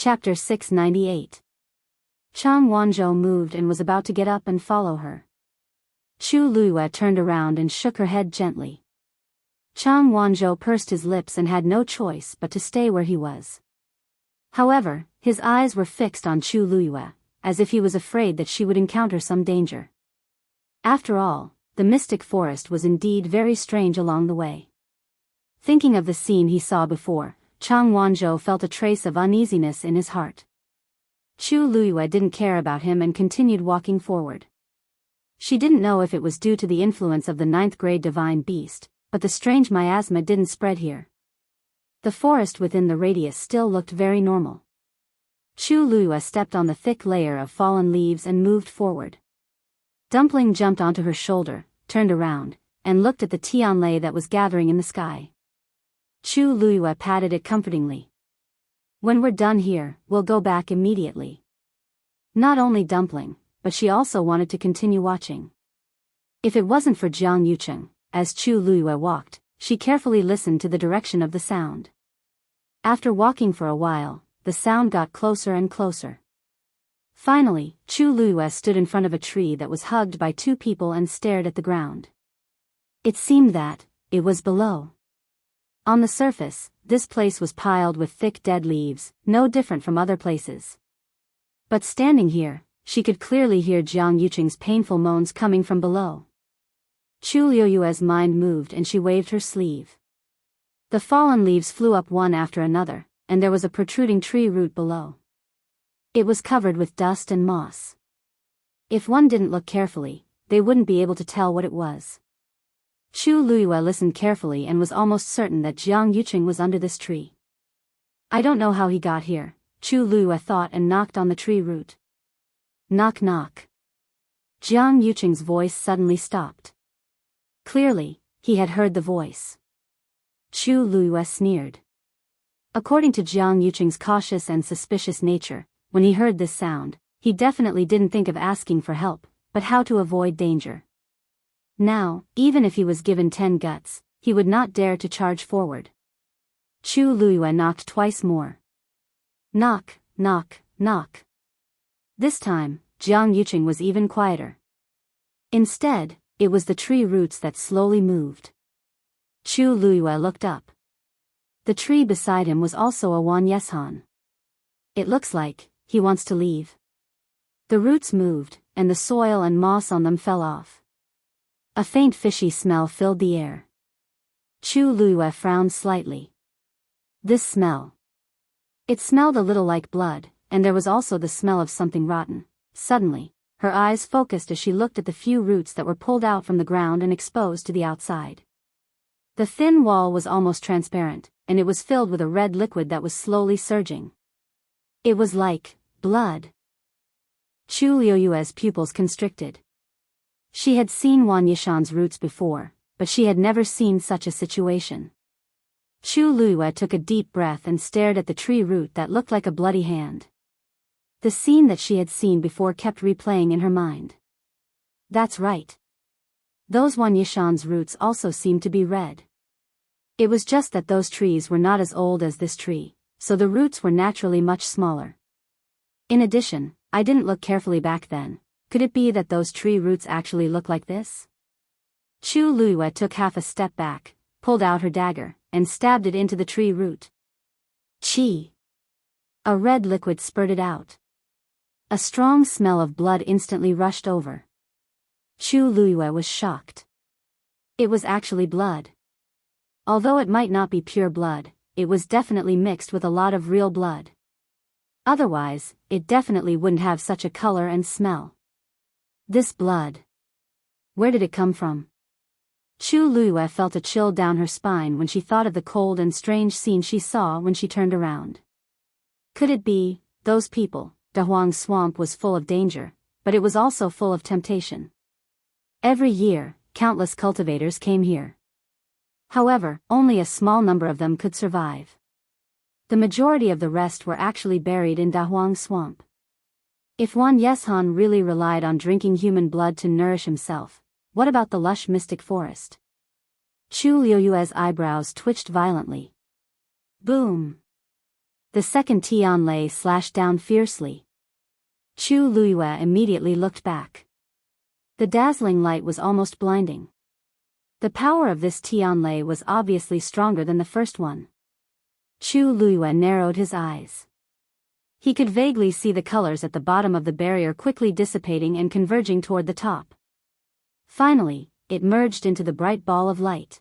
Chapter 698. Chang Wanzhou moved and was about to get up and follow her. Chu Luiyue turned around and shook her head gently. Chang Wanzhou pursed his lips and had no choice but to stay where he was. However, his eyes were fixed on Chu Luiyue, as if he was afraid that she would encounter some danger. After all, the mystic forest was indeed very strange along the way. Thinking of the scene he saw before, Chang Wanzhou felt a trace of uneasiness in his heart. Chu Luiyue didn't care about him and continued walking forward. She didn't know if it was due to the influence of the 9th-grade divine beast, but the strange miasma didn't spread here. The forest within the radius still looked very normal. Chu Luiyue stepped on the thick layer of fallen leaves and moved forward. Dumpling jumped onto her shoulder, turned around, and looked at the tianlei that was gathering in the sky. Chu Luiyue patted it comfortingly. "When we're done here, we'll go back immediately." Not only Dumpling, but she also wanted to continue watching. If it wasn't for Jiang Yucheng, as Chu Luiyue walked, she carefully listened to the direction of the sound. After walking for a while, the sound got closer and closer. Finally, Chu Luiyue stood in front of a tree that was hugged by two people and stared at the ground. It seemed that it was below. On the surface, this place was piled with thick dead leaves, no different from other places. But standing here, she could clearly hear Jiang Yucheng's painful moans coming from below. Chu Luiyue's mind moved and she waved her sleeve. The fallen leaves flew up one after another, and there was a protruding tree root below. It was covered with dust and moss. If one didn't look carefully, they wouldn't be able to tell what it was. Chu Luiyue listened carefully and was almost certain that Jiang Yucheng was under this tree. "I don't know how he got here," Chu Luiyue thought and knocked on the tree root. Knock knock. Jiang Yucheng's voice suddenly stopped. Clearly, he had heard the voice. Chu Luiyue sneered. According to Jiang Yucheng's cautious and suspicious nature, when he heard this sound, he definitely didn't think of asking for help, but how to avoid danger. Now, even if he was given 10 guts, he would not dare to charge forward. Chu Luiyue knocked twice more. Knock, knock, knock. This time, Jiang Yucheng was even quieter. Instead, it was the tree roots that slowly moved. Chu Luiyue looked up. The tree beside him was also a Wan Yeshan. "It looks like he wants to leave." The roots moved, and the soil and moss on them fell off. A faint fishy smell filled the air. Chu Luiyue frowned slightly. This smell. It smelled a little like blood, and there was also the smell of something rotten. Suddenly, her eyes focused as she looked at the few roots that were pulled out from the ground and exposed to the outside. The thin wall was almost transparent, and it was filled with a red liquid that was slowly surging. It was like blood. Chu Luiyue's pupils constricted. She had seen Wan Yishan's roots before, but she had never seen such a situation. Chu Luiyue took a deep breath and stared at the tree root that looked like a bloody hand. The scene that she had seen before kept replaying in her mind. That's right. Those Wan Yishan's roots also seemed to be red. It was just that those trees were not as old as this tree, so the roots were naturally much smaller. In addition, I didn't look carefully back then. Could it be that those tree roots actually look like this? Chu Luiyue took half a step back, pulled out her dagger, and stabbed it into the tree root. Chi! A red liquid spurted out. A strong smell of blood instantly rushed over. Chu Luiyue was shocked. It was actually blood. Although it might not be pure blood, it was definitely mixed with a lot of real blood. Otherwise, it definitely wouldn't have such a color and smell. This blood. Where did it come from? Chu Luiyue felt a chill down her spine when she thought of the cold and strange scene she saw when she turned around. Could it be, those people? Dahuang Swamp was full of danger, but it was also full of temptation. Every year, countless cultivators came here. However, only a small number of them could survive. The majority of the rest were actually buried in Dahuang Swamp. If Wan Yeshan really relied on drinking human blood to nourish himself, what about the lush mystic forest? Chu Luiyue's eyebrows twitched violently. Boom! The second Tianlei slashed down fiercely. Chu Luiyue immediately looked back. The dazzling light was almost blinding. The power of this Tianlei was obviously stronger than the first one. Chu Luiyue narrowed his eyes. He could vaguely see the colors at the bottom of the barrier quickly dissipating and converging toward the top. Finally, it merged into the bright ball of light.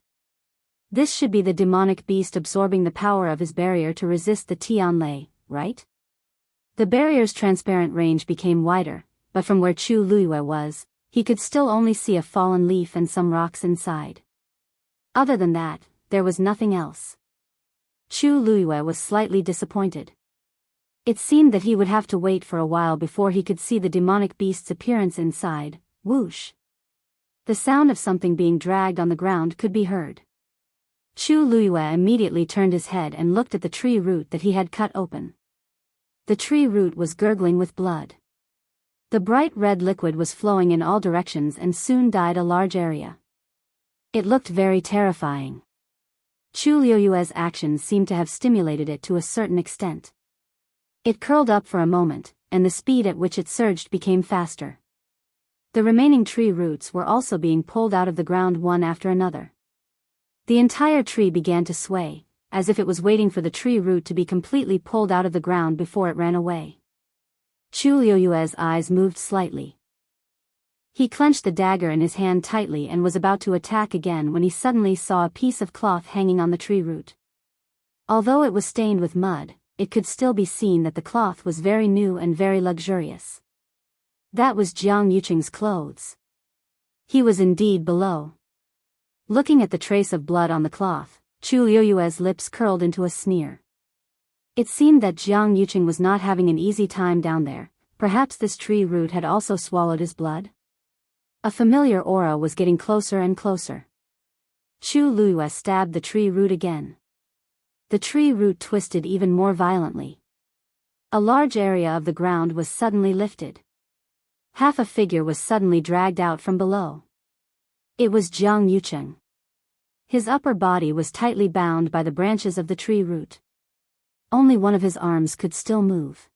This should be the demonic beast absorbing the power of his barrier to resist the Tianlei, right? The barrier's transparent range became wider, but from where Chu Luiyue was, he could still only see a fallen leaf and some rocks inside. Other than that, there was nothing else. Chu Luiyue was slightly disappointed. It seemed that he would have to wait for a while before he could see the demonic beast's appearance inside. Whoosh! The sound of something being dragged on the ground could be heard. Chu Luiyue immediately turned his head and looked at the tree root that he had cut open. The tree root was gurgling with blood. The bright red liquid was flowing in all directions and soon dyed a large area. It looked very terrifying. Chu Luiyue's actions seemed to have stimulated it to a certain extent. It curled up for a moment, and the speed at which it surged became faster. The remaining tree roots were also being pulled out of the ground one after another. The entire tree began to sway, as if it was waiting for the tree root to be completely pulled out of the ground before it ran away. Chu Luiyue's eyes moved slightly. He clenched the dagger in his hand tightly and was about to attack again when he suddenly saw a piece of cloth hanging on the tree root. Although it was stained with mud, it could still be seen that the cloth was very new and very luxurious. That was Jiang Yuqing's clothes. He was indeed below. Looking at the trace of blood on the cloth, Chu Luiyue's lips curled into a sneer. It seemed that Jiang Yuqing was not having an easy time down there. Perhaps this tree root had also swallowed his blood? A familiar aura was getting closer and closer. Chu Luiyue stabbed the tree root again. The tree root twisted even more violently. A large area of the ground was suddenly lifted. Half a figure was suddenly dragged out from below. It was Jiang Yuqing. His upper body was tightly bound by the branches of the tree root. Only one of his arms could still move.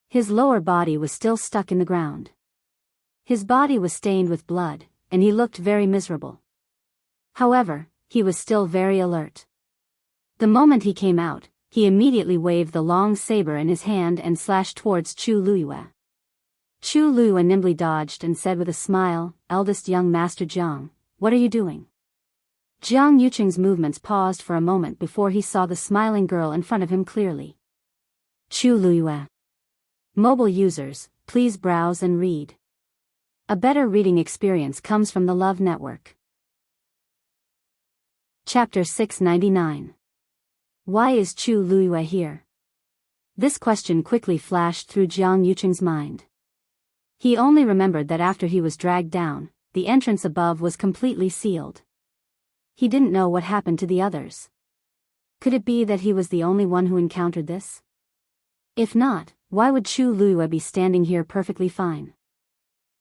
His lower body was still stuck in the ground. His body was stained with blood, and he looked very miserable. However, he was still very alert. The moment he came out, he immediately waved the long saber in his hand and slashed towards Chu Luiyue. Chu Luiyue nimbly dodged and said with a smile, "Eldest young Master Jiang, what are you doing?" Jiang Yuqing's movements paused for a moment before he saw the smiling girl in front of him clearly. Chu Luiyue. Mobile users, please browse and read. A better reading experience comes from the Love Network. Chapter 699. Why is Chu Luiyue here? This question quickly flashed through Jiang Yuqing's mind. He only remembered that after he was dragged down, the entrance above was completely sealed. He didn't know what happened to the others. Could it be that he was the only one who encountered this? If not, why would Chu Luiyue be standing here perfectly fine?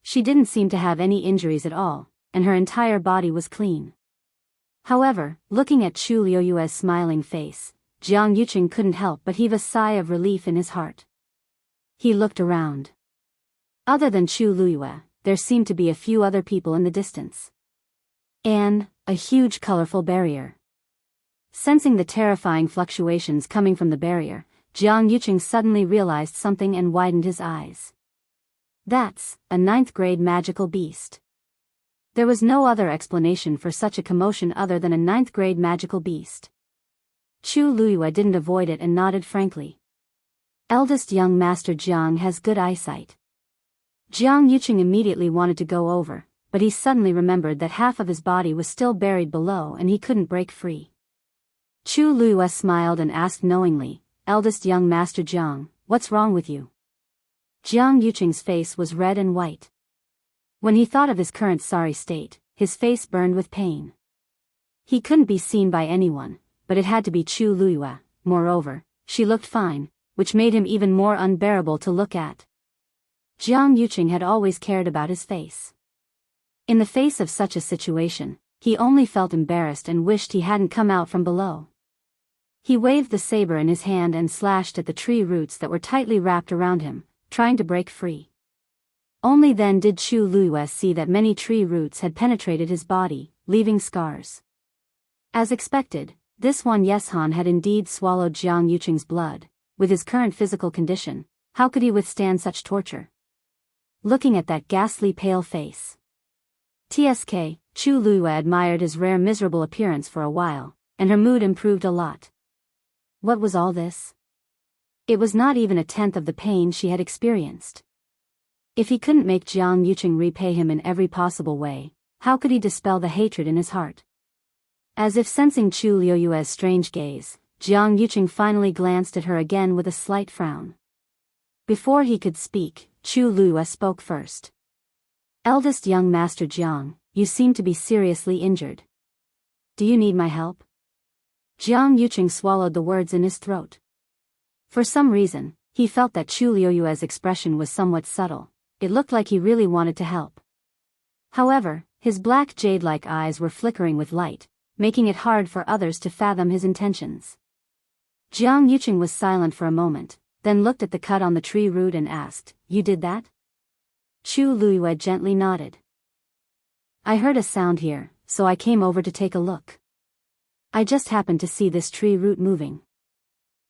She didn't seem to have any injuries at all, and her entire body was clean. However, looking at Chu Luiyue's smiling face, Jiang Yuqing couldn't help but heave a sigh of relief in his heart. He looked around. Other than Chu Luiyue, there seemed to be a few other people in the distance. And a huge colorful barrier. Sensing the terrifying fluctuations coming from the barrier, Jiang Yuqing suddenly realized something and widened his eyes. That's a 9th grade magical beast. There was no other explanation for such a commotion other than a 9th grade magical beast. Chu Luiyue didn't avoid it and nodded frankly. Eldest young Master Jiang has good eyesight. Jiang Yuqing immediately wanted to go over, but he suddenly remembered that half of his body was still buried below and he couldn't break free. Chu Luiyue smiled and asked knowingly, "Eldest young Master Jiang, what's wrong with you?" Jiang Yuqing's face was red and white. When he thought of his current sorry state, his face burned with pain. He couldn't be seen by anyone, but it had to be Chu Luiyue. Moreover, she looked fine, which made him even more unbearable to look at. Jiang Yuqing had always cared about his face. In the face of such a situation, he only felt embarrassed and wished he hadn't come out from below. He waved the saber in his hand and slashed at the tree roots that were tightly wrapped around him, trying to break free. Only then did Chu Luiyue see that many tree roots had penetrated his body, leaving scars. As expected, this one Yeshan had indeed swallowed Jiang Yuqing's blood. With his current physical condition, how could he withstand such torture? Looking at that ghastly pale face. TSK, Chu Luiyue admired his rare miserable appearance for a while, and her mood improved a lot. What was all this? It was not even a tenth of the pain she had experienced. If he couldn't make Jiang Yuqing repay him in every possible way, how could he dispel the hatred in his heart? As if sensing Chu Luiyue's strange gaze, Jiang Yuqing finally glanced at her again with a slight frown. Before he could speak, Chu Luiyue spoke first. Eldest young Master Jiang, you seem to be seriously injured. Do you need my help? Jiang Yuqing swallowed the words in his throat. For some reason, he felt that Chu Luiyue's expression was somewhat subtle. It looked like he really wanted to help. However, his black jade-like eyes were flickering with light, making it hard for others to fathom his intentions. Jiang Yuqing was silent for a moment, then looked at the cut on the tree root and asked, "You did that?" Chu Luiyue gently nodded. "I heard a sound here, so I came over to take a look. I just happened to see this tree root moving.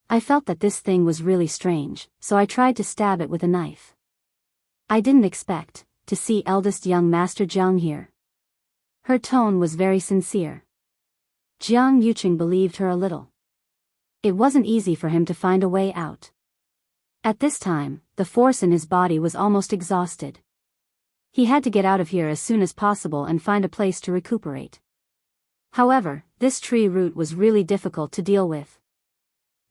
I felt that this thing was really strange, so I tried to stab it with a knife. I didn't expect to see eldest young Master Jiang here." Her tone was very sincere. Jiang Yuqing believed her a little. It wasn't easy for him to find a way out. At this time, the force in his body was almost exhausted. He had to get out of here as soon as possible and find a place to recuperate. However, this tree root was really difficult to deal with.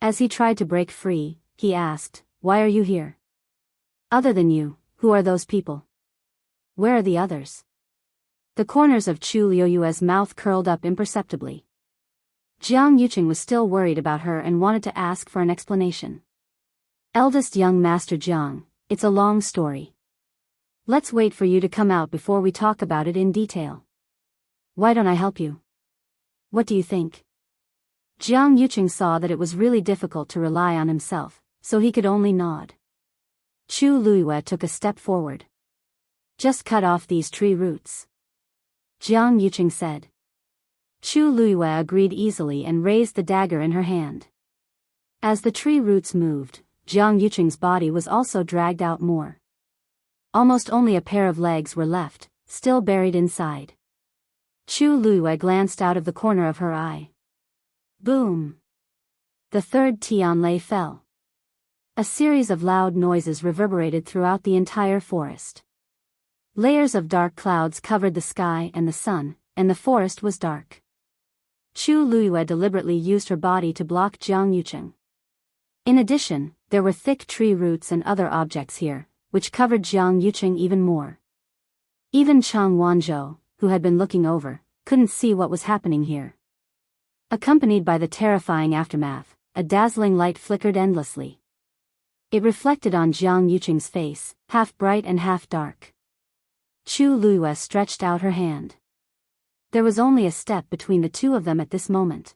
As he tried to break free, he asked, "Why are you here? Other than you, who are those people? Where are the others?" The corners of Chu Luiyue's mouth curled up imperceptibly. Jiang Yuqing was still worried about her and wanted to ask for an explanation. "Eldest young Master Jiang, it's a long story. Let's wait for you to come out before we talk about it in detail. Why don't I help you? What do you think?" Jiang Yuqing saw that it was really difficult to rely on himself, so he could only nod. Chu Luiyue took a step forward. "Just cut off these tree roots," Jiang Yuqing said. Chu Luiyue agreed easily and raised the dagger in her hand. As the tree roots moved, Jiang Yuqing's body was also dragged out more. Almost only a pair of legs were left, still buried inside. Chu Luiyue glanced out of the corner of her eye. Boom! The third Tianlei fell. A series of loud noises reverberated throughout the entire forest. Layers of dark clouds covered the sky and the sun, and the forest was dark. Chu Luiyue deliberately used her body to block Jiang Yuqing. In addition, there were thick tree roots and other objects here, which covered Jiang Yuqing even more. Even Chang Wanzhou, who had been looking over, couldn't see what was happening here. Accompanied by the terrifying aftermath, a dazzling light flickered endlessly. It reflected on Jiang Yuqing's face, half bright and half dark. Chu Luiyue stretched out her hand. There was only a step between the two of them at this moment.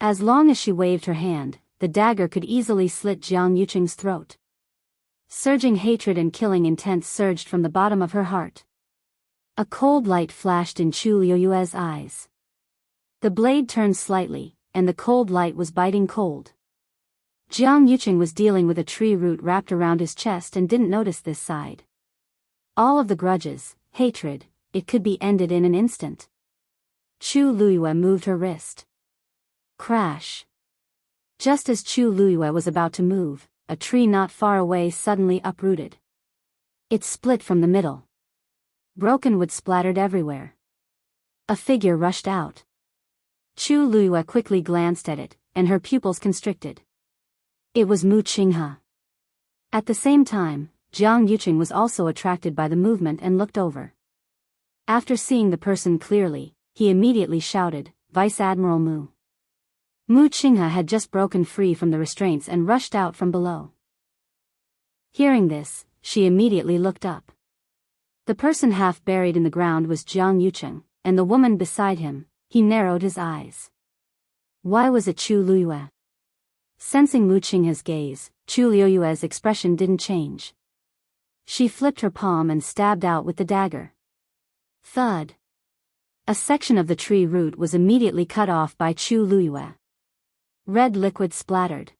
As long as she waved her hand, the dagger could easily slit Jiang Yuqing's throat. Surging hatred and killing intent surged from the bottom of her heart. A cold light flashed in Chu Luiyue's eyes. The blade turned slightly, and the cold light was biting cold. Jiang Yuqing was dealing with a tree root wrapped around his chest and didn't notice this side. All of the grudges, hatred, it could be ended in an instant. Chu Luiyue moved her wrist. Crash! Just as Chu Luiyue was about to move, a tree not far away suddenly uprooted. It split from the middle. Broken wood splattered everywhere. A figure rushed out. Chu Luiyue quickly glanced at it, and her pupils constricted. It was Mu Qinghe. At the same time, Jiang Yuqing was also attracted by the movement and looked over. After seeing the person clearly, he immediately shouted, "Vice Admiral Mu." Mu Qinghe had just broken free from the restraints and rushed out from below. Hearing this, she immediately looked up. The person half buried in the ground was Jiang Yuqing, and the woman beside him. He narrowed his eyes. Why was it Chu Luyue? Sensing Mu Qinghe's gaze, Chu Luyue's expression didn't change. She flipped her palm and stabbed out with the dagger. Thud. A section of the tree root was immediately cut off by Chu Luyue. Red liquid splattered.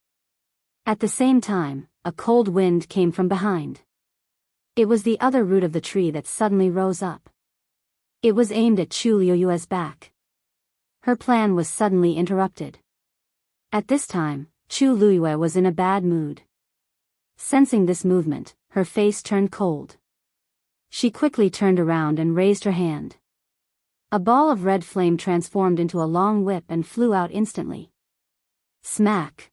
At the same time, a cold wind came from behind. It was the other root of the tree that suddenly rose up. It was aimed at Chu Luyue's back. Her plan was suddenly interrupted. At this time, Chu Luyue was in a bad mood. Sensing this movement, her face turned cold. She quickly turned around and raised her hand. A ball of red flame transformed into a long whip and flew out instantly. Smack!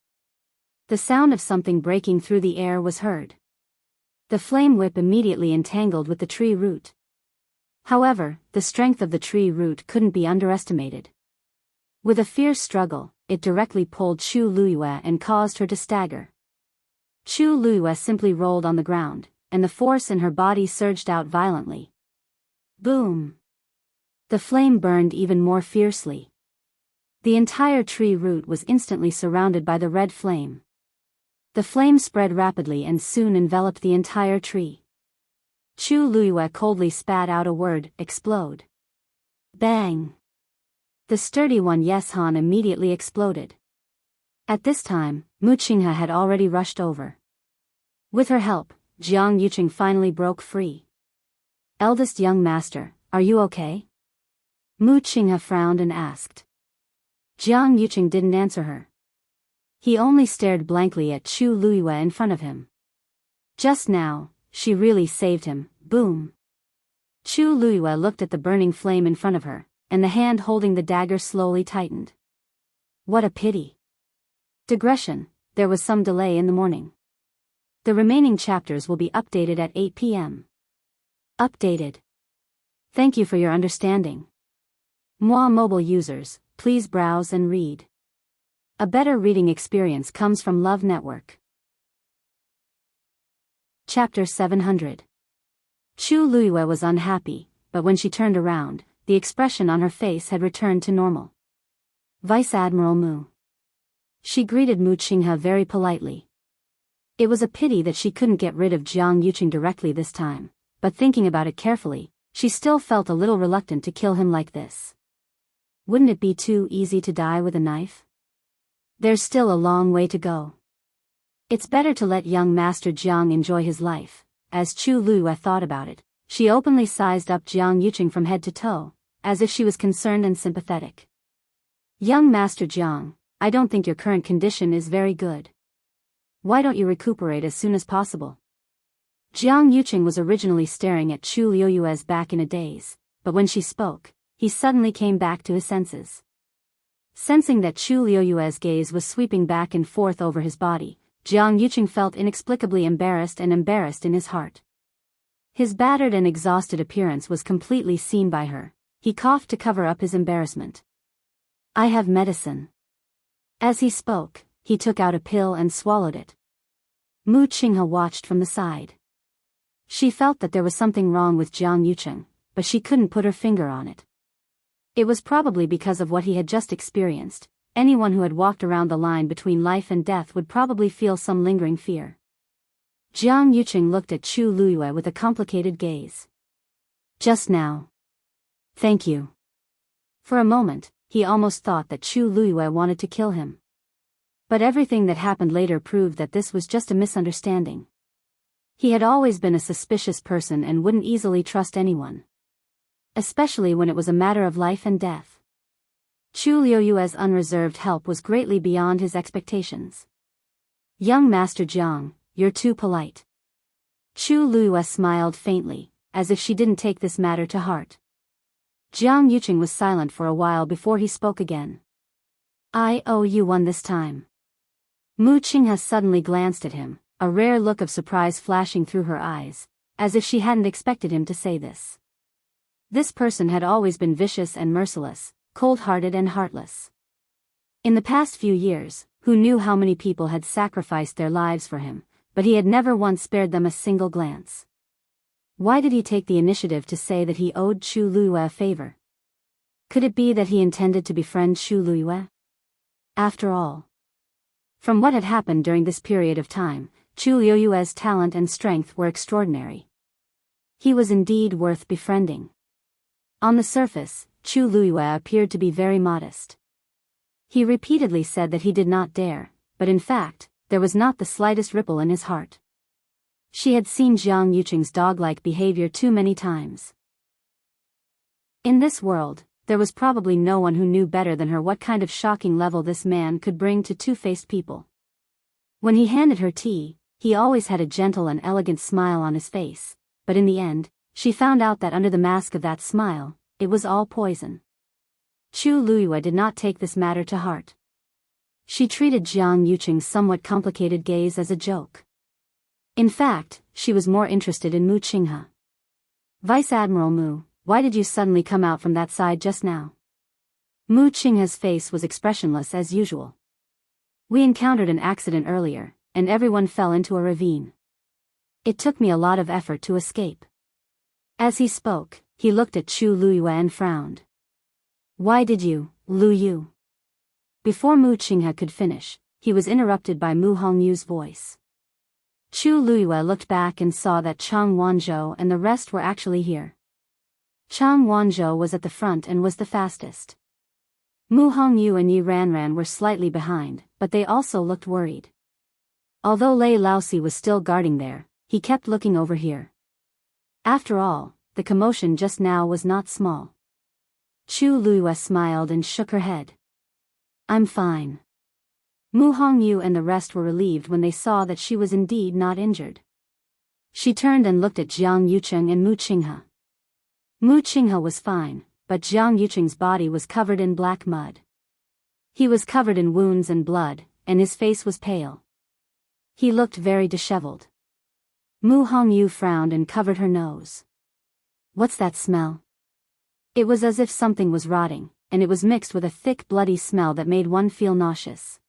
The sound of something breaking through the air was heard. The flame whip immediately entangled with the tree root. However, the strength of the tree root couldn't be underestimated. With a fierce struggle, it directly pulled Chu Luyue and caused her to stagger. Chu Luyue simply rolled on the ground, and the force in her body surged out violently. Boom! The flame burned even more fiercely. The entire tree root was instantly surrounded by the red flame. The flame spread rapidly and soon enveloped the entire tree. Chu Luyue coldly spat out a word, explode. Bang! The sturdy one Yeshan immediately exploded. At this time, Mu Qinghe had already rushed over. With her help, Jiang Yuqing finally broke free. Eldest young master, are you okay? Mu Qinghe frowned and asked. Jiang Yuqing didn't answer her. He only stared blankly at Chu Luyue in front of him. Just now, she really saved him, boom. Chu Luyue looked at the burning flame in front of her, and the hand holding the dagger slowly tightened. What a pity. Digression, there was some delay in the morning. The remaining chapters will be updated at 8 p.m. Updated. Thank you for your understanding. Moi mobile users, please browse and read. A better reading experience comes from Love Network. Chapter 700. Chu Luyue was unhappy, but when she turned around, the expression on her face had returned to normal. Vice Admiral Mu. She greeted Mu Qinghe very politely. It was a pity that she couldn't get rid of Jiang Yuqing directly this time, but thinking about it carefully, she still felt a little reluctant to kill him like this. Wouldn't it be too easy to die with a knife? There's still a long way to go. It's better to let young Master Jiang enjoy his life. As Chu Luyue thought about it, she openly sized up Jiang Yuqing from head to toe, as if she was concerned and sympathetic. Young Master Jiang, I don't think your current condition is very good. Why don't you recuperate as soon as possible? Jiang Yuqing was originally staring at Chu Luyue's back in a daze, but when she spoke, he suddenly came back to his senses. Sensing that Chu Luyue's gaze was sweeping back and forth over his body, Jiang Yuqing felt inexplicably embarrassed in his heart. His battered and exhausted appearance was completely seen by her. He coughed to cover up his embarrassment. I have medicine. As he spoke, he took out a pill and swallowed it. Mu Qinghe watched from the side. She felt that there was something wrong with Jiang Yuqing, but she couldn't put her finger on it. It was probably because of what he had just experienced. Anyone who had walked around the line between life and death would probably feel some lingering fear. Jiang Yuqing looked at Chu Luyue with a complicated gaze. Just now. Thank you. For a moment, he almost thought that Chu Luyue wanted to kill him. But everything that happened later proved that this was just a misunderstanding. He had always been a suspicious person and wouldn't easily trust anyone. Especially when it was a matter of life and death. Chu Luyue's unreserved help was greatly beyond his expectations. Young Master Jiang, you're too polite. Chu Luyue smiled faintly, as if she didn't take this matter to heart. Jiang Yuqing was silent for a while before he spoke again. I owe you one this time. Mu Qinghe suddenly glanced at him, a rare look of surprise flashing through her eyes, as if she hadn't expected him to say this. This person had always been vicious and merciless, cold-hearted and heartless. In the past few years, who knew how many people had sacrificed their lives for him, but he had never once spared them a single glance. Why did he take the initiative to say that he owed Chu Luyue a favor? Could it be that he intended to befriend Chu Luyue? After all, from what had happened during this period of time, Chu Liuyue's talent and strength were extraordinary. He was indeed worth befriending. On the surface, Chu Liyue appeared to be very modest. He repeatedly said that he did not dare, but in fact, there was not the slightest ripple in his heart. She had seen Jiang Yuqing's dog-like behavior too many times. In this world, there was probably no one who knew better than her what kind of shocking level this man could bring to two-faced people. When he handed her tea, he always had a gentle and elegant smile on his face, but in the end, she found out that under the mask of that smile, it was all poison. Chu Liyue did not take this matter to heart. She treated Jiang Yuqing's somewhat complicated gaze as a joke. In fact, she was more interested in Mu Qinghe. Vice Admiral Mu, why did you suddenly come out from that side just now? Mu Qinghe's face was expressionless as usual. We encountered an accident earlier, and everyone fell into a ravine. It took me a lot of effort to escape. As he spoke, he looked at Chu Liyue and frowned. Why did you, Lu Yu? Before Mu Qinghe could finish, he was interrupted by Mu Hongyu's voice. Chu Liyue looked back and saw that Chang Wanzhou and the rest were actually here. Chang Wanzhou was at the front and was the fastest. Mu Hongyu and Yi Ranran were slightly behind, but they also looked worried. Although Lei Laosi was still guarding there, he kept looking over here. After all, the commotion just now was not small. Chu Liyue smiled and shook her head. I'm fine. Mu Hongyu and the rest were relieved when they saw that she was indeed not injured. She turned and looked at Jiang Yuqing and Mu Qinghe. Mu Qinghe was fine, but Jiang Yuqing's body was covered in black mud. He was covered in wounds and blood, and his face was pale. He looked very disheveled. Mu Hongyu frowned and covered her nose. What's that smell? It was as if something was rotting, and it was mixed with a thick bloody smell that made one feel nauseous.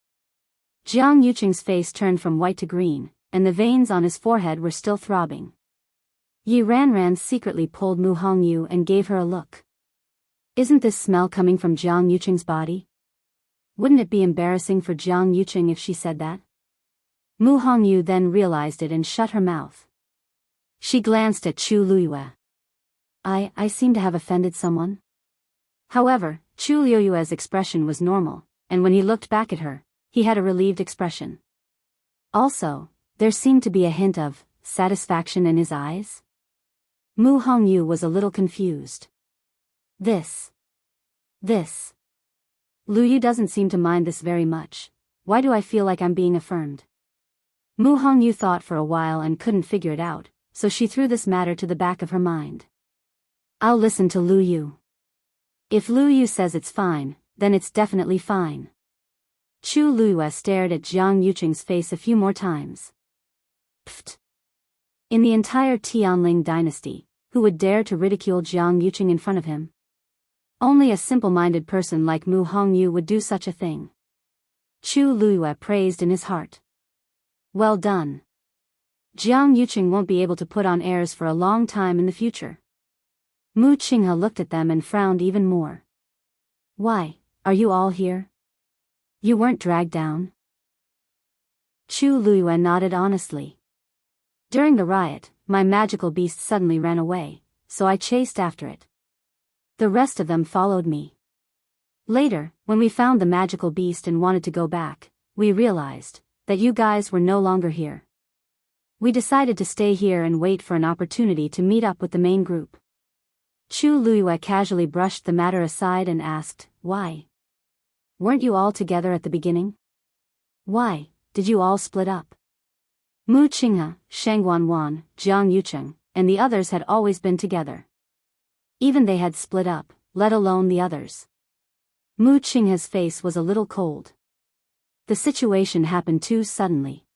Jiang Yuqing's face turned from white to green, and the veins on his forehead were still throbbing. Yi Ranran secretly pulled Mu Hongyu and gave her a look. Isn't this smell coming from Jiang Yuqing's body? Wouldn't it be embarrassing for Jiang Yuqing if she said that? Mu Hongyu then realized it and shut her mouth. She glanced at Chu Liyue. I seem to have offended someone. However, Chu Liyue's expression was normal, and when he looked back at her, he had a relieved expression. Also, there seemed to be a hint of satisfaction in his eyes. Mu Hongyu was a little confused. This. Lu Yu doesn't seem to mind this very much. Why do I feel like I'm being affirmed? Mu Hongyu thought for a while and couldn't figure it out, so she threw this matter to the back of her mind. I'll listen to Lu Yu. If Lu Yu says it's fine, then it's definitely fine. Chu Liyue stared at Jiang Yuqing's face a few more times. Pfft. In the entire Tianling dynasty, who would dare to ridicule Jiang Yuqing in front of him? Only a simple-minded person like Mu Hongyu would do such a thing. Chu Liyue praised in his heart. Well done. Jiang Yuqing won't be able to put on airs for a long time in the future. Mu Qinghe looked at them and frowned even more. Why, are you all here? You weren't dragged down? Chu Liyue nodded honestly. During the riot, my magical beast suddenly ran away, so I chased after it. The rest of them followed me. Later, when we found the magical beast and wanted to go back, we realized that you guys were no longer here. We decided to stay here and wait for an opportunity to meet up with the main group. Chu Liyue casually brushed the matter aside and asked, why? Weren't you all together at the beginning? Why did you all split up? Mu Qinghe, Sheng Wanwan, Jiang Yuqing, and the others had always been together. Even they had split up, let alone the others. Mu Qinghe's face was a little cold. The situation happened too suddenly.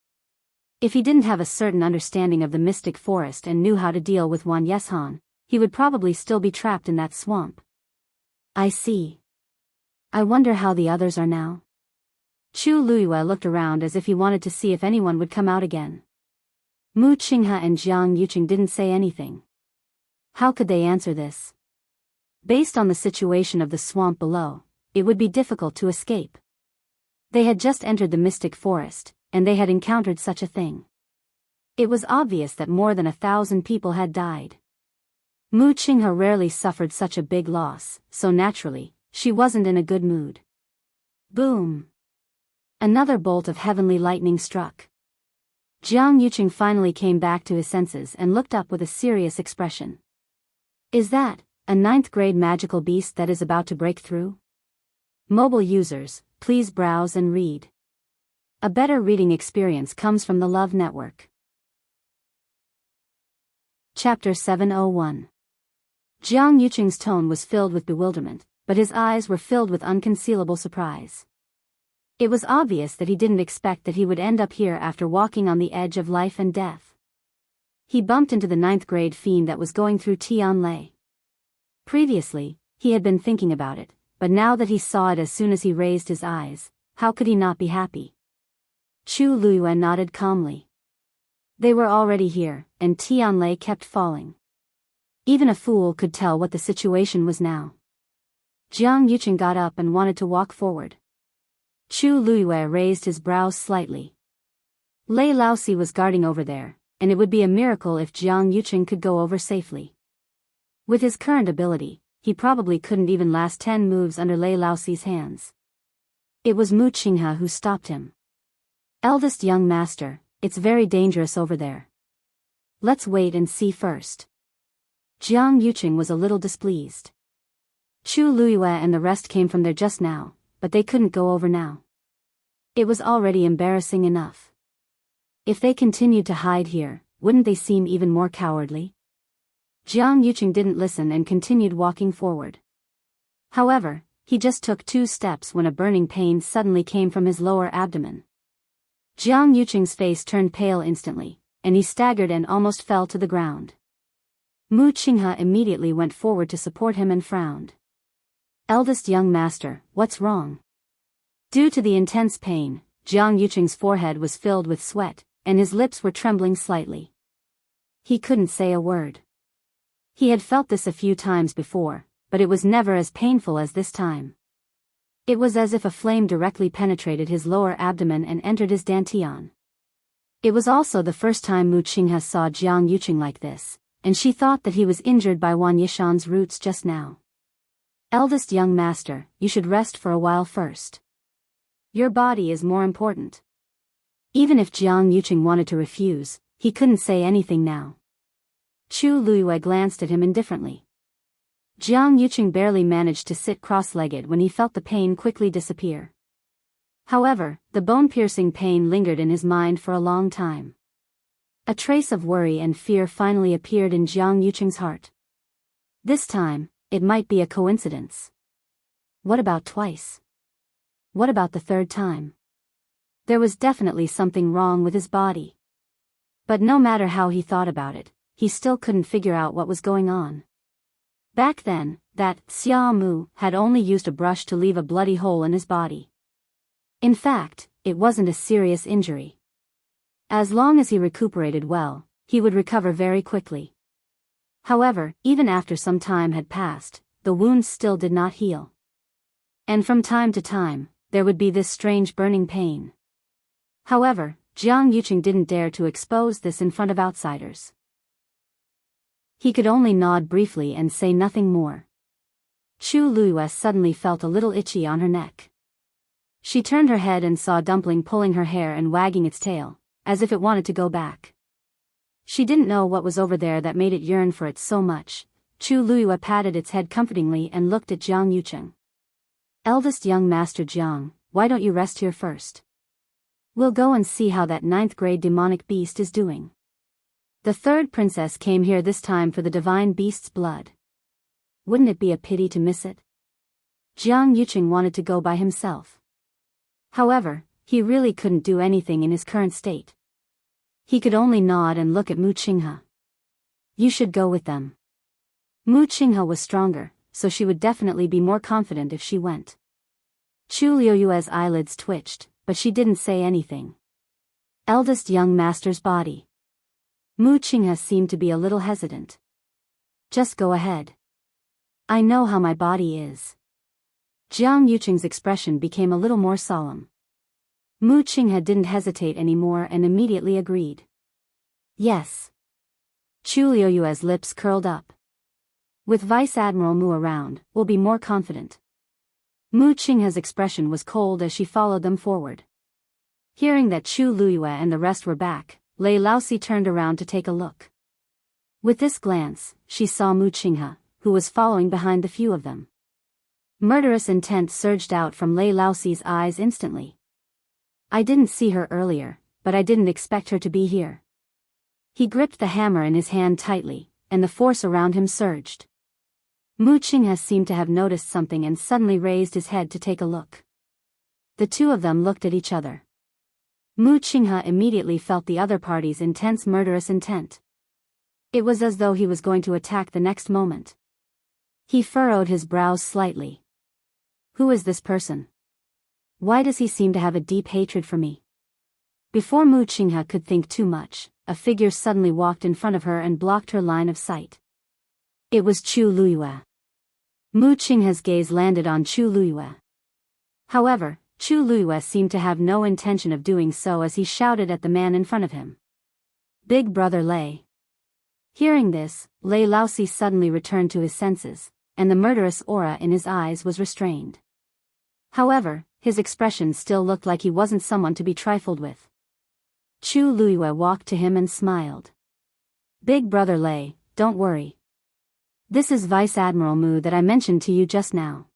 If he didn't have a certain understanding of the mystic forest and knew how to deal with Wan Yeshan, he would probably still be trapped in that swamp. I see. I wonder how the others are now. Chu Liyue looked around as if he wanted to see if anyone would come out again. Mu Qinghe and Jiang Yuqing didn't say anything. How could they answer this? Based on the situation of the swamp below, it would be difficult to escape. They had just entered the mystic forest, and they had encountered such a thing. It was obvious that more than 1,000 people had died. Mu Qinghe rarely suffered such a big loss, so naturally, she wasn't in a good mood. Boom! Another bolt of heavenly lightning struck. Jiang Yuqing finally came back to his senses and looked up with a serious expression. Is that a 9th grade magical beast that is about to break through? Mobile users, please browse and read. A better reading experience comes from the Love Network. Chapter 701. Jiang Yuqing's tone was filled with bewilderment, but his eyes were filled with unconcealable surprise. It was obvious that he didn't expect that he would end up here after walking on the edge of life and death. He bumped into the 9th grade fiend that was going through Tianlei. Previously, he had been thinking about it, but now that he saw it as soon as he raised his eyes, how could he not be happy? Chu Luiyue nodded calmly. They were already here, and Tianlei kept falling. Even a fool could tell what the situation was now. Jiang Yuqing got up and wanted to walk forward. Chu Luiyue raised his brows slightly. Lei Laosi was guarding over there, and it would be a miracle if Jiang Yuqing could go over safely. With his current ability, he probably couldn't even last 10 moves under Lei Laosi's hands. It was Mu Qinghe who stopped him. Eldest young master, it's very dangerous over there. Let's wait and see first. Jiang Yuqing was a little displeased. Chu Luiyue and the rest came from there just now, but they couldn't go over now. It was already embarrassing enough. If they continued to hide here, wouldn't they seem even more cowardly? Jiang Yuqing didn't listen and continued walking forward. However, he just took 2 steps when a burning pain suddenly came from his lower abdomen. Jiang Yuqing's face turned pale instantly, and he staggered and almost fell to the ground. Mu Qinghe immediately went forward to support him and frowned. Eldest young master, what's wrong? Due to the intense pain, Jiang Yuqing's forehead was filled with sweat, and his lips were trembling slightly. He couldn't say a word. He had felt this a few times before, but it was never as painful as this time. It was as if a flame directly penetrated his lower abdomen and entered his dantian. It was also the first time Mu Qinghe saw Jiang Yuqing like this, and she thought that he was injured by Wan Yishan's roots just now. Eldest young master, you should rest for a while first. Your body is more important. Even if Jiang Yuqing wanted to refuse, he couldn't say anything now. Chu Luiyue glanced at him indifferently. Jiang Yuqing barely managed to sit cross-legged when he felt the pain quickly disappear. However, the bone-piercing pain lingered in his mind for a long time. A trace of worry and fear finally appeared in Jiang Yuqing's heart. This time, it might be a coincidence. What about twice? What about the 3rd time? There was definitely something wrong with his body. But no matter how he thought about it, he still couldn't figure out what was going on. Back then, that Xia Mu had only used a brush to leave a bloody hole in his body. In fact, it wasn't a serious injury. As long as he recuperated well, he would recover very quickly. However, even after some time had passed, the wounds still did not heal. And from time to time, there would be this strange burning pain. However, Jiang Yuqing didn't dare to expose this in front of outsiders. He could only nod briefly and say nothing more. Chu Luiyue suddenly felt a little itchy on her neck. She turned her head and saw Dumpling pulling her hair and wagging its tail, as if it wanted to go back. She didn't know what was over there that made it yearn for it so much. Chu Luiyue patted its head comfortingly and looked at Jiang Yuqing. Eldest young master Jiang, why don't you rest here first? We'll go and see how that 9th grade demonic beast is doing. The 3rd princess came here this time for the divine beast's blood. Wouldn't it be a pity to miss it? Jiang Yuqing wanted to go by himself. However, he really couldn't do anything in his current state. He could only nod and look at Mu Qinghe. You should go with them. Mu Qinghe was stronger, so she would definitely be more confident if she went. Chu Luiyue's eyelids twitched, but she didn't say anything. Eldest young master's body. Mu Qinghe seemed to be a little hesitant. Just go ahead. I know how my body is. Jiang Yuqing's expression became a little more solemn. Mu Qinghe didn't hesitate anymore and immediately agreed. Yes. Chu Liuyue's lips curled up. With Vice Admiral Mu around, we'll be more confident. Mu Qinghe's expression was cold as she followed them forward. Hearing that Chu Liyue and the rest were back, Lei Laosi turned around to take a look. With this glance, she saw Mu Qinghe, who was following behind the few of them. Murderous intent surged out from Lei Laosi's eyes instantly. I didn't see her earlier, but I didn't expect her to be here. He gripped the hammer in his hand tightly, and the force around him surged. Mu Qinghe seemed to have noticed something and suddenly raised his head to take a look. The two of them looked at each other. Mu Qinghe immediately felt the other party's intense murderous intent. It was as though he was going to attack the next moment. He furrowed his brows slightly. Who is this person? Why does he seem to have a deep hatred for me? Before Mu Qinghe could think too much, a figure suddenly walked in front of her and blocked her line of sight. It was Chu Liyue. Mu Qinghe's gaze landed on Chu Liyue. However, Chu Liyue seemed to have no intention of doing so as he shouted at the man in front of him. Big brother Lei. Hearing this, Lei Laosi suddenly returned to his senses, and the murderous aura in his eyes was restrained. However, his expression still looked like he wasn't someone to be trifled with. Chu Liyue walked to him and smiled. Big brother Lei, don't worry. This is Vice Admiral Mu that I mentioned to you just now.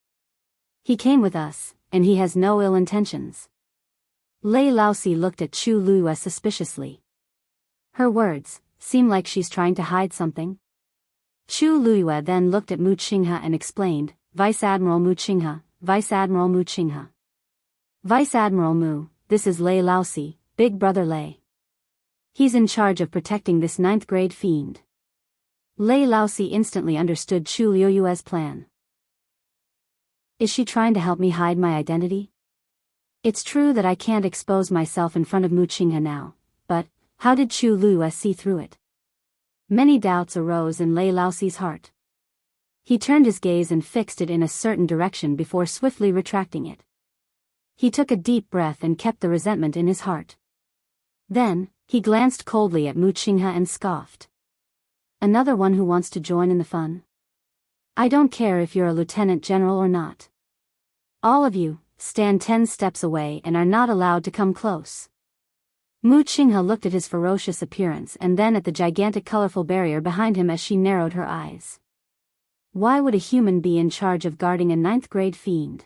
He came with us, and he has no ill intentions. Lei Laosi looked at Chu Liyue suspiciously. Her words seem like she's trying to hide something. Chu Liyue then looked at Mu Qinghe and explained, Vice Admiral Mu Qinghe, Vice Admiral Mu Qinghe. Vice Admiral Mu, this is Lei Laosi, Big brother Lei. He's in charge of protecting this 9th grade fiend. Lei Laosi instantly understood Chu Liyue's plan. Is she trying to help me hide my identity? It's true that I can't expose myself in front of Mu Qinghe now, but how did Chu Liyue see through it? Many doubts arose in Lei Laosi's heart. He turned his gaze and fixed it in a certain direction before swiftly retracting it. He took a deep breath and kept the resentment in his heart. Then, he glanced coldly at Mu Qinghe and scoffed. Another one who wants to join in the fun? I don't care if you're a lieutenant general or not. All of you, stand 10 steps away and are not allowed to come close. Mu Qinghe looked at his ferocious appearance and then at the gigantic colorful barrier behind him as she narrowed her eyes. Why would a human be in charge of guarding a 9th grade fiend?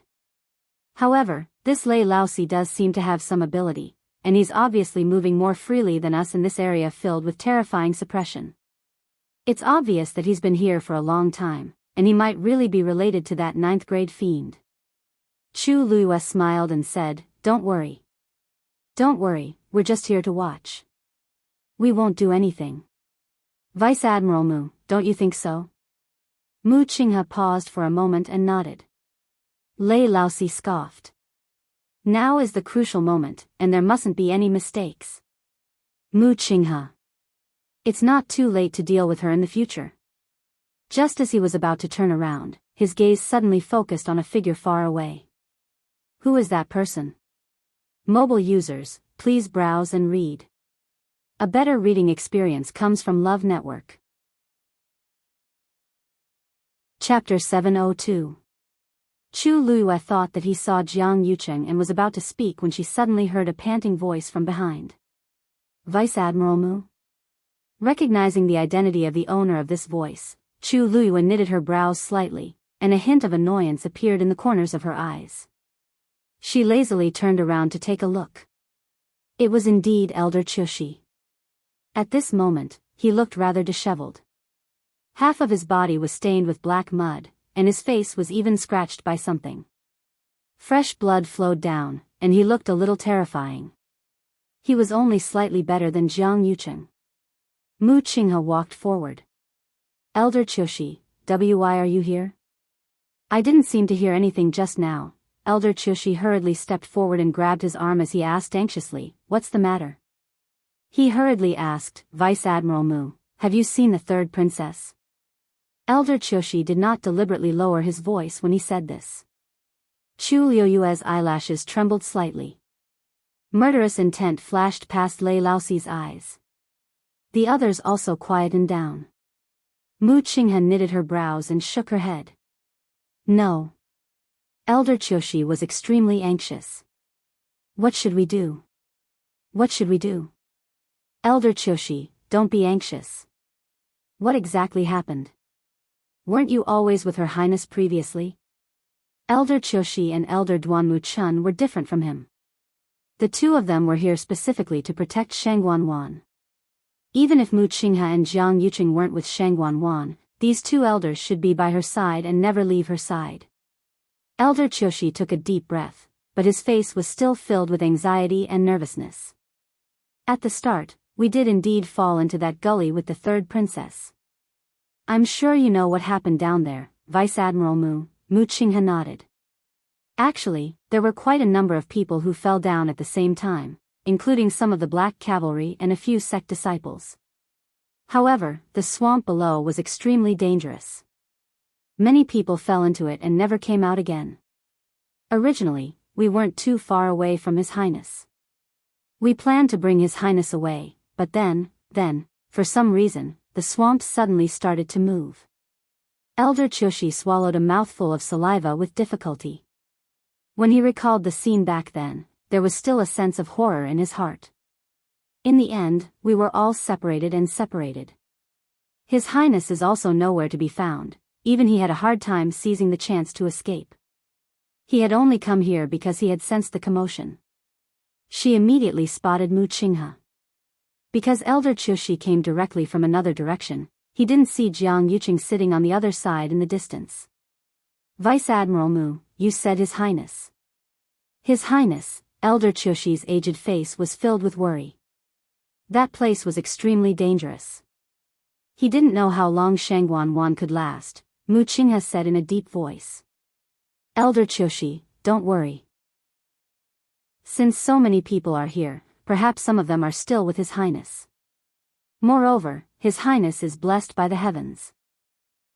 However, this Lei Laosi does seem to have some ability, and he's obviously moving more freely than us in this area filled with terrifying suppression. It's obvious that he's been here for a long time, and he might really be related to that 9th grade fiend. Chu Liyue smiled and said, Don't worry. Don't worry, we're just here to watch. We won't do anything. Vice Admiral Mu, don't you think so? Mu Qinghe paused for a moment and nodded. Lei Laosi scoffed. Now is the crucial moment, and there mustn't be any mistakes. Mu Qinghe. It's not too late to deal with her in the future. Just as he was about to turn around, his gaze suddenly focused on a figure far away. Who is that person? Mobile users, please browse and read. A better reading experience comes from Love Network. Chapter 702. Chu Liyue thought that he saw Jiang Yucheng and was about to speak when she suddenly heard a panting voice from behind. Vice Admiral Mu? Recognizing the identity of the owner of this voice, Chu Liyue knitted her brows slightly, and a hint of annoyance appeared in the corners of her eyes. She lazily turned around to take a look. It was indeed Elder Chushi. At this moment, he looked rather disheveled. Half of his body was stained with black mud, and his face was even scratched by something. Fresh blood flowed down, and he looked a little terrifying. He was only slightly better than Jiang Yucheng. Mu Qinghe walked forward. Elder Chushi, why are you here? I didn't seem to hear anything just now. Elder Chushi hurriedly stepped forward and grabbed his arm as he asked anxiously, What's the matter? He hurriedly asked, Vice Admiral Mu, have you seen the 3rd princess? Elder Chushi did not deliberately lower his voice when he said this. Chu Liyue's eyelashes trembled slightly. Murderous intent flashed past Lei Laoxi's eyes. The others also quietened down. Mu Qinghe knitted her brows and shook her head. No. Elder Qiushi was extremely anxious. What should we do? What should we do? Elder Qiushi, don't be anxious. What exactly happened? Weren't you always with Her Highness previously? Elder Qiushi and Elder Duanmu Chun were different from him. The two of them were here specifically to protect Shangguan. Even if Mu Qinghe and Jiang Yuqing weren't with Shangguan, these two elders should be by her side and never leave her side. Elder Qiushi took a deep breath, but his face was still filled with anxiety and nervousness. At the start, we did indeed fall into that gully with the third princess. I'm sure you know what happened down there, Vice Admiral Mu Qinghe nodded. Actually, there were quite a number of people who fell down at the same time, including some of the Black Cavalry and a few sect disciples. However, the swamp below was extremely dangerous. Many people fell into it and never came out again. Originally, we weren't too far away from His Highness. We planned to bring His Highness away, but then, for some reason, the swamp suddenly started to move. Elder Qiushi swallowed a mouthful of saliva with difficulty. When he recalled the scene back then, there was still a sense of horror in his heart. In the end, we were all separated. His Highness is also nowhere to be found, even he had a hard time seizing the chance to escape. He had only come here because he had sensed the commotion. She immediately spotted Mu Qinghe. Because Elder Qiushi came directly from another direction, he didn't see Jiang Yuqing sitting on the other side in the distance. Vice Admiral Mu, you said His Highness. His Highness, Elder Qiushi's aged face was filled with worry. That place was extremely dangerous. He didn't know how long Shangguan could last, Mu Qinghe said in a deep voice. Elder Qiushi, don't worry. Since so many people are here, perhaps some of them are still with His Highness. Moreover, His Highness is blessed by the heavens.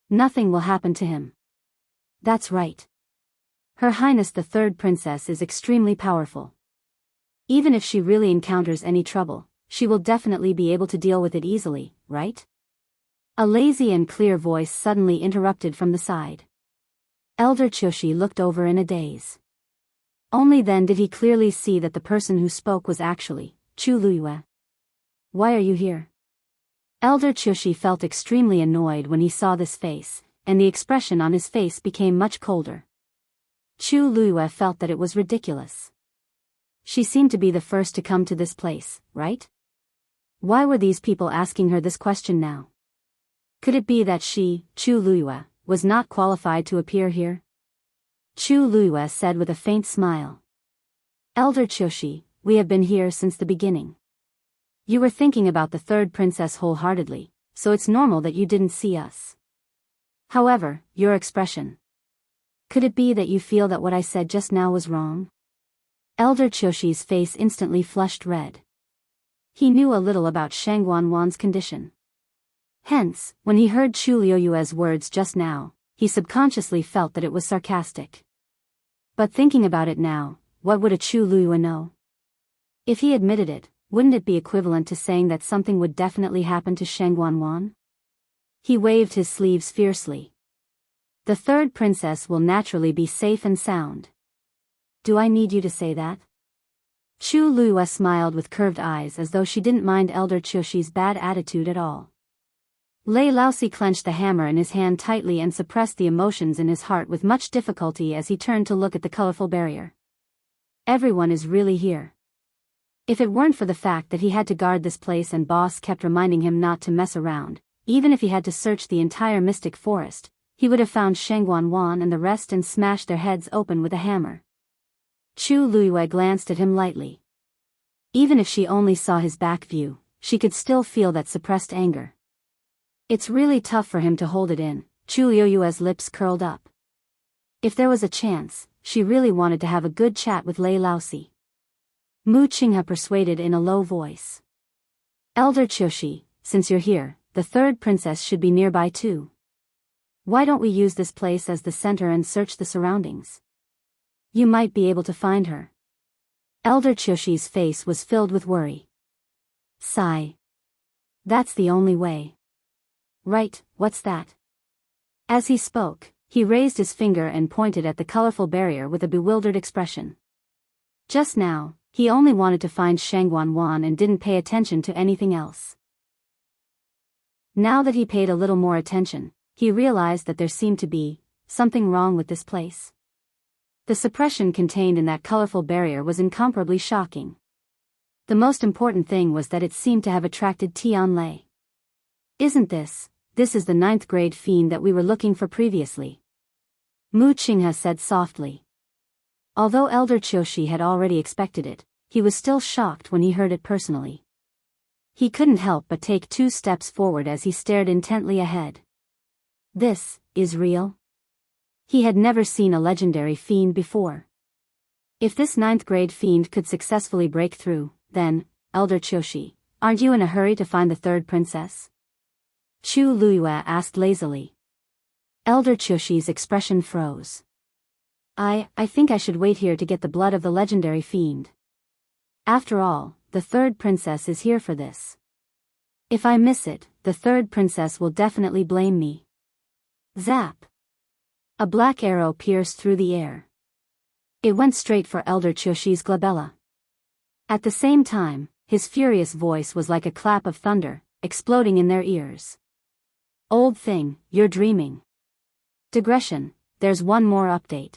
Nothing will happen to him. That's right. Her Highness the Third Princess is extremely powerful. Even if she really encounters any trouble, she will definitely be able to deal with it easily, right? A lazy and clear voice suddenly interrupted from the side. Elder Qiushi looked over in a daze. Only then did he clearly see that the person who spoke was actually Chu Luyue. Why are you here? Elder Qiushi felt extremely annoyed when he saw this face, and the expression on his face became much colder. Chu Luyue felt that it was ridiculous. She seemed to be the first to come to this place, right? Why were these people asking her this question now? Could it be that she, Chu Luyue, was not qualified to appear here? Chu Luyue said with a faint smile. Elder Qiushi, we have been here since the beginning. You were thinking about the third princess wholeheartedly, so it's normal that you didn't see us. However, your expression. Could it be that you feel that what I said just now was wrong? Elder Qiushi's face instantly flushed red. He knew a little about Shangguan's condition. Hence, when he heard Chu Luyue's words just now, he subconsciously felt that it was sarcastic. But thinking about it now, what would a Chu Luyue know? If he admitted it, wouldn't it be equivalent to saying that something would definitely happen to Shangguan? He waved his sleeves fiercely. The third princess will naturally be safe and sound. Do I need you to say that? Chu Luyue smiled with curved eyes as though she didn't mind Elder Qiushi's bad attitude at all. Lei Laoxi clenched the hammer in his hand tightly and suppressed the emotions in his heart with much difficulty as he turned to look at the colorful barrier. Everyone is really here. If it weren't for the fact that he had to guard this place and boss kept reminding him not to mess around, even if he had to search the entire mystic forest, he would have found Shangguan and the rest and smashed their heads open with a hammer. Chu Luyue glanced at him lightly. Even if she only saw his back view, she could still feel that suppressed anger. It's really tough for him to hold it in, Chu Luyue's lips curled up. If there was a chance, she really wanted to have a good chat with Lei Laoxi. Mu Qinghe persuaded in a low voice. Elder Qiushi, since you're here, the third princess should be nearby too. Why don't we use this place as the center and search the surroundings? You might be able to find her. Elder Choshi's face was filled with worry. Sigh. That's the only way. Right, what's that? As he spoke, he raised his finger and pointed at the colorful barrier with a bewildered expression. Just now, he only wanted to find Shangguan Wan and didn't pay attention to anything else. Now that he paid a little more attention, he realized that there seemed to be something wrong with this place. The suppression contained in that colorful barrier was incomparably shocking. The most important thing was that it seemed to have attracted Tian Lei. Isn't this is the 9th grade fiend that we were looking for previously? Mu Qinghe said softly. Although Elder Choshi had already expected it, he was still shocked when he heard it personally. He couldn't help but take 2 steps forward as he stared intently ahead. This is real? He had never seen a legendary fiend before. If this 9th grade fiend could successfully break through, then, Elder Choshi, aren't you in a hurry to find the 3rd princess? Chu Luiyue asked lazily. Elder Choshi's expression froze. I think I should wait here to get the blood of the legendary fiend. After all, the 3rd princess is here for this. If I miss it, the 3rd princess will definitely blame me. Zap! A black arrow pierced through the air. It went straight for Elder Choshi's glabella. At the same time, his furious voice was like a clap of thunder, exploding in their ears. Old thing, you're dreaming. Digression, there's one more update.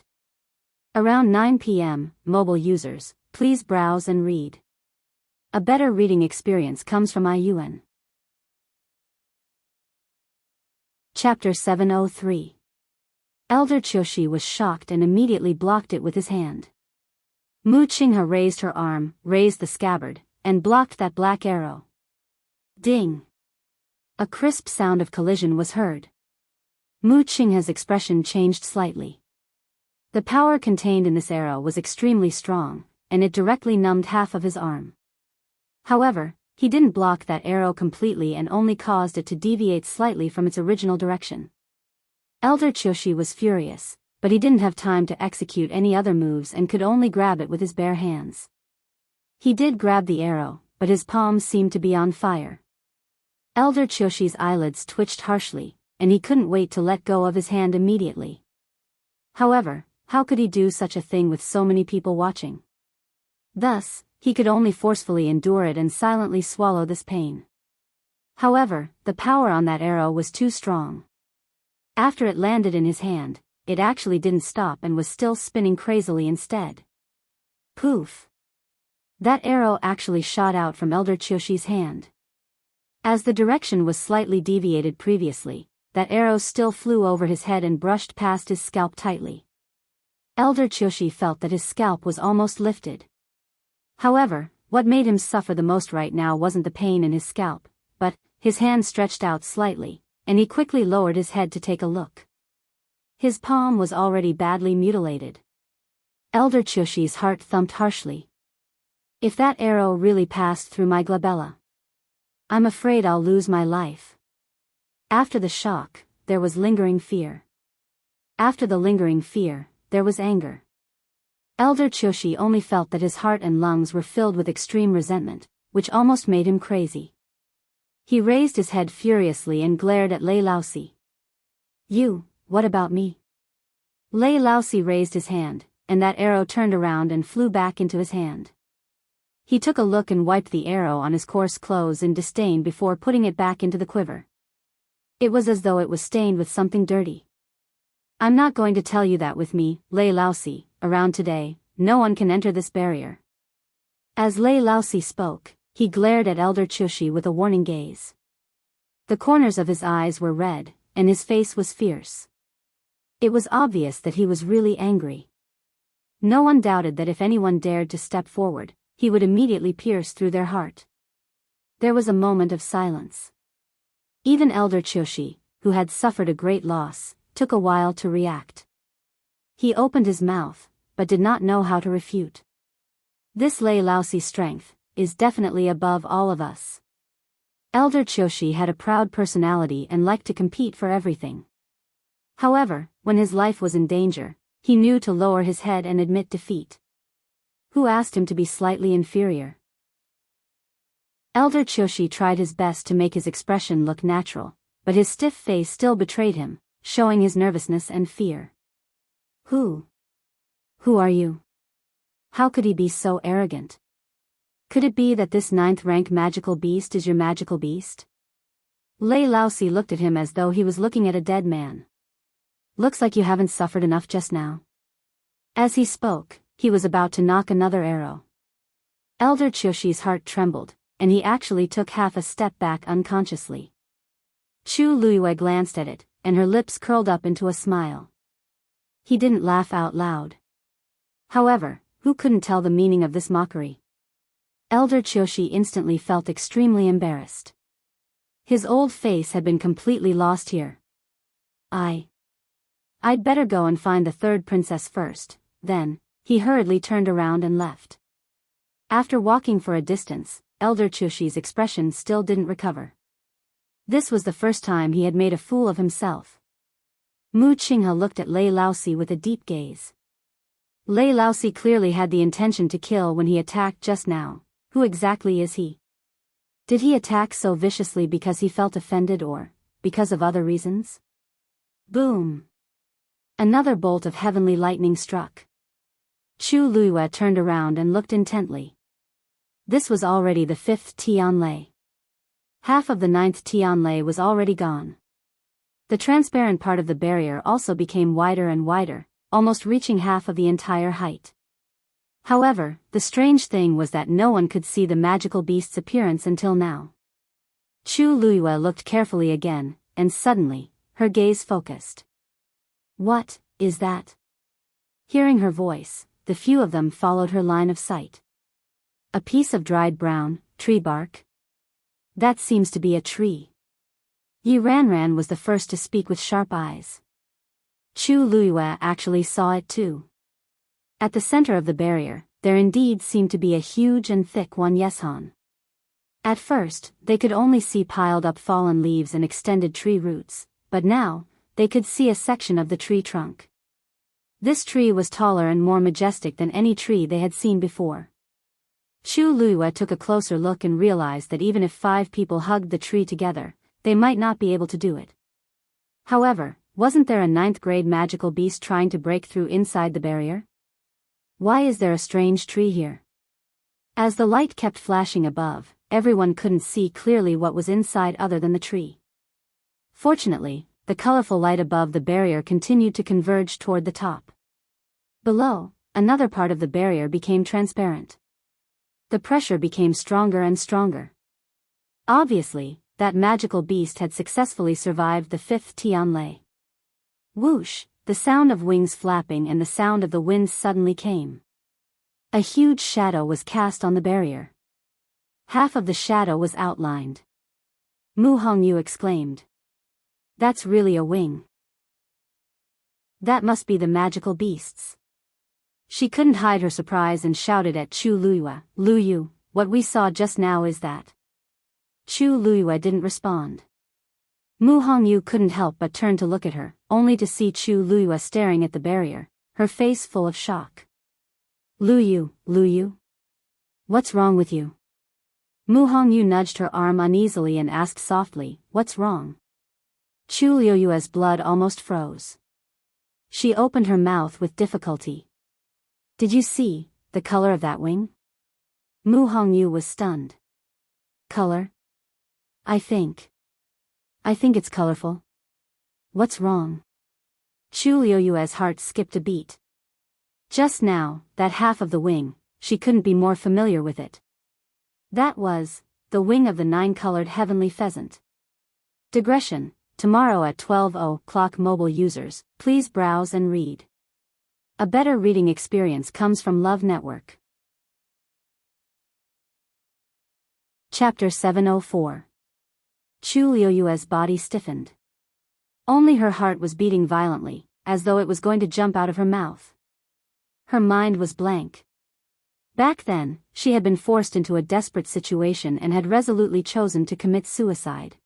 Around 9 p.m., mobile users, please browse and read. A better reading experience comes from IUN. Chapter 703. Elder Choshi was shocked and immediately blocked it with his hand. Mu Qinghe raised her arm, raised the scabbard, and blocked that black arrow. Ding! A crisp sound of collision was heard. Mu Qinghe's expression changed slightly. The power contained in this arrow was extremely strong, and it directly numbed half of his arm. However, he didn't block that arrow completely and only caused it to deviate slightly from its original direction. Elder Choshi was furious, but he didn't have time to execute any other moves and could only grab it with his bare hands. He did grab the arrow, but his palms seemed to be on fire. Elder Choshi's eyelids twitched harshly, and he couldn't wait to let go of his hand immediately. However, how could he do such a thing with so many people watching? Thus, he could only forcefully endure it and silently swallow this pain. However, the power on that arrow was too strong. After it landed in his hand, it actually didn't stop and was still spinning crazily instead. Poof! That arrow actually shot out from Elder Choshi's hand. As the direction was slightly deviated previously, that arrow still flew over his head and brushed past his scalp tightly. Elder Choshi felt that his scalp was almost lifted. However, what made him suffer the most right now wasn't the pain in his scalp, but his hand stretched out slightly, and he quickly lowered his head to take a look. His palm was already badly mutilated. Elder Choshi's heart thumped harshly. If that arrow really passed through my glabella, I'm afraid I'll lose my life. After the shock, there was lingering fear. After the lingering fear, there was anger. Elder Choshi only felt that his heart and lungs were filled with extreme resentment, which almost made him crazy. He raised his head furiously and glared at Lei Laosi. You, what about me? Lei Laosi raised his hand, and that arrow turned around and flew back into his hand. He took a look and wiped the arrow on his coarse clothes in disdain before putting it back into the quiver. It was as though it was stained with something dirty. I'm not going to tell you that with me, Lei Laosi, around today, no one can enter this barrier. As Lei Laosi spoke, he glared at Elder Choshi with a warning gaze. The corners of his eyes were red, and his face was fierce. It was obvious that he was really angry. No one doubted that if anyone dared to step forward, he would immediately pierce through their heart. There was a moment of silence. Even Elder Choshi, who had suffered a great loss, took a while to react. He opened his mouth, but did not know how to refute. This Lei Laosi's strength is definitely above all of us. Elder Choshi had a proud personality and liked to compete for everything. However, when his life was in danger, he knew to lower his head and admit defeat. Who asked him to be slightly inferior? Elder Choshi tried his best to make his expression look natural, but his stiff face still betrayed him, showing his nervousness and fear. Who are you? How could he be so arrogant? Could it be that this 9th-rank magical beast is your magical beast? Lei Laosi looked at him as though he was looking at a dead man. Looks like you haven't suffered enough just now. As he spoke, he was about to knock another arrow. Elder Choshi's heart trembled, and he actually took half a step back unconsciously. Chu Luiyue glanced at it, and her lips curled up into a smile. He didn't laugh out loud. However, who couldn't tell the meaning of this mockery? Elder Choshi instantly felt extremely embarrassed. His old face had been completely lost here. I'd better go and find the 3rd princess first. Then, he hurriedly turned around and left. After walking for a distance, Elder Choshi's expression still didn't recover. This was the first time he had made a fool of himself. Mu Qinghe looked at Lei Laosi with a deep gaze. Lei Laosi clearly had the intention to kill when he attacked just now. Who exactly is he? Did he attack so viciously because he felt offended or because of other reasons? Boom! Another bolt of heavenly lightning struck. Chu Luiyue turned around and looked intently. This was already the 5th Tianlei. Half of the 9th Tianlei was already gone. The transparent part of the barrier also became wider and wider, almost reaching half of the entire height. However, the strange thing was that no one could see the magical beast's appearance until now. Chu Luiyue looked carefully again, and suddenly, her gaze focused. What is that? Hearing her voice, the few of them followed her line of sight. A piece of dried brown tree bark? That seems to be a tree. Yi Ranran was the first to speak with sharp eyes. Chu Luiyue actually saw it too. At the center of the barrier, there indeed seemed to be a huge and thick one. Yeshan. At first, they could only see piled up fallen leaves and extended tree roots, but now, they could see a section of the tree trunk. This tree was taller and more majestic than any tree they had seen before. Chu Luiyue took a closer look and realized that even if 5 people hugged the tree together, they might not be able to do it. However, wasn't there a 9th-grade magical beast trying to break through inside the barrier? Why is there a strange tree here? As the light kept flashing above, everyone couldn't see clearly what was inside other than the tree. Fortunately, the colorful light above the barrier continued to converge toward the top. Below, another part of the barrier became transparent. The pressure became stronger and stronger. Obviously, that magical beast had successfully survived the 5th Tianlei. Whoosh, the sound of wings flapping and the sound of the wind suddenly came. A huge shadow was cast on the barrier. Half of the shadow was outlined. Mu Hongyu exclaimed. That's really a wing. That must be the magical beasts. She couldn't hide her surprise and shouted at Chu Luiyue, Luyu, what we saw just now is that. Chu Luiyue didn't respond. Mu Hongyu couldn't help but turn to look at her, only to see Chu Luiyue staring at the barrier, her face full of shock. Luyu? What's wrong with you? Mu Hongyu nudged her arm uneasily and asked softly, what's wrong? Chu Luiyue's blood almost froze. She opened her mouth with difficulty. Did you see the color of that wing? Mu Hongyu was stunned. Color? I think it's colorful. What's wrong? Chu Luiyue's heart skipped a beat. Just now, that half of the wing, she couldn't be more familiar with it. That was the wing of the 9-colored heavenly pheasant. Digression, tomorrow at 12:00 mobile users, please browse and read. A better reading experience comes from Love Network. Chapter 704. Chu Luiyue's body stiffened. Only her heart was beating violently, as though it was going to jump out of her mouth. Her mind was blank. Back then, she had been forced into a desperate situation and had resolutely chosen to commit suicide.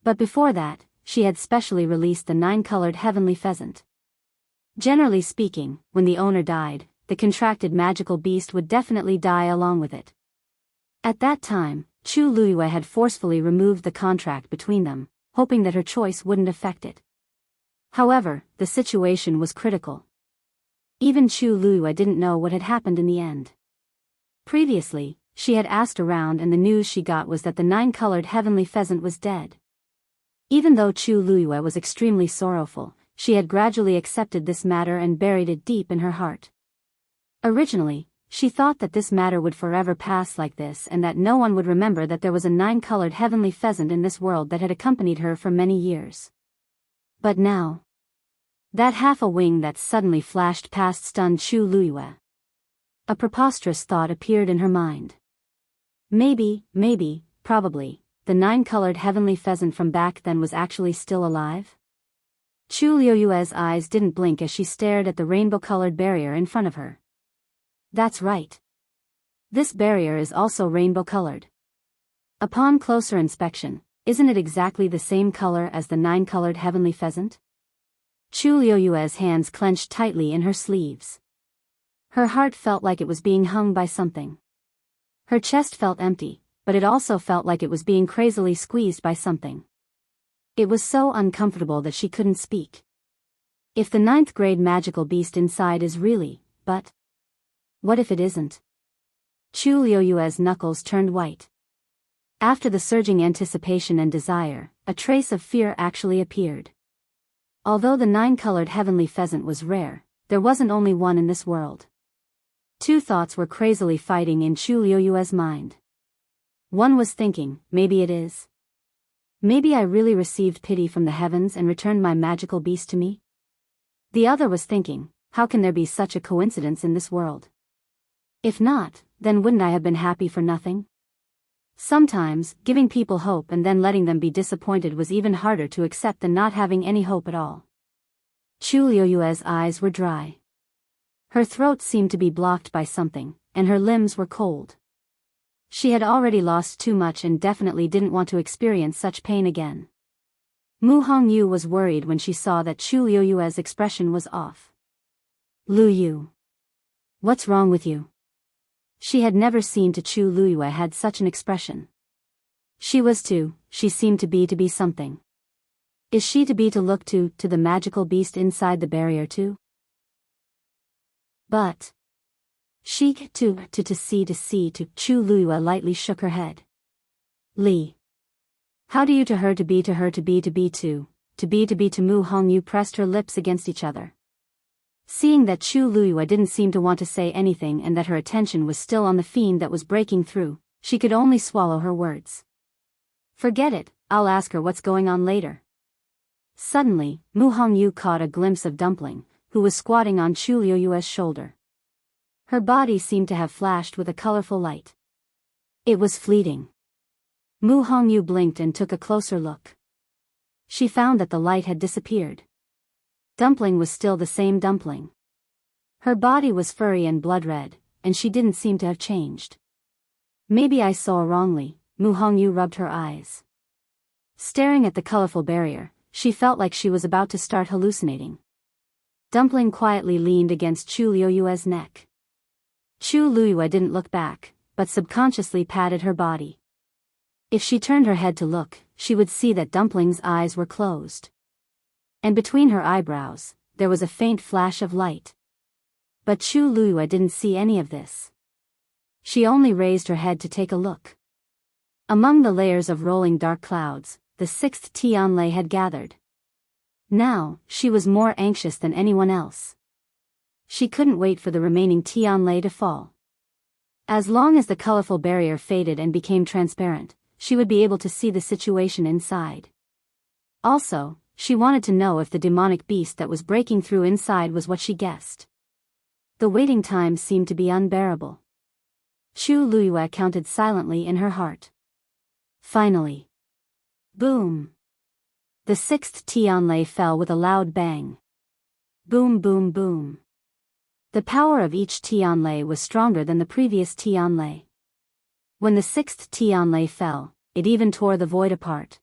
But before that, she had specially released the 9-colored heavenly pheasant. Generally speaking, when the owner died, the contracted magical beast would definitely die along with it. At that time, Chu Luiyue had forcefully removed the contract between them, hoping that her choice wouldn't affect it. However, the situation was critical. Even Chu Luiyue didn't know what had happened in the end. Previously, she had asked around and the news she got was that the 9-colored heavenly pheasant was dead. Even though Chu Luiyue was extremely sorrowful, she had gradually accepted this matter and buried it deep in her heart. Originally, she thought that this matter would forever pass like this and that no one would remember that there was a 9-colored heavenly pheasant in this world that had accompanied her for many years. But now, that half a wing that suddenly flashed past stunned Chu Luiyue. A preposterous thought appeared in her mind. Maybe, probably, the 9-colored heavenly pheasant from back then was actually still alive? Chu Luiyue's eyes didn't blink as she stared at the rainbow-colored barrier in front of her. That's right. This barrier is also rainbow-colored. Upon closer inspection, isn't it exactly the same color as the 9-colored heavenly pheasant? Chu Luiyue's hands clenched tightly in her sleeves. Her heart felt like it was being hung by something. Her chest felt empty, but it also felt like it was being crazily squeezed by something. It was so uncomfortable that she couldn't speak. If the 9th-grade magical beast inside is really, but what if it isn't? Chu Luiyue's knuckles turned white. After the surging anticipation and desire, a trace of fear actually appeared. Although the 9-colored heavenly pheasant was rare, there wasn't only one in this world. Two thoughts were crazily fighting in Chu Luiyue's mind. One was thinking, maybe it is. Maybe I really received pity from the heavens and returned my magical beast to me? The other was thinking, how can there be such a coincidence in this world? If not, then wouldn't I have been happy for nothing? Sometimes, giving people hope and then letting them be disappointed was even harder to accept than not having any hope at all. Chu Luiyue's eyes were dry. Her throat seemed to be blocked by something, and her limbs were cold. She had already lost too much and definitely didn't want to experience such pain again. Mu Hongyu was worried when she saw that Chu Luiyue's expression was off. Luyu. What's wrong with you? She had never seen Chu Luiyue had such an expression. She seemed to be something. Is she to look to the magical beast inside the barrier too? But she to see, Chu Luiyue lightly shook her head. Li. How do you to her to be to Mu Hongyu pressed her lips against each other. Seeing that Chu Luiyue didn't seem to want to say anything and that her attention was still on the fiend that was breaking through, she could only swallow her words. Forget it, I'll ask her what's going on later. Suddenly, Mu Hongyu caught a glimpse of Dumpling, who was squatting on Chu Luiyue's shoulder. Her body seemed to have flashed with a colorful light. It was fleeting. Mu Hongyu blinked and took a closer look. She found that the light had disappeared. Dumpling was still the same Dumpling. Her body was furry and blood-red, and she didn't seem to have changed. Maybe I saw wrongly, Mu Hongyu rubbed her eyes. Staring at the colorful barrier, she felt like she was about to start hallucinating. Dumpling quietly leaned against Chu Luiyue's neck. Chu Luiyue didn't look back, but subconsciously patted her body. If she turned her head to look, she would see that Dumpling's eyes were closed. And between her eyebrows, there was a faint flash of light. But Chu Luiyue didn't see any of this. She only raised her head to take a look. Among the layers of rolling dark clouds, the 6th Tianlei had gathered. Now, she was more anxious than anyone else. She couldn't wait for the remaining Tianlei to fall. As long as the colorful barrier faded and became transparent, she would be able to see the situation inside. Also, she wanted to know if the demonic beast that was breaking through inside was what she guessed. The waiting time seemed to be unbearable. Chu Luiyue counted silently in her heart. Finally. Boom. The 6th Tianlei fell with a loud bang. Boom boom boom. The power of each Tianlei was stronger than the previous Tianlei. When the 6th Tianlei fell, it even tore the void apart.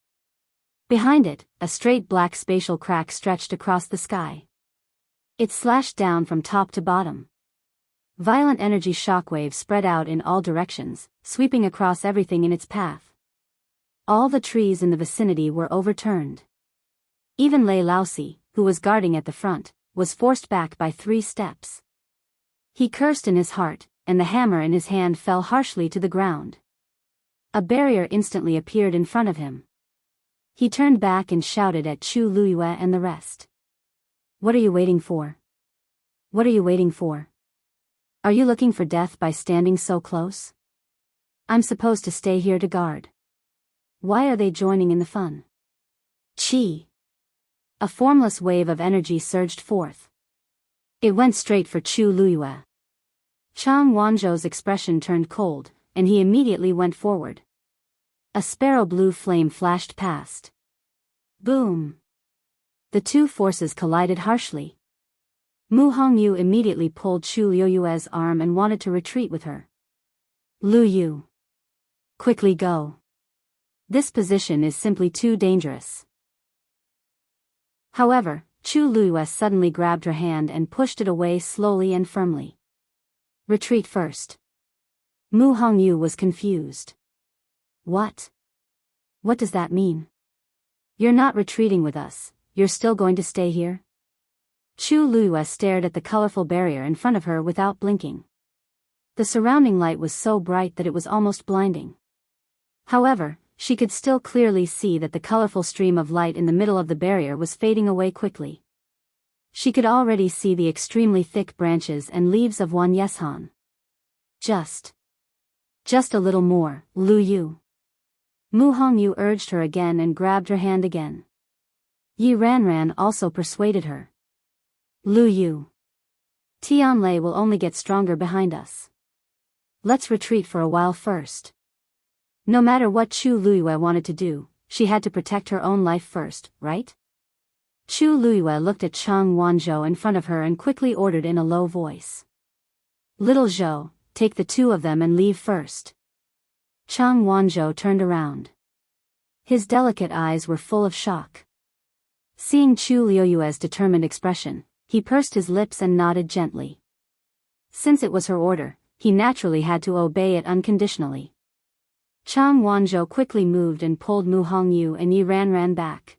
Behind it, a straight black spatial crack stretched across the sky. It slashed down from top to bottom. Violent energy shockwaves spread out in all directions, sweeping across everything in its path. All the trees in the vicinity were overturned. Even Lei Laosi, who was guarding at the front, was forced back by 3 steps. He cursed in his heart, and the hammer in his hand fell harshly to the ground. A barrier instantly appeared in front of him. He turned back and shouted at Chu Luyue and the rest. "What are you waiting for? What are you waiting for? Are you looking for death by standing so close? I'm supposed to stay here to guard. Why are they joining in the fun?" Chi! A formless wave of energy surged forth. It went straight for Chu Luyue. Chang Wanzhou's expression turned cold, and he immediately went forward. A sparrow blue flame flashed past. Boom! The 2 forces collided harshly. Mu Hongyu immediately pulled Chu Luyue's arm and wanted to retreat with her. "Lu Yu! Quickly go. This position is simply too dangerous." However, Chu Luyue suddenly grabbed her hand and pushed it away slowly and firmly. "Retreat first." Mu Hongyu was confused. "What? What does that mean? You're not retreating with us, you're still going to stay here?" Chu Luyue stared at the colorful barrier in front of her without blinking. The surrounding light was so bright that it was almost blinding. However, she could still clearly see that the colorful stream of light in the middle of the barrier was fading away quickly. She could already see the extremely thick branches and leaves of Wan Yeshan. Just a little more, Lu Yu." Mu Hongyu urged her again and grabbed her hand again. Yi Ranran also persuaded her. "Lu Yu. Tianlei will only get stronger behind us. Let's retreat for a while first." No matter what Chu Luyue wanted to do, she had to protect her own life first, right? Chu Luyue looked at Chang Wanzhou in front of her and quickly ordered in a low voice. "Little Zhou, take the 2 of them and leave first." Chang Wanzhou turned around. His delicate eyes were full of shock. Seeing Chu Luyue's determined expression, he pursed his lips and nodded gently. Since it was her order, he naturally had to obey it unconditionally. Chang Wanzhou quickly moved and pulled Mu Hongyu and Yi Ranran back.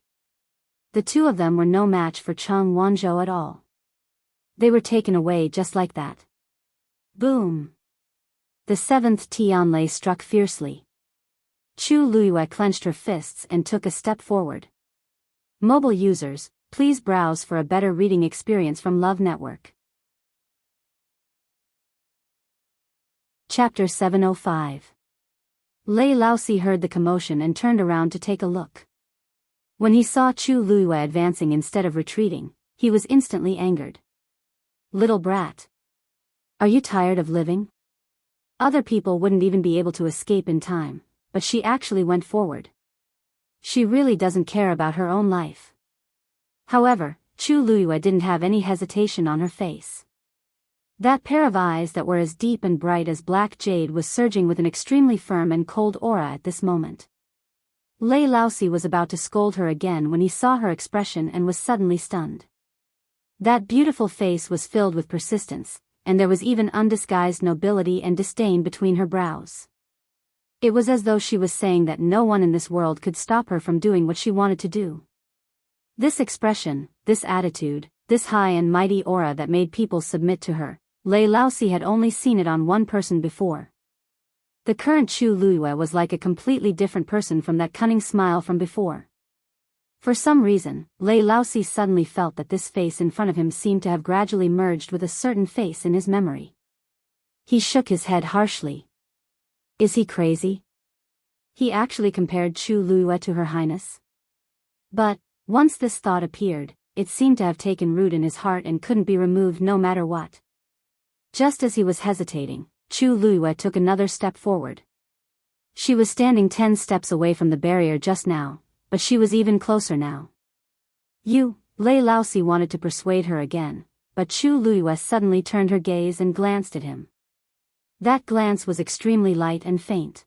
The 2 of them were no match for Chang Wanzhou at all. They were taken away just like that. Boom! The 7th Tianlei struck fiercely. Chu Luyue clenched her fists and took a step forward. Mobile users, please browse for a better reading experience from Love Network. Chapter 705. Lei Laosi heard the commotion and turned around to take a look. When he saw Chu Luyue advancing instead of retreating, he was instantly angered. "Little brat. Are you tired of living? Other people wouldn't even be able to escape in time, but she actually went forward. She really doesn't care about her own life." However, Chu Luyue didn't have any hesitation on her face. That pair of eyes that were as deep and bright as black jade was surging with an extremely firm and cold aura at this moment. Lei Laosi was about to scold her again when he saw her expression and was suddenly stunned. That beautiful face was filled with persistence, and there was even undisguised nobility and disdain between her brows. It was as though she was saying that no one in this world could stop her from doing what she wanted to do. This expression, this attitude, this high and mighty aura that made people submit to her, Lei Laosi had only seen it on one person before. The current Chu Luyue was like a completely different person from that cunning smile from before. For some reason, Lei Laosi suddenly felt that this face in front of him seemed to have gradually merged with a certain face in his memory. He shook his head harshly. Is he crazy? He actually compared Chu Luyue to Her Highness? But, once this thought appeared, it seemed to have taken root in his heart and couldn't be removed no matter what. Just as he was hesitating, Chu Luyue took another step forward. She was standing 10 steps away from the barrier just now, but she was even closer now. Lei Laosi wanted to persuade her again, but Chu Luyue suddenly turned her gaze and glanced at him. That glance was extremely light and faint.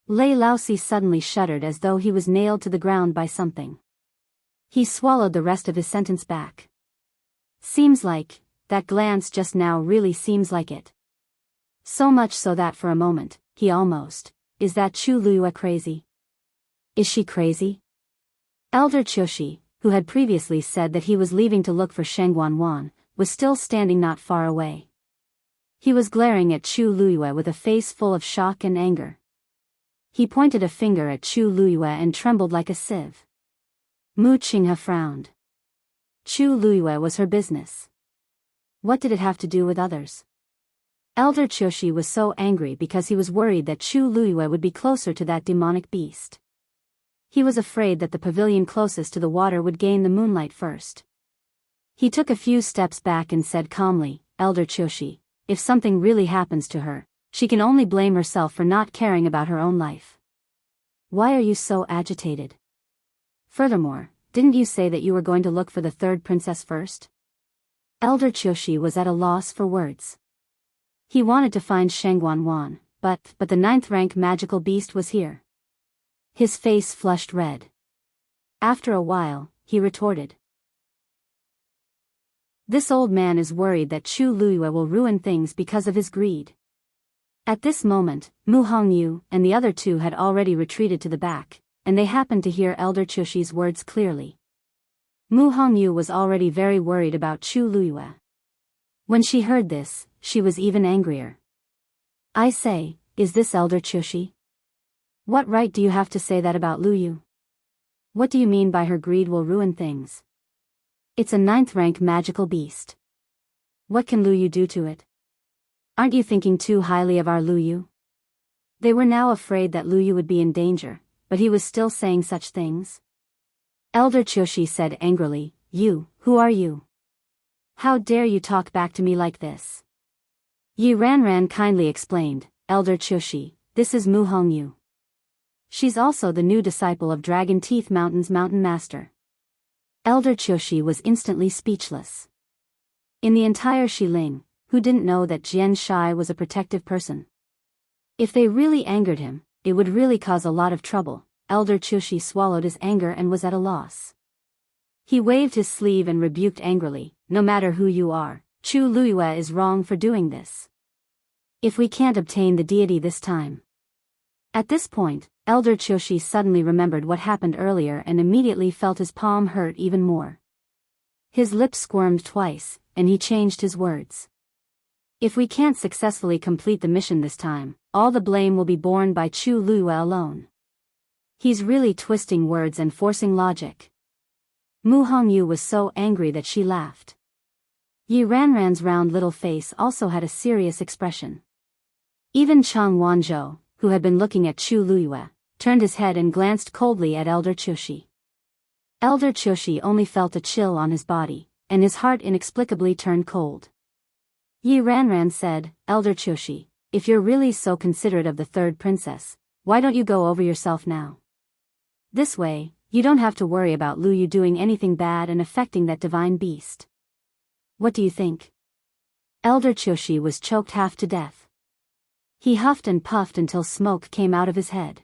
Lei Laosi suddenly shuddered as though he was nailed to the ground by something. He swallowed the rest of his sentence back. Seems like, that glance just now really seems like it. So much so that for a moment, he almost, is that Chu Luyue crazy? Is she crazy? Elder Chushi, who had previously said that he was leaving to look for Sheng Wanwan, was still standing not far away. He was glaring at Chu Luyue with a face full of shock and anger. He pointed a finger at Chu Luyue and trembled like a sieve. Mu Qinghe frowned. Chu Luyue was her business. What did it have to do with others? Elder Chushi was so angry because he was worried that Chu Luyue would be closer to that demonic beast. He was afraid that the pavilion closest to the water would gain the moonlight first. He took a few steps back and said calmly, Elder Chushi, if something really happens to her, she can only blame herself for not caring about her own life. Why are you so agitated? Furthermore, didn't you say that you were going to look for the third princess first? Elder Chushi was at a loss for words. He wanted to find Sheng Wanwan, but the 9th rank magical beast was here. His face flushed red. After a while, he retorted. This old man is worried that Chu Luyue will ruin things because of his greed. At this moment, Mu Hongyu and the other two had already retreated to the back, and they happened to hear Elder Chushi's words clearly. Mu Hongyu was already very worried about Chu Luyue. When she heard this, she was even angrier. I say, is this Elder Chushi? What right do you have to say that about Luyue? What do you mean by her greed will ruin things? It's a 9th rank magical beast. What can Luyue do to it? Aren't you thinking too highly of our Luyue? They were now afraid that Luyue would be in danger, but he was still saying such things. Elder Chushi said angrily, You, who are you? How dare you talk back to me like this? Yi Ranran kindly explained, Elder Chushi, this is Mu Hongyu. She's also the new disciple of Dragon Teeth Mountain's Mountain Master. Elder Chushi was instantly speechless. In the entire Shiling, who didn't know that Jian Shai was a protective person? If they really angered him, it would really cause a lot of trouble. Elder Chushi swallowed his anger and was at a loss. He waved his sleeve and rebuked angrily, no matter who you are, Chu Luyue is wrong for doing this. If we can't obtain the deity this time. At this point, Elder Chushi suddenly remembered what happened earlier and immediately felt his palm hurt even more. His lips squirmed twice, and he changed his words. If we can't successfully complete the mission this time, all the blame will be borne by Chu Luyue alone. He's really twisting words and forcing logic. Mu Hongyu was so angry that she laughed. Yi Ranran's round little face also had a serious expression. Even Chang Wanzhou, who had been looking at Chu Luyue, turned his head and glanced coldly at Elder Chushi. Elder Chushi only felt a chill on his body, and his heart inexplicably turned cold. Yi Ranran said, Elder Chushi, if you're really so considerate of the third princess, why don't you go over yourself now? This way, you don't have to worry about Luyue doing anything bad and affecting that divine beast. What do you think? Elder Chushi was choked half to death. He huffed and puffed until smoke came out of his head.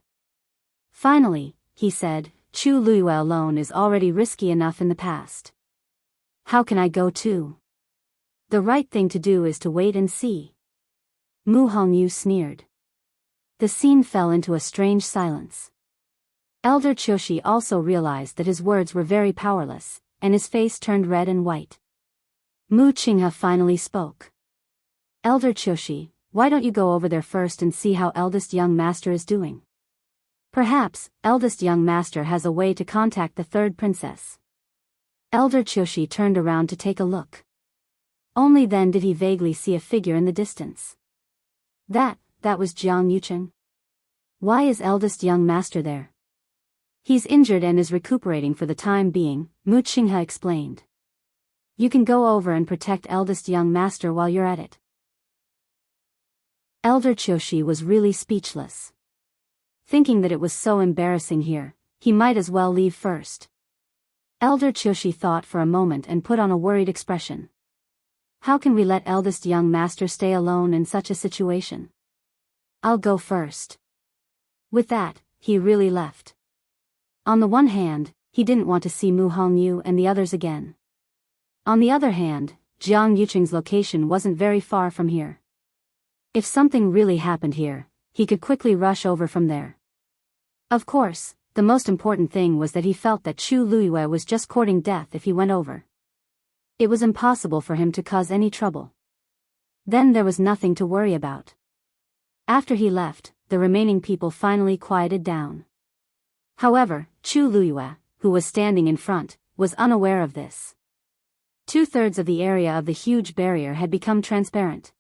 Finally, he said, Chu Luyue alone is already risky enough in the past. How can I go too? The right thing to do is to wait and see. Mu Hongyu sneered. The scene fell into a strange silence. Elder Chushi also realized that his words were very powerless, and his face turned red and white. Mu Qinghe finally spoke. Elder Chushi, why don't you go over there first and see how eldest young master is doing? Perhaps, eldest young master has a way to contact the third princess. Elder Chushi turned around to take a look. Only then did he vaguely see a figure in the distance. That was Jiang Yucheng. Why is eldest young master there? He's injured and is recuperating for the time being, Mu Qinghe explained. You can go over and protect eldest young master while you're at it. Elder Chushi was really speechless. Thinking that it was so embarrassing here, he might as well leave first. Elder Chushi thought for a moment and put on a worried expression. How can we let eldest young master stay alone in such a situation? I'll go first. With that, he really left. On the one hand, he didn't want to see Mu Hongyu and the others again. On the other hand, Jiang Yuqing's location wasn't very far from here. If something really happened here, he could quickly rush over from there. Of course, the most important thing was that he felt that Chu Luiyue was just courting death if he went over. It was impossible for him to cause any trouble. Then there was nothing to worry about. After he left, the remaining people finally quieted down. However, Chu Luiyue, who was standing in front, was unaware of this. 2/3 of the area of the huge barrier had become transparent.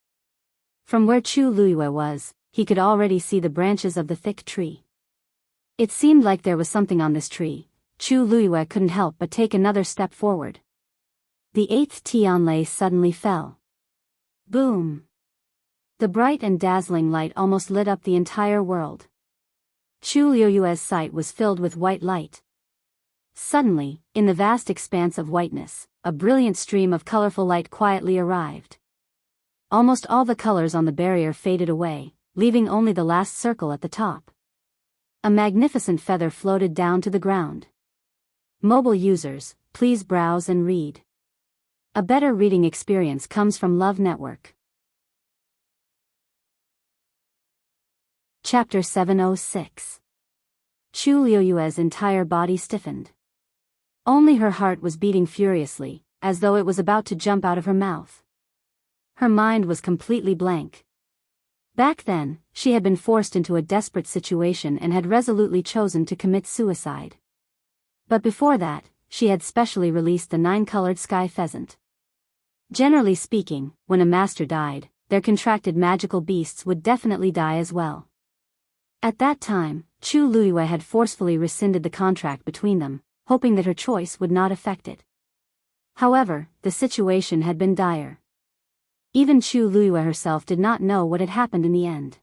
From where Chu Luiyue was, he could already see the branches of the thick tree. It seemed like there was something on this tree. Chu Luiyue couldn't help but take another step forward. The 8th Tianlei suddenly fell. Boom! The bright and dazzling light almost lit up the entire world. Chu Luiyue's sight was filled with white light. Suddenly, in the vast expanse of whiteness, a brilliant stream of colorful light quietly arrived. Almost all the colors on the barrier faded away, leaving only the last circle at the top. A magnificent feather floated down to the ground. Mobile users, please browse and read. A better reading experience comes from Love Network. Chapter 706. Chu Luiyue's entire body stiffened. Only her heart was beating furiously, as though it was about to jump out of her mouth. Her mind was completely blank. Back then, she had been forced into a desperate situation and had resolutely chosen to commit suicide. But before that, she had specially released the 9-colored sky pheasant. Generally speaking, when a master died, their contracted magical beasts would definitely die as well. At that time, Chu Luiyue had forcefully rescinded the contract between them, hoping that her choice would not affect it. However, the situation had been dire. Even Chu Luiyue herself did not know what had happened in the end.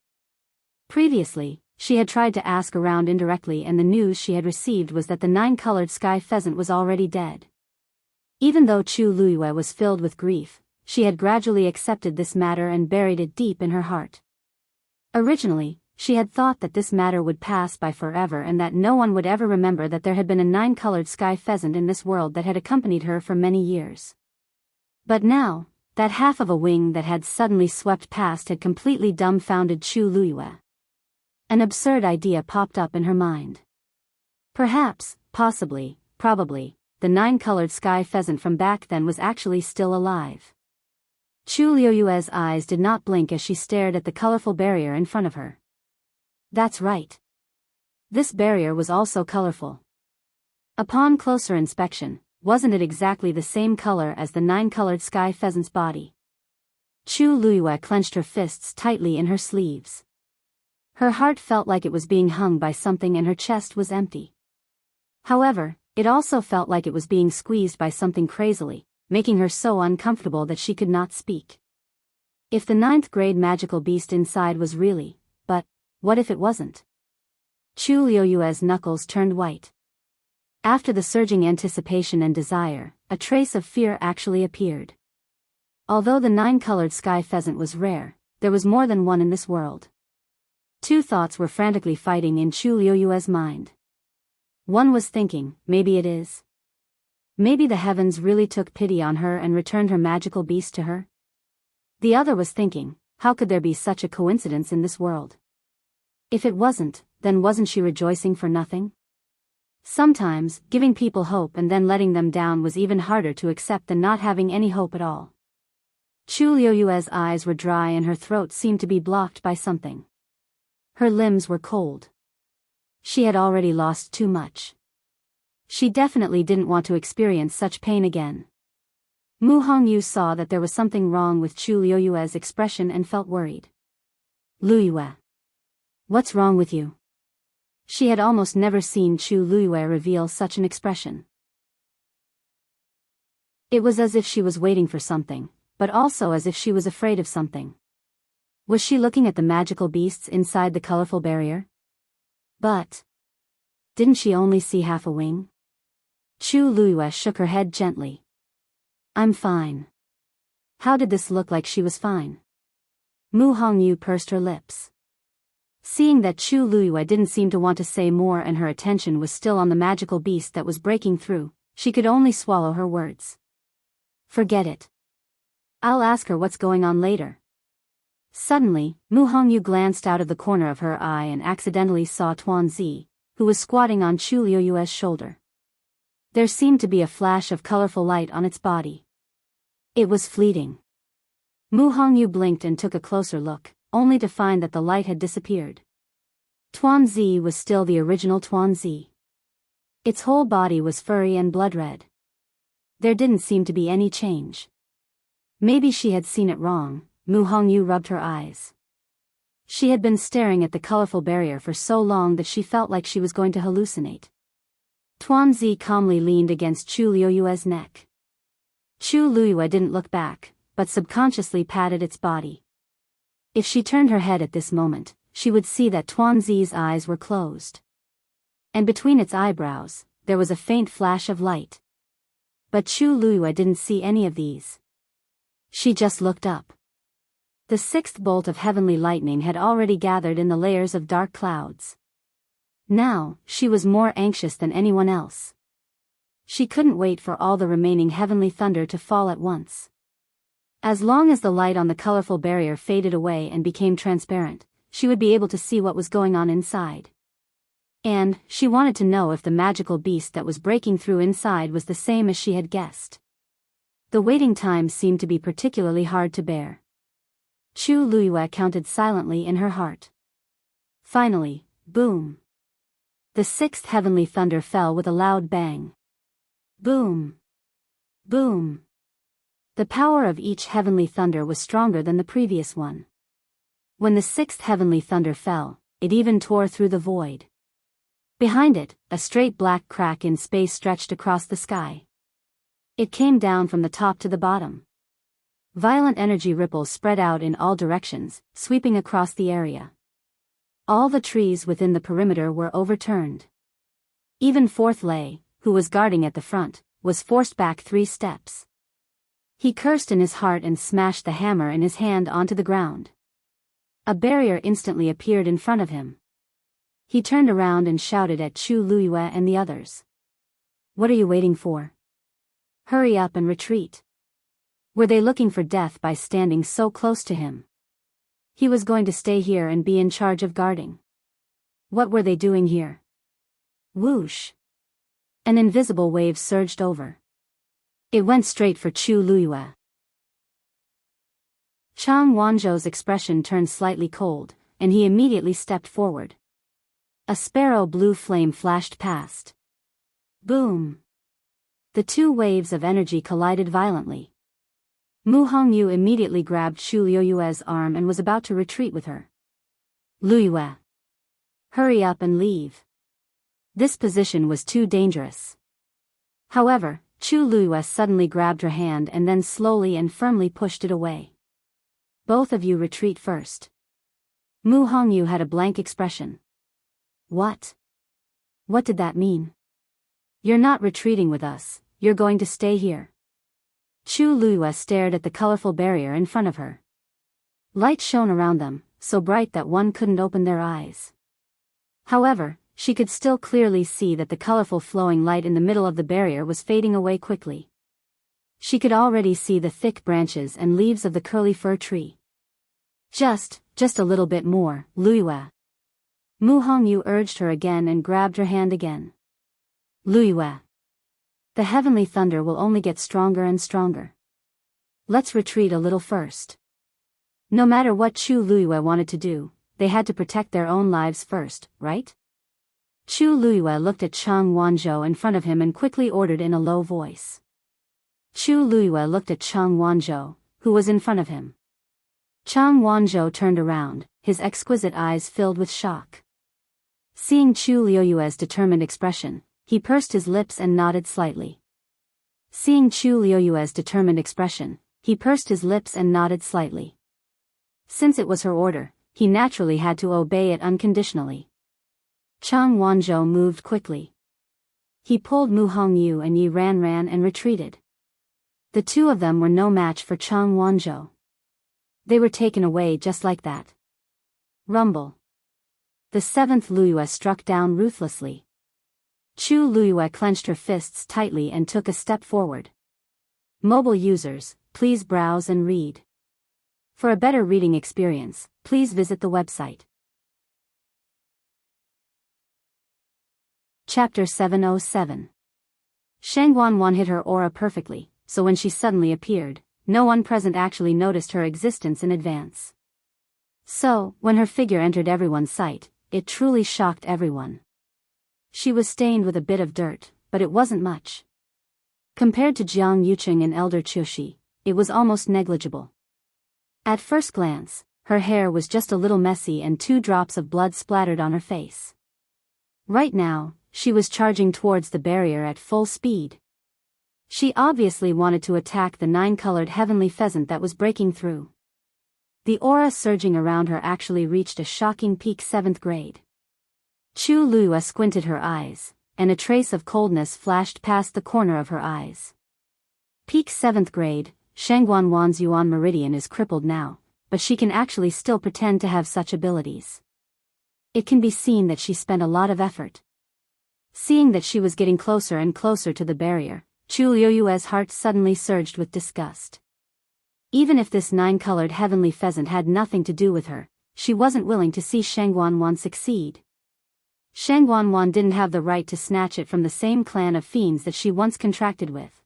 Previously, she had tried to ask around indirectly, and the news she had received was that the 9-colored sky pheasant was already dead. Even though Chu Luiyue was filled with grief, she had gradually accepted this matter and buried it deep in her heart. Originally, she had thought that this matter would pass by forever and that no one would ever remember that there had been a 9-colored sky pheasant in this world that had accompanied her for many years. But now, that half of a wing that had suddenly swept past had completely dumbfounded Chu Luiyue. An absurd idea popped up in her mind. Perhaps, possibly, probably, the 9-colored sky pheasant from back then was actually still alive. Chu Luiyue's eyes did not blink as she stared at the colorful barrier in front of her. That's right. This barrier was also colorful. Upon closer inspection, wasn't it exactly the same color as the 9-colored sky pheasant's body? Chu Luiyue clenched her fists tightly in her sleeves. Her heart felt like it was being hung by something and her chest was empty. However, it also felt like it was being squeezed by something crazily, making her so uncomfortable that she could not speak. If the 9th-grade magical beast inside was really, but what if it wasn't? Chu Luiyue's knuckles turned white. After the surging anticipation and desire, a trace of fear actually appeared. Although the 9-colored sky pheasant was rare, there was more than one in this world. Two thoughts were frantically fighting in Chu Luiyue's mind. One was thinking, maybe it is. Maybe the heavens really took pity on her and returned her magical beast to her. The other was thinking, how could there be such a coincidence in this world? If it wasn't, then wasn't she rejoicing for nothing? Sometimes, giving people hope and then letting them down was even harder to accept than not having any hope at all. Chu Luiyue's eyes were dry and her throat seemed to be blocked by something. Her limbs were cold. She had already lost too much. She definitely didn't want to experience such pain again. Mu Hongyu saw that there was something wrong with Chu Luiyue's expression and felt worried. Luiyue. What's wrong with you? She had almost never seen Chu Luiyue reveal such an expression. It was as if she was waiting for something, but also as if she was afraid of something. Was she looking at the magical beasts inside the colorful barrier? But didn't she only see half a wing? Chu Luiyue shook her head gently. I'm fine. How did this look like she was fine? Mu Hongyu pursed her lips. Seeing that Chu Luiyue didn't seem to want to say more and her attention was still on the magical beast that was breaking through, she could only swallow her words. Forget it. I'll ask her what's going on later. Suddenly, Mu Hongyu glanced out of the corner of her eye and accidentally saw Tuanzi, who was squatting on Chu Liuyue's shoulder. There seemed to be a flash of colorful light on its body. It was fleeting. Mu Hongyu blinked and took a closer look, only to find that the light had disappeared. Tuanzi was still the original Tuanzi. Its whole body was furry and blood-red. There didn't seem to be any change. Maybe she had seen it wrong. Mu Hongyu rubbed her eyes. She had been staring at the colorful barrier for so long that she felt like she was going to hallucinate. Tuanzi calmly leaned against Chu Liuyue's neck. Chu Liyue didn't look back, but subconsciously patted its body. If she turned her head at this moment, she would see that Tuanzi's eyes were closed. And between its eyebrows, there was a faint flash of light. But Chu Liyue didn't see any of these. She just looked up. The sixth bolt of heavenly lightning had already gathered in the layers of dark clouds. Now, she was more anxious than anyone else. She couldn't wait for all the remaining heavenly thunder to fall at once. As long as the light on the colorful barrier faded away and became transparent, she would be able to see what was going on inside. And, she wanted to know if the magical beast that was breaking through inside was the same as she had guessed. The waiting time seemed to be particularly hard to bear. Chu Liyue counted silently in her heart. Finally, boom. The sixth heavenly thunder fell with a loud bang. Boom. Boom. The power of each heavenly thunder was stronger than the previous one. When the sixth heavenly thunder fell, it even tore through the void. Behind it, a straight black crack in space stretched across the sky. It came down from the top to the bottom. Violent energy ripples spread out in all directions, sweeping across the area. All the trees within the perimeter were overturned. Even Fourth Lei, who was guarding at the front, was forced back 3 steps. He cursed in his heart and smashed the hammer in his hand onto the ground. A barrier instantly appeared in front of him. He turned around and shouted at Chu Liyue and the others. "What are you waiting for? Hurry up and retreat." Were they looking for death by standing so close to him? He was going to stay here and be in charge of guarding. What were they doing here? Whoosh! An invisible wave surged over. It went straight for Chu Liyue. Chang Wanzhou's expression turned slightly cold, and he immediately stepped forward. A sparrow blue flame flashed past. Boom! The 2 waves of energy collided violently. Mu Hongyu immediately grabbed Chu Liyue's arm and was about to retreat with her. "Liyue! Hurry up and leave." This position was too dangerous. However, Chu Liyue suddenly grabbed her hand and then slowly and firmly pushed it away. "Both of you retreat first." Mu Hongyu had a blank expression. What? What did that mean? "You're not retreating with us, you're going to stay here." Chu Liyue stared at the colorful barrier in front of her. Light shone around them, so bright that one couldn't open their eyes. However, she could still clearly see that the colorful flowing light in the middle of the barrier was fading away quickly. She could already see the thick branches and leaves of the curly fir tree. Just a little bit more, Liyue." Mu Hongyu urged her again and grabbed her hand again. "Liyue. The heavenly thunder will only get stronger and stronger. Let's retreat a little first." No matter what Chu Liyue wanted to do, they had to protect their own lives first, right? Chu Liyue looked at Chang Wanzhou in front of him and quickly ordered in a low voice. Chu Liyue looked at Chang Wanzhou, who was in front of him. Chang Wanzhou turned around, his exquisite eyes filled with shock. Seeing Chu Liyue's determined expression, he pursed his lips and nodded slightly. Seeing Chu Liyue's determined expression, he pursed his lips and nodded slightly. Since it was her order, he naturally had to obey it unconditionally. Chang Wanzhou moved quickly. He pulled Mu Hongyu and Yi ran and retreated. The 2 of them were no match for Chang Wanzhou. They were taken away just like that. Rumble. The 7th Liyue struck down ruthlessly. Chu Liyue clenched her fists tightly and took a step forward. "Mobile users, please browse and read. For a better reading experience, please visit the website. Chapter 707. Shang Wanwan hid her aura perfectly, so when she suddenly appeared, no one present actually noticed her existence in advance. So, when her figure entered everyone's sight, it truly shocked everyone. She was stained with a bit of dirt, but it wasn't much. Compared to Jiang Yuqing and Elder Qiushi, it was almost negligible. At first glance, her hair was just a little messy and 2 drops of blood splattered on her face. Right now, she was charging towards the barrier at full speed. She obviously wanted to attack the 9-colored heavenly pheasant that was breaking through. The aura surging around her actually reached a shocking peak 7th grade. Chu Lua squinted her eyes, and a trace of coldness flashed past the corner of her eyes. Peak 7th grade, Shang Wanwan's Yuan Meridian is crippled now, but she can actually still pretend to have such abilities. It can be seen that she spent a lot of effort. Seeing that she was getting closer and closer to the barrier, Chu Liuyue's heart suddenly surged with disgust. Even if this 9-colored heavenly pheasant had nothing to do with her, she wasn't willing to see Shang Wanwan succeed. Shang Wanwan didn't have the right to snatch it from the same clan of fiends that she once contracted with.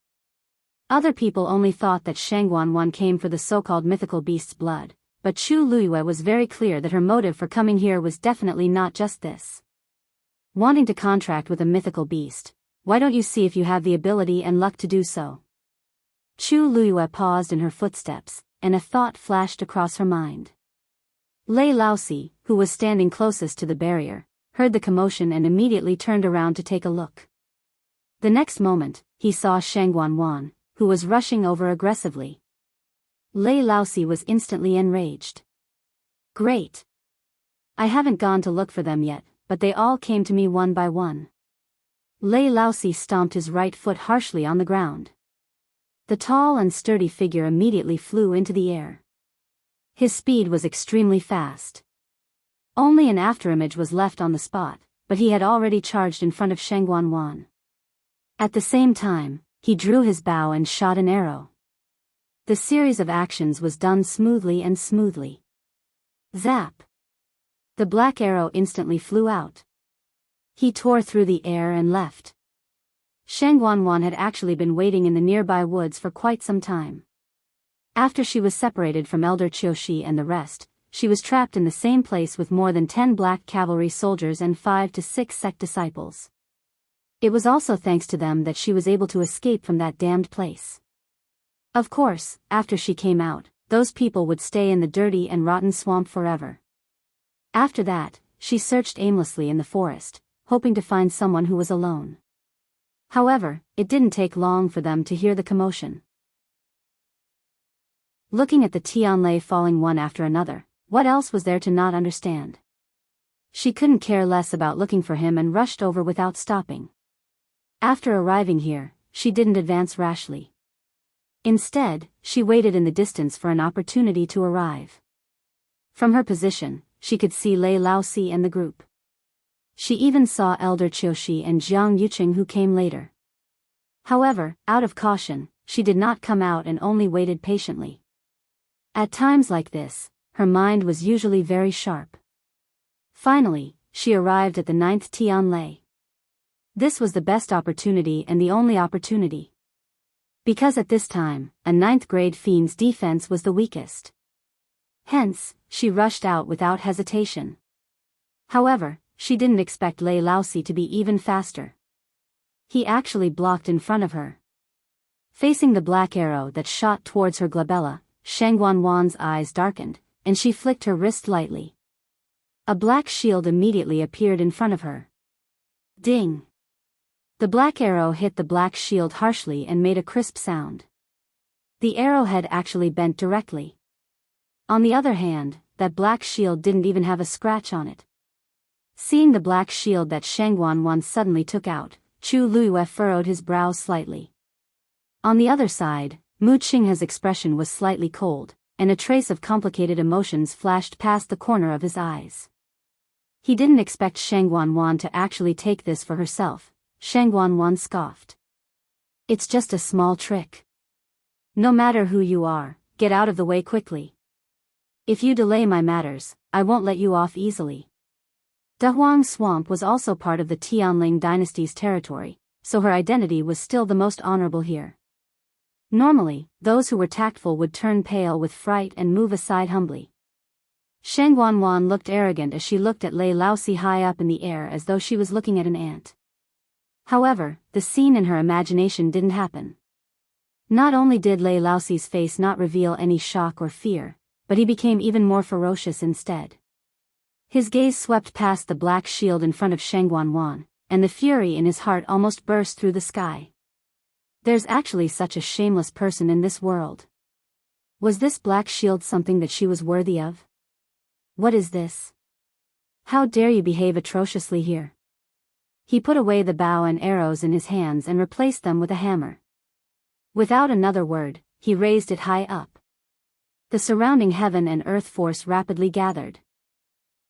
Other people only thought that Shang Wanwan came for the so-called mythical beast's blood, but Chu Luyue was very clear that her motive for coming here was definitely not just this. Wanting to contract with a mythical beast, why don't you see if you have the ability and luck to do so? Chu Luyue paused in her footsteps, and a thought flashed across her mind. Lei Laosi, who was standing closest to the barrier, heard the commotion and immediately turned around to take a look. The next moment, he saw Shang Wanwan, who was rushing over aggressively. Lei Laosi was instantly enraged. Great! I haven't gone to look for them yet, but they all came to me one by one. Lei Laosi stomped his right foot harshly on the ground. The tall and sturdy figure immediately flew into the air. His speed was extremely fast. Only an afterimage was left on the spot, but he had already charged in front of Shang Wanwan. At the same time, he drew his bow and shot an arrow. The series of actions was done smoothly and smoothly. Zap! The black arrow instantly flew out. He tore through the air and left. Shang Wanwan had actually been waiting in the nearby woods for quite some time. After she was separated from Elder Qiushi and the rest, she was trapped in the same place with more than 10 black cavalry soldiers and 5 to 6 sect disciples. It was also thanks to them that she was able to escape from that damned place. Of course, after she came out, those people would stay in the dirty and rotten swamp forever. After that, she searched aimlessly in the forest, hoping to find someone who was alone. However, it didn't take long for them to hear the commotion. Looking at the Tianlei falling one after another, what else was there to not understand? She couldn't care less about looking for him and rushed over without stopping. After arriving here, she didn't advance rashly. Instead, she waited in the distance for an opportunity to arrive. From her position, she could see Lei Laosi and the group. She even saw Elder Qiushi and Jiang Yuqing who came later. However, out of caution, she did not come out and only waited patiently. At times like this, her mind was usually very sharp. Finally, she arrived at the 9th Tianlei. This was the best opportunity and the only opportunity. Because at this time, a 9th grade fiend's defense was the weakest. Hence, she rushed out without hesitation. However, she didn't expect Lei Laosi to be even faster. He actually blocked in front of her. Facing the black arrow that shot towards her glabella, Shang Wanwan's eyes darkened, and she flicked her wrist lightly. A black shield immediately appeared in front of her. Ding! The black arrow hit the black shield harshly and made a crisp sound. The arrowhead actually bent directly. On the other hand, that black shield didn't even have a scratch on it. Seeing the black shield that Shang Wanwan suddenly took out, Chu Luyue furrowed his brows slightly. On the other side, Mu Qinghe's expression was slightly cold, and a trace of complicated emotions flashed past the corner of his eyes. He didn't expect Shang Wanwan to actually take this for herself. Shang Wanwan scoffed. It's just a small trick. No matter who you are, get out of the way quickly. If you delay my matters, I won't let you off easily. Dahuang Swamp was also part of the Tianling dynasty's territory, so her identity was still the most honorable here. Normally, those who were tactful would turn pale with fright and move aside humbly. Sheng Wanwan looked arrogant as she looked at Lei Laosi high up in the air as though she was looking at an ant. However, the scene in her imagination didn't happen. Not only did Lei Laosi's face not reveal any shock or fear, but he became even more ferocious instead. His gaze swept past the black shield in front of Sheng Wanwan, and the fury in his heart almost burst through the sky. There's actually such a shameless person in this world. Was this black shield something that she was worthy of? What is this? How dare you behave atrociously here? He put away the bow and arrows in his hands and replaced them with a hammer. Without another word, he raised it high up. The surrounding heaven and earth force rapidly gathered.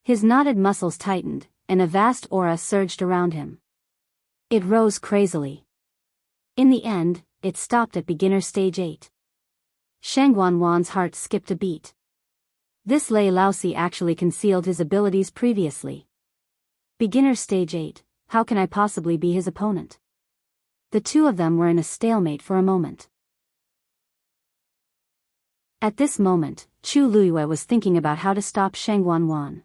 His knotted muscles tightened, and a vast aura surged around him. It rose crazily. In the end, it stopped at beginner stage 8. Sheng Wanwan's heart skipped a beat. This Lei Laosi actually concealed his abilities previously. Beginner stage 8, how can I possibly be his opponent? The two of them were in a stalemate for a moment. At this moment, Chu Luiyue was thinking about how to stop Sheng Wanwan.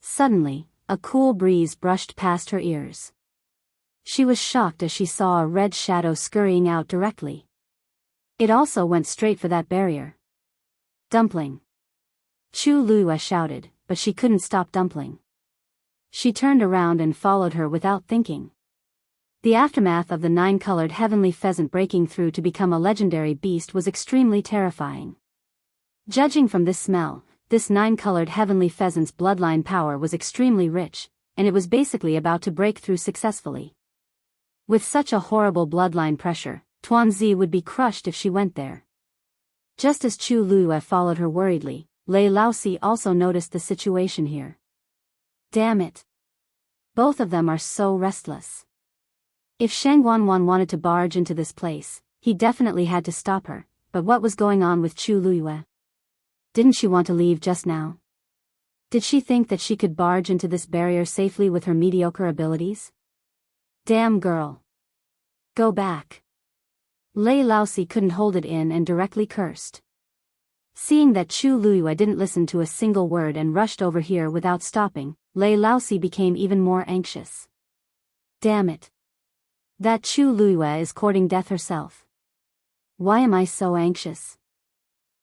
Suddenly, a cool breeze brushed past her ears. She was shocked as she saw a red shadow scurrying out directly. It also went straight for that barrier. Dumpling! Chu Luiyue shouted, but she couldn't stop Dumpling. She turned around and followed her without thinking. The aftermath of the 9-colored heavenly pheasant breaking through to become a legendary beast was extremely terrifying. Judging from this smell, this 9-colored heavenly pheasant's bloodline power was extremely rich, and it was basically about to break through successfully. With such a horrible bloodline pressure, Tuanzi would be crushed if she went there. Just as Chu Luiyue followed her worriedly, Lei Laosi also noticed the situation here. Damn it! Both of them are so restless. If Sheng Wanwan wanted to barge into this place, he definitely had to stop her, but what was going on with Chu Luiyue? Didn't she want to leave just now? Did she think that she could barge into this barrier safely with her mediocre abilities? Damn girl! Go back! Lei Laosi couldn't hold it in and directly cursed. Seeing that Chu Luiyue didn't listen to a single word and rushed over here without stopping, Lei Laosi became even more anxious. Damn it! That Chu Luiyue is courting death herself. Why am I so anxious?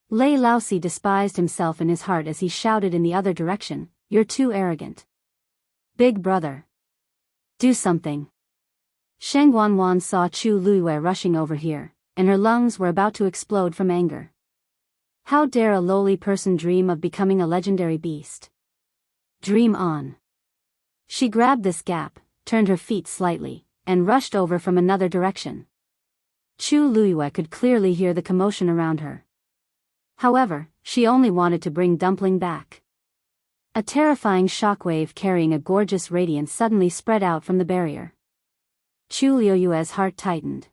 Lei Laosi despised himself in his heart as he shouted in the other direction, "You're too arrogant. Big brother. Do something." Sheng Wanwan saw Chu Luiyue rushing over here, and her lungs were about to explode from anger. How dare a lowly person dream of becoming a legendary beast? Dream on. She grabbed this gap, turned her feet slightly, and rushed over from another direction. Chu Luiyue could clearly hear the commotion around her. However, she only wanted to bring Dumpling back. A terrifying shockwave carrying a gorgeous radiance suddenly spread out from the barrier. Chu Luiyue's heart tightened.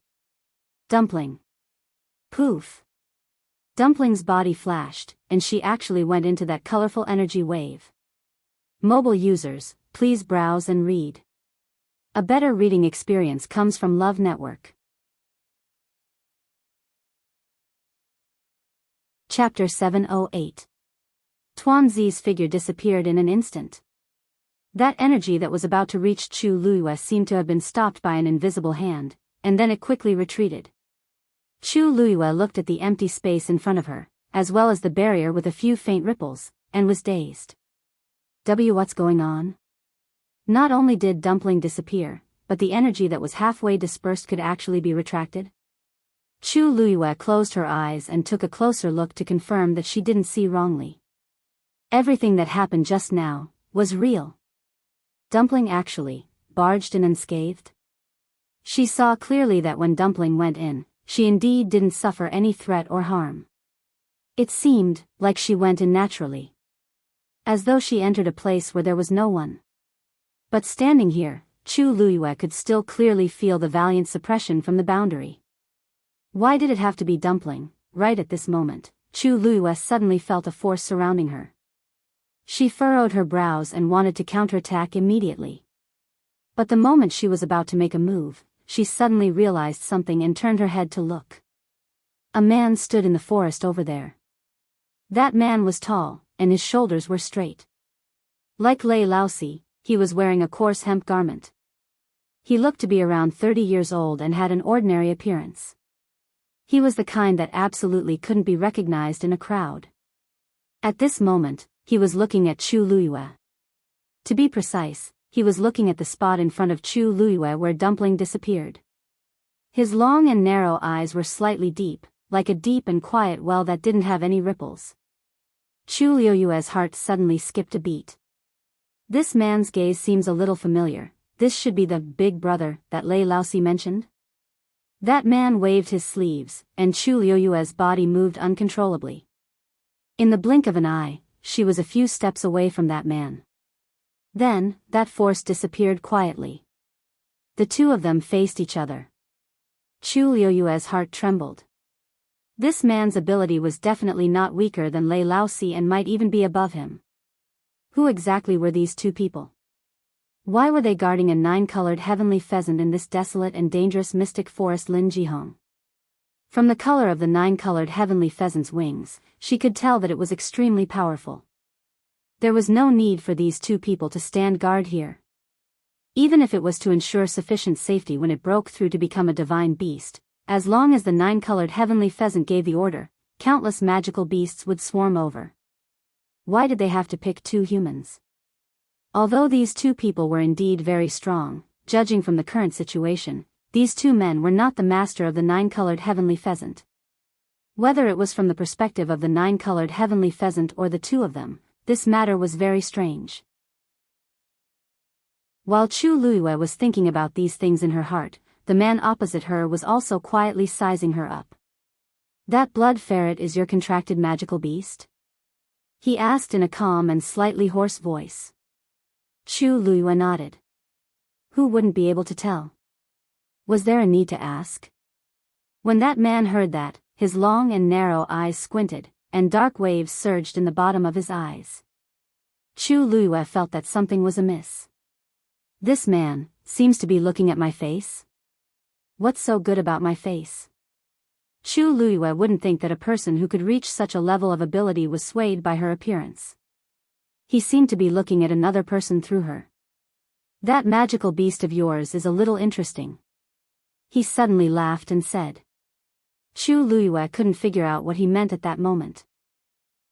Dumpling. Poof. Dumpling's body flashed, and she actually went into that colorful energy wave. Mobile users, please browse and read. A better reading experience comes from Love Network. Chapter 708. Tuanzi's figure disappeared in an instant. That energy that was about to reach Chu Luiyue seemed to have been stopped by an invisible hand, and then it quickly retreated. Chu Luiyue looked at the empty space in front of her, as well as the barrier with a few faint ripples, and was dazed. What's going on? Not only did Dumpling disappear, but the energy that was halfway dispersed could actually be retracted. Chu Luiyue closed her eyes and took a closer look to confirm that she didn't see wrongly. Everything that happened just now was real. Dumpling actually barged in unscathed. She saw clearly that when Dumpling went in, she indeed didn't suffer any threat or harm. It seemed like she went in naturally, as though she entered a place where there was no one. But standing here, Chu Luiyue could still clearly feel the valiant suppression from the boundary. Why did it have to be Dumpling? Right at this moment, Chu Luyue suddenly felt a force surrounding her. She furrowed her brows and wanted to counterattack immediately. But the moment she was about to make a move, she suddenly realized something and turned her head to look. A man stood in the forest over there. That man was tall, and his shoulders were straight. Like Lei Laosi, he was wearing a coarse hemp garment. He looked to be around 30 years old and had an ordinary appearance. He was the kind that absolutely couldn't be recognized in a crowd. At this moment, he was looking at Chu Luyue. To be precise, he was looking at the spot in front of Chu Luyue where Dumpling disappeared. His long and narrow eyes were slightly deep, like a deep and quiet well that didn't have any ripples. Chu Luyue's heart suddenly skipped a beat. This man's gaze seems a little familiar. This should be the big brother that Lei Laosi mentioned. That man waved his sleeves, and Chu Luyue's body moved uncontrollably. In the blink of an eye, she was a few steps away from that man. Then, that force disappeared quietly. The two of them faced each other. Chu Luyue's heart trembled. This man's ability was definitely not weaker than Lei Laosi and might even be above him. Who exactly were these two people? Why were they guarding a 9-colored heavenly pheasant in this desolate and dangerous mystic forest Lin Jihong? From the color of the 9-colored heavenly pheasant's wings, she could tell that it was extremely powerful. There was no need for these two people to stand guard here. Even if it was to ensure sufficient safety when it broke through to become a divine beast, as long as the 9-colored heavenly pheasant gave the order, countless magical beasts would swarm over. Why did they have to pick two humans? Although these two people were indeed very strong, judging from the current situation, these two men were not the master of the 9-colored heavenly pheasant. Whether it was from the perspective of the 9-colored heavenly pheasant or the two of them, this matter was very strange. While Chu Luyue was thinking about these things in her heart, the man opposite her was also quietly sizing her up. That blood ferret is your contracted magical beast? He asked in a calm and slightly hoarse voice. Chu Luyue nodded. Who wouldn't be able to tell? Was there a need to ask? When that man heard that, his long and narrow eyes squinted, and dark waves surged in the bottom of his eyes. Chu Luyue felt that something was amiss. This man seems to be looking at my face? What's so good about my face? Chu Luyue wouldn't think that a person who could reach such a level of ability was swayed by her appearance. He seemed to be looking at another person through her. That magical beast of yours is a little interesting. He suddenly laughed and said. Chu Luyue couldn't figure out what he meant at that moment.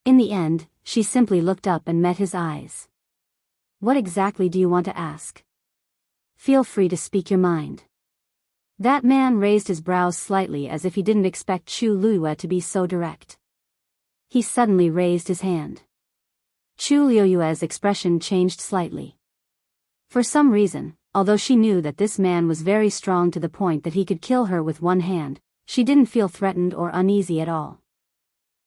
In the end, she simply looked up and met his eyes. What exactly do you want to ask? Feel free to speak your mind. That man raised his brows slightly as if he didn't expect Chu Luyue to be so direct. He suddenly raised his hand. Chu Luyue's expression changed slightly. For some reason, although she knew that this man was very strong to the point that he could kill her with one hand, she didn't feel threatened or uneasy at all.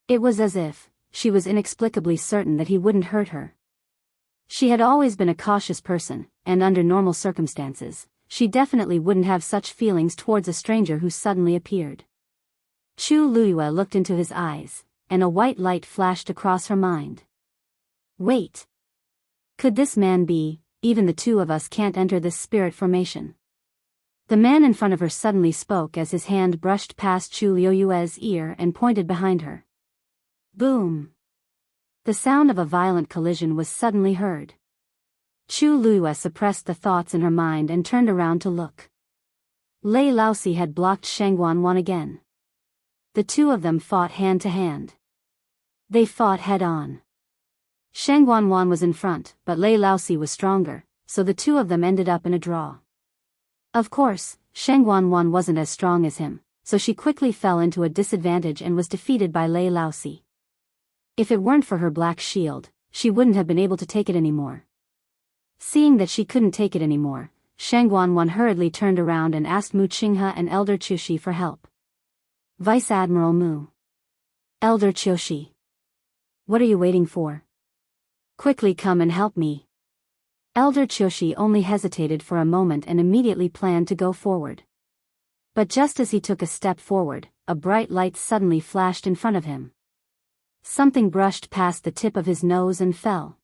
It was as if she was inexplicably certain that he wouldn't hurt her. She had always been a cautious person, and under normal circumstances, she definitely wouldn't have such feelings towards a stranger who suddenly appeared. Chu Luyue looked into his eyes, and a white light flashed across her mind. Wait. Could this man be, even the two of us can't enter this spirit formation? The man in front of her suddenly spoke as his hand brushed past Chu Luyue's ear and pointed behind her. Boom. The sound of a violent collision was suddenly heard. Chu Luyue suppressed the thoughts in her mind and turned around to look. Lei Laosi had blocked Shang Wanwan again. The two of them fought hand to hand. They fought head-on. Shang Wanwan was in front, but Lei Laosi was stronger, so the two of them ended up in a draw. Of course, Shang Wanwan wasn't as strong as him, so she quickly fell into a disadvantage and was defeated by Lei Laosi. If it weren't for her black shield, she wouldn't have been able to take it anymore. Seeing that she couldn't take it anymore, Shang Wanwan hurriedly turned around and asked Mu Qinghe and Elder Qiushi for help. Vice Admiral Mu. Elder Qiushi. What are you waiting for? Quickly come and help me. Elder Qiushi only hesitated for a moment and immediately planned to go forward. But just as he took a step forward, a bright light suddenly flashed in front of him. Something brushed past the tip of his nose and fell.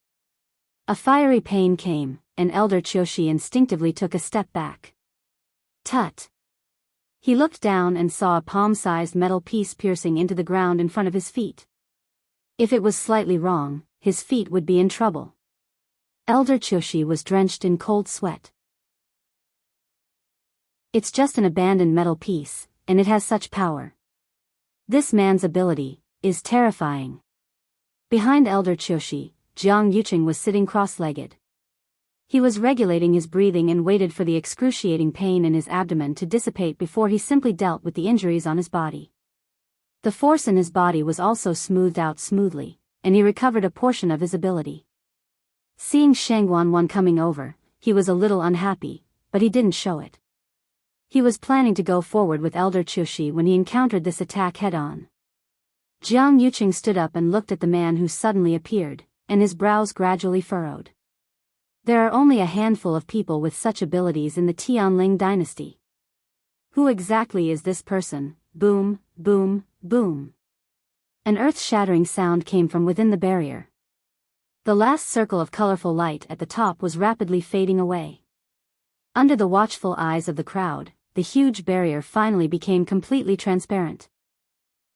A fiery pain came, and Elder Choshi instinctively took a step back. Tut! He looked down and saw a palm-sized metal piece piercing into the ground in front of his feet. If it was slightly wrong, his feet would be in trouble. Elder Choshi was drenched in cold sweat. It's just an abandoned metal piece, and it has such power. This man's ability is terrifying. Behind Elder Choshi, Jiang Yuqing was sitting cross-legged. He was regulating his breathing and waited for the excruciating pain in his abdomen to dissipate before he simply dealt with the injuries on his body. The force in his body was also smoothed out smoothly, and he recovered a portion of his ability. Seeing Shang Wanwan coming over, he was a little unhappy, but he didn't show it. He was planning to go forward with Elder Choshi when he encountered this attack head-on. Jiang Yuqing stood up and looked at the man who suddenly appeared, and his brows gradually furrowed. There are only a handful of people with such abilities in the Tianling dynasty. Who exactly is this person? Boom, boom, boom. An earth-shattering sound came from within the barrier. The last circle of colorful light at the top was rapidly fading away. Under the watchful eyes of the crowd, the huge barrier finally became completely transparent.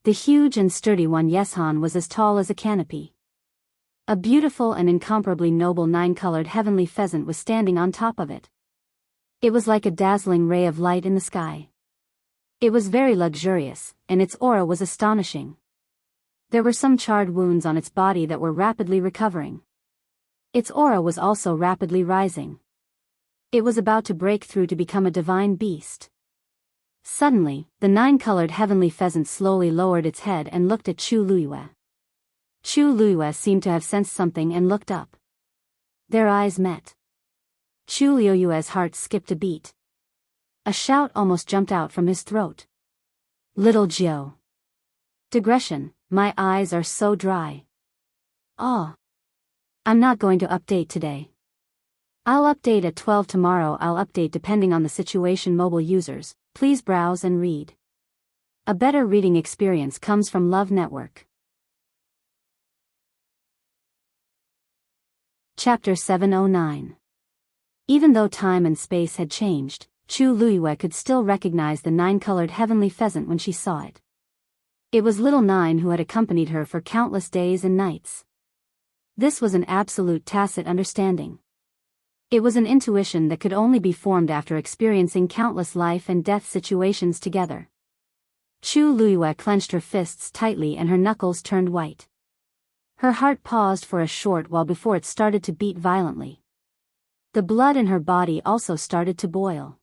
The huge and sturdy one Yeshan was as tall as a canopy. A beautiful and incomparably noble nine-colored heavenly pheasant was standing on top of it. It was like a dazzling ray of light in the sky. It was very luxurious, and its aura was astonishing. There were some charred wounds on its body that were rapidly recovering. Its aura was also rapidly rising. It was about to break through to become a divine beast. Suddenly, the nine-colored heavenly pheasant slowly lowered its head and looked at Chu Luiyue. Chu Luiyue seemed to have sensed something and looked up. Their eyes met. Chu Luiyue's heart skipped a beat. A shout almost jumped out from his throat. Little Jiu. Digression, my eyes are so dry. Oh. I'm not going to update today. I'll update at 12 tomorrow. I'll update depending on the situation. Mobile users, please browse and read. A better reading experience comes from Love Network. Chapter 709. Even though time and space had changed, Chu Luiyue could still recognize the nine-colored heavenly pheasant when she saw it. It was little Nine who had accompanied her for countless days and nights. This was an absolute tacit understanding. It was an intuition that could only be formed after experiencing countless life and death situations together. Chu Luiyue clenched her fists tightly and her knuckles turned white. Her heart paused for a short while before it started to beat violently. The blood in her body also started to boil.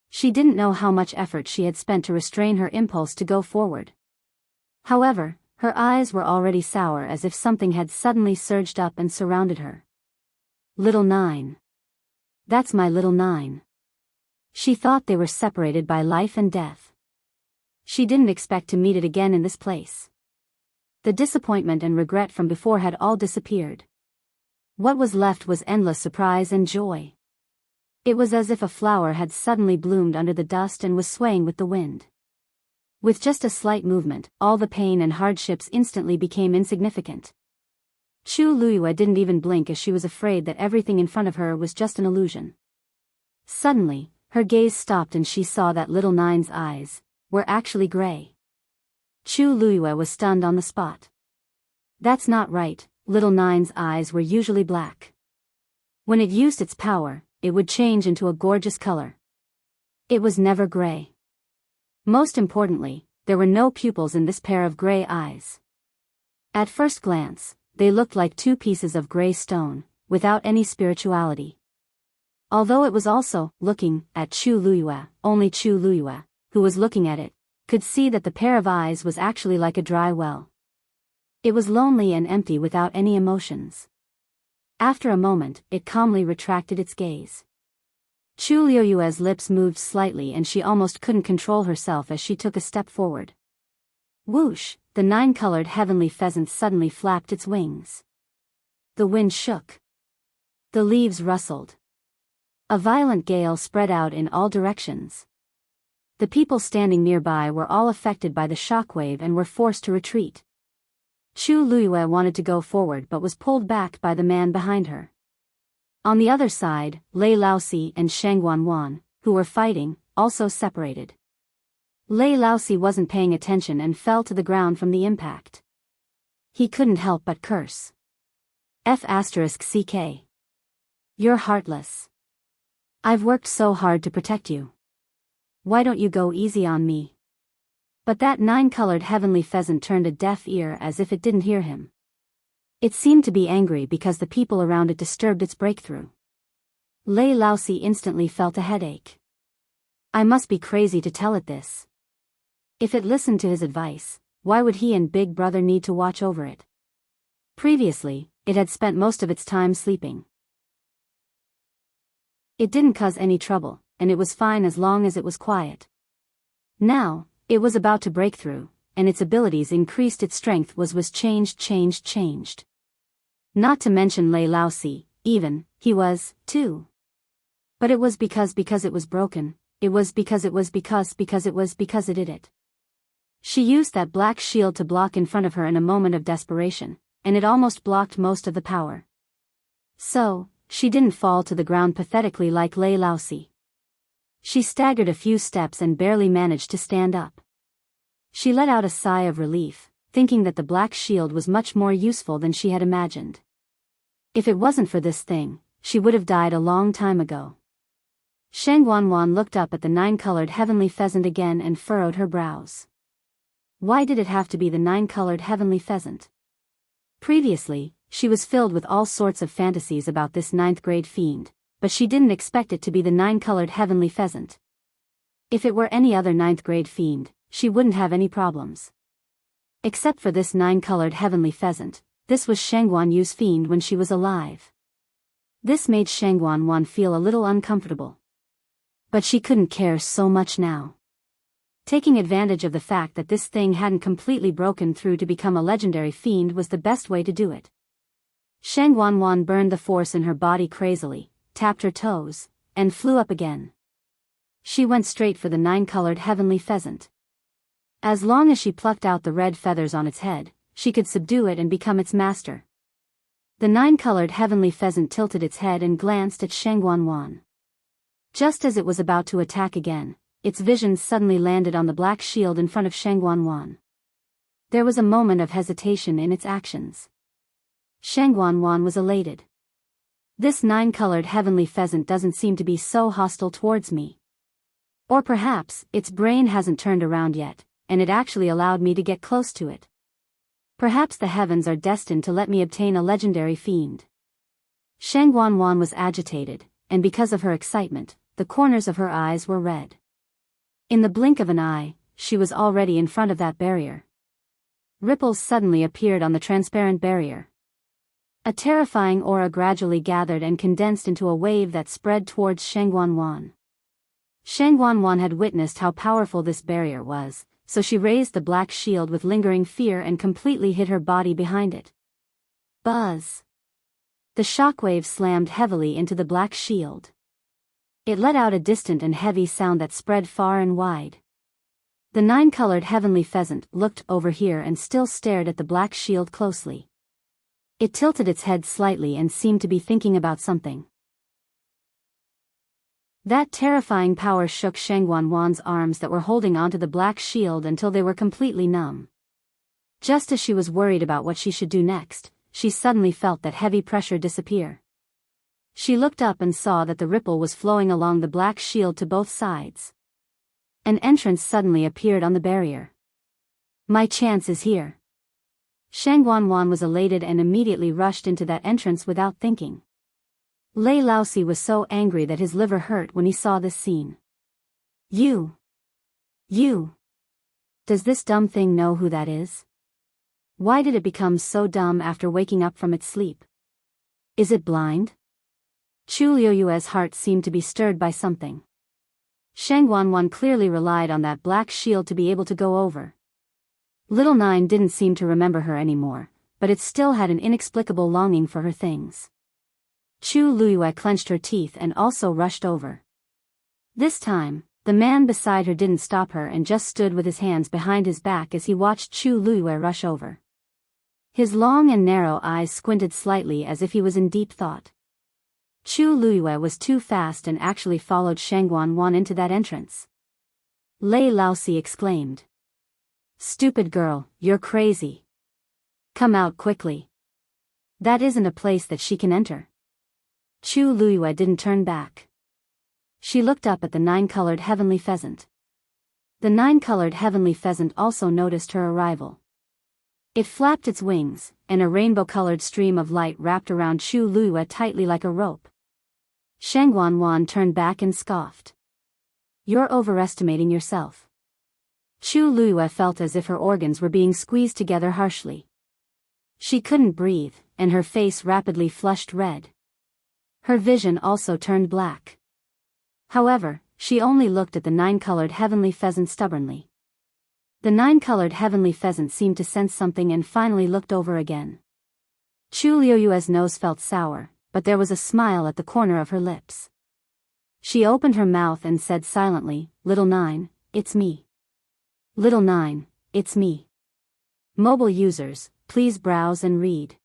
She didn't know how much effort she had spent to restrain her impulse to go forward. However, her eyes were already sour as if something had suddenly surged up and surrounded her. Little Nine. That's my little Nine. She thought they were separated by life and death. She didn't expect to meet it again in this place. The disappointment and regret from before had all disappeared. What was left was endless surprise and joy. It was as if a flower had suddenly bloomed under the dust and was swaying with the wind. With just a slight movement, all the pain and hardships instantly became insignificant. Chu Luiyue didn't even blink as she was afraid that everything in front of her was just an illusion. Suddenly, her gaze stopped and she saw that little Nine's eyes were actually gray. Chu Luiyue was stunned on the spot. That's not right, little Nine's eyes were usually black. When it used its power, it would change into a gorgeous color. It was never gray. Most importantly, there were no pupils in this pair of gray eyes. At first glance, they looked like two pieces of gray stone, without any spirituality. Although it was also looking at Chu Luiyue, only Chu Luiyue, who was looking at it, could see that the pair of eyes was actually like a dry well. It was lonely and empty without any emotions. After a moment, it calmly retracted its gaze. Chu Luiyue's lips moved slightly and she almost couldn't control herself as she took a step forward. Whoosh, the nine-colored heavenly pheasant suddenly flapped its wings. The wind shook. The leaves rustled. A violent gale spread out in all directions. The people standing nearby were all affected by the shockwave and were forced to retreat. Chu Luiyue wanted to go forward but was pulled back by the man behind her. On the other side, Lei Laosi and Shang Wanwan, who were fighting, also separated. Lei Laosi wasn't paying attention and fell to the ground from the impact. He couldn't help but curse. F***ck. You're heartless. I've worked so hard to protect you. Why don't you go easy on me? But that 9-colored heavenly pheasant turned a deaf ear as if it didn't hear him. It seemed to be angry because the people around it disturbed its breakthrough. Lei Laosi instantly felt a headache. I must be crazy to tell it this. If it listened to his advice, why would he and Big Brother need to watch over it? Previously, it had spent most of its time sleeping. It didn't cause any trouble, and it was fine as long as it was quiet. Now, it was about to break through, and its abilities increased. Its strength was changed. Not to mention Lei Laosi, even, he was, too. But it was because it was broken, it was because it did it. She used that black shield to block in front of her in a moment of desperation, and it almost blocked most of the power. So, she didn't fall to the ground pathetically like Lei Laosi. She staggered a few steps and barely managed to stand up. She let out a sigh of relief, thinking that the black shield was much more useful than she had imagined. If it wasn't for this thing, she would have died a long time ago. Shang Wanwan looked up at the 9-colored heavenly pheasant again and furrowed her brows. Why did it have to be the 9-colored heavenly pheasant? Previously, she was filled with all sorts of fantasies about this 9th-grade fiend, but she didn't expect it to be the 9-colored heavenly pheasant. If it were any other 9th-grade fiend, she wouldn't have any problems. Except for this 9-colored heavenly pheasant, this was Shang Guanyu's fiend when she was alive. This made Shang Guanwan feel a little uncomfortable. But she couldn't care so much now. Taking advantage of the fact that this thing hadn't completely broken through to become a legendary fiend was the best way to do it. Shang Wanwan burned the force in her body crazily, tapped her toes, and flew up again. She went straight for the 9-colored heavenly pheasant. As long as she plucked out the red feathers on its head, she could subdue it and become its master. The 9-colored heavenly pheasant tilted its head and glanced at Shang Wanwan. Just as it was about to attack again, its vision suddenly landed on the black shield in front of Shang Wanwan. There was a moment of hesitation in its actions. Shang Wanwan was elated. This 9-colored heavenly pheasant doesn't seem to be so hostile towards me. Or perhaps, its brain hasn't turned around yet, and it actually allowed me to get close to it. Perhaps the heavens are destined to let me obtain a legendary fiend. Shang Wanwan was agitated, and because of her excitement, the corners of her eyes were red. In the blink of an eye, she was already in front of that barrier. Ripples suddenly appeared on the transparent barrier. A terrifying aura gradually gathered and condensed into a wave that spread towards Shang Wanwan. Shang Wanwan had witnessed how powerful this barrier was, so she raised the black shield with lingering fear and completely hid her body behind it. Buzz! The shockwave slammed heavily into the black shield. It let out a distant and heavy sound that spread far and wide. The 9-colored heavenly pheasant looked over here and still stared at the black shield closely. It tilted its head slightly and seemed to be thinking about something. That terrifying power shook Shang Wanwan's arms that were holding onto the black shield until they were completely numb. Just as she was worried about what she should do next, she suddenly felt that heavy pressure disappear. She looked up and saw that the ripple was flowing along the black shield to both sides. An entrance suddenly appeared on the barrier. My chance is here. Shang Wanwan was elated and immediately rushed into that entrance without thinking. Lei Laosi was so angry that his liver hurt when he saw this scene. You! Does this dumb thing know who that is? Why did it become so dumb after waking up from its sleep? Is it blind? Chu Liuyue's heart seemed to be stirred by something. Shang Wanwan clearly relied on that black shield to be able to go over. Little Nine didn't seem to remember her anymore, but it still had an inexplicable longing for her things. Chu Liuyue clenched her teeth and also rushed over. This time, The man beside her didn't stop her and just stood with his hands behind his back as he watched Chu Luiyue rush over. His long and narrow eyes squinted slightly as if he was in deep thought. Chu Luiyue was too fast and actually followed Shang Wanwan into that entrance. Lei Laosi exclaimed. "Stupid girl, you're crazy. Come out quickly. That isn't a place that she can enter." Chu Luiyue didn't turn back. She looked up at the 9-colored heavenly pheasant. The 9-colored heavenly pheasant also noticed her arrival. It flapped its wings, and a rainbow-colored stream of light wrapped around Chu Luiyue tightly like a rope. Shang Wanwan turned back and scoffed. "You're overestimating yourself." Chu Luiyue felt as if her organs were being squeezed together harshly. She couldn't breathe, and her face rapidly flushed red. Her vision also turned black. However, she only looked at the 9-colored heavenly pheasant stubbornly. The 9-colored heavenly pheasant seemed to sense something and finally looked over again. Chu Luiyue's nose felt sour, but there was a smile at the corner of her lips. She opened her mouth and said silently, "Little 9, it's me. Little 9, it's me." Mobile users, please browse and read.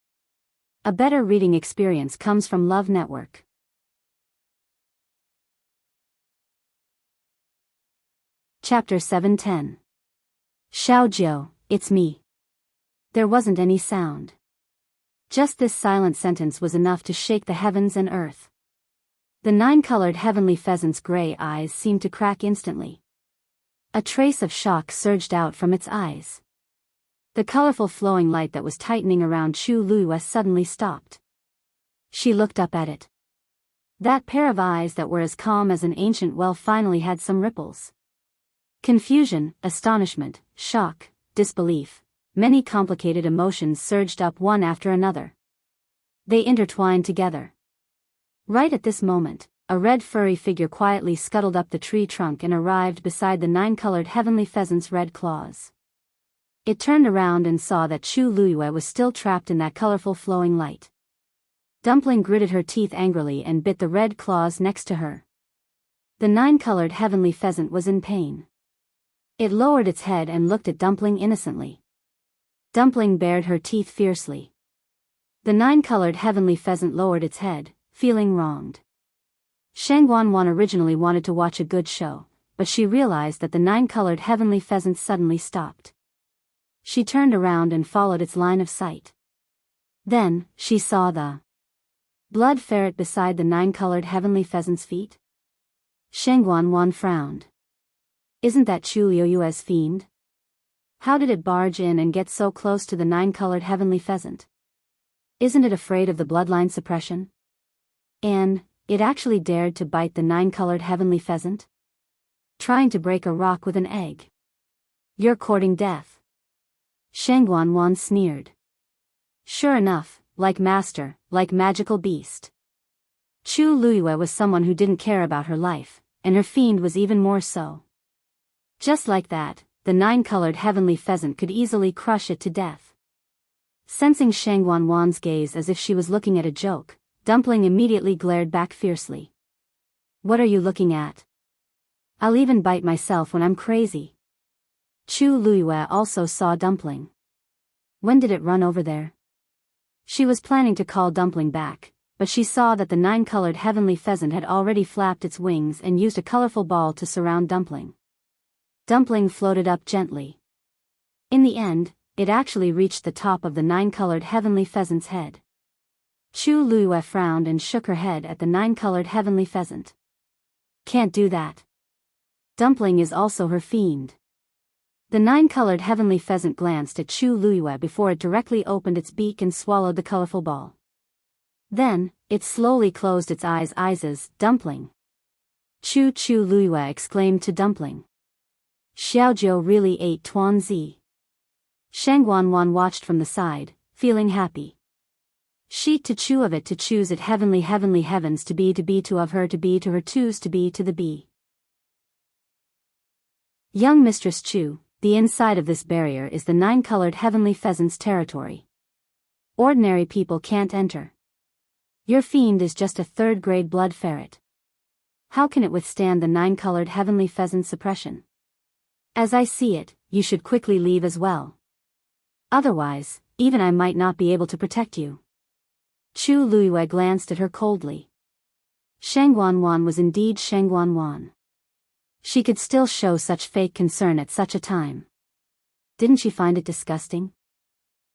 A better reading experience comes from Love Network. Chapter 710. Xiaojiu, it's me. There wasn't any sound. Just this silent sentence was enough to shake the heavens and earth. The 9-colored heavenly pheasant's gray eyes seemed to crack instantly. A trace of shock surged out from its eyes. The colorful flowing light that was tightening around Chu Luiyue suddenly stopped. She looked up at it. That pair of eyes that were as calm as an ancient well finally had some ripples. Confusion, astonishment, shock, disbelief, many complicated emotions surged up one after another. They intertwined together. Right at this moment, a red furry figure quietly scuttled up the tree trunk and arrived beside the 9-colored heavenly pheasant's red claws. It turned around and saw that Chu Luiyue was still trapped in that colorful flowing light. Dumpling gritted her teeth angrily and bit the red claws next to her. The 9-colored heavenly pheasant was in pain. It lowered its head and looked at Dumpling innocently. Dumpling bared her teeth fiercely. The 9-colored heavenly pheasant lowered its head, feeling wronged. Shang Wanwan originally wanted to watch a good show, but she realized that the 9-colored heavenly pheasant suddenly stopped. She turned around and followed its line of sight. Then, she saw the blood ferret beside the 9-colored heavenly pheasant's feet. Shang Wanwan frowned. Isn't that Chu Luiyue's fiend? How did it barge in and get so close to the 9-colored heavenly pheasant? Isn't it afraid of the bloodline suppression? And, it actually dared to bite the 9-colored heavenly pheasant? Trying to break a rock with an egg. You're courting death. Shang Wanwan sneered. Sure enough, like master, like magical beast. Chu Luiyue was someone who didn't care about her life, and her fiend was even more so. Just like that, the 9-colored heavenly pheasant could easily crush it to death. Sensing Shang Wanwan's gaze as if she was looking at a joke, Dumpling immediately glared back fiercely. What are you looking at? I'll even bite myself when I'm crazy. Chu Luiyue also saw Dumpling. When did it run over there? She was planning to call Dumpling back, but she saw that the 9-colored heavenly pheasant had already flapped its wings and used a colorful ball to surround Dumpling. Dumpling floated up gently. In the end, it actually reached the top of the 9-colored heavenly pheasant's head. Chu Luiyue frowned and shook her head at the 9-colored heavenly pheasant. Can't do that. Dumpling is also her fiend. The 9-colored heavenly pheasant glanced at Chu Luiyue before it directly opened its beak and swallowed the colorful ball. Then, it slowly closed its eyes. Dumpling. Chu Luiyue exclaimed to Dumpling. Xiaojiu really ate Tuanzi. Shang Wanwan watched from the side, feeling happy. Sheet to chew of it to choose it heavenly heavens to be to of her to be to her twos to be to the bee. Young Mistress Chu, the inside of this barrier is the 9-colored heavenly pheasant's territory. Ordinary people can't enter. Your fiend is just a 3rd-grade blood ferret. How can it withstand the 9-colored heavenly pheasant's suppression? As I see it, you should quickly leave as well. Otherwise, even I might not be able to protect you. Chu Luiyue glanced at her coldly. Shang Wanwan was indeed Shang Wanwan. She could still show such fake concern at such a time. Didn't she find it disgusting?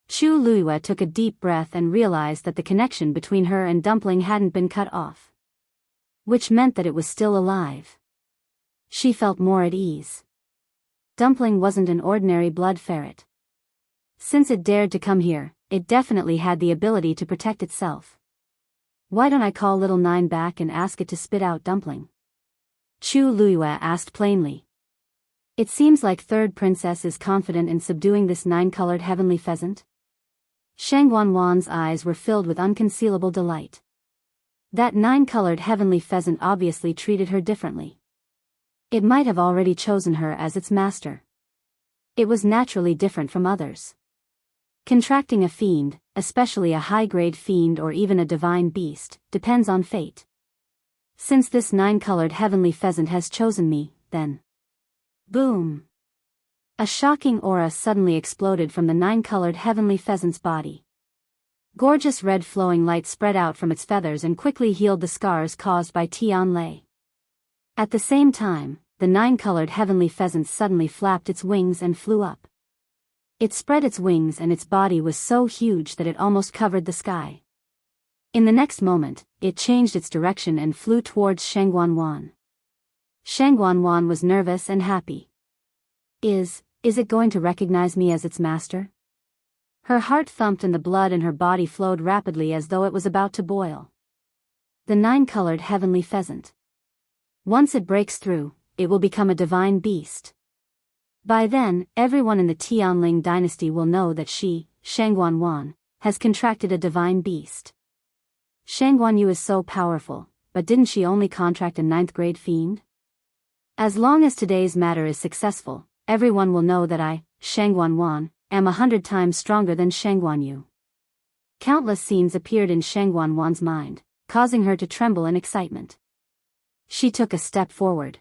Chu Luiyue took a deep breath and realized that the connection between her and Dumpling hadn't been cut off. Which meant that it was still alive. She felt more at ease. Dumpling wasn't an ordinary blood ferret. Since it dared to come here, it definitely had the ability to protect itself. Why don't I call little 9 back and ask it to spit out Dumpling? Chu Luiyue asked plainly. It seems like Third Princess is confident in subduing this 9-colored heavenly pheasant. Shang Wanwan's eyes were filled with unconcealable delight. That 9-colored heavenly pheasant obviously treated her differently. It might have already chosen her as its master. It was naturally different from others. Contracting a fiend, especially a high-grade fiend or even a divine beast, depends on fate. Since this 9-colored heavenly pheasant has chosen me, then... Boom! A shocking aura suddenly exploded from the 9-colored heavenly pheasant's body. Gorgeous red flowing light spread out from its feathers and quickly healed the scars caused by Tian Lei. At the same time, the 9-colored heavenly pheasant suddenly flapped its wings and flew up. It spread its wings and its body was so huge that it almost covered the sky. In the next moment, it changed its direction and flew towards Shang Wanwan. Shang Wanwan was nervous and happy. Is it going to recognize me as its master? Her heart thumped and the blood in her body flowed rapidly as though it was about to boil. The 9-colored heavenly pheasant. Once it breaks through, it will become a divine beast. By then, everyone in the Tianling dynasty will know that she, Shang Wanwan, has contracted a divine beast. Shang Wanyu is so powerful, but didn't she only contract a 9th-grade fiend? As long as today's matter is successful, everyone will know that I, Shang Wanwan, am 100 times stronger than Shang Wanyu. Countless scenes appeared in Shang Wanwan's mind, causing her to tremble in excitement. She took a step forward.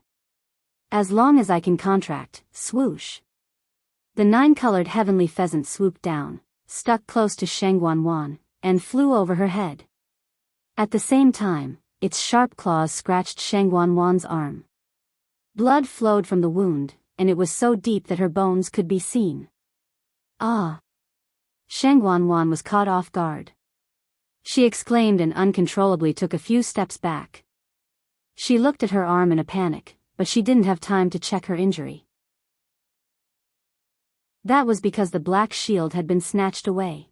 As long as I can contract, swoosh. The 9-colored heavenly pheasant swooped down, stuck close to Shang Wanwan, and flew over her head. At the same time, its sharp claws scratched Shang Wanwan's arm. Blood flowed from the wound, and it was so deep that her bones could be seen. Ah! Shang Wanwan was caught off guard. She exclaimed and uncontrollably took a few steps back. She looked at her arm in a panic, but she didn't have time to check her injury. That was because the black shield had been snatched away.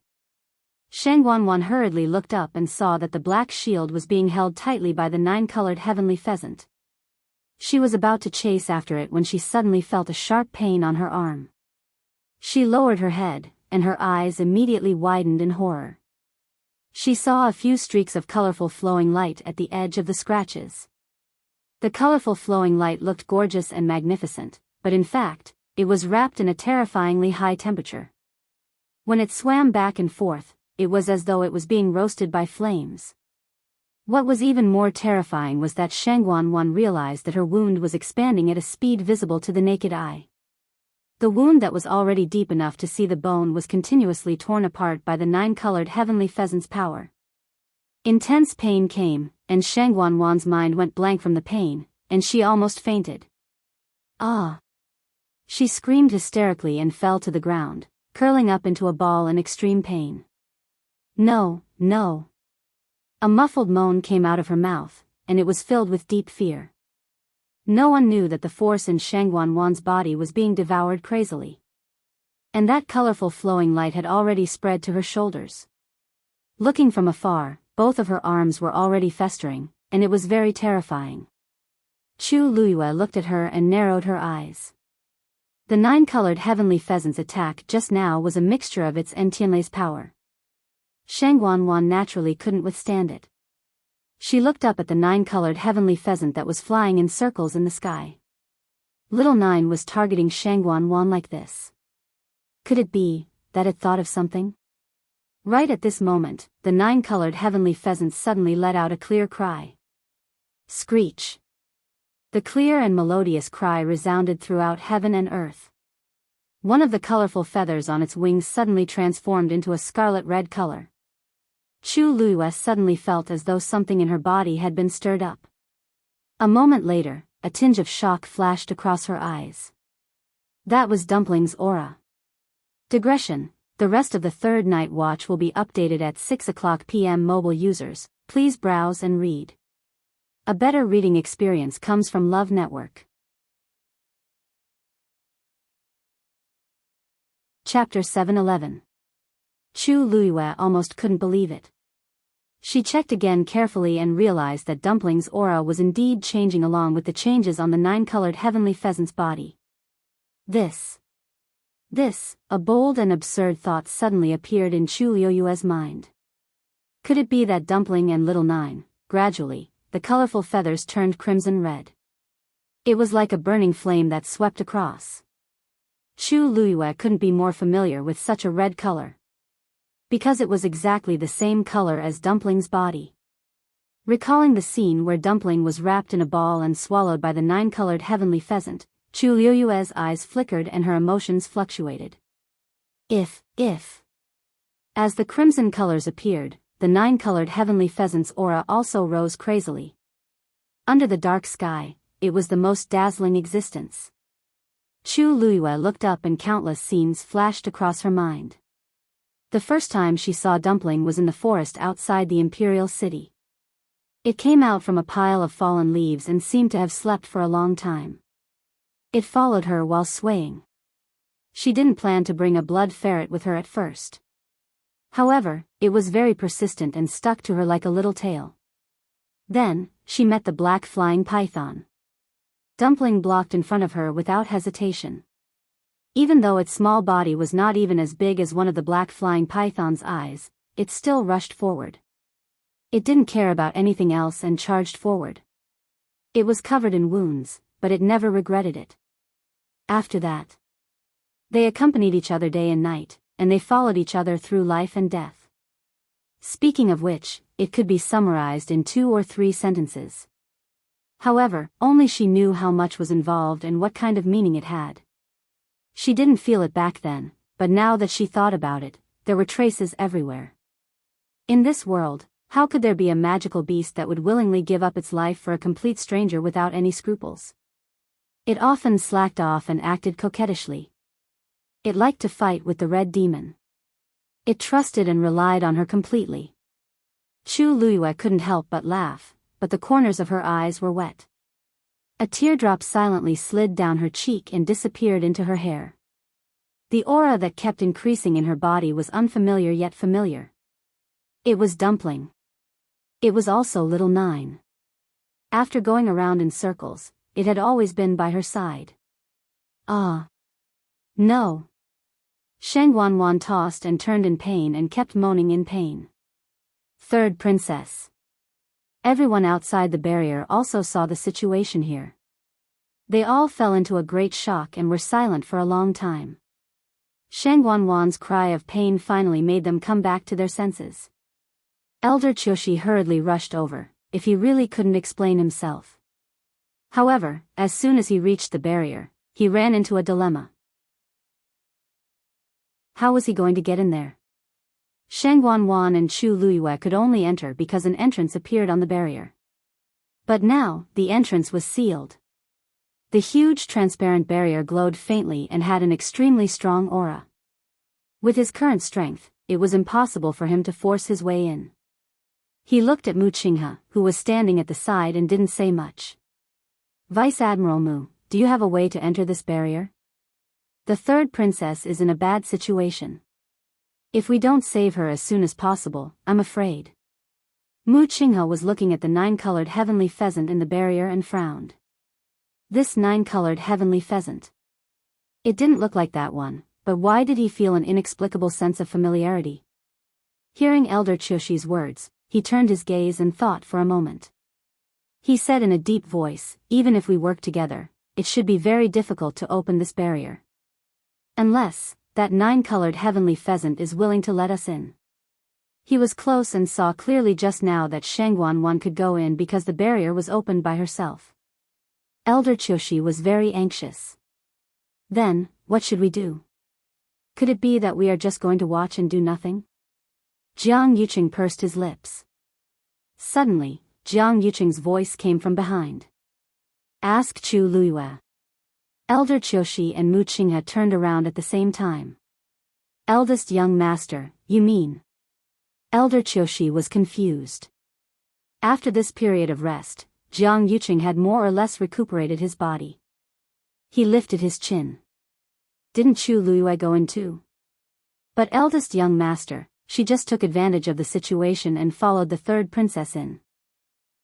Shang Wanwan hurriedly looked up and saw that the black shield was being held tightly by the 9-colored heavenly pheasant. She was about to chase after it when she suddenly felt a sharp pain on her arm. She lowered her head, and her eyes immediately widened in horror. She saw a few streaks of colorful flowing light at the edge of the scratches. The colorful flowing light looked gorgeous and magnificent, but in fact, it was wrapped in a terrifyingly high temperature. When it swam back and forth, it was as though it was being roasted by flames. What was even more terrifying was that Shang Wanwan realized that her wound was expanding at a speed visible to the naked eye. The wound that was already deep enough to see the bone was continuously torn apart by the 9-colored heavenly pheasant's power. Intense pain came, and Shang Wanwan's mind went blank from the pain, and she almost fainted. Ah! She screamed hysterically and fell to the ground, curling up into a ball in extreme pain. No, no. A muffled moan came out of her mouth, and it was filled with deep fear. No one knew that the force in Shang Wanwan's body was being devoured crazily. And that colorful flowing light had already spread to her shoulders. Looking from afar, both of her arms were already festering, and it was very terrifying. Chu Luiyue looked at her and narrowed her eyes. The 9-colored heavenly pheasant's attack just now was a mixture of its and Tianlei's power. Shang Wanwan naturally couldn't withstand it. She looked up at the 9-colored heavenly pheasant that was flying in circles in the sky. Little 9 was targeting Shang Wanwan like this. Could it be that it thought of something? Right at this moment, the 9-colored heavenly pheasant suddenly let out a clear cry. Screech! The clear and melodious cry resounded throughout heaven and earth. One of the colorful feathers on its wings suddenly transformed into a scarlet-red color. Chu Luiyue suddenly felt as though something in her body had been stirred up. A moment later, a tinge of shock flashed across her eyes. That was Dumpling's aura. Digression: the rest of the third night watch will be updated at 6:00 p.m. Mobile users, please browse and read. A better reading experience comes from Love Network. Chapter 711. Chu Luiyue almost couldn't believe it. She checked again carefully and realized that Dumpling's aura was indeed changing along with the changes on the nine-colored heavenly pheasant's body. This, a bold and absurd thought suddenly appeared in Chu Luiyue's mind. Could it be that Dumpling and Little Nine, gradually, the colorful feathers turned crimson red? It was like a burning flame that swept across. Chu Luiyue couldn't be more familiar with such a red color, because it was exactly the same color as Dumpling's body. Recalling the scene where Dumpling was wrapped in a ball and swallowed by the nine-colored heavenly pheasant, Chu Luiyue's eyes flickered and her emotions fluctuated. If. As the crimson colors appeared, the nine-colored heavenly pheasant's aura also rose crazily. Under the dark sky, it was the most dazzling existence. Chu Luiyue looked up and countless scenes flashed across her mind. The first time she saw Dumpling was in the forest outside the imperial city. It came out from a pile of fallen leaves and seemed to have slept for a long time. It followed her while swaying. She didn't plan to bring a blood ferret with her at first. However, it was very persistent and stuck to her like a little tail. Then, she met the black flying python. Dumpling blocked in front of her without hesitation. Even though its small body was not even as big as one of the black flying python's eyes, it still rushed forward. It didn't care about anything else and charged forward. It was covered in wounds, but it never regretted it. After that, they accompanied each other day and night, and they followed each other through life and death. Speaking of which, it could be summarized in 2 or 3 sentences. However, only she knew how much was involved and what kind of meaning it had. She didn't feel it back then, but now that she thought about it, there were traces everywhere. In this world, how could there be a magical beast that would willingly give up its life for a complete stranger without any scruples? It often slacked off and acted coquettishly. It liked to fight with the red demon. It trusted and relied on her completely. Chu Luiyue couldn't help but laugh, but the corners of her eyes were wet. A teardrop silently slid down her cheek and disappeared into her hair. The aura that kept increasing in her body was unfamiliar yet familiar. It was Dumpling. It was also Little Nine. After going around in circles, it had always been by her side. Ah. No. Sheng Wanwan tossed and turned in pain and kept moaning in pain. Third princess. Everyone outside the barrier also saw the situation here. They all fell into a great shock and were silent for a long time. Sheng Wanwan's cry of pain finally made them come back to their senses. Elder Qiushi hurriedly rushed over, if he really couldn't explain himself. However, as soon as he reached the barrier, he ran into a dilemma. How was he going to get in there? Sheng Wanwan and Chu Luiyue could only enter because an entrance appeared on the barrier. But now, the entrance was sealed. The huge transparent barrier glowed faintly and had an extremely strong aura. With his current strength, it was impossible for him to force his way in. He looked at Mu Qinghe, who was standing at the side and didn't say much. Vice Admiral Mu, do you have a way to enter this barrier? The third princess is in a bad situation. If we don't save her as soon as possible, I'm afraid. Mu Qinghe was looking at the nine-colored heavenly pheasant in the barrier and frowned. This nine-colored heavenly pheasant. It didn't look like that one, but why did he feel an inexplicable sense of familiarity? Hearing Elder Qiushi's words, he turned his gaze and thought for a moment. He said in a deep voice, even if we work together, it should be very difficult to open this barrier. Unless that nine-colored heavenly pheasant is willing to let us in. He was close and saw clearly just now that Sheng Wanwan could go in because the barrier was opened by herself. Elder Qiushi was very anxious. Then, what should we do? Could it be that we are just going to watch and do nothing? Jiang Yuqing pursed his lips. Suddenly, Jiang Yuqing's voice came from behind. Ask Chu Luiyue. Elder Qiushi and Mu Qinghe turned around at the same time. Eldest young master, you mean? Elder Qiushi was confused. After this period of rest, Jiang Yuqing had more or less recuperated his body. He lifted his chin. Didn't Chu Luiyue go in too? But eldest young master, she just took advantage of the situation and followed the third princess in.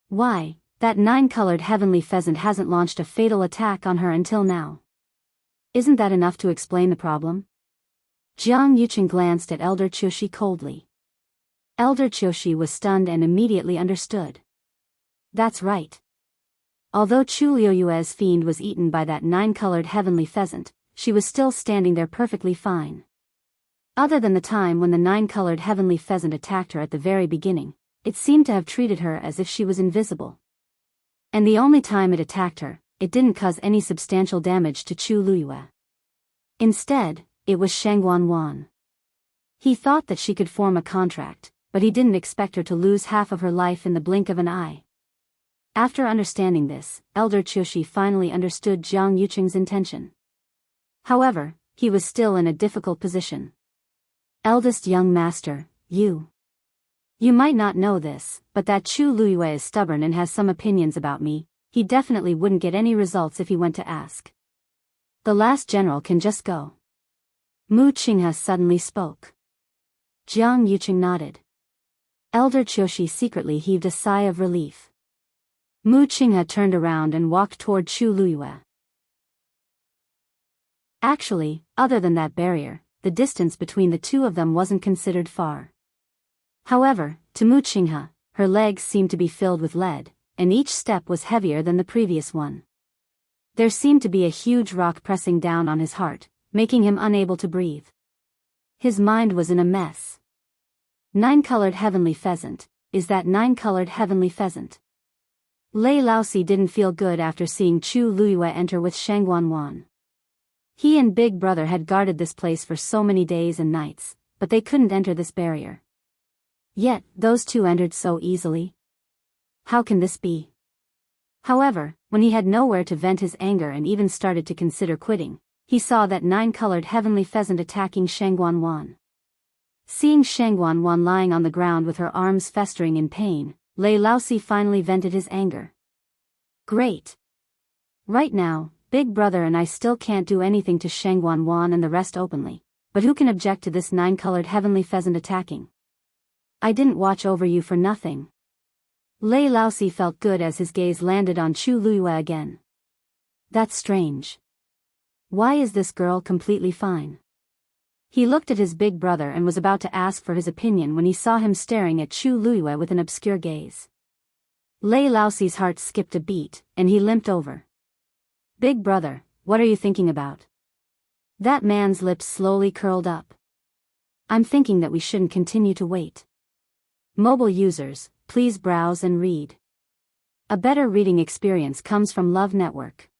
Why, that 9-colored heavenly pheasant hasn't launched a fatal attack on her until now. Isn't that enough to explain the problem? Jiang Yuqing glanced at Elder Qiushi coldly. Elder Qiushi was stunned and immediately understood. That's right. Although Chu Luiyue's fiend was eaten by that 9-colored heavenly pheasant, she was still standing there perfectly fine. Other than the time when the 9-colored heavenly pheasant attacked her at the very beginning, it seemed to have treated her as if she was invisible. And the only time it attacked her, it didn't cause any substantial damage to Chu Luiyue. Instead, it was Shangguan Wan. He thought that she could form a contract, but he didn't expect her to lose half of her life in the blink of an eye. After understanding this, Elder Qiushi finally understood Jiang Yuqing's intention. However, he was still in a difficult position. Eldest young master, you might not know this, but that Chu Luiyue is stubborn and has some opinions about me. He definitely wouldn't get any results if he went to ask. The last general can just go. Mu Qinghe suddenly spoke. Jiang Yuqing nodded. Elder Qiushi secretly heaved a sigh of relief. Mu Qinghe turned around and walked toward Chu Luiyue. Actually, other than that barrier, the distance between the two of them wasn't considered far. However, to Mu Qinghe, her legs seemed to be filled with lead, and each step was heavier than the previous one. There seemed to be a huge rock pressing down on his heart, making him unable to breathe. His mind was in a mess. 9-colored heavenly pheasant, is that 9-colored heavenly pheasant? Lei Laosi didn't feel good after seeing Chu Luiyue enter with Shangguan Wan. He and Big Brother had guarded this place for so many days and nights, but they couldn't enter this barrier. Yet, those two entered so easily. How can this be? However, when he had nowhere to vent his anger and even started to consider quitting, he saw that 9-colored heavenly pheasant attacking Shangguan Wan. Seeing Shangguan Wan lying on the ground with her arms festering in pain, Lei Laosi finally vented his anger. Great. Right now, Big Brother and I still can't do anything to Shangguan Wan and the rest openly, but who can object to this 9-colored heavenly pheasant attacking? I didn't watch over you for nothing. Lei Laosi felt good as his gaze landed on Chu Luiyue again. That's strange. Why is this girl completely fine? He looked at his big brother and was about to ask for his opinion when he saw him staring at Chu Luiyue with an obscure gaze. Lei Laosi's heart skipped a beat, and he limped over. Big brother, what are you thinking about? That man's lips slowly curled up. I'm thinking that we shouldn't continue to wait. Mobile users, please browse and read. A better reading experience comes from Love Network.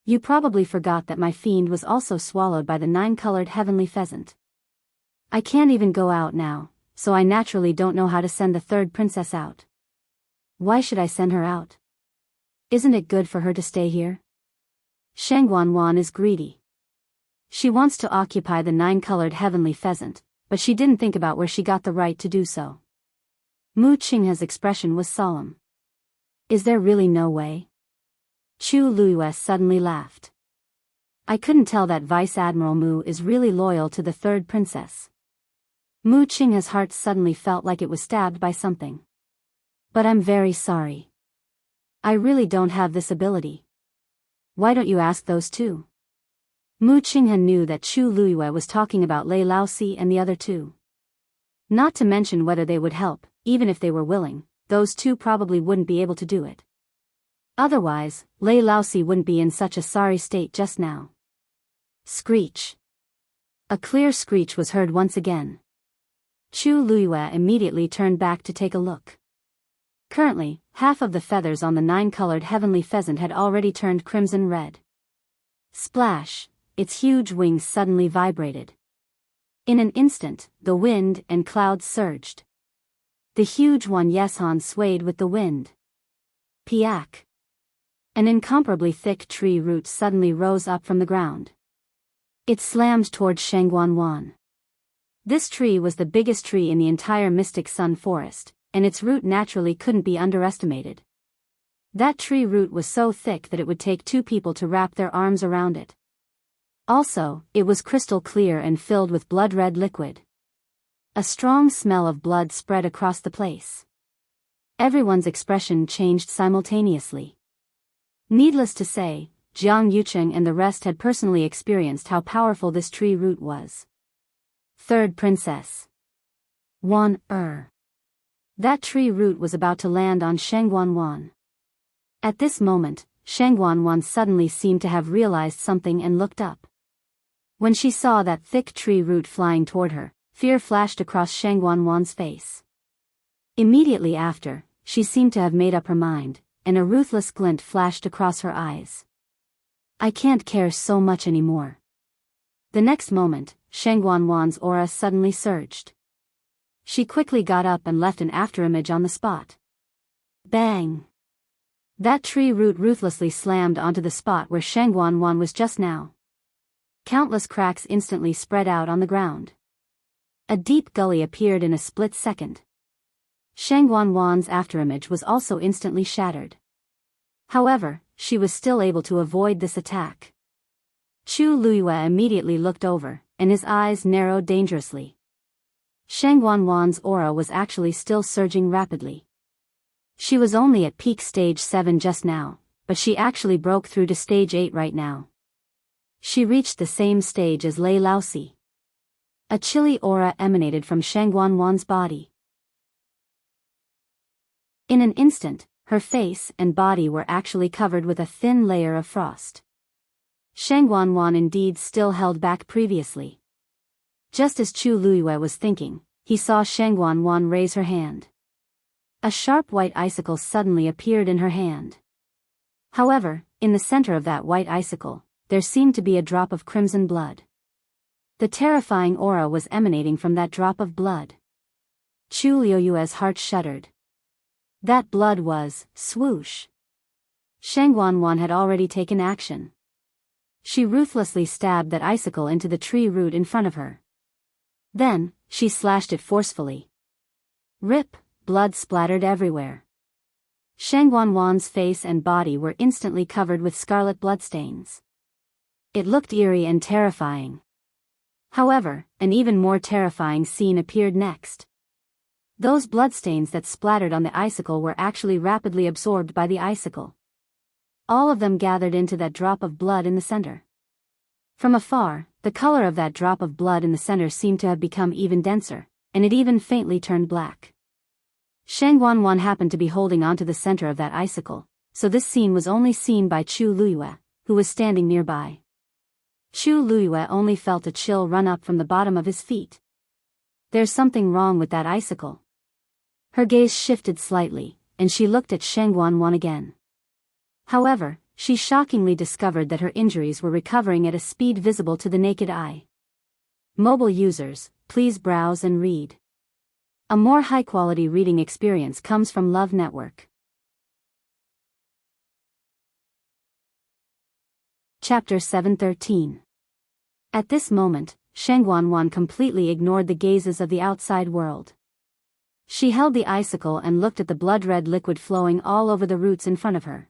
You probably forgot that my fiend was also swallowed by the 9-colored heavenly pheasant. I can't even go out now, so I naturally don't know how to send the third princess out. Why should I send her out? Isn't it good for her to stay here? Shangguan Wan is greedy. She wants to occupy the 9-colored heavenly pheasant, but she didn't think about where she got the right to do so. Mu Qinghe's expression was solemn. Is there really no way? Chu Luiyue suddenly laughed. I couldn't tell that Vice Admiral Mu is really loyal to the third princess. Mu Qinghe's heart suddenly felt like it was stabbed by something. But I'm very sorry. I really don't have this ability. Why don't you ask those two? Mu Qinghe knew that Chu Luiyue was talking about Lei Laosi and the other two. Not to mention whether they would help, even if they were willing, those two probably wouldn't be able to do it. Otherwise, Lei Laosi wouldn't be in such a sorry state just now. Screech. A clear screech was heard once again. Chu Luiyue immediately turned back to take a look. Currently, half of the feathers on the 9-colored heavenly pheasant had already turned crimson red. Splash! Its huge wings suddenly vibrated. In an instant, the wind and clouds surged. The huge one Yeshan swayed with the wind. Piak! An incomparably thick tree root suddenly rose up from the ground. It slammed toward Shengguanguan. This tree was the biggest tree in the entire Mystic Sun Forest, and its root naturally couldn't be underestimated. That tree root was so thick that it would take 2 people to wrap their arms around it. Also, it was crystal clear and filled with blood-red liquid. A strong smell of blood spread across the place. Everyone's expression changed simultaneously. Needless to say, Jiang Yucheng and the rest had personally experienced how powerful this tree root was. Third Princess. That tree root was about to land on Shengguanguan. At this moment, Shengguanguan suddenly seemed to have realized something and looked up. When she saw that thick tree root flying toward her, fear flashed across Shengguanguan's face. Immediately after, she seemed to have made up her mind, and a ruthless glint flashed across her eyes. I can't care so much anymore. The next moment, Shengguanguan's aura suddenly surged. She quickly got up and left an afterimage on the spot. Bang! That tree root ruthlessly slammed onto the spot where Shengguanguan was just now. Countless cracks instantly spread out on the ground. A deep gully appeared in a split second. Shengguanguan's afterimage was also instantly shattered. However, she was still able to avoid this attack. Chu Luiyue immediately looked over, and his eyes narrowed dangerously. Shengguanguan's aura was actually still surging rapidly. She was only at peak stage 7 just now, but she actually broke through to stage 8 right now. She reached the same stage as Lei Laosi. A chilly aura emanated from Shengguanguan's body. In an instant, her face and body were actually covered with a thin layer of frost. Shengguanguan indeed still held back previously. Just as Chu Luiyue was thinking, he saw Shengguanguan raise her hand. A sharp white icicle suddenly appeared in her hand. However, in the center of that white icicle, there seemed to be a drop of crimson blood. The terrifying aura was emanating from that drop of blood. Chu Luiyue's heart shuddered. That blood was, swoosh. Shengguanguan had already taken action. She ruthlessly stabbed that icicle into the tree root in front of her. Then, she slashed it forcefully. Rip, blood splattered everywhere. Shengguanguan's face and body were instantly covered with scarlet bloodstains. It looked eerie and terrifying. However, an even more terrifying scene appeared next. Those bloodstains that splattered on the icicle were actually rapidly absorbed by the icicle. All of them gathered into that drop of blood in the center. From afar, the color of that drop of blood in the center seemed to have become even denser, and it even faintly turned black. Shengguanguan happened to be holding onto the center of that icicle, so this scene was only seen by Chu Luiyue, who was standing nearby. Chu Luiyue only felt a chill run up from the bottom of his feet. There's something wrong with that icicle. Her gaze shifted slightly, and she looked at Shengguanguan again. However, she shockingly discovered that her injuries were recovering at a speed visible to the naked eye. Mobile users, please browse and read. A more high-quality reading experience comes from Love Network. Chapter 713. At this moment, Shengguanguan completely ignored the gazes of the outside world. She held the icicle and looked at the blood-red liquid flowing all over the roots in front of her.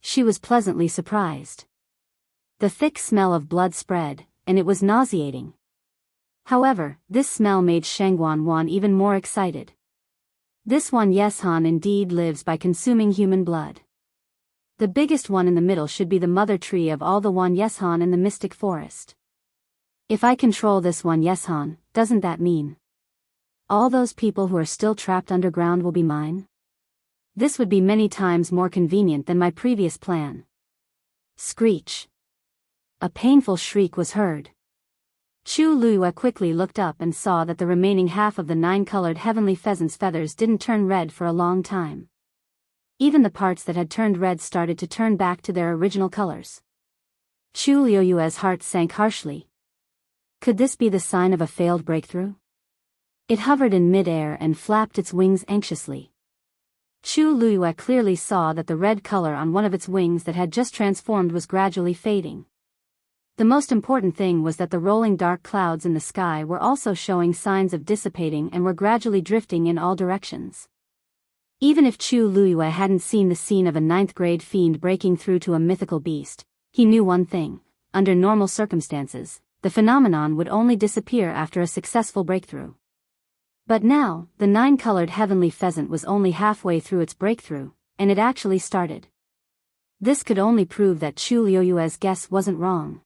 She was pleasantly surprised. The thick smell of blood spread, and it was nauseating. However, this smell made Shengguanguan even more excited. This one Yeshan indeed lives by consuming human blood. The biggest one in the middle should be the mother tree of all the one Yeshan in the mystic forest. If I control this one Yeshan, doesn't that mean all those people who are still trapped underground will be mine? This would be many times more convenient than my previous plan. Screech. A painful shriek was heard. Chu Luiyue quickly looked up and saw that the remaining half of the 9-colored heavenly pheasant's feathers didn't turn red for a long time. Even the parts that had turned red started to turn back to their original colors. Chu Luiyue's heart sank harshly. Could this be the sign of a failed breakthrough? It hovered in mid-air and flapped its wings anxiously. Chu Luiyue clearly saw that the red color on one of its wings that had just transformed was gradually fading. The most important thing was that the rolling dark clouds in the sky were also showing signs of dissipating and were gradually drifting in all directions. Even if Chu Luiyue hadn't seen the scene of a 9th-grade fiend breaking through to a mythical beast, he knew one thing: under normal circumstances, the phenomenon would only disappear after a successful breakthrough. But now, the 9-colored heavenly pheasant was only halfway through its breakthrough, and it actually started. This could only prove that Chu Luiyue's guess wasn't wrong.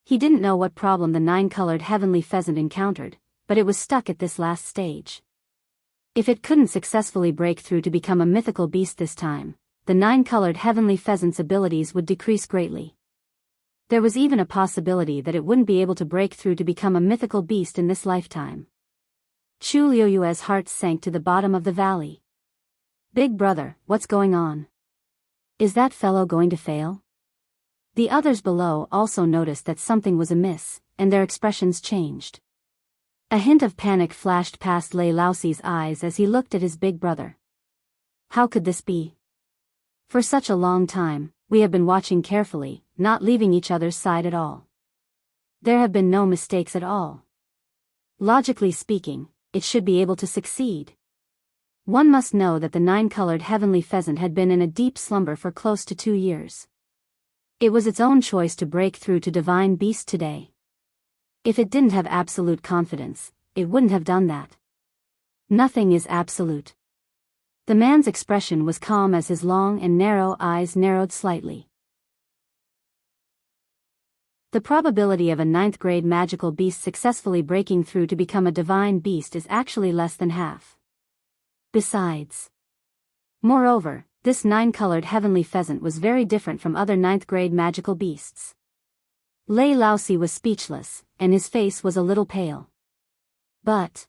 He didn't know what problem the 9-colored heavenly pheasant encountered, but it was stuck at this last stage. If it couldn't successfully break through to become a mythical beast this time, the 9-colored heavenly pheasant's abilities would decrease greatly. There was even a possibility that it wouldn't be able to break through to become a mythical beast in this lifetime. Chu Luiyue's heart sank to the bottom of the valley. Big brother, what's going on? Is that fellow going to fail? The others below also noticed that something was amiss, and their expressions changed. A hint of panic flashed past Lei Laoxi's eyes as he looked at his big brother. How could this be? For such a long time, we have been watching carefully, not leaving each other's side at all. There have been no mistakes at all. Logically speaking, it should be able to succeed. One must know that the 9-colored heavenly pheasant had been in a deep slumber for close to 2 years. It was its own choice to break through to divine beast today. If it didn't have absolute confidence, it wouldn't have done that. Nothing is absolute. The man's expression was calm as his long and narrow eyes narrowed slightly. The probability of a 9th-grade magical beast successfully breaking through to become a divine beast is actually less than half. Besides, moreover, this 9-colored heavenly pheasant was very different from other 9th-grade magical beasts. Lei Laoxi was speechless, and his face was a little pale. But,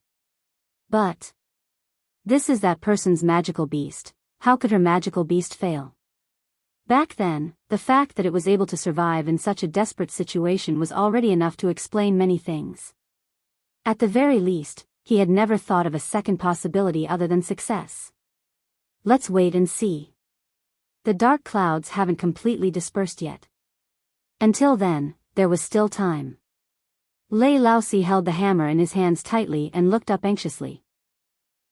this is that person's magical beast. How could her magical beast fail? Back then, the fact that it was able to survive in such a desperate situation was already enough to explain many things. At the very least, he had never thought of a second possibility other than success. Let's wait and see. The dark clouds haven't completely dispersed yet. Until then, there was still time. Lei Laoxi held the hammer in his hands tightly and looked up anxiously.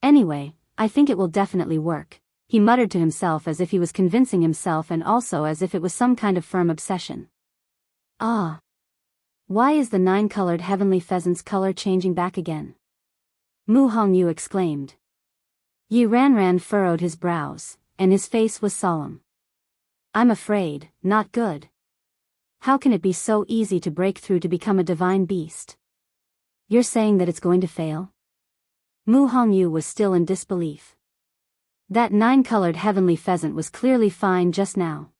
Anyway, I think it will definitely work, he muttered to himself as if he was convincing himself and also as if it was some kind of firm obsession. Ah! Why is the 9-colored heavenly pheasant's color changing back again? Mu Hongyu exclaimed. Yi Ranran furrowed his brows, and his face was solemn. I'm afraid, not good. How can it be so easy to break through to become a divine beast? You're saying that it's going to fail? Mu Hongyu was still in disbelief. That 9-colored heavenly pheasant was clearly fine just now.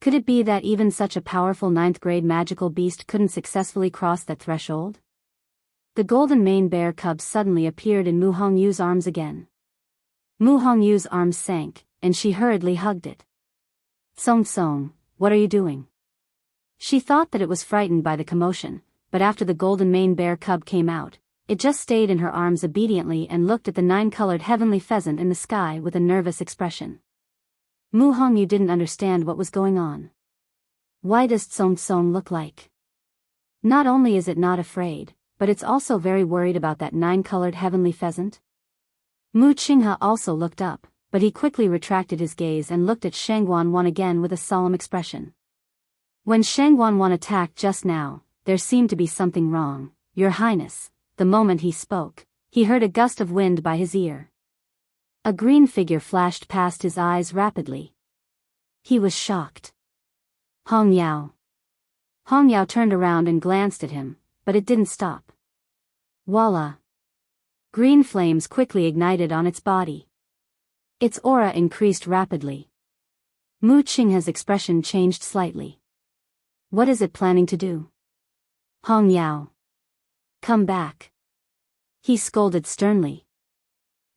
Could it be that even such a powerful 9th-grade magical beast couldn't successfully cross that threshold? The golden mane bear cub suddenly appeared in Mu Hongyu's arms again. Mu Hongyu's arms sank, and she hurriedly hugged it. Song Song, what are you doing? She thought that it was frightened by the commotion, but after the golden mane bear cub came out, it just stayed in her arms obediently and looked at the 9-colored heavenly pheasant in the sky with a nervous expression. Mu Hongyu didn't understand what was going on. Why does Song Song look like? Not only is it not afraid, but it's also very worried about that 9-colored heavenly pheasant. Mu Qinghe also looked up, but he quickly retracted his gaze and looked at Shang Wanwan again with a solemn expression. When Shang Wanwan attacked just now, there seemed to be something wrong, Your Highness. The moment he spoke, he heard a gust of wind by his ear. A green figure flashed past his eyes rapidly. He was shocked. Hong Yao. Hong Yao turned around and glanced at him, but it didn't stop. Voila! Green flames quickly ignited on its body. Its aura increased rapidly. Mu Qinghe's expression changed slightly. What is it planning to do? Hong Yao. Come back. He scolded sternly.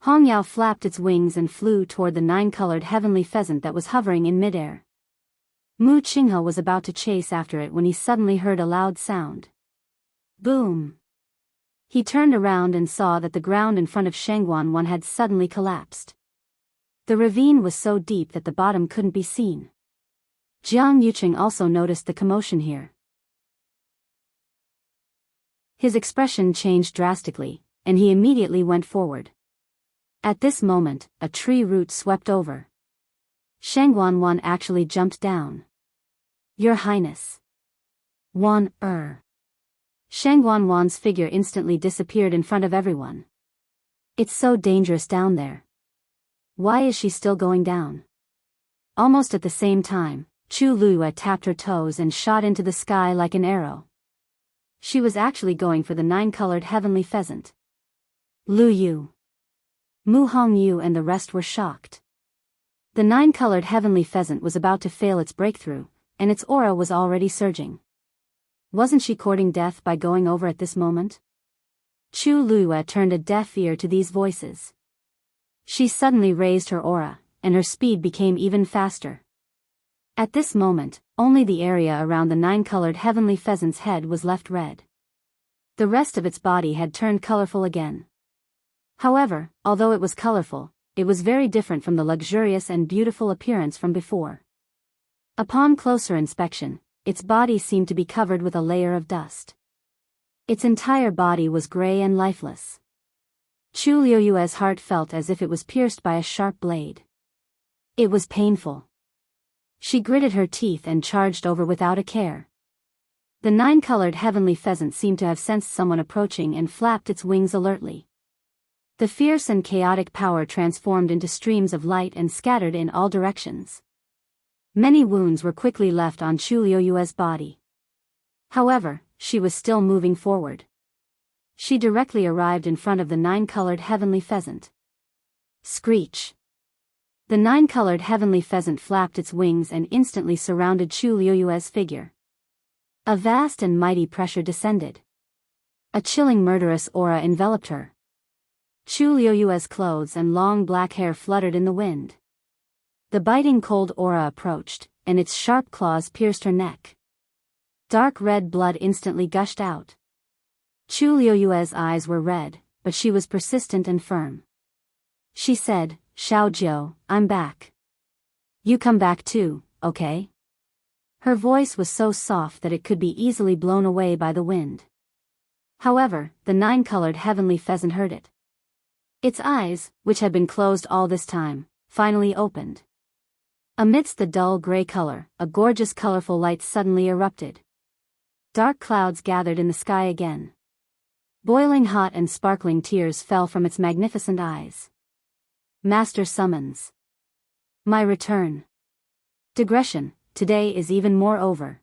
Hong Yao flapped its wings and flew toward the nine-colored heavenly pheasant that was hovering in midair. Mu Qinghe was about to chase after it when he suddenly heard a loud sound. Boom! He turned around and saw that the ground in front of Shangguan had suddenly collapsed. The ravine was so deep that the bottom couldn't be seen. Jiang Yuqing also noticed the commotion here. His expression changed drastically, and he immediately went forward. At this moment, a tree root swept over. Shangguan actually jumped down. Your Highness. Shangguan's figure instantly disappeared in front of everyone. It's so dangerous down there. Why is she still going down? Almost at the same time, Chu Luiyue tapped her toes and shot into the sky like an arrow. She was actually going for the nine-colored heavenly pheasant. Lu Yu, Mu Hongyu and the rest were shocked. The nine-colored heavenly pheasant was about to fail its breakthrough, and its aura was already surging. Wasn't she courting death by going over at this moment? Chu Luiyue turned a deaf ear to these voices. She suddenly raised her aura, and her speed became even faster. At this moment, only the area around the nine-colored heavenly pheasant's head was left red. The rest of its body had turned colorful again. However, although it was colorful, it was very different from the luxurious and beautiful appearance from before. Upon closer inspection, its body seemed to be covered with a layer of dust. Its entire body was gray and lifeless. Chu Luiyue's heart felt as if it was pierced by a sharp blade. It was painful. She gritted her teeth and charged over without a care. The nine-colored heavenly pheasant seemed to have sensed someone approaching and flapped its wings alertly. The fierce and chaotic power transformed into streams of light and scattered in all directions. Many wounds were quickly left on Chu Luiyue's body. However, she was still moving forward. She directly arrived in front of the nine-colored heavenly pheasant. Screech! The nine-colored heavenly pheasant flapped its wings and instantly surrounded Chu Luiyue's figure. A vast and mighty pressure descended. A chilling murderous aura enveloped her. Chu Luiyue's clothes and long black hair fluttered in the wind. The biting cold aura approached, and its sharp claws pierced her neck. Dark red blood instantly gushed out. Chu Luiyue's eyes were red, but she was persistent and firm. She said, Xiaojiu, I'm back. You come back too, okay? Her voice was so soft that it could be easily blown away by the wind. However, the nine-colored heavenly pheasant heard it. Its eyes, which had been closed all this time, finally opened. Amidst the dull gray color, a gorgeous colorful light suddenly erupted. Dark clouds gathered in the sky again. Boiling hot and sparkling tears fell from its magnificent eyes. Master summons. My return. Digression, today is even more over.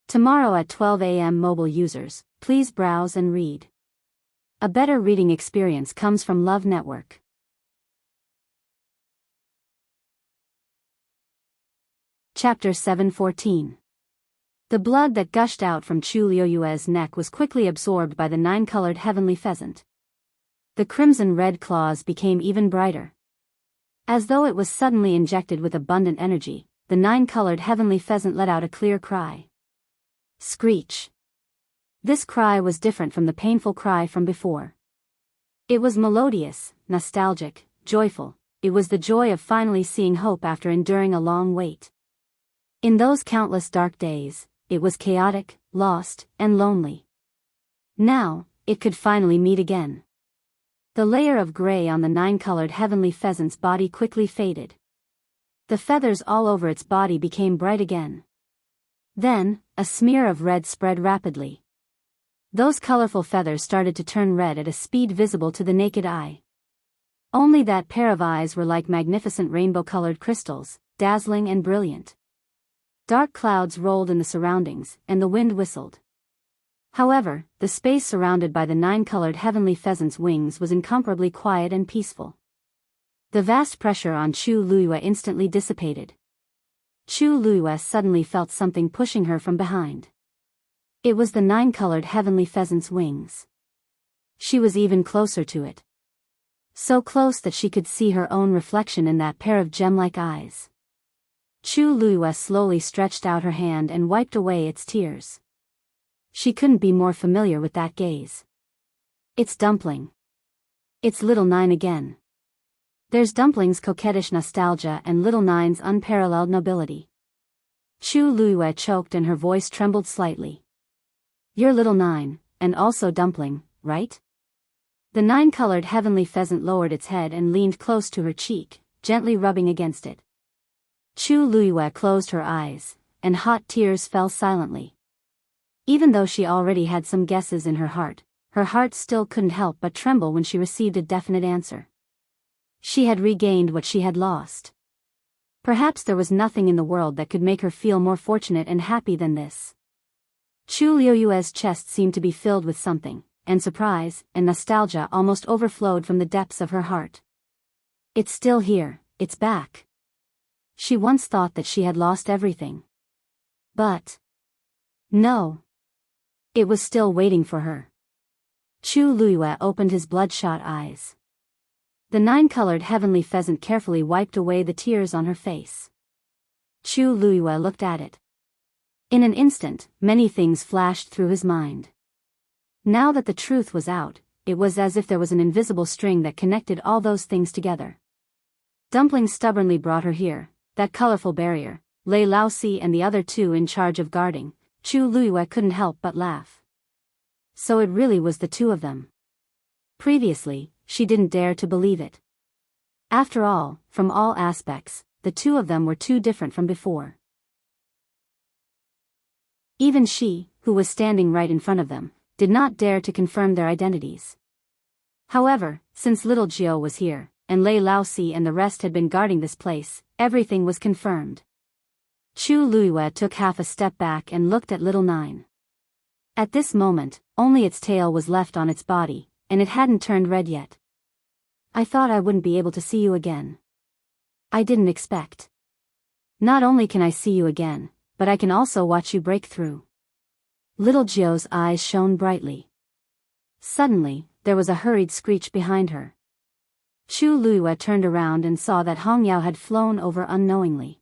Tomorrow at 12 a.m. mobile users, please browse and read. A better reading experience comes from Love Network. Chapter 714. The blood that gushed out from Chu Luiyue's neck was quickly absorbed by the nine-colored heavenly pheasant. The crimson-red claws became even brighter. As though it was suddenly injected with abundant energy, the nine-colored heavenly pheasant let out a clear cry. Screech! This cry was different from the painful cry from before. It was melodious, nostalgic, joyful. It was the joy of finally seeing hope after enduring a long wait. In those countless dark days, it was chaotic, lost, and lonely. Now, it could finally meet again. The layer of gray on the nine-colored heavenly pheasant's body quickly faded. The feathers all over its body became bright again. Then, a smear of red spread rapidly. Those colorful feathers started to turn red at a speed visible to the naked eye. Only that pair of eyes were like magnificent rainbow-colored crystals, dazzling and brilliant. Dark clouds rolled in the surroundings, and the wind whistled. However, the space surrounded by the nine-colored heavenly pheasant's wings was incomparably quiet and peaceful. The vast pressure on Chu Luiyue instantly dissipated. Chu Luiyue suddenly felt something pushing her from behind. It was the nine-colored heavenly pheasant's wings. She was even closer to it. So close that she could see her own reflection in that pair of gem-like eyes. Chu Luiyue slowly stretched out her hand and wiped away its tears. She couldn't be more familiar with that gaze. It's Dumpling. It's Little Nine again. There's Dumpling's coquettish nostalgia and Little Nine's unparalleled nobility. Chu Luiyue choked and her voice trembled slightly. You're Little Nine, and also Dumpling, right? The nine-colored heavenly pheasant lowered its head and leaned close to her cheek, gently rubbing against it. Chu Luiyue closed her eyes, and hot tears fell silently. Even though she already had some guesses in her heart still couldn't help but tremble when she received a definite answer. She had regained what she had lost. Perhaps there was nothing in the world that could make her feel more fortunate and happy than this. Chu Luiyue's chest seemed to be filled with something, and surprise and nostalgia almost overflowed from the depths of her heart. It's still here, it's back. She once thought that she had lost everything. But no. It was still waiting for her. Chu Luiyue opened his bloodshot eyes. The nine-colored heavenly pheasant carefully wiped away the tears on her face. Chu Luiyue looked at it. In an instant, many things flashed through his mind. Now that the truth was out, it was as if there was an invisible string that connected all those things together. Dumpling stubbornly brought her here, that colorful barrier, Lei Laosi and the other two in charge of guarding. Chu Luiyue couldn't help but laugh. So it really was the two of them. Previously, she didn't dare to believe it. After all, from all aspects, the two of them were too different from before. Even she, who was standing right in front of them, did not dare to confirm their identities. However, since little Jiao was here, and Lei Laosi and the rest had been guarding this place, everything was confirmed. Chu Luiyue took half a step back and looked at Little Nine. At this moment, only its tail was left on its body, and it hadn't turned red yet. I thought I wouldn't be able to see you again. I didn't expect. Not only can I see you again, but I can also watch you break through. Little Jiao's eyes shone brightly. Suddenly, there was a hurried screech behind her. Chu Luiyue turned around and saw that Hong Yao had flown over unknowingly.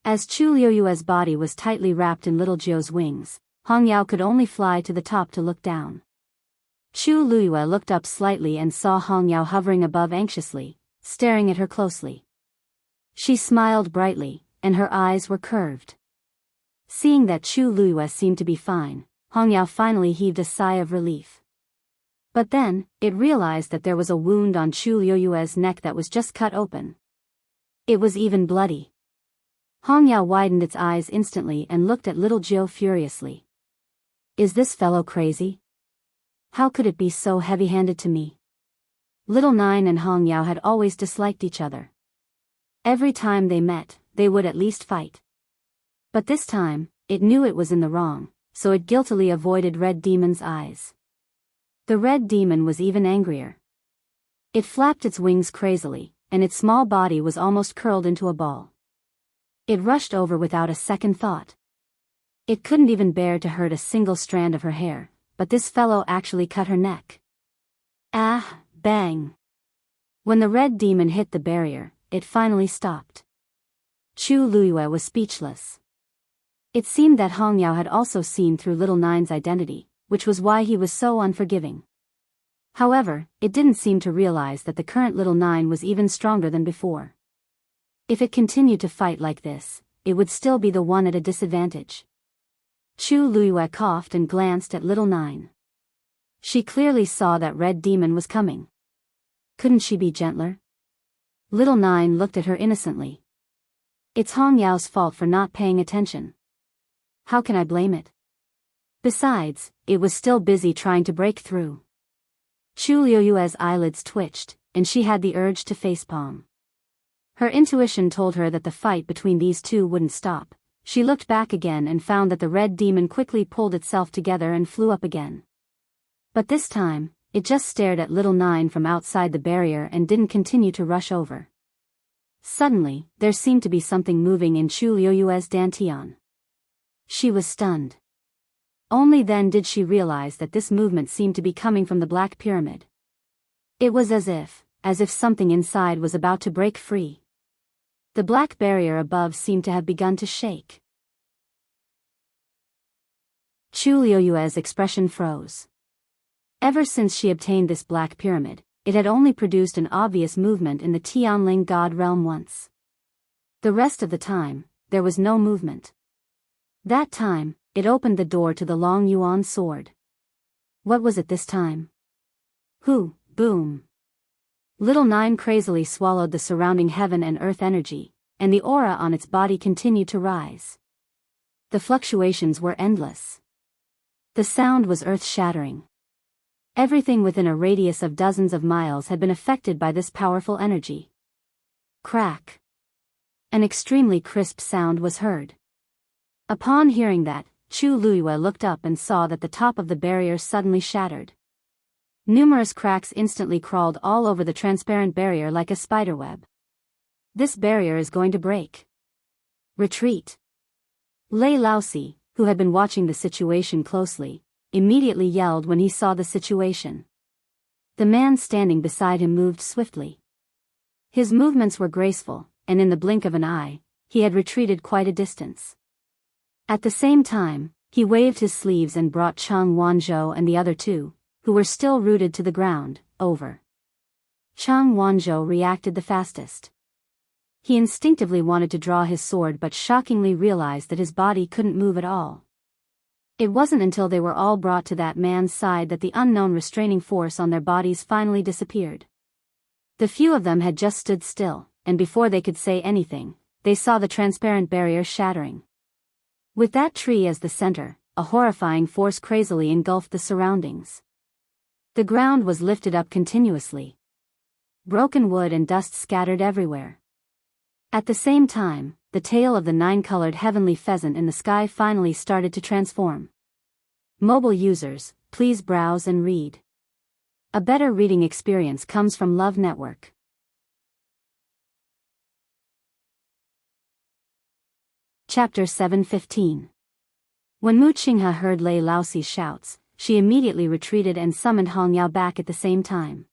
As Chu Luiyue's body was tightly wrapped in Little Jiao's wings, Hong Yao could only fly to the top to look down. Chu Luiyue looked up slightly and saw Hong Yao hovering above anxiously, staring at her closely. She smiled brightly, and her eyes were curved. Seeing that Chu Luiyue seemed to be fine, Hong Yao finally heaved a sigh of relief. But then, it realized that there was a wound on Chu Luiyue's neck that was just cut open. It was even bloody. Hong Yao widened its eyes instantly and looked at little Jiao furiously. Is this fellow crazy? How could it be so heavy-handed to me? Little Nine and Hong Yao had always disliked each other. Every time they met, they would at least fight. But this time, it knew it was in the wrong, so it guiltily avoided Red Demon's eyes. The Red Demon was even angrier. It flapped its wings crazily, and its small body was almost curled into a ball. It rushed over without a second thought. It couldn't even bear to hurt a single strand of her hair, but this fellow actually cut her neck. Ah, bang! When the Red Demon hit the barrier, it finally stopped. Chu Luiyue was speechless. It seemed that Hong Yao had also seen through Little Nine's identity, which was why he was so unforgiving. However, it didn't seem to realize that the current Little Nine was even stronger than before. If it continued to fight like this, it would still be the one at a disadvantage. Chu Luiyue coughed and glanced at Little Nine. She clearly saw that Red Demon was coming. Couldn't she be gentler? Little Nine looked at her innocently. It's Hong Yao's fault for not paying attention. How can I blame it? Besides, it was still busy trying to break through. Chu Luiyue's eyelids twitched, and she had the urge to facepalm. Her intuition told her that the fight between these two wouldn't stop. She looked back again and found that the Red Demon quickly pulled itself together and flew up again. But this time, it just stared at Little Nine from outside the barrier and didn't continue to rush over. Suddenly, there seemed to be something moving in Chu Luiyue's dantian. She was stunned. Only then did she realize that this movement seemed to be coming from the Black Pyramid. It was as if something inside was about to break free. The black barrier above seemed to have begun to shake. Chu Liuyue's expression froze. Ever since she obtained this Black Pyramid, it had only produced an obvious movement in the Tianling God realm once. The rest of the time, there was no movement. That time, it opened the door to the Long Yuan sword. What was it this time? Boom. Little Nine crazily swallowed the surrounding heaven and earth energy, and the aura on its body continued to rise. The fluctuations were endless. The sound was earth-shattering. Everything within a radius of dozens of miles had been affected by this powerful energy. Crack. An extremely crisp sound was heard. Upon hearing that, Chu Luyue looked up and saw that the top of the barrier suddenly shattered. Numerous cracks instantly crawled all over the transparent barrier like a spiderweb. This barrier is going to break. Retreat. Lei Laosi, who had been watching the situation closely, immediately yelled when he saw the situation. The man standing beside him moved swiftly. His movements were graceful, and in the blink of an eye, he had retreated quite a distance. At the same time, he waved his sleeves and brought Chang Wanzhou and the other two, who were still rooted to the ground, over. Chang Wanzhou reacted the fastest. He instinctively wanted to draw his sword but shockingly realized that his body couldn't move at all. It wasn't until they were all brought to that man's side that the unknown restraining force on their bodies finally disappeared. The few of them had just stood still, and before they could say anything, they saw the transparent barrier shattering. With that tree as the center, a horrifying force crazily engulfed the surroundings. The ground was lifted up continuously. Broken wood and dust scattered everywhere. At the same time, the tail of the nine-colored heavenly pheasant in the sky finally started to transform. Mobile users, please browse and read. A better reading experience comes from Love Network. Chapter 7:15. When Mu Qinghe heard Lei Laosi's shouts, she immediately retreated and summoned Hong Yao back at the same time.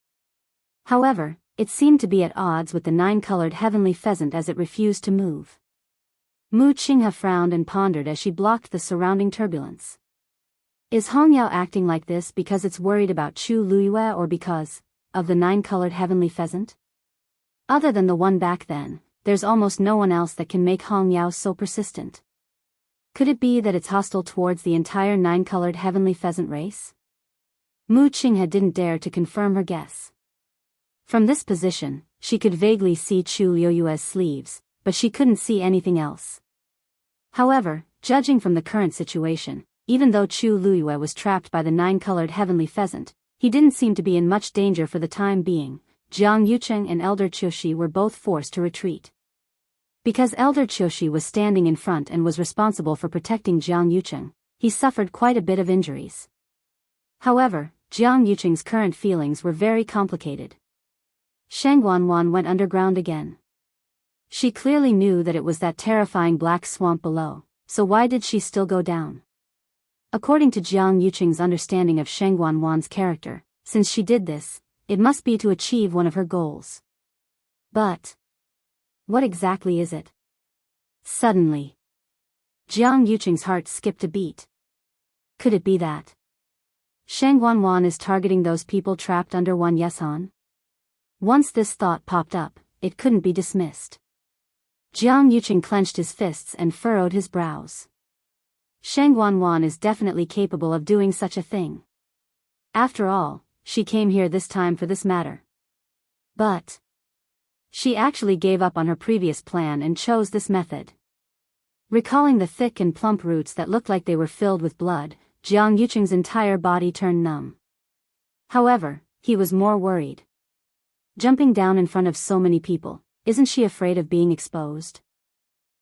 However, it seemed to be at odds with the nine-colored heavenly pheasant as it refused to move. Mu Qinghe frowned and pondered as she blocked the surrounding turbulence. Is Hong Yao acting like this because it's worried about Chu Luyue or because of the nine-colored heavenly pheasant? Other than the one back then, there's almost no one else that can make Hong Yao so persistent. Could it be that it's hostile towards the entire nine-colored heavenly pheasant race? Mu Qinghe didn't dare to confirm her guess. From this position, she could vaguely see Chu Liuyue's sleeves, but she couldn't see anything else. However, judging from the current situation, even though Chu Luyue was trapped by the nine-colored heavenly pheasant, he didn't seem to be in much danger for the time being. Jiang Yucheng and Elder Qiushi were both forced to retreat. Because Elder Qiushi was standing in front and was responsible for protecting Jiang Yucheng, he suffered quite a bit of injuries. However, Jiang Yucheng's current feelings were very complicated. Shang Wanwan went underground again. She clearly knew that it was that terrifying black swamp below, so why did she still go down? According to Jiang Yucheng's understanding of Shang Wanwan's character, since she did this, it must be to achieve one of her goals. But what exactly is it? Suddenly, Jiang Yucheng's heart skipped a beat. Could it be that Shang Wanwan is targeting those people trapped under Wan Yesan? Once this thought popped up, it couldn't be dismissed. Jiang Yucheng clenched his fists and furrowed his brows. Shang Wanwan is definitely capable of doing such a thing. After all, she came here this time for this matter. But she actually gave up on her previous plan and chose this method. Recalling the thick and plump roots that looked like they were filled with blood, Jiang Yucheng's entire body turned numb. However, he was more worried. Jumping down in front of so many people, isn't she afraid of being exposed?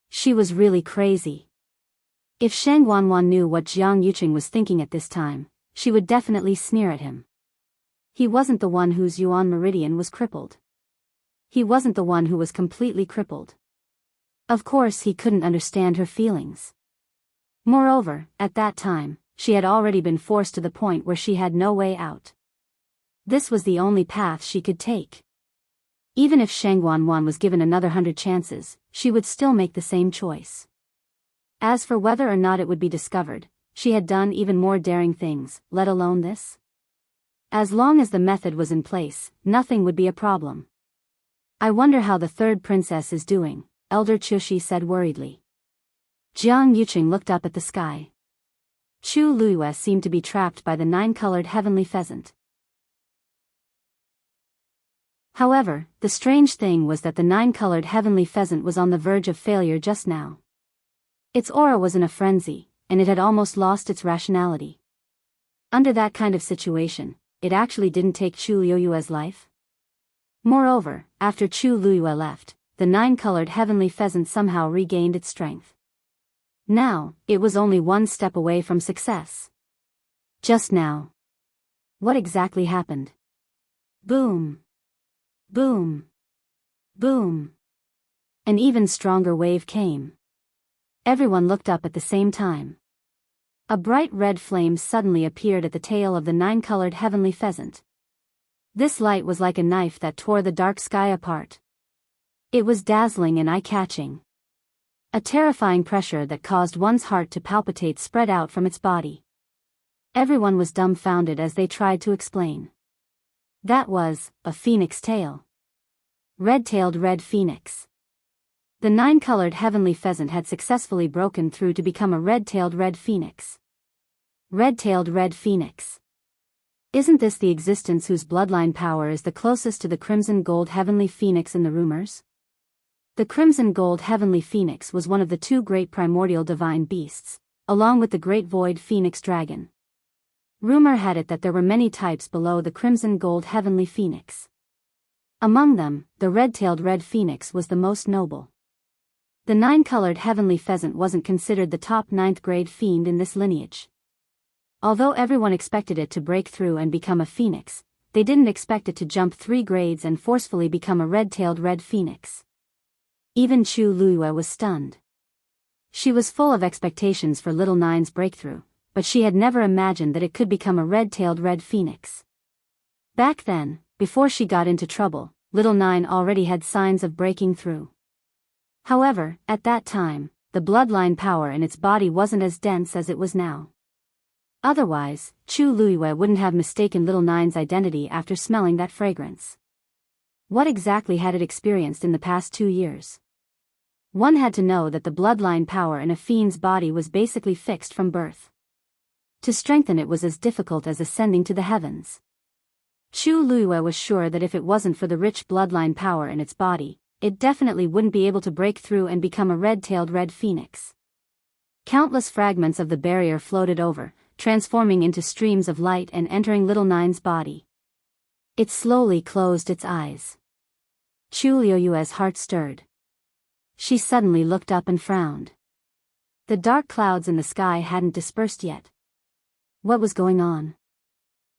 She was really crazy. If Shang Wanwan knew what Jiang Yucheng was thinking at this time, she would definitely sneer at him. He wasn't the one whose Yuan meridian was crippled. He wasn't the one who was completely crippled. Of course he couldn't understand her feelings. Moreover, at that time, she had already been forced to the point where she had no way out. This was the only path she could take. Even if Shang Wanwan was given another 100 chances, she would still make the same choice. As for whether or not it would be discovered, she had done even more daring things, let alone this. As long as the method was in place, nothing would be a problem. I wonder how the third princess is doing, Elder Chushi said worriedly. Jiang Yuqing looked up at the sky. Chu Luiyue seemed to be trapped by the 9-colored heavenly pheasant. However, the strange thing was that the 9-colored heavenly pheasant was on the verge of failure just now. Its aura was in a frenzy, and it had almost lost its rationality. Under that kind of situation, it actually didn't take Chu Luiyue's life. Moreover, after Chu Luiyue left, the 9-colored heavenly pheasant somehow regained its strength. Now, it was only one step away from success. Just now. What exactly happened? Boom. Boom. Boom. An even stronger wave came. Everyone looked up at the same time. A bright red flame suddenly appeared at the tail of the 9-colored heavenly pheasant. This light was like a knife that tore the dark sky apart. It was dazzling and eye-catching. A terrifying pressure that caused one's heart to palpitate spread out from its body. Everyone was dumbfounded as they tried to explain. That was a phoenix tail. Red-tailed red phoenix. The 9-colored heavenly pheasant had successfully broken through to become a red-tailed red phoenix. Red-tailed red phoenix. Isn't this the existence whose bloodline power is the closest to the crimson gold heavenly phoenix in the rumors? The crimson gold heavenly phoenix was one of the 2 great primordial divine beasts, along with the great void phoenix dragon. Rumor had it that there were many types below the crimson gold heavenly phoenix. Among them, the red-tailed red phoenix was the most noble. The 9-colored heavenly pheasant wasn't considered the top 9th grade fiend in this lineage. Although everyone expected it to break through and become a phoenix, they didn't expect it to jump 3 grades and forcefully become a red-tailed red phoenix. Even Chu Luiyue was stunned. She was full of expectations for Little Nine's breakthrough, but she had never imagined that it could become a red-tailed red phoenix. Back then, before she got into trouble, Little Nine already had signs of breaking through. However, at that time, the bloodline power in its body wasn't as dense as it was now. Otherwise, Chu Luiyue wouldn't have mistaken Little Nine's identity after smelling that fragrance. What exactly had it experienced in the past 2 years? One had to know that the bloodline power in a fiend's body was basically fixed from birth. To strengthen it was as difficult as ascending to the heavens. Chu Luiyue was sure that if it wasn't for the rich bloodline power in its body, it definitely wouldn't be able to break through and become a red-tailed red phoenix. Countless fragments of the barrier floated over, transforming into streams of light and entering Little Nine's body. It slowly closed its eyes. Chu Luiyue's heart stirred. She suddenly looked up and frowned. The dark clouds in the sky hadn't dispersed yet. What was going on?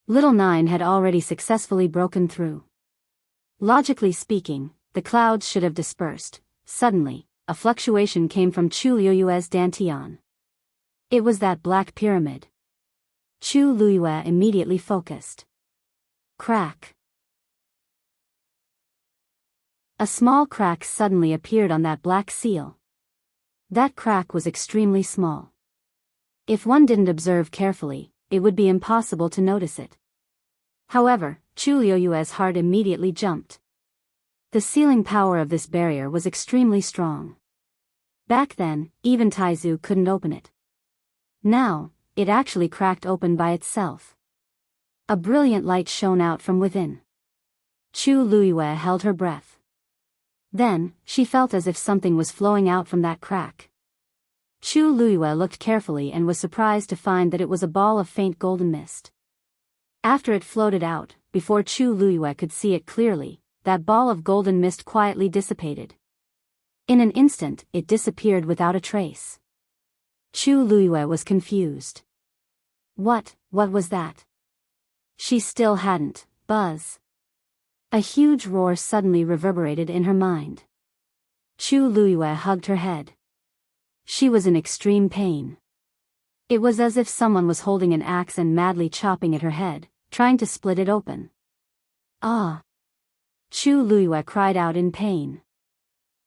Little Nine had already successfully broken through. Logically speaking, the clouds should have dispersed. Suddenly, a fluctuation came from Chu Luiyue's dantian. It was that black pyramid. Chu Luiyue immediately focused. Crack. A small crack suddenly appeared on that black seal. That crack was extremely small. If one didn't observe carefully, it would be impossible to notice it. However, Chu Luiyue's heart immediately jumped. The sealing power of this barrier was extremely strong. Back then, even Taizu couldn't open it. Now, it actually cracked open by itself. A brilliant light shone out from within. Chu Luiyue held her breath. Then, she felt as if something was flowing out from that crack. Chu Luiyue looked carefully and was surprised to find that it was a ball of faint golden mist. After it floated out, before Chu Luiyue could see it clearly, that ball of golden mist quietly dissipated. In an instant, it disappeared without a trace. Chu Luiyue was confused. What was that? She still hadn't, buzz. A huge roar suddenly reverberated in her mind. Chu Luiyue hugged her head. She was in extreme pain. It was as if someone was holding an axe and madly chopping at her head, trying to split it open. Ah! Chu Luiyue cried out in pain.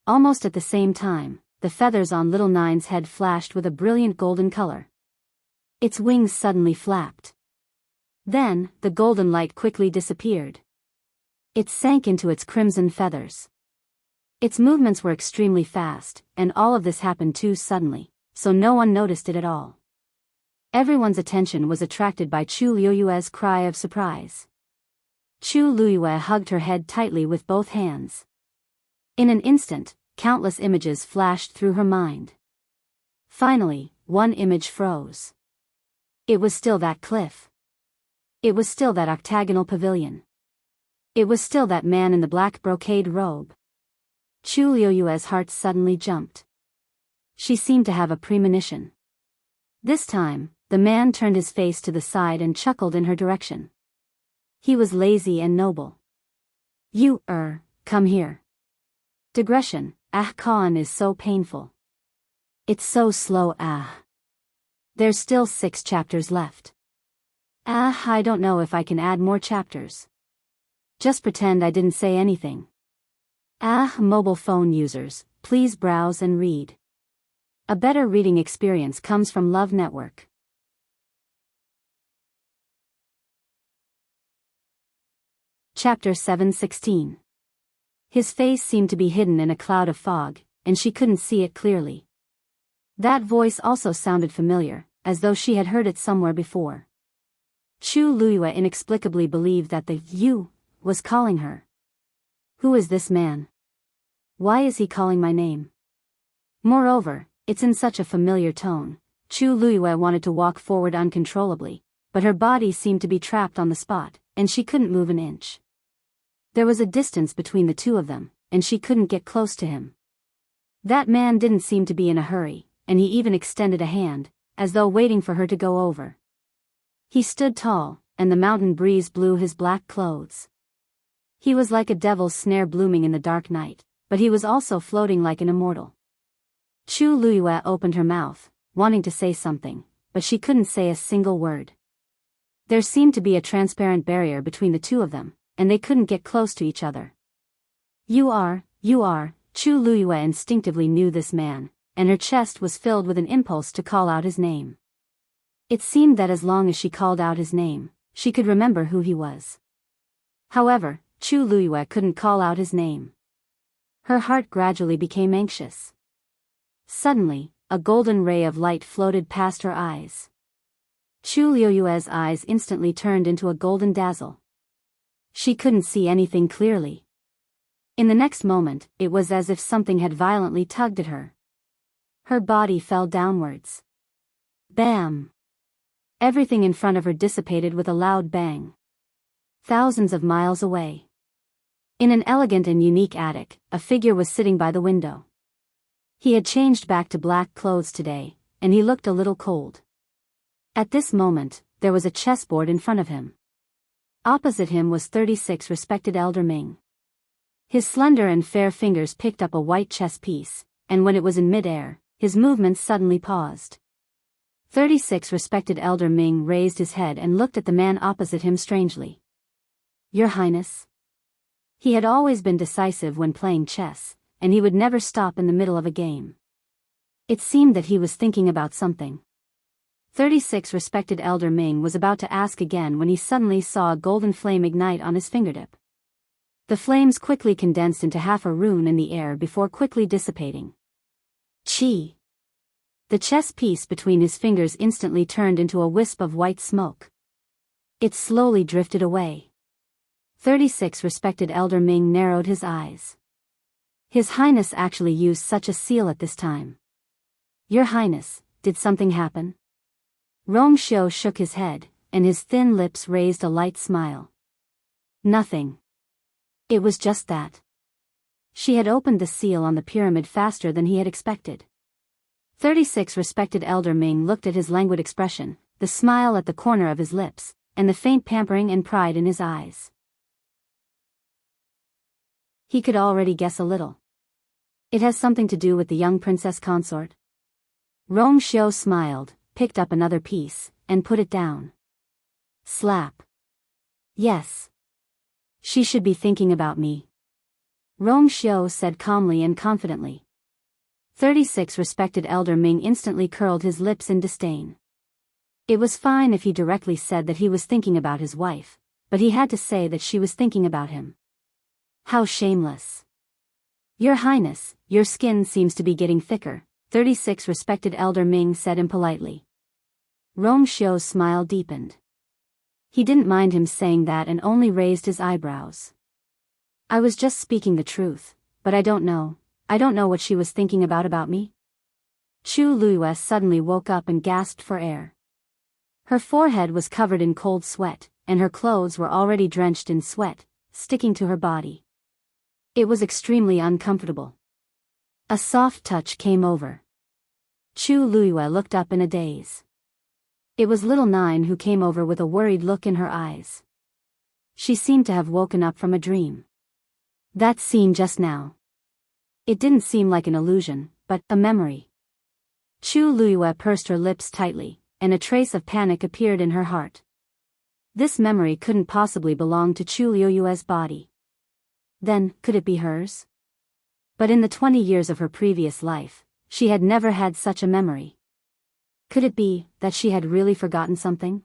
Almost at the same time, the feathers on Little Nine's head flashed with a brilliant golden color. Its wings suddenly flapped. Then, the golden light quickly disappeared. It sank into its crimson feathers. Its movements were extremely fast, and all of this happened too suddenly, so no one noticed it at all. Everyone's attention was attracted by Chu Luiyue's cry of surprise. Chu Luiyue hugged her head tightly with both hands. In an instant, countless images flashed through her mind. Finally, one image froze. It was still that cliff. It was still that octagonal pavilion. It was still that man in the black brocade robe. Chu Luiyue's heart suddenly jumped. She seemed to have a premonition. This time, the man turned his face to the side and chuckled in her direction. He was lazy and noble. You, come here. Digression, Khan is so painful. It's so slow, There's still 6 chapters left. I don't know if I can add more chapters. Just pretend I didn't say anything. Mobile phone users, please browse and read. A better reading experience comes from Love Network. Chapter 7:16. His face seemed to be hidden in a cloud of fog, and she couldn't see it clearly. That voice also sounded familiar, as though she had heard it somewhere before. Chu Luiyue inexplicably believed that the you was calling her. Who is this man? Why is he calling my name? Moreover, it's in such a familiar tone. Chu Luiyue wanted to walk forward uncontrollably, but her body seemed to be trapped on the spot, and she couldn't move an inch. There was a distance between the two of them, and she couldn't get close to him. That man didn't seem to be in a hurry, and he even extended a hand, as though waiting for her to go over. He stood tall, and the mountain breeze blew his black clothes. He was like a devil's snare blooming in the dark night, but he was also floating like an immortal. Chu Luiyue opened her mouth, wanting to say something, but she couldn't say a single word. There seemed to be a transparent barrier between the two of them, and they couldn't get close to each other. You are, Chu Luiyue instinctively knew this man, and her chest was filled with an impulse to call out his name. It seemed that as long as she called out his name, she could remember who he was. However, Chu Luiyue couldn't call out his name. Her heart gradually became anxious. Suddenly, a golden ray of light floated past her eyes. Chu Luiyue's eyes instantly turned into a golden dazzle. She couldn't see anything clearly. In the next moment, it was as if something had violently tugged at her. Her body fell downwards. Bam! Everything in front of her dissipated with a loud bang. Thousands of miles away. In an elegant and unique attic, a figure was sitting by the window. He had changed back to black clothes today, and he looked a little cold. At this moment, there was a chessboard in front of him. Opposite him was 36 respected Elder Ming. His slender and fair fingers picked up a white chess piece, and when it was in mid-air, his movements suddenly paused. 36 respected Elder Ming raised his head and looked at the man opposite him strangely. Your Highness? He had always been decisive when playing chess, and he would never stop in the middle of a game. It seemed that he was thinking about something. 36 respected Elder Ming was about to ask again when he suddenly saw a golden flame ignite on his fingertip. The flames quickly condensed into half a rune in the air before quickly dissipating. Chi! The chess piece between his fingers instantly turned into a wisp of white smoke. It slowly drifted away. 36 respected Elder Ming narrowed his eyes. His Highness actually used such a seal at this time. Your Highness, did something happen? Rong Xiu shook his head, and his thin lips raised a light smile. Nothing. It was just that. She had opened the seal on the pyramid faster than he had expected. 36 respected Elder Ming looked at his languid expression, the smile at the corner of his lips, and the faint pampering and pride in his eyes. He could already guess a little. It has something to do with the young princess consort. Rong Xiu smiled, picked up another piece, and put it down. Slap. Yes. She should be thinking about me. Rong Xiao said calmly and confidently. 36 respected Elder Ming instantly curled his lips in disdain. It was fine if he directly said that he was thinking about his wife, but he had to say that she was thinking about him. How shameless. Your Highness, your skin seems to be getting thicker, 36 respected Elder Ming said impolitely. Rong Xiao's smile deepened. He didn't mind him saying that and only raised his eyebrows. I was just speaking the truth, but I don't know what she was thinking about me. Chu Luiyue suddenly woke up and gasped for air. Her forehead was covered in cold sweat, and her clothes were already drenched in sweat, sticking to her body. It was extremely uncomfortable. A soft touch came over. Chu Luiyue looked up in a daze. It was little Nine who came over with a worried look in her eyes. She seemed to have woken up from a dream. That scene just now. It didn't seem like an illusion, but a memory. Chu Luiyue pursed her lips tightly, and a trace of panic appeared in her heart. This memory couldn't possibly belong to Chu Luiyue's body. Then, could it be hers? But in the 20 years of her previous life, she had never had such a memory. Could it be that she had really forgotten something?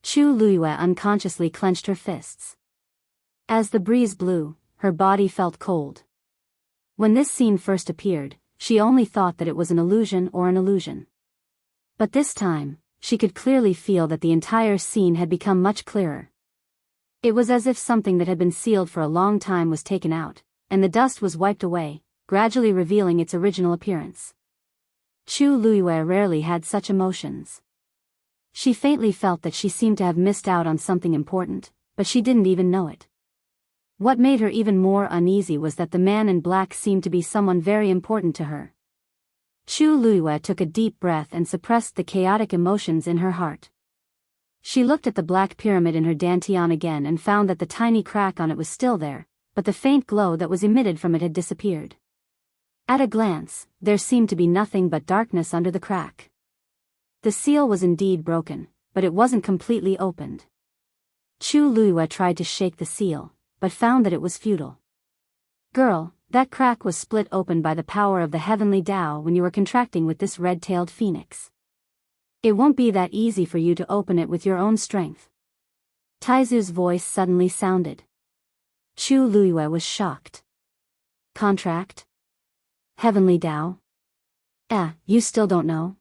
Chu Luiyue unconsciously clenched her fists. As the breeze blew, her body felt cold. When this scene first appeared, she only thought that it was an illusion. But this time, she could clearly feel that the entire scene had become much clearer. It was as if something that had been sealed for a long time was taken out, and the dust was wiped away, gradually revealing its original appearance. Chu Luiyue rarely had such emotions. She faintly felt that she seemed to have missed out on something important, but she didn't even know it. What made her even more uneasy was that the man in black seemed to be someone very important to her. Chu Luiyue took a deep breath and suppressed the chaotic emotions in her heart. She looked at the black pyramid in her dantian again and found that the tiny crack on it was still there, but the faint glow that was emitted from it had disappeared. At a glance, there seemed to be nothing but darkness under the crack. The seal was indeed broken, but it wasn't completely opened. Chu Luiyue tried to shake the seal, but found that it was futile. Girl, that crack was split open by the power of the heavenly Tao when you were contracting with this red-tailed phoenix. It won't be that easy for you to open it with your own strength. Taizu's voice suddenly sounded. Chu Luiyue was shocked. Contract? Heavenly Tao? You still don't know?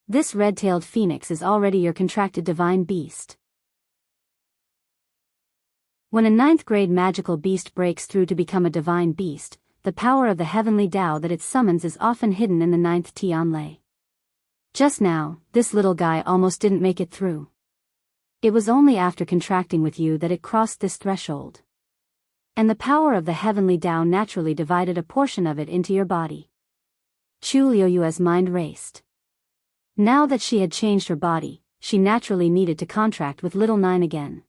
This red-tailed phoenix is already your contracted divine beast. When a 9th-grade magical beast breaks through to become a divine beast, the power of the heavenly Tao that it summons is often hidden in the 9th Tianlei. Just now, this little guy almost didn't make it through. It was only after contracting with you that it crossed this threshold. And the power of the heavenly Tao naturally divided a portion of it into your body. Chu Luiyue's mind raced. Now that she had changed her body, she naturally needed to contract with little Nine again.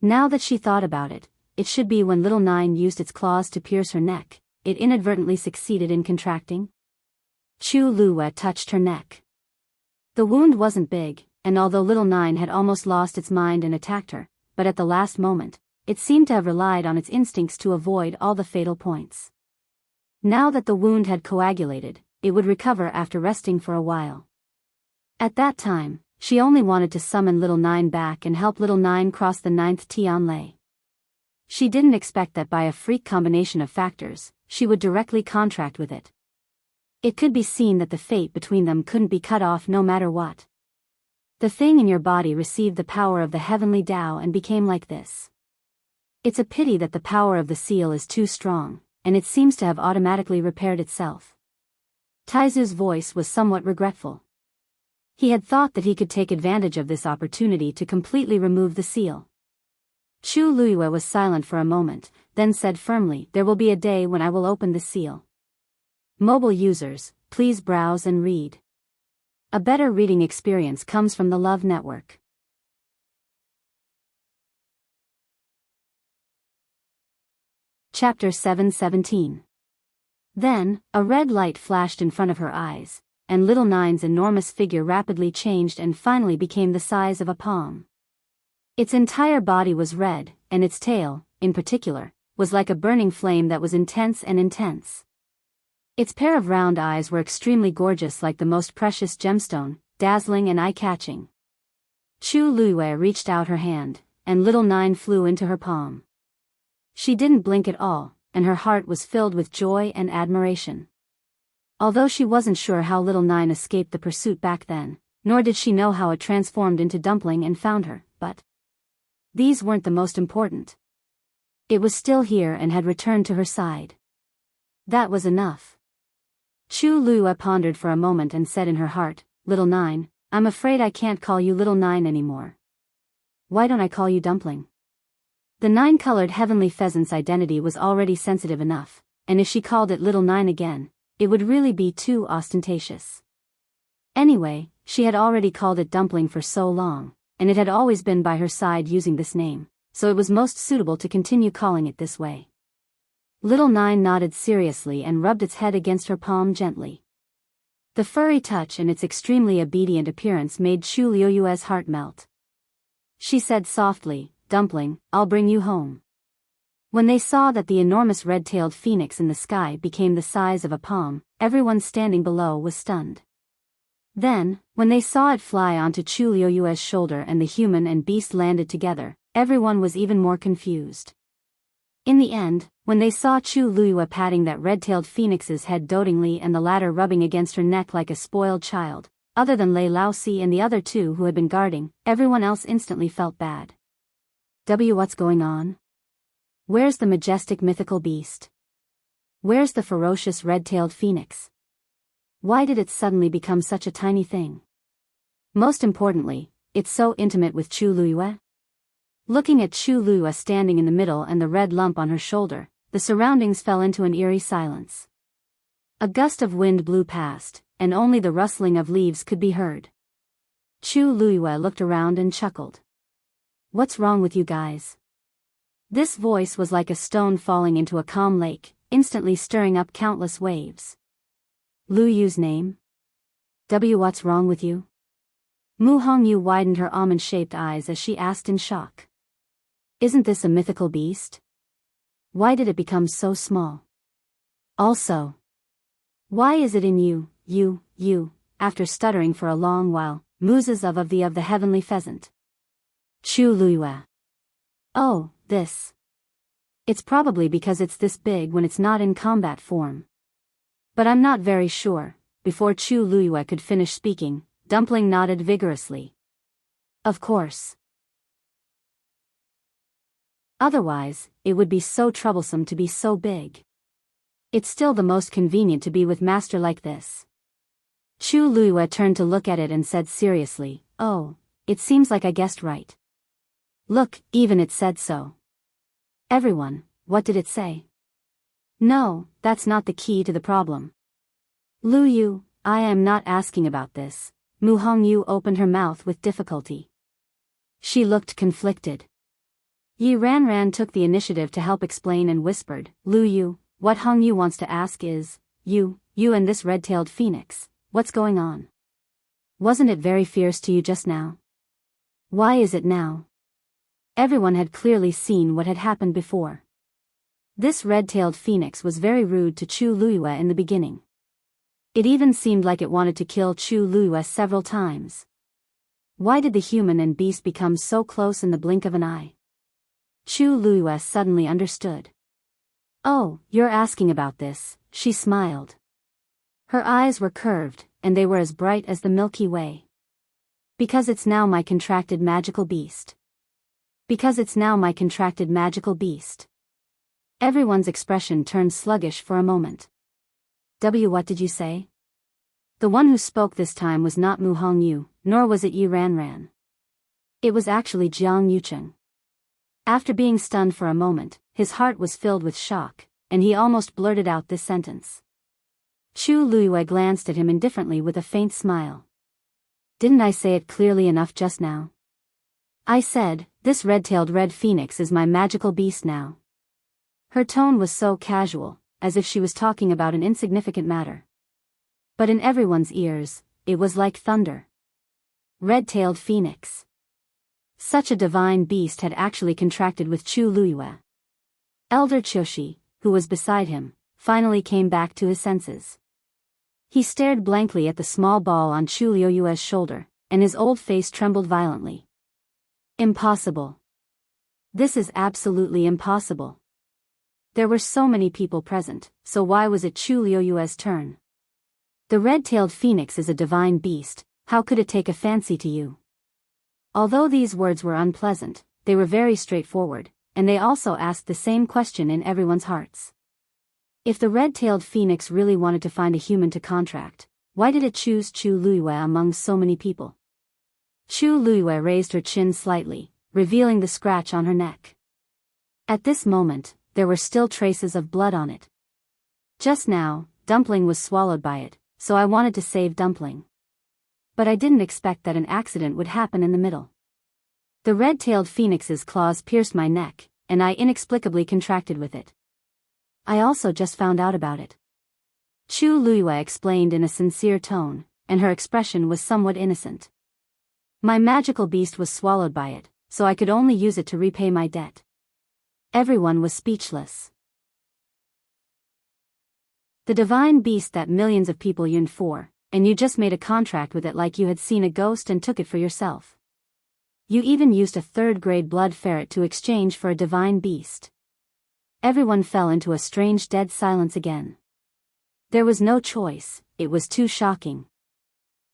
Now that she thought about it, it should be when little Nine used its claws to pierce her neck, it inadvertently succeeded in contracting. Chu Luiyue touched her neck. The wound wasn't big, and although little Nine had almost lost its mind and attacked her, but at the last moment, it seemed to have relied on its instincts to avoid all the fatal points. Now that the wound had coagulated, it would recover after resting for a while. At that time, she only wanted to summon little Nine back and help little Nine cross the 9th Tianlei. She didn't expect that by a freak combination of factors, she would directly contract with it. It could be seen that the fate between them couldn't be cut off no matter what. The thing in your body received the power of the heavenly Tao and became like this. It's a pity that the power of the seal is too strong, and it seems to have automatically repaired itself. Taizu's voice was somewhat regretful. He had thought that he could take advantage of this opportunity to completely remove the seal. Chu Luiyue was silent for a moment, then said firmly, "There will be a day when I will open the seal." Mobile users, please browse and read. A better reading experience comes from the Love Network. Chapter 717. Then, a red light flashed in front of her eyes, and little Nine's enormous figure rapidly changed and finally became the size of a palm. Its entire body was red, and its tail, in particular, was like a burning flame that was intense and intense. Its pair of round eyes were extremely gorgeous, like the most precious gemstone, dazzling and eye-catching. Chu Luiyue reached out her hand, and little Nine flew into her palm. She didn't blink at all, and her heart was filled with joy and admiration. Although she wasn't sure how little Nine escaped the pursuit back then, nor did she know how it transformed into Dumpling and found her, but these weren't the most important. It was still here and had returned to her side. That was enough. Chu Luiyue pondered for a moment and said in her heart, "Little Nine, I'm afraid I can't call you Little Nine anymore. Why don't I call you Dumpling?" The 9-colored heavenly pheasant's identity was already sensitive enough, and if she called it Little Nine again, it would really be too ostentatious. Anyway, she had already called it Dumpling for so long, and it had always been by her side using this name, so it was most suitable to continue calling it this way. Little Nine nodded seriously and rubbed its head against her palm gently. The furry touch and its extremely obedient appearance made Chu Luiyue's heart melt. She said softly, "Dumpling, I'll bring you home." When they saw that the enormous red-tailed phoenix in the sky became the size of a palm, everyone standing below was stunned. Then, when they saw it fly onto Chu Luiyue's shoulder and the human and beast landed together, everyone was even more confused. In the end, when they saw Chu Luiyue patting that red-tailed phoenix's head dotingly and the latter rubbing against her neck like a spoiled child, other than Lei Laosi and the other two who had been guarding, everyone else instantly felt bad. What's going on? Where's the majestic mythical beast? Where's the ferocious red-tailed phoenix? Why did it suddenly become such a tiny thing? Most importantly, it's so intimate with Chu Luiyue? Looking at Chu Luiyue standing in the middle and the red lump on her shoulder, the surroundings fell into an eerie silence. A gust of wind blew past, and only the rustling of leaves could be heard. Chu Luiyue looked around and chuckled. "What's wrong with you guys?" This voice was like a stone falling into a calm lake, instantly stirring up countless waves. "Lu Yu's name? What's wrong with you?" Mu Hongyu widened her almond-shaped eyes as she asked in shock. "Isn't this a mythical beast? Why did it become so small? Also, why is it in you, after stuttering for a long while, muses of the heavenly pheasant?" Chu Luiyue. "Oh, this. It's probably because it's this big when it's not in combat form. But I'm not very sure." Before Chu Luiyue could finish speaking, Dumpling nodded vigorously. "Of course. Otherwise, it would be so troublesome to be so big. It's still the most convenient to be with master like this." Chu Luiyue turned to look at it and said seriously, "Oh, it seems like I guessed right. Look, even it said so." Everyone, what did it say? No, that's not the key to the problem. Lu Yu, I am not asking about this. Mu Hongyu opened her mouth with difficulty. She looked conflicted. Yi Ranran took the initiative to help explain and whispered, "Lu Yu, what Hongyu wants to ask is, you and this red-tailed phoenix, what's going on? Wasn't it very fierce to you just now? Why is it now?" Everyone had clearly seen what had happened before. This red-tailed phoenix was very rude to Chu Luiyue in the beginning. It even seemed like it wanted to kill Chu Luiyue several times. Why did the human and beast become so close in the blink of an eye? Chu Luiyue suddenly understood. "Oh, you're asking about this," she smiled. Her eyes were curved, and they were as bright as the Milky Way. "Because it's now my contracted magical beast. Because it's now my contracted magical beast." Everyone's expression turned sluggish for a moment. What did you say?" The one who spoke this time was not Mu Hongyu, nor was it Yi Ranran. It was actually Jiang Yucheng. After being stunned for a moment, his heart was filled with shock, and he almost blurted out this sentence. Chu Luiyue glanced at him indifferently with a faint smile. "Didn't I say it clearly enough just now? I said, this red-tailed red phoenix is my magical beast now." Her tone was so casual, as if she was talking about an insignificant matter. But in everyone's ears, it was like thunder. Red-tailed phoenix. Such a divine beast had actually contracted with Chu Luiyue. Elder Chushi, who was beside him, finally came back to his senses. He stared blankly at the small ball on Chu Luiyue's shoulder, and his old face trembled violently. Impossible. This is absolutely impossible. There were so many people present, so why was it Chu Luiyue's turn? The red-tailed phoenix is a divine beast, how could it take a fancy to you? Although these words were unpleasant, they were very straightforward, and they also asked the same question in everyone's hearts. If the red-tailed phoenix really wanted to find a human to contract, why did it choose Chu Luiyue among so many people? Chu Luiyue raised her chin slightly, revealing the scratch on her neck. At this moment, there were still traces of blood on it. Just now, Dumpling was swallowed by it, so I wanted to save Dumpling. But I didn't expect that an accident would happen in the middle. The red-tailed phoenix's claws pierced my neck, and I inexplicably contracted with it. I also just found out about it. Chu Luiyue explained in a sincere tone, and her expression was somewhat innocent. My magical beast was swallowed by it, so I could only use it to repay my debt. Everyone was speechless. The divine beast that millions of people yearned for, and you just made a contract with it like you had seen a ghost and took it for yourself. You even used a third-grade blood ferret to exchange for a divine beast. Everyone fell into a strange dead silence again. There was no choice, it was too shocking.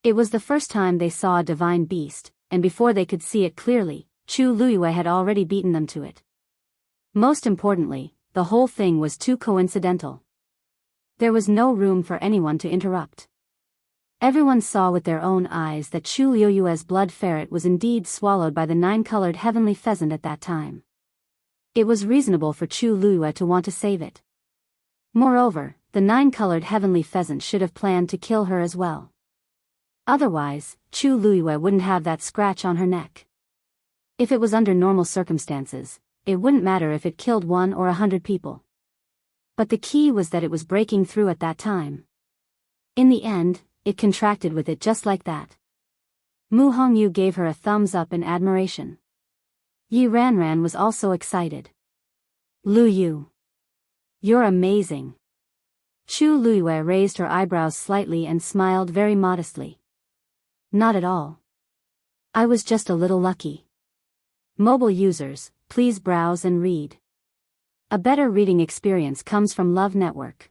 It was the first time they saw a divine beast, and before they could see it clearly, Chu Luiyue had already beaten them to it. Most importantly, the whole thing was too coincidental. There was no room for anyone to interrupt. Everyone saw with their own eyes that Chu Luiyue's blood ferret was indeed swallowed by the nine-colored heavenly pheasant at that time. It was reasonable for Chu Luiyue to want to save it. Moreover, the nine-colored heavenly pheasant should have planned to kill her as well. Otherwise, Chu Luiyue wouldn't have that scratch on her neck. If it was under normal circumstances, it wouldn't matter if it killed 1 or 100 people. But the key was that it was breaking through at that time. In the end, it contracted with it just like that. Mu Hongyu gave her a thumbs up in admiration. Yi Ranran was also excited. Lu Yu. You're amazing. Chu Luiyue raised her eyebrows slightly and smiled very modestly. Not at all. I was just a little lucky. Mobile users, please browse and read. A better reading experience comes from Love Network.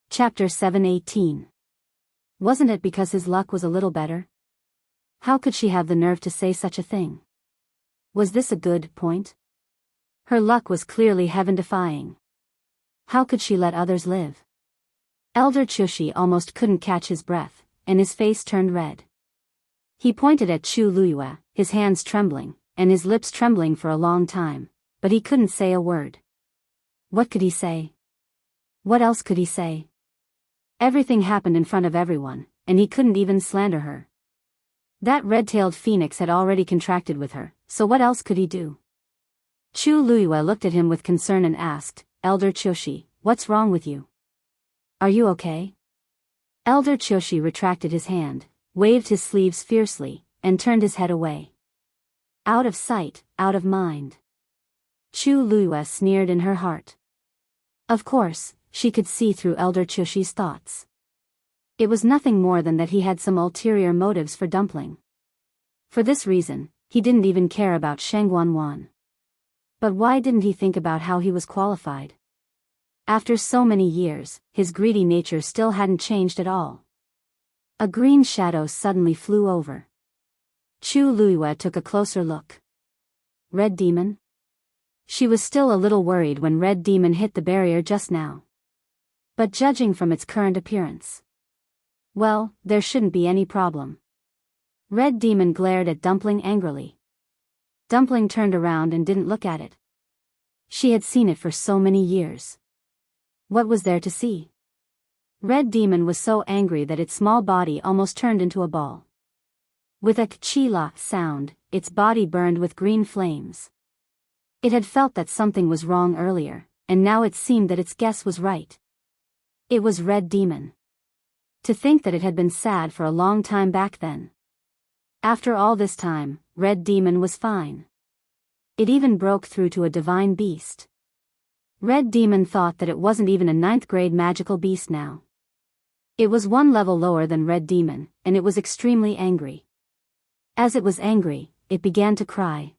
Chapter 718. Wasn't it because his luck was a little better? How could she have the nerve to say such a thing? Was this a good point? Her luck was clearly heaven-defying. How could she let others live? Elder Chushi almost couldn't catch his breath, and his face turned red. He pointed at Chu Luiyue, his hands trembling, and his lips trembling for a long time, but he couldn't say a word. What could he say? What else could he say? Everything happened in front of everyone, and he couldn't even slander her. That red-tailed phoenix had already contracted with her, so what else could he do? Chu Luiyue looked at him with concern and asked, Elder Chushi, what's wrong with you? Are you okay? Elder Chushi retracted his hand, waved his sleeves fiercely, and turned his head away. Out of sight, out of mind. Chu Luiyue sneered in her heart. Of course, she could see through Elder Chushi's thoughts. It was nothing more than that he had some ulterior motives for Dumpling. For this reason, he didn't even care about Shengguan. But why didn't he think about how he was qualified? After so many years, his greedy nature still hadn't changed at all. A green shadow suddenly flew over. Chu Luiyue took a closer look. Red Demon? She was still a little worried when Red Demon hit the barrier just now. But judging from its current appearance, well, there shouldn't be any problem. Red Demon glared at Dumpling angrily. Dumpling turned around and didn't look at it. She had seen it for so many years. What was there to see? Red Demon was so angry that its small body almost turned into a ball. With a k'chila sound, its body burned with green flames. It had felt that something was wrong earlier, and now it seemed that its guess was right. It was Red Demon. To think that it had been sad for a long time back then. After all this time, Red Demon was fine. It even broke through to a divine beast. Red Demon thought that it wasn't even a 9th grade magical beast now. It was one level lower than Red Demon, and it was extremely angry. As it was angry, it began to cry.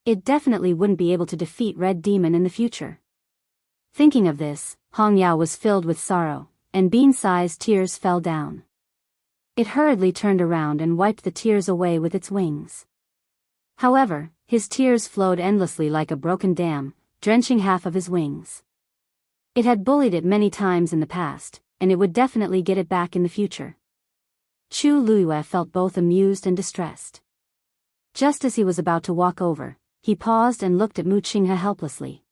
It definitely wouldn't be able to defeat Red Demon in the future. Thinking of this, Hong Yao was filled with sorrow, and bean-sized tears fell down. It hurriedly turned around and wiped the tears away with its wings. However, his tears flowed endlessly like a broken dam, drenching half of his wings. It had bullied it many times in the past, and it would definitely get it back in the future. Chu Luiyue felt both amused and distressed. Just as he was about to walk over, he paused and looked at Mu Qinghe helplessly.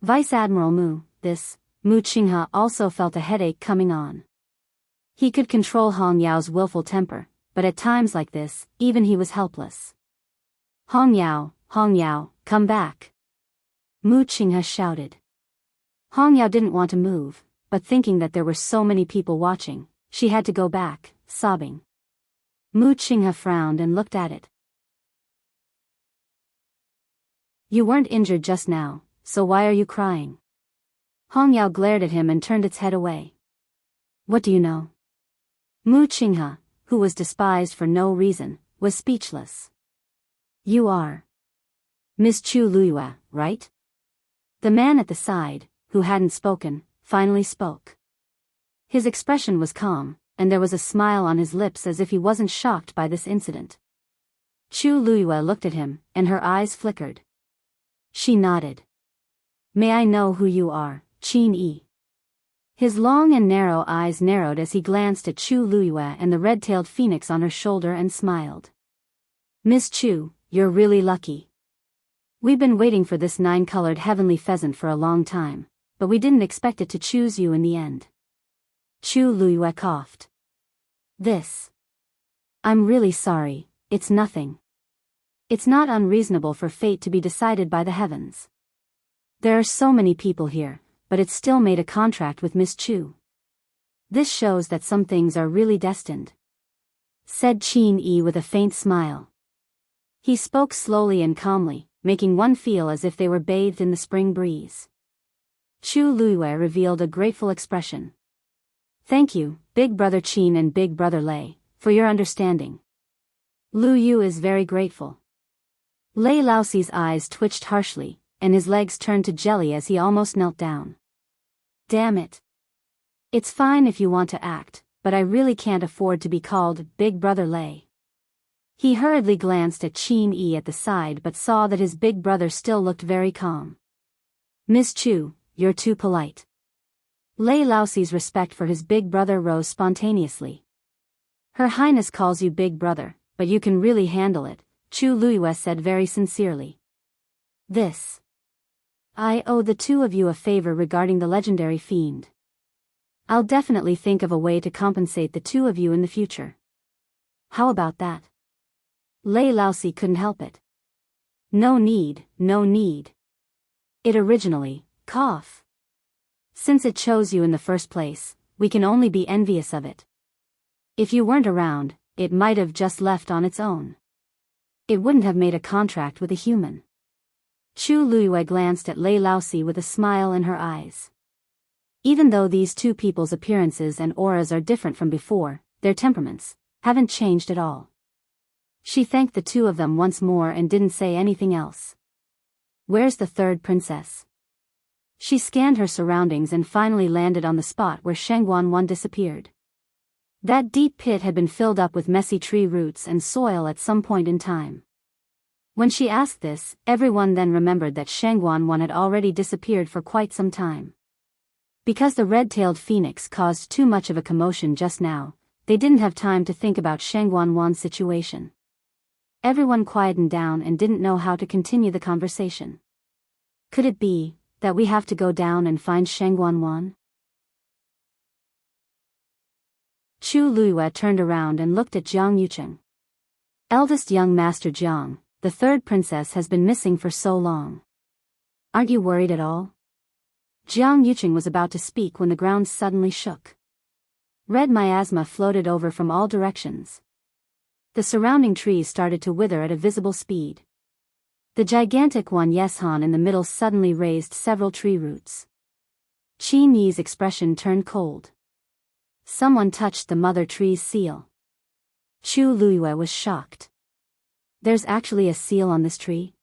Vice Admiral Mu Qinghe also felt a headache coming on. He could control Hong Yao's willful temper, but at times like this, even he was helpless. Hong Yao, come back! Mu Qinghe shouted. Hong Yao didn't want to move, but thinking that there were so many people watching, she had to go back, sobbing. Mu Qinghe frowned and looked at it. You weren't injured just now, so why are you crying? Hong Yao glared at him and turned its head away. What do you know? Mu Qinghe, who was despised for no reason, was speechless. You are Miss Chu Luiyue, right? The man at the side, who hadn't spoken, finally spoke. His expression was calm, and there was a smile on his lips as if he wasn't shocked by this incident. Chu Luiyue looked at him, and her eyes flickered. She nodded. May I know who you are, Qin Yi? His long and narrow eyes narrowed as he glanced at Chu Luiyue and the red-tailed phoenix on her shoulder and smiled. Miss Chu, you're really lucky. We've been waiting for this 9-colored heavenly pheasant for a long time, but we didn't expect it to choose you in the end. Chu Luiyue coughed. I'm really sorry, it's nothing. It's not unreasonable for fate to be decided by the heavens. There are so many people here, but it still made a contract with Miss Chu. This shows that some things are really destined, said Qin Yi with a faint smile. He spoke slowly and calmly, making one feel as if they were bathed in the spring breeze. Chu Luiyue revealed a grateful expression. Thank you, Big Brother Qin and Big Brother Lei, for your understanding. Lu Yu is very grateful. Lei Laoxi's eyes twitched harshly, and his legs turned to jelly as he almost knelt down. Damn it. It's fine if you want to act, but I really can't afford to be called Big Brother Lei. He hurriedly glanced at Qin Yi at the side but saw that his big brother still looked very calm. Miss Chu, you're too polite. Lei Laoxi's respect for his big brother rose spontaneously. Her Highness calls you Big Brother, but you can really handle it, Chu Luiyue said very sincerely. I owe the two of you a favor regarding the legendary fiend. I'll definitely think of a way to compensate the two of you in the future. How about that? Lei Laoxi couldn't help it. No need. It originally, cough. Since it chose you in the first place, we can only be envious of it. If you weren't around, it might have just left on its own. It wouldn't have made a contract with a human. Chu Luiyue glanced at Lei Laoxi with a smile in her eyes. Even though these two people's appearances and auras are different from before, their temperaments haven't changed at all. She thanked the two of them once more and didn't say anything else. Where's the third princess? She scanned her surroundings and finally landed on the spot where Sheng Guanwan disappeared. That deep pit had been filled up with messy tree roots and soil at some point in time. When she asked this, everyone then remembered that Sheng Guanwan had already disappeared for quite some time. Because the red-tailed phoenix caused too much of a commotion just now, they didn't have time to think about Sheng Guanwan's situation. Everyone quietened down and didn't know how to continue the conversation. Could it be that we have to go down and find Sheng Guanwan? Chu Luiyue turned around and looked at Jiang Yucheng. Eldest young Master Jiang, the third princess has been missing for so long. Aren't you worried at all? Jiang Yuqing was about to speak when the ground suddenly shook. Red miasma floated over from all directions. The surrounding trees started to wither at a visible speed. The gigantic Wan Yeshan in the middle suddenly raised several tree roots. Qin Yi's expression turned cold. Someone touched the mother tree's seal. Chu Luiyue was shocked. There's actually a seal on this tree?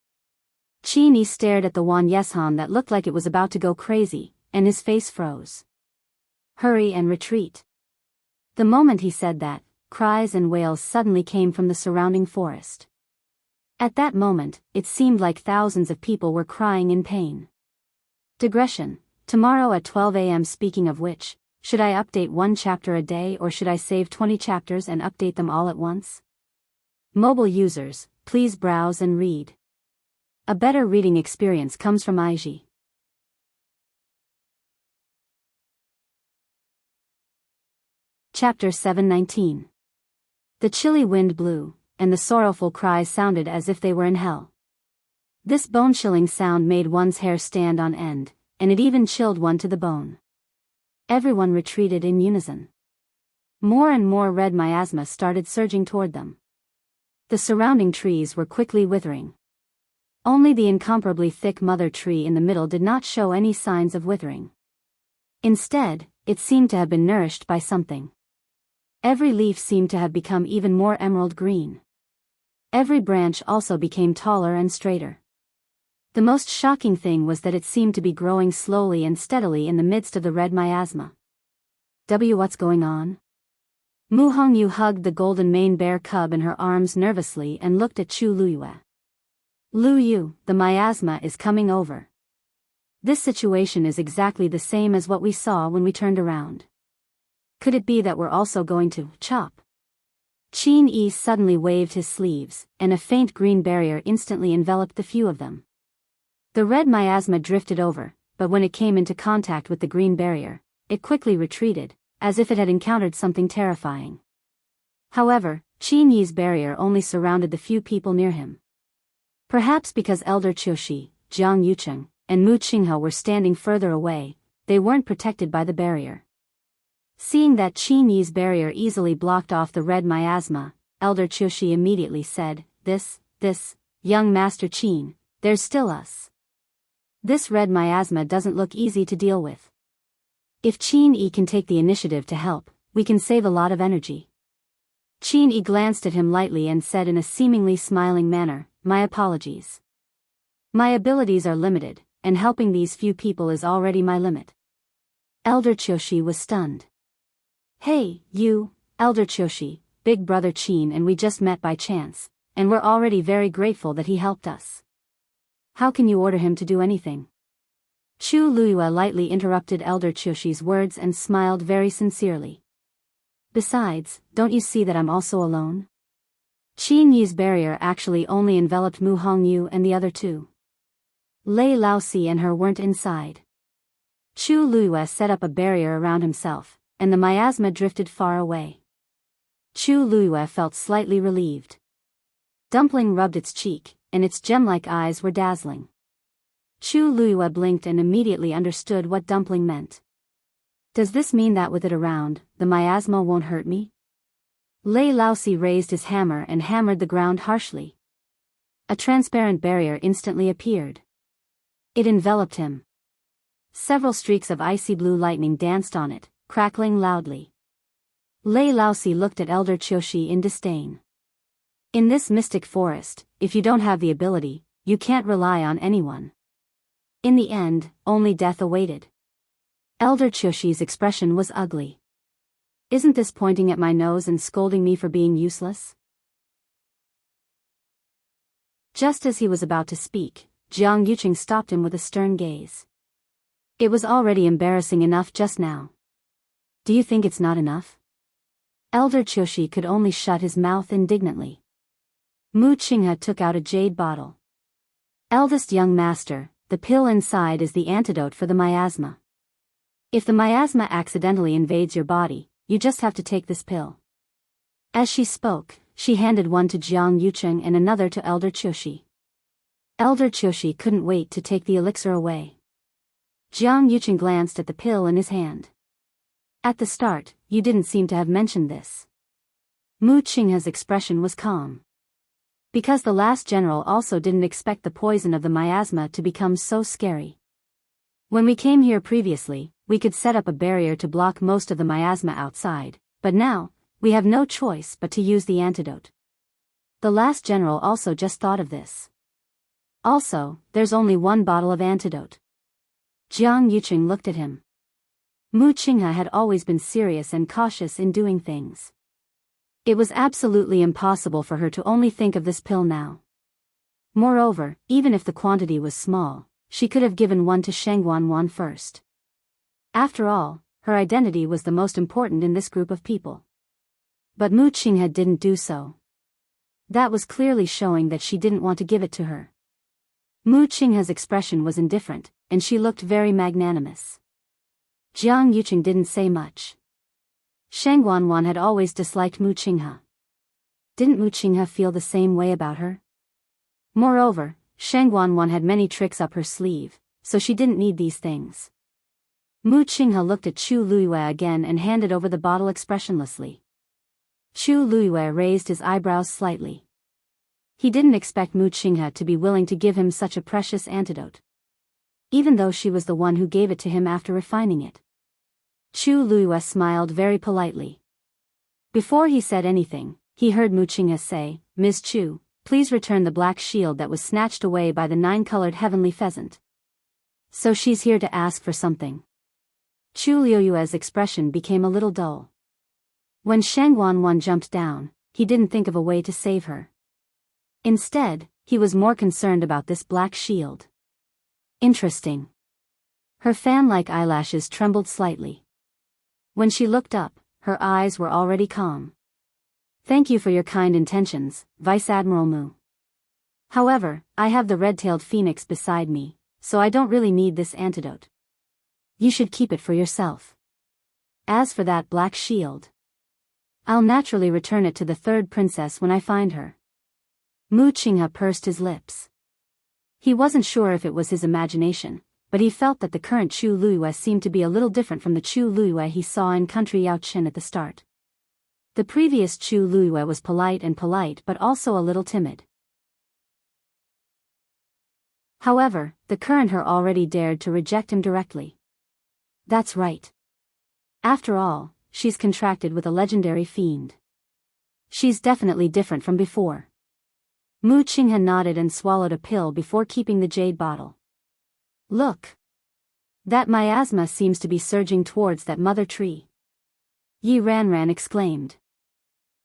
Qin Yi stared at the Wan Yeshan that looked like it was about to go crazy, and his face froze. Hurry and retreat. The moment he said that, cries and wails suddenly came from the surrounding forest. At that moment, it seemed like thousands of people were crying in pain. Digression. Tomorrow at 12 a.m. Speaking of which, should I update one chapter a day or should I save 20 chapters and update them all at once? Mobile users, please browse and read. A better reading experience comes from IG. Chapter 719. The chilly wind blew, and the sorrowful cries sounded as if they were in hell. This bone-chilling sound made one's hair stand on end, and it even chilled one to the bone. Everyone retreated in unison. More and more red miasma started surging toward them. The surrounding trees were quickly withering. Only the incomparably thick mother tree in the middle did not show any signs of withering. Instead, it seemed to have been nourished by something. Every leaf seemed to have become even more emerald green. Every branch also became taller and straighter. The most shocking thing was that it seemed to be growing slowly and steadily in the midst of the red miasma. What's going on? Mu Hongyu hugged the golden mane bear cub in her arms nervously and looked at Chu Luiyue. Lu Yu, the miasma is coming over. This situation is exactly the same as what we saw when we turned around. Could it be that we're also going to chop? Qin Yi suddenly waved his sleeves, and a faint green barrier instantly enveloped the few of them. The red miasma drifted over, but when it came into contact with the green barrier, it quickly retreated, as if it had encountered something terrifying. However, Qin Yi's barrier only surrounded the few people near him. Perhaps because Elder Qiushi, Jiang Yuqing, and Mu Qinghe were standing further away, they weren't protected by the barrier. Seeing that Qin Yi's barrier easily blocked off the red miasma, Elder Qiushi immediately said, This, young Master Qin, there's still us. This red miasma doesn't look easy to deal with. If Qin Yi can take the initiative to help, we can save a lot of energy. Qin Yi glanced at him lightly and said in a seemingly smiling manner, My apologies. My abilities are limited, and helping these few people is already my limit. Elder Qiushi was stunned. Hey, you, Elder Qiushi, Big Brother Qin, and we just met by chance, and we're already very grateful that he helped us. How can you order him to do anything? Chu Luiyue lightly interrupted Elder Qiushi's words and smiled very sincerely. Besides, don't you see that I'm also alone? Qin Yi's barrier actually only enveloped Mu Hongyu and the other two. Lei Laosi and her weren't inside. Chu Luiyue set up a barrier around himself, and the miasma drifted far away. Chu Luiyue felt slightly relieved. Dumpling rubbed its cheek, and its gem-like eyes were dazzling. Chu Luiyue blinked and immediately understood what Dumpling meant. Does this mean that with it around, the miasma won't hurt me? Lei Laosi raised his hammer and hammered the ground harshly. A transparent barrier instantly appeared. It enveloped him. Several streaks of icy blue lightning danced on it, crackling loudly. Lei Laosi looked at Elder Qiushi in disdain. In this mystic forest, if you don't have the ability, you can't rely on anyone. In the end, only death awaited. Elder Qiushi's expression was ugly. Isn't this pointing at my nose and scolding me for being useless? Just as he was about to speak, Jiang Yuqing stopped him with a stern gaze. It was already embarrassing enough just now. Do you think it's not enough? Elder Qiushi could only shut his mouth indignantly. Mu Qinghe took out a jade bottle. Eldest young master, the pill inside is the antidote for the miasma. If the miasma accidentally invades your body, you just have to take this pill. As she spoke, she handed one to Jiang Yuqing and another to Elder Qiushi. Elder Qiushi couldn't wait to take the elixir away. Jiang Yuqing glanced at the pill in his hand. At the start, you didn't seem to have mentioned this. Mu Qinghe's expression was calm. Because the last general also didn't expect the poison of the miasma to become so scary. When we came here previously, we could set up a barrier to block most of the miasma outside, but now, we have no choice but to use the antidote. The last general also just thought of this. Also, there's only one bottle of antidote. Jiang Yuqing looked at him. Mu Qinghe had always been serious and cautious in doing things. It was absolutely impossible for her to only think of this pill now. Moreover, even if the quantity was small, she could have given one to Sheng Wanwan first. After all, her identity was the most important in this group of people. But Mu Qinghe didn't do so. That was clearly showing that she didn't want to give it to her. Mu Qinghe's expression was indifferent, and she looked very magnanimous. Jiang Yuqing didn't say much. Sheng Wanwan had always disliked Mu Qinghe. Didn't Mu Qinghe feel the same way about her? Moreover, Sheng Wanwan had many tricks up her sleeve, so she didn't need these things. Mu Qinghe looked at Chu Luiyue again and handed over the bottle expressionlessly. Chu Luiyue raised his eyebrows slightly. He didn't expect Mu Qinghe to be willing to give him such a precious antidote. Even though she was the one who gave it to him after refining it. Chu Luiyue smiled very politely. Before he said anything, he heard Mu Qinghe say, "Ms. Chu, please return the black shield that was snatched away by the 9-colored heavenly pheasant." So she's here to ask for something. Chu Luiyue's expression became a little dull. When Sheng Wanwan jumped down, he didn't think of a way to save her. Instead, he was more concerned about this black shield. Interesting. Her fan-like eyelashes trembled slightly. When she looked up, her eyes were already calm. "Thank you for your kind intentions, Vice Admiral Mu. However, I have the red-tailed phoenix beside me, so I don't really need this antidote. You should keep it for yourself. As for that black shield, I'll naturally return it to the third princess when I find her." Mu Qinghe pursed his lips. He wasn't sure if it was his imagination, but he felt that the current Chu Luiyue seemed to be a little different from the Chu Luiyue he saw in country Yaochen at the start. The previous Chu Luiyue was polite but also a little timid. However, the current her already dared to reject him directly. That's right. After all, she's contracted with a legendary fiend. She's definitely different from before. Mu Qinghe nodded and swallowed a pill before keeping the jade bottle. "Look. That miasma seems to be surging towards that mother tree," Yi Ranran exclaimed.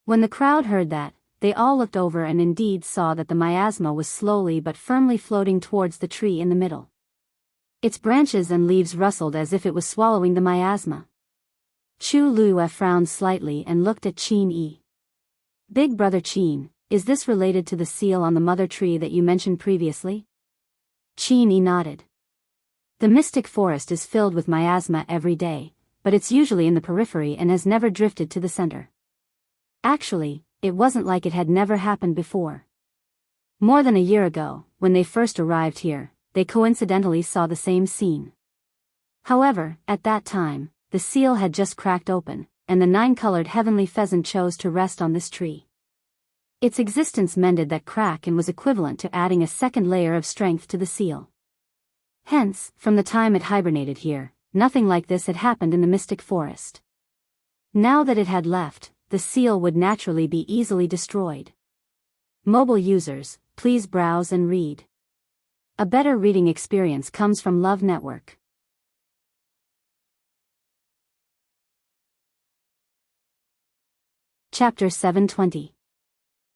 When the crowd heard that, they all looked over and indeed saw that the miasma was slowly but firmly floating towards the tree in the middle. Its branches and leaves rustled as if it was swallowing the miasma. Chu Luiyue frowned slightly and looked at Qin Yi. "Big brother Qin, is this related to the seal on the mother tree that you mentioned previously?" Qin Yi nodded. "The mystic forest is filled with miasma every day, but it's usually in the periphery and has never drifted to the center. Actually, it wasn't like it had never happened before. More than a year ago, when they first arrived here, they coincidentally saw the same scene. However, at that time, the seal had just cracked open, and the 9-colored heavenly pheasant chose to rest on this tree. Its existence mended that crack and was equivalent to adding a second layer of strength to the seal. Hence, from the time it hibernated here, nothing like this had happened in the mystic forest. Now that it had left, the seal would naturally be easily destroyed. Mobile users, please browse and read. A better reading experience comes from Love Network. Chapter 720.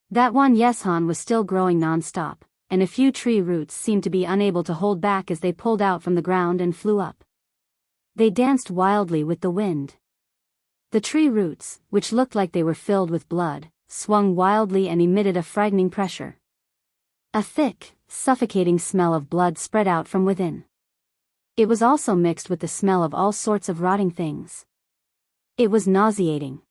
That one Yeshan was still growing non-stop, and a few tree roots seemed to be unable to hold back as they pulled out from the ground and flew up. They danced wildly with the wind. The tree roots, which looked like they were filled with blood, swung wildly and emitted a frightening pressure. A thick, suffocating smell of blood spread out from within. It was also mixed with the smell of all sorts of rotting things. It was nauseating.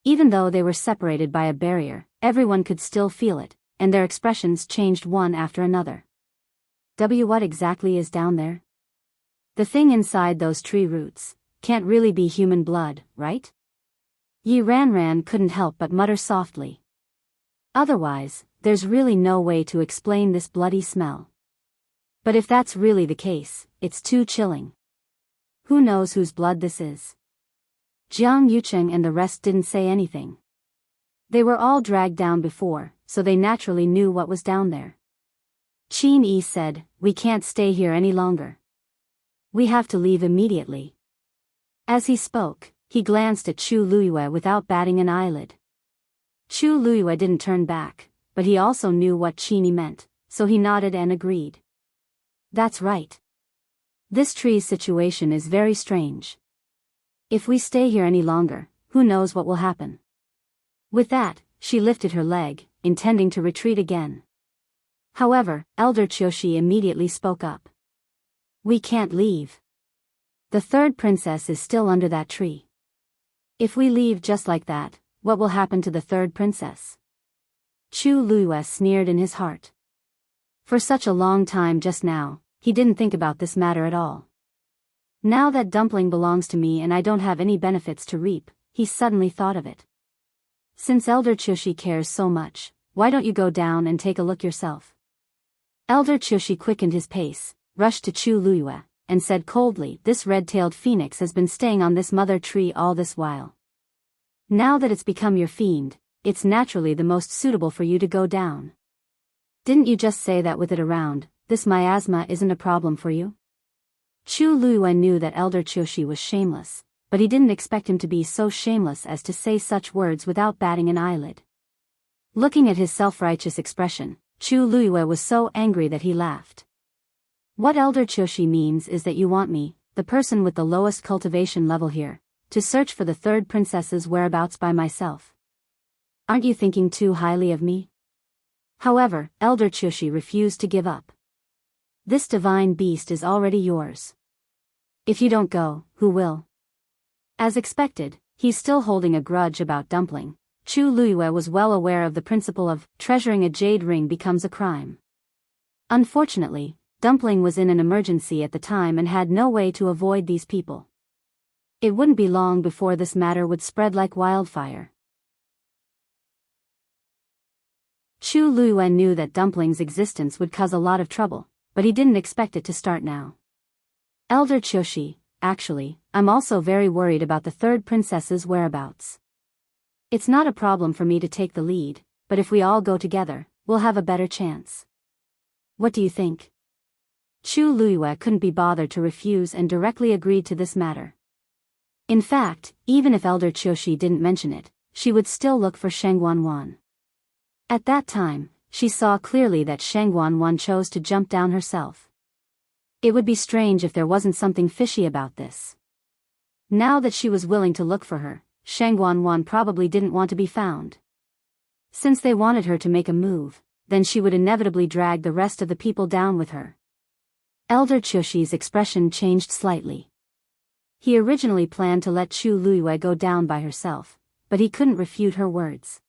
Even though they were separated by a barrier, everyone could still feel it, and their expressions changed one after another. What exactly is down there? The thing inside those tree roots can't really be human blood, right? Yi Ranran couldn't help but mutter softly. Otherwise, there's really no way to explain this bloody smell. But if that's really the case, it's too chilling. Who knows whose blood this is? Jiang Yucheng and the rest didn't say anything. They were all dragged down before, so they naturally knew what was down there. Qin Yi said, "We can't stay here any longer. We have to leave immediately." As he spoke, he glanced at Chu Luiyue without batting an eyelid. Chu Luiyue didn't turn back, but he also knew what Qin Yi meant, so he nodded and agreed. That's right. This tree's situation is very strange. If we stay here any longer, who knows what will happen. With that, she lifted her leg, intending to retreat again. However, Elder Qiushi immediately spoke up. We can't leave. The third princess is still under that tree. If we leave just like that, what will happen to the third princess? Chu Luiyue sneered in his heart. For such a long time just now, he didn't think about this matter at all. Now that Dumpling belongs to me and I don't have any benefits to reap, he suddenly thought of it. Since Elder Qiushi cares so much, why don't you go down and take a look yourself? Elder Qiushi quickened his pace, rushed to Chu Luiyue, and said coldly, "This red-tailed phoenix has been staying on this mother tree all this while. Now that it's become your fiend, it's naturally the most suitable for you to go down. Didn't you just say that with it around, this miasma isn't a problem for you?" Chu Luiyue knew that Elder Qiushi was shameless, but he didn't expect him to be so shameless as to say such words without batting an eyelid. Looking at his self-righteous expression, Chu Luiyue was so angry that he laughed. What Elder Qiushi means is that you want me, the person with the lowest cultivation level here, to search for the third princess's whereabouts by myself. Aren't you thinking too highly of me? However, Elder Qiushi refused to give up. This divine beast is already yours. If you don't go, who will? As expected, he's still holding a grudge about Dumpling. Chu Luiyue was well aware of the principle of treasuring a jade ring becomes a crime. Unfortunately, Dumpling was in an emergency at the time and had no way to avoid these people. It wouldn't be long before this matter would spread like wildfire. Chu Luiyue knew that Dumpling's existence would cause a lot of trouble, but he didn't expect it to start now. Elder Qiushi, actually, I'm also very worried about the third princess's whereabouts. It's not a problem for me to take the lead, but if we all go together, we'll have a better chance. What do you think? Chu Luiyue couldn't be bothered to refuse and directly agreed to this matter. In fact, even if Elder Qiushi didn't mention it, she would still look for Sheng Wanwan. At that time, she saw clearly that Sheng Wanwan chose to jump down herself. It would be strange if there wasn't something fishy about this. Now that she was willing to look for her, Sheng Wanwan probably didn't want to be found. Since they wanted her to make a move, then she would inevitably drag the rest of the people down with her. Elder Qiushi's expression changed slightly. He originally planned to let Chu Luiyue go down by herself, but he couldn't refute her words.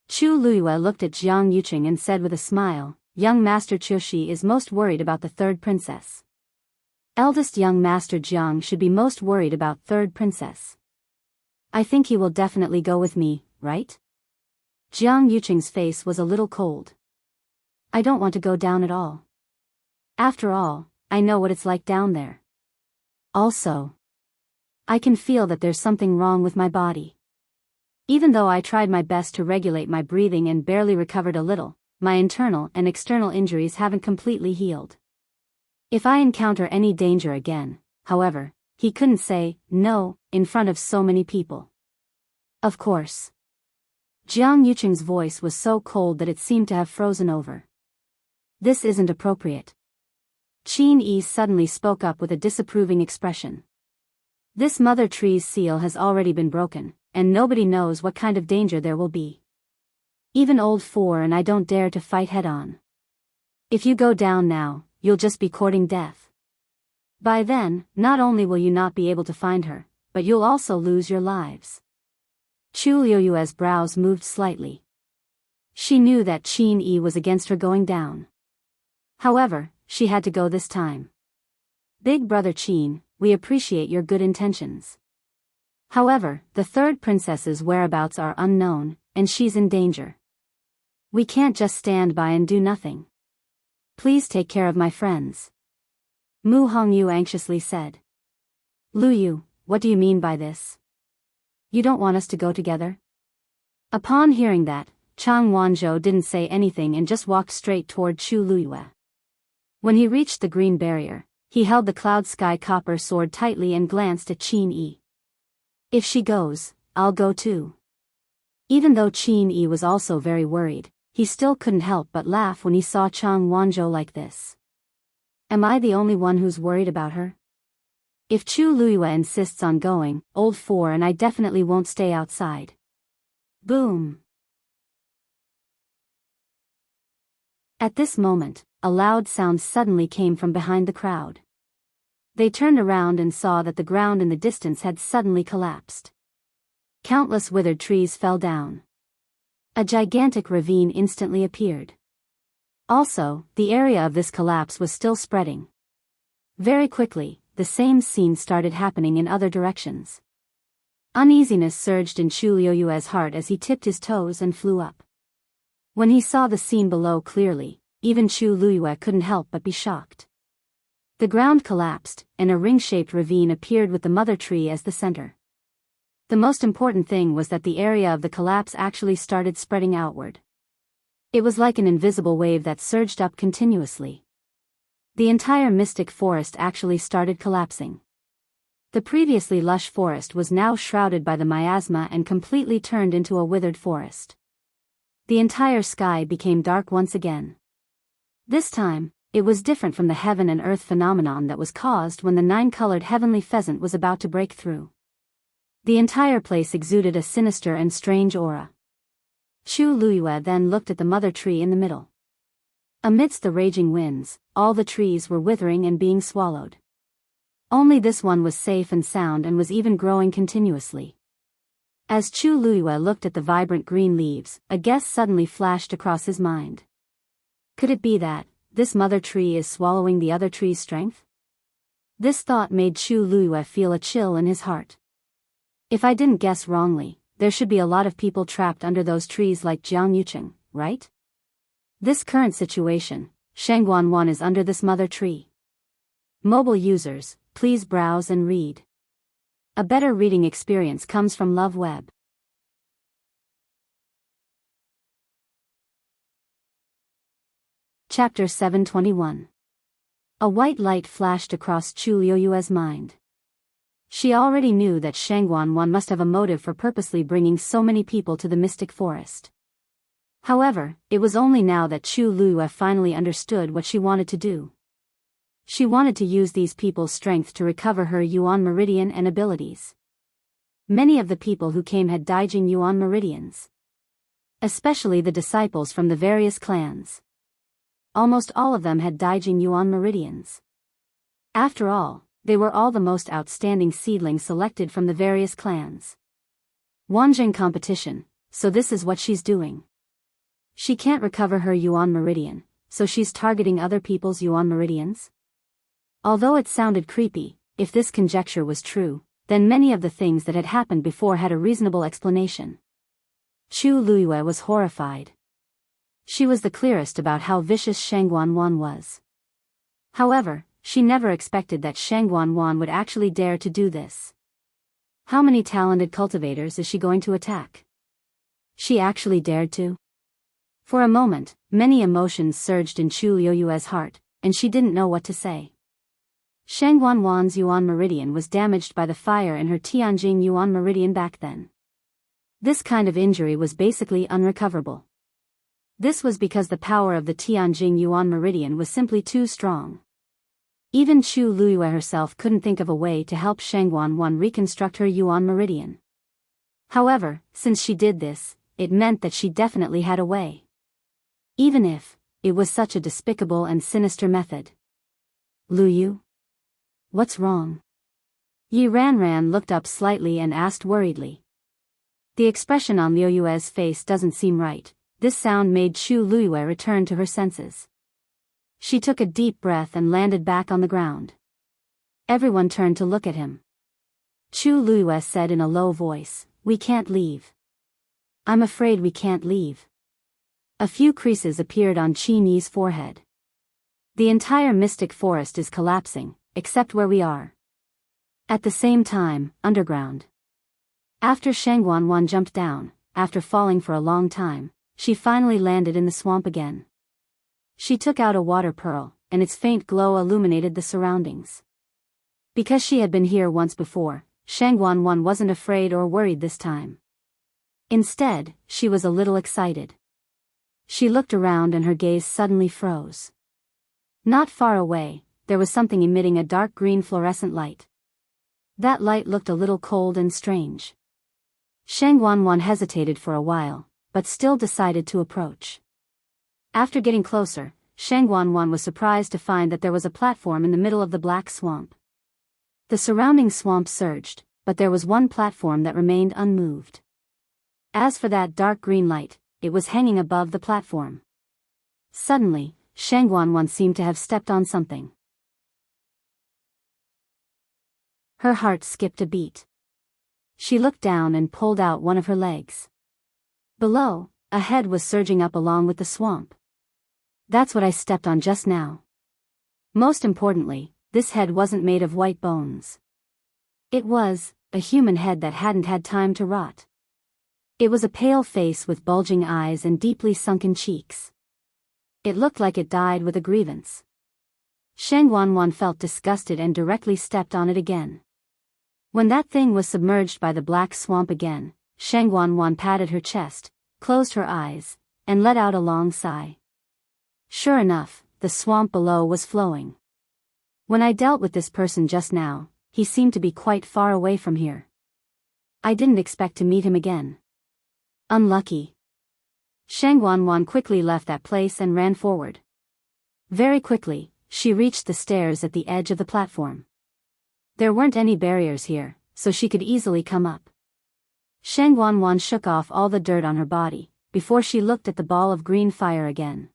Chu Luiyue looked at Jiang Yucheng and said with a smile, "Young Master Qiushi is most worried about the third princess. Eldest young Master Jiang should be most worried about third princess. I think he will definitely go with me, right?" Jiang Yucheng's face was a little cold. "I don't want to go down at all. After all, I know what it's like down there. Also, I can feel that there's something wrong with my body. Even though I tried my best to regulate my breathing and barely recovered a little, my internal and external injuries haven't completely healed. If I encounter any danger again, however," he couldn't say no in front of so many people. "Of course." Jiang Yucheng's voice was so cold that it seemed to have frozen over. "This isn't appropriate." Qin Yi suddenly spoke up with a disapproving expression. "This mother tree's seal has already been broken, and nobody knows what kind of danger there will be. Even old Four and I don't dare to fight head-on. If you go down now, you'll just be courting death. By then, not only will you not be able to find her, but you'll also lose your lives." Chu Luiyue's brows moved slightly. She knew that Qin Yi was against her going down. However, she had to go this time. Big Brother Qin, we appreciate your good intentions. However, the third princess's whereabouts are unknown, and she's in danger. We can't just stand by and do nothing. Please take care of my friends. Mu Hongyu anxiously said. Lu Yu, what do you mean by this? You don't want us to go together? Upon hearing that, Chang Wanzhou didn't say anything and just walked straight toward Chu Luyue. When he reached the green barrier, he held the cloud sky copper sword tightly and glanced at Qin Yi. If she goes, I'll go too. Even though Qin Yi was also very worried, he still couldn't help but laugh when he saw Chang Wanzhou like this. Am I the only one who's worried about her? If Chu Luyue insists on going, old 4 and I definitely won't stay outside. Boom. At this moment, a loud sound suddenly came from behind the crowd. They turned around and saw that the ground in the distance had suddenly collapsed. Countless withered trees fell down. A gigantic ravine instantly appeared. Also, the area of this collapse was still spreading. Very quickly, the same scene started happening in other directions. Uneasiness surged in Chu Luyue's heart as he tipped his toes and flew up. When he saw the scene below clearly, even Chu Luyue couldn't help but be shocked. The ground collapsed, and a ring-shaped ravine appeared with the mother tree as the center. The most important thing was that the area of the collapse actually started spreading outward. It was like an invisible wave that surged up continuously. The entire mystic forest actually started collapsing. The previously lush forest was now shrouded by the miasma and completely turned into a withered forest. The entire sky became dark once again. This time, it was different from the heaven and earth phenomenon that was caused when the 9-colored heavenly pheasant was about to break through. The entire place exuded a sinister and strange aura. Chu Luyue then looked at the mother tree in the middle. Amidst the raging winds, all the trees were withering and being swallowed. Only this one was safe and sound and was even growing continuously. As Chu Luyue looked at the vibrant green leaves, a guess suddenly flashed across his mind. Could it be that this mother tree is swallowing the other tree's strength? This thought made Chu Luyue feel a chill in his heart. If I didn't guess wrongly, there should be a lot of people trapped under those trees like Jiang Yuqing, right? This current situation, Shangguan is under this mother tree. Mobile users, please browse and read. A better reading experience comes from Love Web. Chapter 721. A white light flashed across Chu Luyue's mind. She already knew that Shangguan must have a motive for purposely bringing so many people to the mystic forest. However, it was only now that Chu Luyue finally understood what she wanted to do. She wanted to use these people's strength to recover her Yuan Meridian and abilities. Many of the people who came had Daijing Yuan Meridians. Especially the disciples from the various clans. Almost all of them had Daijing Yuan Meridians. After all, they were all the most outstanding seedlings selected from the various clans. Wanjing competition, so this is what she's doing. She can't recover her Yuan Meridian, so she's targeting other people's Yuan Meridians? Although it sounded creepy, if this conjecture was true, then many of the things that had happened before had a reasonable explanation. Chu Luyue was horrified. She was the clearest about how vicious Shangguan was. However, she never expected that Shangguan would actually dare to do this. How many talented cultivators is she going to attack? She actually dared to? For a moment, many emotions surged in Chu Luyue's heart, and she didn't know what to say. Shangguan's Yuan Meridian was damaged by the fire in her Tianjing Yuan Meridian back then. This kind of injury was basically unrecoverable. This was because the power of the Tianjing Yuan Meridian was simply too strong. Even Chu Luyue herself couldn't think of a way to help Shangguan reconstruct her Yuan Meridian. However, since she did this, it meant that she definitely had a way. Even if it was such a despicable and sinister method. Luyu? What's wrong? Yi Ranran looked up slightly and asked worriedly. The expression on Liu Yue's face doesn't seem right. This sound made Chu Luyue return to her senses. She took a deep breath and landed back on the ground. Everyone turned to look at him. Chu Luiyue said in a low voice, "We can't leave. I'm afraid we can't leave." A few creases appeared on Qi Ni's forehead. "The entire mystic forest is collapsing, except where we are." At the same time, underground. After Shang Wanwan jumped down, after falling for a long time, she finally landed in the swamp again. She took out a water pearl, and its faint glow illuminated the surroundings. Because she had been here once before, Shang Wanwan wasn't afraid or worried this time. Instead, she was a little excited. She looked around and her gaze suddenly froze. Not far away, there was something emitting a dark green fluorescent light. That light looked a little cold and strange. Shang Wanwan hesitated for a while, but still decided to approach. After getting closer, Shang Wanwan was surprised to find that there was a platform in the middle of the black swamp. The surrounding swamp surged, but there was one platform that remained unmoved. As for that dark green light, it was hanging above the platform. Suddenly, Shang Wanwan seemed to have stepped on something. Her heart skipped a beat. She looked down and pulled out one of her legs. Below, a head was surging up along with the swamp. That's what I stepped on just now. Most importantly, this head wasn't made of white bones. It was a human head that hadn't had time to rot. It was a pale face with bulging eyes and deeply sunken cheeks. It looked like it died with a grievance. Shang Wanwan felt disgusted and directly stepped on it again. When that thing was submerged by the black swamp again, Shang Wanwan patted her chest, closed her eyes, and let out a long sigh. Sure enough, the swamp below was flowing. When I dealt with this person just now, he seemed to be quite far away from here. I didn't expect to meet him again. Unlucky. Shang Wanwan quickly left that place and ran forward. Very quickly, she reached the stairs at the edge of the platform. There weren't any barriers here, so she could easily come up. Shang Wanwan shook off all the dirt on her body, before she looked at the ball of green fire again.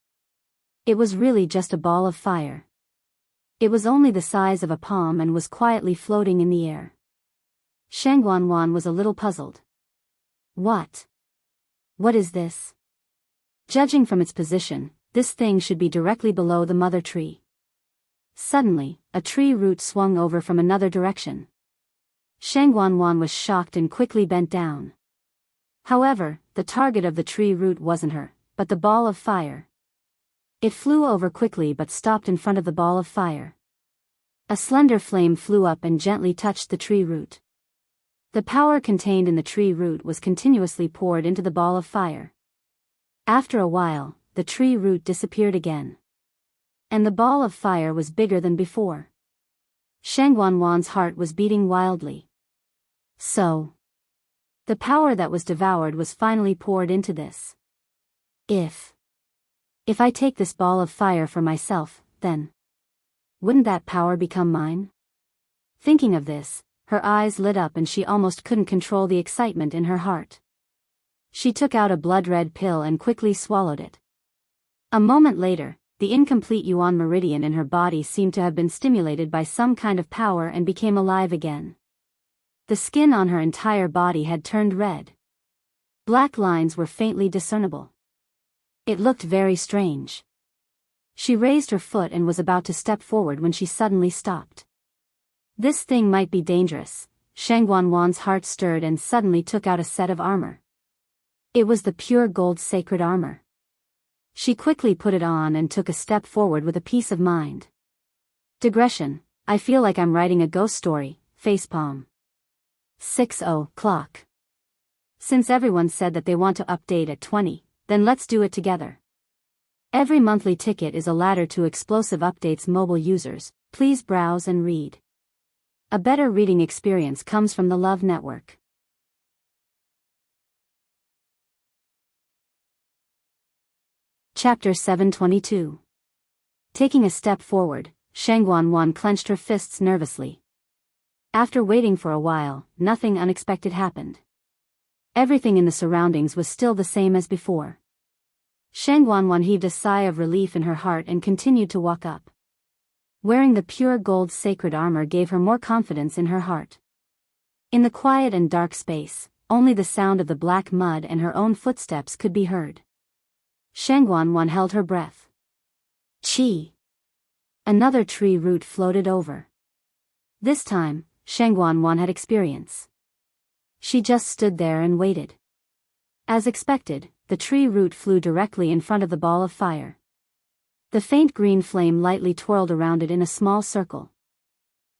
It was really just a ball of fire. It was only the size of a palm and was quietly floating in the air. Shang Wanwan was a little puzzled. What is this? Judging from its position, this thing should be directly below the mother tree. Suddenly, a tree root swung over from another direction. Shang Wanwan was shocked and quickly bent down. However, the target of the tree root wasn't her, but the ball of fire. It flew over quickly but stopped in front of the ball of fire. A slender flame flew up and gently touched the tree root. The power contained in the tree root was continuously poured into the ball of fire. After a while, the tree root disappeared again. And the ball of fire was bigger than before. Shang Wanwan's heart was beating wildly. So, the power that was devoured was finally poured into this. If I take this ball of fire for myself, then wouldn't that power become mine? Thinking of this, her eyes lit up and she almost couldn't control the excitement in her heart. She took out a blood-red pill and quickly swallowed it. A moment later, the incomplete Yuan meridian in her body seemed to have been stimulated by some kind of power and became alive again. The skin on her entire body had turned red. Black lines were faintly discernible. It looked very strange. She raised her foot and was about to step forward when she suddenly stopped. This thing might be dangerous. Shang Wanwan's heart stirred and suddenly took out a set of armor. It was the pure gold sacred armor. She quickly put it on and took a step forward with a peace of mind. Digression, I feel like I'm writing a ghost story, facepalm. 6:00. Since everyone said that they want to update at 20, then let's do it together. Every monthly ticket is a ladder to explosive updates. Mobile users, please browse and read. A better reading experience comes from the Love Network. Chapter 722. Taking a step forward, Shang Wanwan clenched her fists nervously. After waiting for a while, nothing unexpected happened. Everything in the surroundings was still the same as before. Shang Wanwan heaved a sigh of relief in her heart and continued to walk up. Wearing the pure gold sacred armor gave her more confidence in her heart. In the quiet and dark space, only the sound of the black mud and her own footsteps could be heard. Shangguan held her breath. Chi! Another tree root floated over. This time, Shangguan had experience. She just stood there and waited. As expected, the tree root flew directly in front of the ball of fire. The faint green flame lightly twirled around it in a small circle.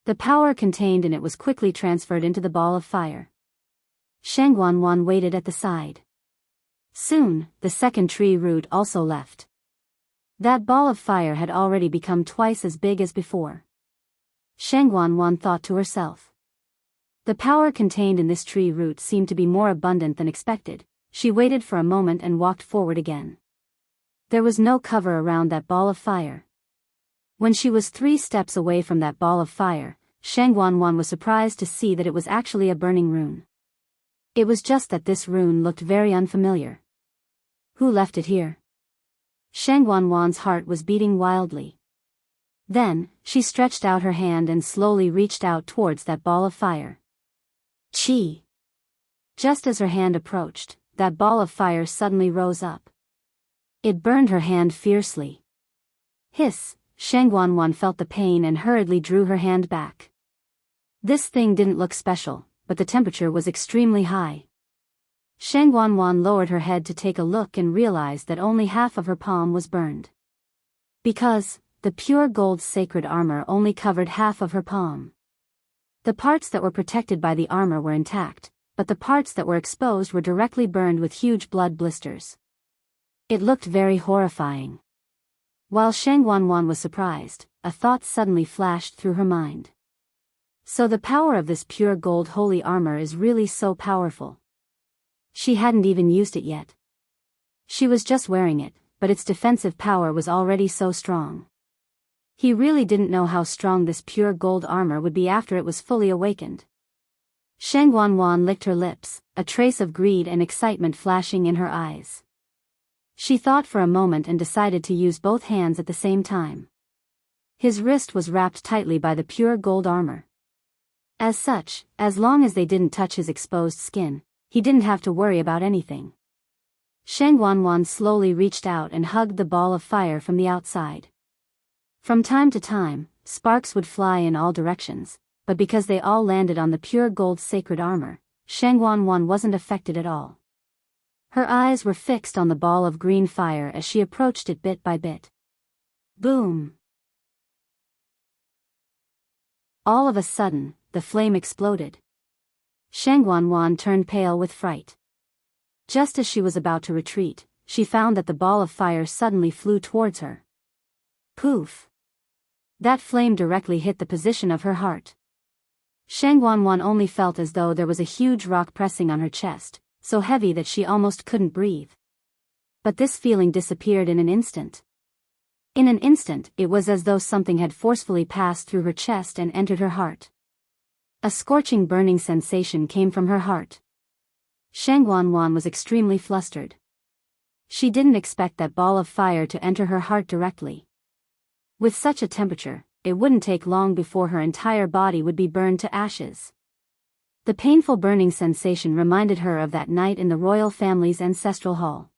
The power contained in it was quickly transferred into the ball of fire. Shangguan waited at the side. Soon, the second tree root also left. That ball of fire had already become twice as big as before. Shangguan thought to herself. The power contained in this tree root seemed to be more abundant than expected. She waited for a moment and walked forward again. There was no cover around that ball of fire. When she was 3 steps away from that ball of fire, Shangguan was surprised to see that it was actually a burning rune. It was just that this rune looked very unfamiliar. Who left it here? Shangguan's heart was beating wildly. Then, she stretched out her hand and slowly reached out towards that ball of fire. Chi! Just as her hand approached, that ball of fire suddenly rose up. It burned her hand fiercely. Hiss! Shangguan felt the pain and hurriedly drew her hand back. This thing didn't look special, but the temperature was extremely high. Shangguan lowered her head to take a look and realized that only half of her palm was burned. Because, the pure gold sacred armor only covered half of her palm. The parts that were protected by the armor were intact, but the parts that were exposed were directly burned with huge blood blisters. It looked very horrifying. While Shangguan was surprised, a thought suddenly flashed through her mind. So the power of this pure gold holy armor is really so powerful. She hadn't even used it yet. She was just wearing it, but its defensive power was already so strong. He really didn't know how strong this pure gold armor would be after it was fully awakened. Shangguan licked her lips, a trace of greed and excitement flashing in her eyes. She thought for a moment and decided to use both hands at the same time. His wrist was wrapped tightly by the pure gold armor. As such, as long as they didn't touch his exposed skin, he didn't have to worry about anything. Shangguan slowly reached out and hugged the ball of fire from the outside. From time to time, sparks would fly in all directions, but because they all landed on the pure gold sacred armor, Shangguan wasn't affected at all. Her eyes were fixed on the ball of green fire as she approached it bit by bit. Boom! All of a sudden, the flame exploded. Shangguan turned pale with fright. Just as she was about to retreat, she found that the ball of fire suddenly flew towards her. Poof! That flame directly hit the position of her heart. Shangguan only felt as though there was a huge rock pressing on her chest, so heavy that she almost couldn't breathe. But this feeling disappeared in an instant. In an instant, it was as though something had forcefully passed through her chest and entered her heart. A scorching burning sensation came from her heart. Shangguan was extremely flustered. She didn't expect that ball of fire to enter her heart directly. With such a temperature, it wouldn't take long before her entire body would be burned to ashes. The painful burning sensation reminded her of that night in the royal family's ancestral hall.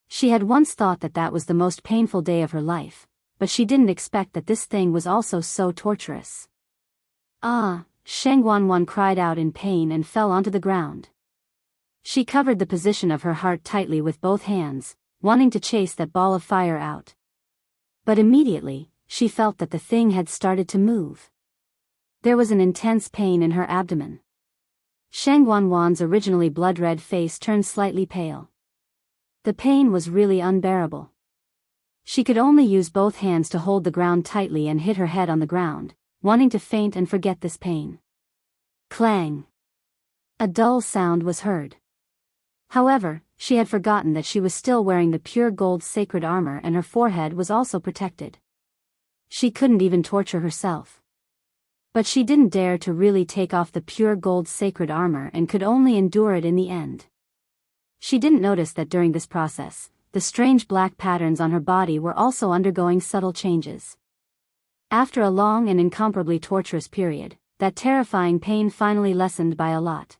She had once thought that that was the most painful day of her life, but she didn't expect that this thing was also so torturous. Ah! Shangguan cried out in pain and fell onto the ground. She covered the position of her heart tightly with both hands, wanting to chase that ball of fire out. But immediately, she felt that the thing had started to move. There was an intense pain in her abdomen. Shangguan's originally blood-red face turned slightly pale. The pain was really unbearable. She could only use both hands to hold the ground tightly and hit her head on the ground, wanting to faint and forget this pain. Clang! A dull sound was heard. However, she had forgotten that she was still wearing the pure gold sacred armor and her forehead was also protected. She couldn't even torture herself. But she didn't dare to really take off the pure gold sacred armor and could only endure it in the end. She didn't notice that during this process, the strange black patterns on her body were also undergoing subtle changes. After a long and incomparably torturous period, that terrifying pain finally lessened by a lot.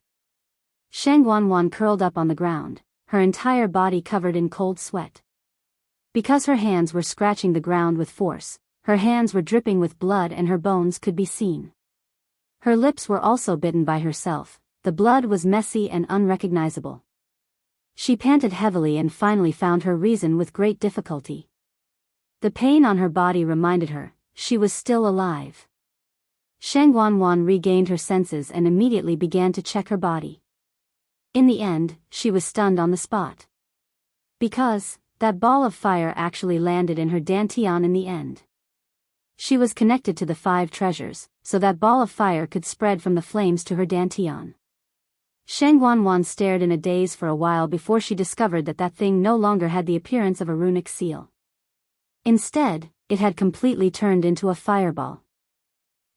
Shang Wanwan curled up on the ground, her entire body covered in cold sweat. Because her hands were scratching the ground with force, her hands were dripping with blood and her bones could be seen. Her lips were also bitten by herself, the blood was messy and unrecognizable. She panted heavily and finally found her reason with great difficulty. The pain on her body reminded her, she was still alive. Shang Wanwan regained her senses and immediately began to check her body. In the end, she was stunned on the spot. Because that ball of fire actually landed in her dantian in the end. She was connected to the 5 treasures, so that ball of fire could spread from the flames to her dantian. Shang Wanwan stared in a daze for a while before she discovered that that thing no longer had the appearance of a runic seal. Instead, it had completely turned into a fireball.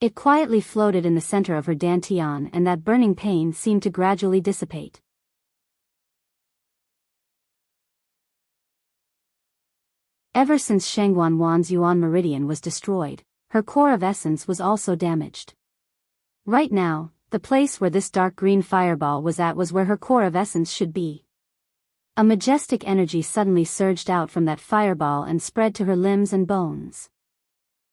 It quietly floated in the center of her dantian and that burning pain seemed to gradually dissipate. Ever since Shang Wanwan's Yuan Meridian was destroyed, her core of essence was also damaged. Right now, the place where this dark green fireball was at was where her core of essence should be. A majestic energy suddenly surged out from that fireball and spread to her limbs and bones.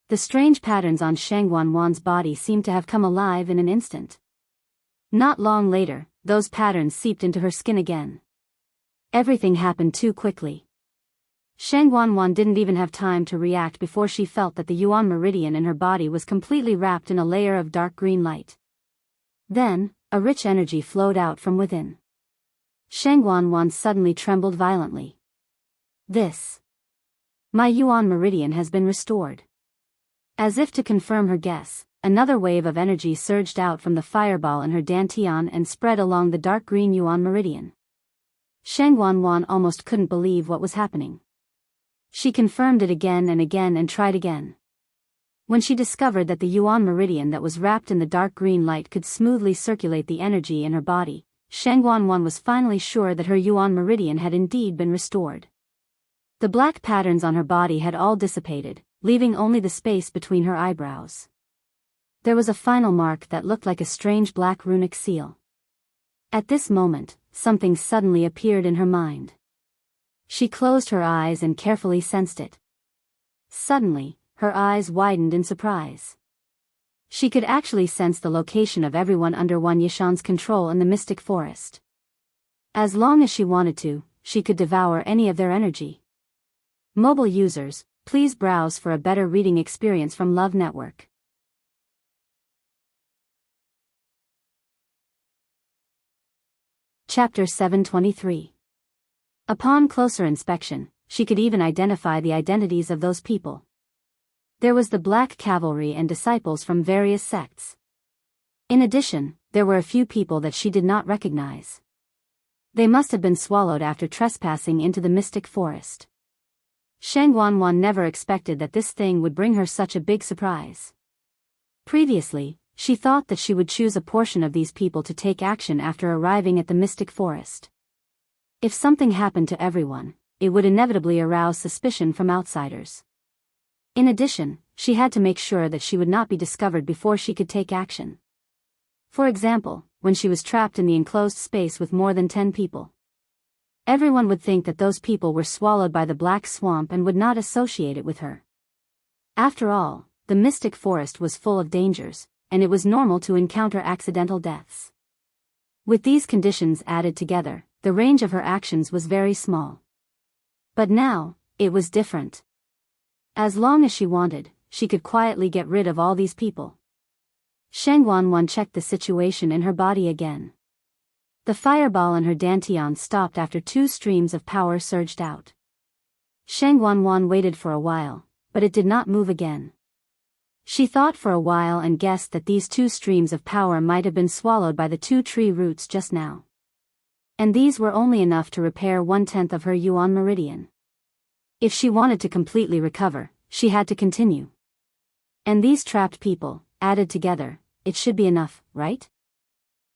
The strange patterns on Shang Wanwan's body seemed to have come alive in an instant. Not long later, those patterns seeped into her skin again. Everything happened too quickly. Shang Wanwan didn't even have time to react before she felt that the Yuan Meridian in her body was completely wrapped in a layer of dark green light. Then, a rich energy flowed out from within. Shang Wanwan suddenly trembled violently. My Yuan Meridian has been restored. As if to confirm her guess, another wave of energy surged out from the fireball in her dantian and spread along the dark green Yuan Meridian. Shang Wanwan almost couldn't believe what was happening. She confirmed it again and tried again. When she discovered that the Yuan Meridian that was wrapped in the dark green light could smoothly circulate the energy in her body, Shang Wanwan was finally sure that her Yuan Meridian had indeed been restored. The black patterns on her body had all dissipated, leaving only the space between her eyebrows. There was a final mark that looked like a strange black runic seal. At this moment, something suddenly appeared in her mind. She closed her eyes and carefully sensed it. Suddenly, her eyes widened in surprise. She could actually sense the location of everyone under Wan Yishan's control in the mystic forest. As long as she wanted to, she could devour any of their energy. Mobile users, please browse for a better reading experience from Love Network. Chapter 723. Upon closer inspection, she could even identify the identities of those people. There was the Black Cavalry and disciples from various sects. In addition, there were a few people that she did not recognize. They must have been swallowed after trespassing into the mystic forest. Shang Wanwan never expected that this thing would bring her such a big surprise. Previously, she thought that she would choose a portion of these people to take action after arriving at the mystic forest. If something happened to everyone, it would inevitably arouse suspicion from outsiders. In addition, she had to make sure that she would not be discovered before she could take action. For example, when she was trapped in the enclosed space with more than 10 people. Everyone would think that those people were swallowed by the black swamp and would not associate it with her. After all, the mystic forest was full of dangers, and it was normal to encounter accidental deaths. With these conditions added together, the range of her actions was very small. But now, it was different. As long as she wanted, she could quietly get rid of all these people. Shang Wanwan checked the situation in her body again. The fireball in her dantian stopped after 2 streams of power surged out. Shang Wanwan waited for a while, but it did not move again. She thought for a while and guessed that these 2 streams of power might have been swallowed by the 2 tree roots just now. And these were only enough to repair 1/10 of her Yuan Meridian. If she wanted to completely recover, she had to continue. And these trapped people, added together, it should be enough, right?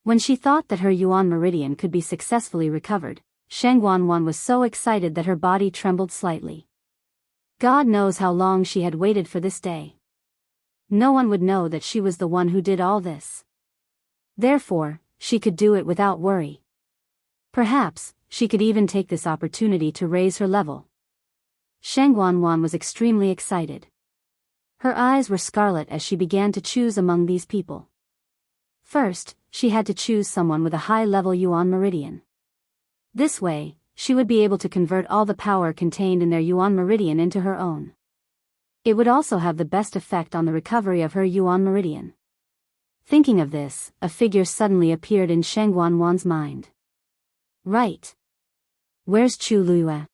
When she thought that her Yuan Meridian could be successfully recovered, Shang Wanwan was so excited that her body trembled slightly. God knows how long she had waited for this day. No one would know that she was the one who did all this. Therefore, she could do it without worry. Perhaps, she could even take this opportunity to raise her level. Shang Wanwan was extremely excited. Her eyes were scarlet as she began to choose among these people. First, she had to choose someone with a high-level Yuan Meridian. This way, she would be able to convert all the power contained in their Yuan Meridian into her own. It would also have the best effect on the recovery of her Yuan Meridian. Thinking of this, a figure suddenly appeared in Shang Wanwan's mind. Right. Where's Chu Luyue?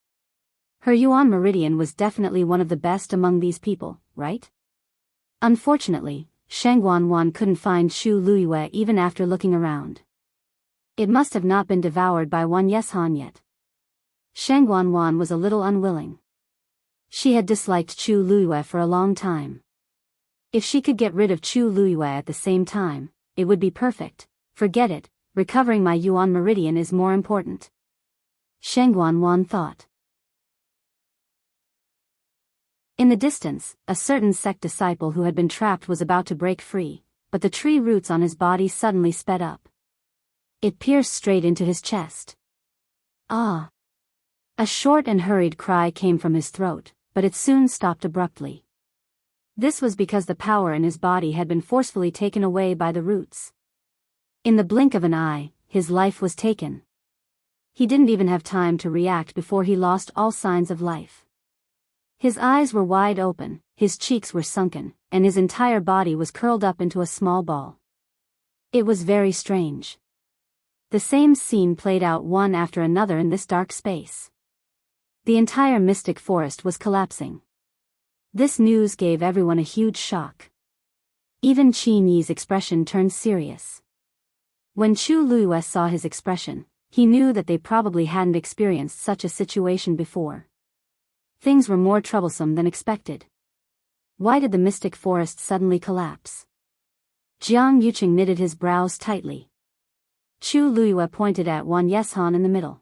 Her Yuan Meridian was definitely one of the best among these people, right? Unfortunately, Shang Wanwan couldn't find Chu Luyue even after looking around. It must have not been devoured by Wan Yeshan yet. Shang Wanwan was a little unwilling. She had disliked Chu Luyue for a long time. If she could get rid of Chu Luyue at the same time, it would be perfect. Forget it, recovering my Yuan Meridian is more important. Shang Wanwan thought. In the distance, a certain sect disciple who had been trapped was about to break free, but the tree roots on his body suddenly sped up. It pierced straight into his chest. Ah! A short and hurried cry came from his throat, but it soon stopped abruptly. This was because the power in his body had been forcefully taken away by the roots. In the blink of an eye, his life was taken. He didn't even have time to react before he lost all signs of life. His eyes were wide open, his cheeks were sunken, and his entire body was curled up into a small ball. It was very strange. The same scene played out one after another in this dark space. The entire mystic forest was collapsing. This news gave everyone a huge shock. Even Qin Yi's expression turned serious. When Chu Luyue saw his expression, he knew that they probably hadn't experienced such a situation before. Things were more troublesome than expected. Why did the mystic forest suddenly collapse? Jiang Yuqing knitted his brows tightly. Chu Luyue pointed at Wan Yeshan in the middle.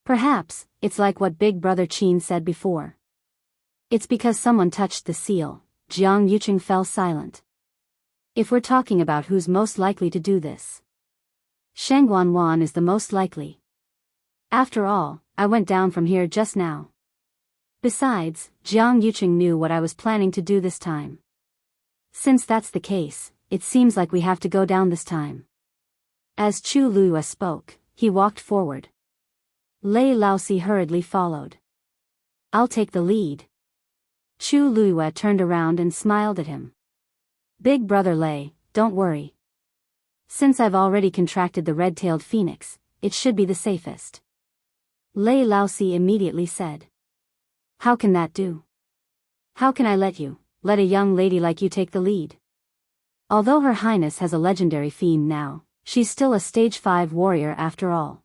Perhaps, it's like what Big Brother Qin said before. It's because someone touched the seal. Jiang Yuqing fell silent. If we're talking about who's most likely to do this, Shang Wanwan is the most likely. After all, I went down from here just now. Besides, Jiang Yuqing knew what I was planning to do this time. Since that's the case, it seems like we have to go down this time. As Chu Luyue spoke, he walked forward. Lei Laosi hurriedly followed. I'll take the lead. Chu Luyue turned around and smiled at him. Big brother Lei, don't worry. Since I've already contracted the red-tailed phoenix, it should be the safest. Lei Laosi immediately said. How can that do? How can I let a young lady like you take the lead? Although Her Highness has a legendary fiend now, she's still a stage 5 warrior after all.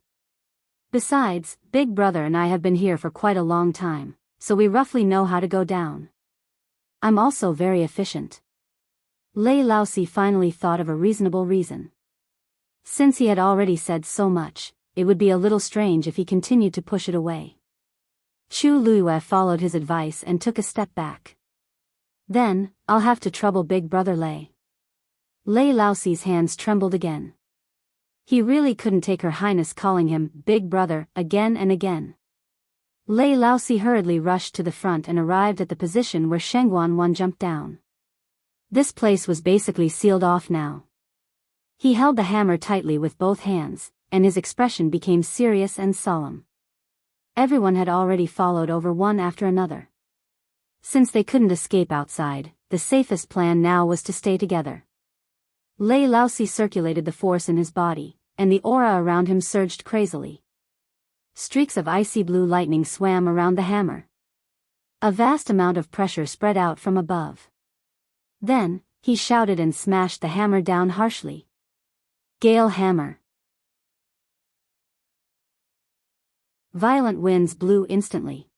Besides, Big Brother and I have been here for quite a long time, so we roughly know how to go down. I'm also very efficient. Lei Laosi finally thought of a reasonable reason. Since he had already said so much, it would be a little strange if he continued to push it away. Chu Luyue followed his advice and took a step back. Then, I'll have to trouble Big Brother Lei. Lei Laosi's hands trembled again. He really couldn't take Her Highness calling him Big Brother again and again. Lei Laosi hurriedly rushed to the front and arrived at the position where Shang Wanwan jumped down. This place was basically sealed off now. He held the hammer tightly with both hands, and his expression became serious and solemn. Everyone had already followed over one after another. Since they couldn't escape outside, the safest plan now was to stay together. Lei Laosi circulated the force in his body, and the aura around him surged crazily. Streaks of icy blue lightning swam around the hammer. A vast amount of pressure spread out from above. Then, he shouted and smashed the hammer down harshly. Gale hammer. Violent winds blew instantly.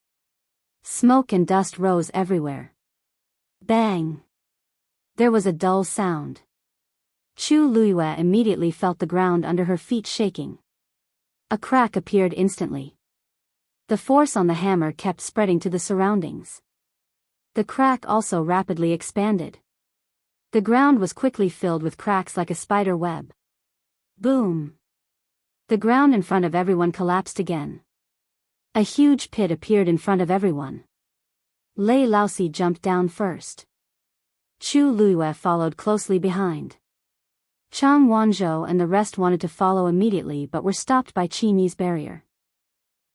Smoke and dust rose everywhere. Bang! There was a dull sound. Chu Luyue immediately felt the ground under her feet shaking. A crack appeared instantly. The force on the hammer kept spreading to the surroundings. The crack also rapidly expanded. The ground was quickly filled with cracks like a spider web. Boom! The ground in front of everyone collapsed again. A huge pit appeared in front of everyone. Lei Laosi jumped down first. Chu Luiyue followed closely behind. Chang Wanzhou and the rest wanted to follow immediately but were stopped by Qin Yi's barrier.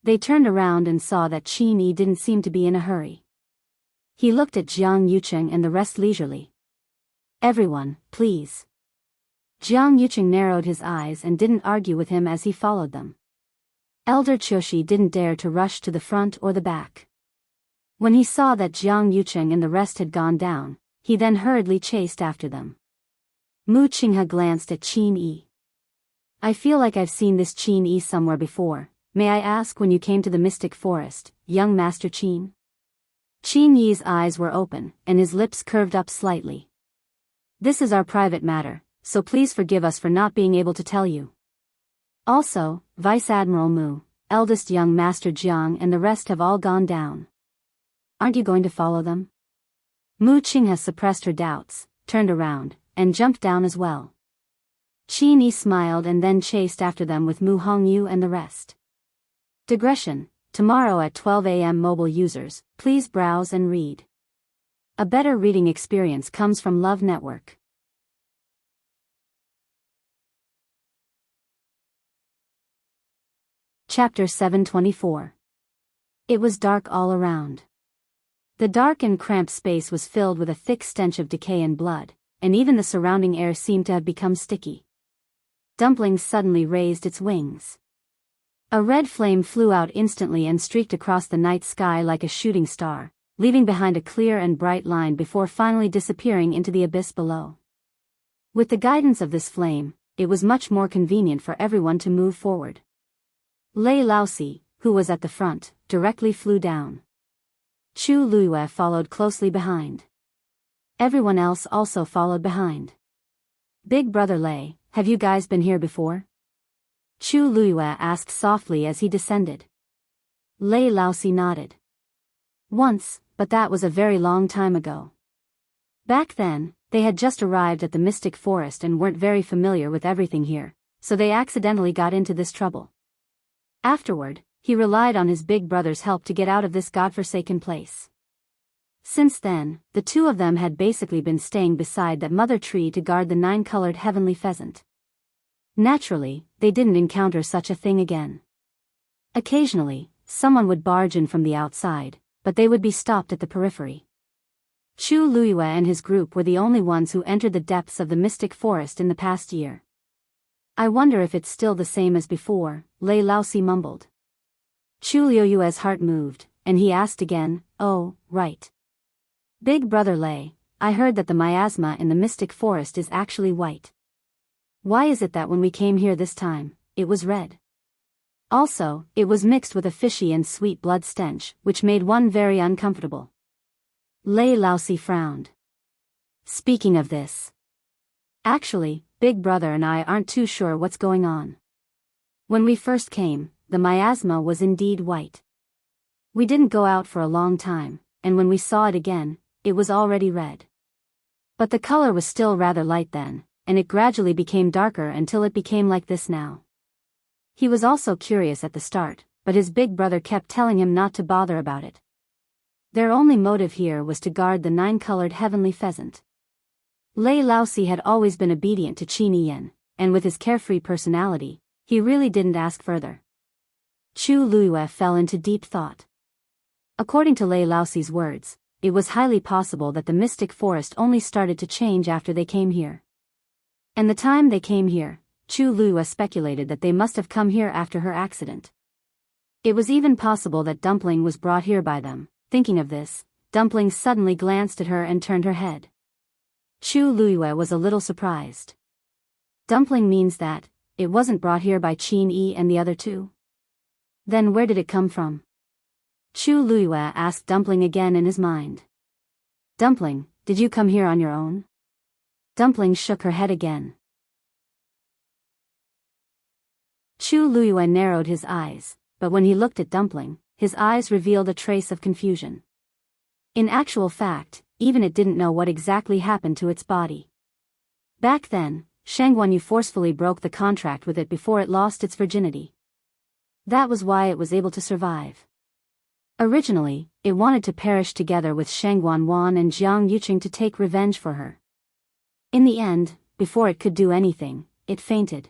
They turned around and saw that Qin Yi didn't seem to be in a hurry. He looked at Jiang Yuqing and the rest leisurely. "Everyone, please." Jiang Yuqing narrowed his eyes and didn't argue with him as he followed them. Elder Qiushi didn't dare to rush to the front or the back. When he saw that Jiang Yuqing and the rest had gone down, he then hurriedly chased after them. Mu Qinghe glanced at Qin Yi. "I feel like I've seen this Qin Yi somewhere before. May I ask when you came to the Mystic Forest, young Master Qin?" Qin Yi's eyes were open, and his lips curved up slightly. "This is our private matter, so please forgive us for not being able to tell you. Also, Vice Admiral Mu, eldest young Master Jiang and the rest have all gone down. Aren't you going to follow them?" Mu Qinghe suppressed her doubts, turned around, and jumped down as well. Qin Yi smiled and then chased after them with Mu Hongyu and the rest. Digression: tomorrow at 12 a.m. mobile users, please browse and read. A better reading experience comes from Love Network. Chapter 724. It was dark all around. The dark and cramped space was filled with a thick stench of decay and blood, and even the surrounding air seemed to have become sticky. Dumpling suddenly raised its wings. A red flame flew out instantly and streaked across the night sky like a shooting star, leaving behind a clear and bright line before finally disappearing into the abyss below. With the guidance of this flame, it was much more convenient for everyone to move forward. Lei Laosi, who was at the front, directly flew down. Chu Luiyue followed closely behind. Everyone else also followed behind. "Big Brother Lei, have you guys been here before?" Chu Luiyue asked softly as he descended. Lei Laosi nodded. "Once, but that was a very long time ago. Back then, they had just arrived at the Mystic Forest and weren't very familiar with everything here, so they accidentally got into this trouble. Afterward, he relied on his big brother's help to get out of this godforsaken place. Since then, the two of them had basically been staying beside that mother tree to guard the 9-colored heavenly pheasant. Naturally, they didn't encounter such a thing again. Occasionally, someone would barge in from the outside, but they would be stopped at the periphery. Chu Luiyue and his group were the only ones who entered the depths of the Mystic Forest in the past year. "I wonder if it's still the same as before," Lei Laosi mumbled. Chu Luiyue's heart moved, and he asked again, "Oh, right. Big Brother Lei, I heard that the miasma in the Mystic Forest is actually white. Why is it that when we came here this time, it was red? Also, it was mixed with a fishy and sweet blood stench, which made one very uncomfortable." Lei Laosi frowned. "Speaking of this, actually, Big Brother and I aren't too sure what's going on. When we first came, the miasma was indeed white. We didn't go out for a long time, and when we saw it again, it was already red. But the color was still rather light then, and it gradually became darker until it became like this now." He was also curious at the start, but his big brother kept telling him not to bother about it. Their only motive here was to guard the 9-colored heavenly pheasant. Lei Laosi had always been obedient to Qin Yi, and with his carefree personality, he really didn't ask further. Chu Luiyue fell into deep thought. According to Lei Laosi's words, it was highly possible that the Mystic Forest only started to change after they came here. And the time they came here, Chu Luiyue speculated that they must have come here after her accident. It was even possible that Dumpling was brought here by them. Thinking of this, Dumpling suddenly glanced at her and turned her head. Chu Luiyue was a little surprised. Dumpling means that it wasn't brought here by Qin Yi and the other two? Then where did it come from? Chu Luiyue asked Dumpling again in his mind. "Dumpling, did you come here on your own?" Dumpling shook her head again. Chu Luiyue narrowed his eyes, but when he looked at Dumpling, his eyes revealed a trace of confusion. In actual fact, even it didn't know what exactly happened to its body. Back then, Shang Guanyu forcefully broke the contract with it before it lost its virginity. That was why it was able to survive. Originally, it wanted to perish together with Shang Guanwan and Jiang Yuqing to take revenge for her. In the end, before it could do anything, it fainted.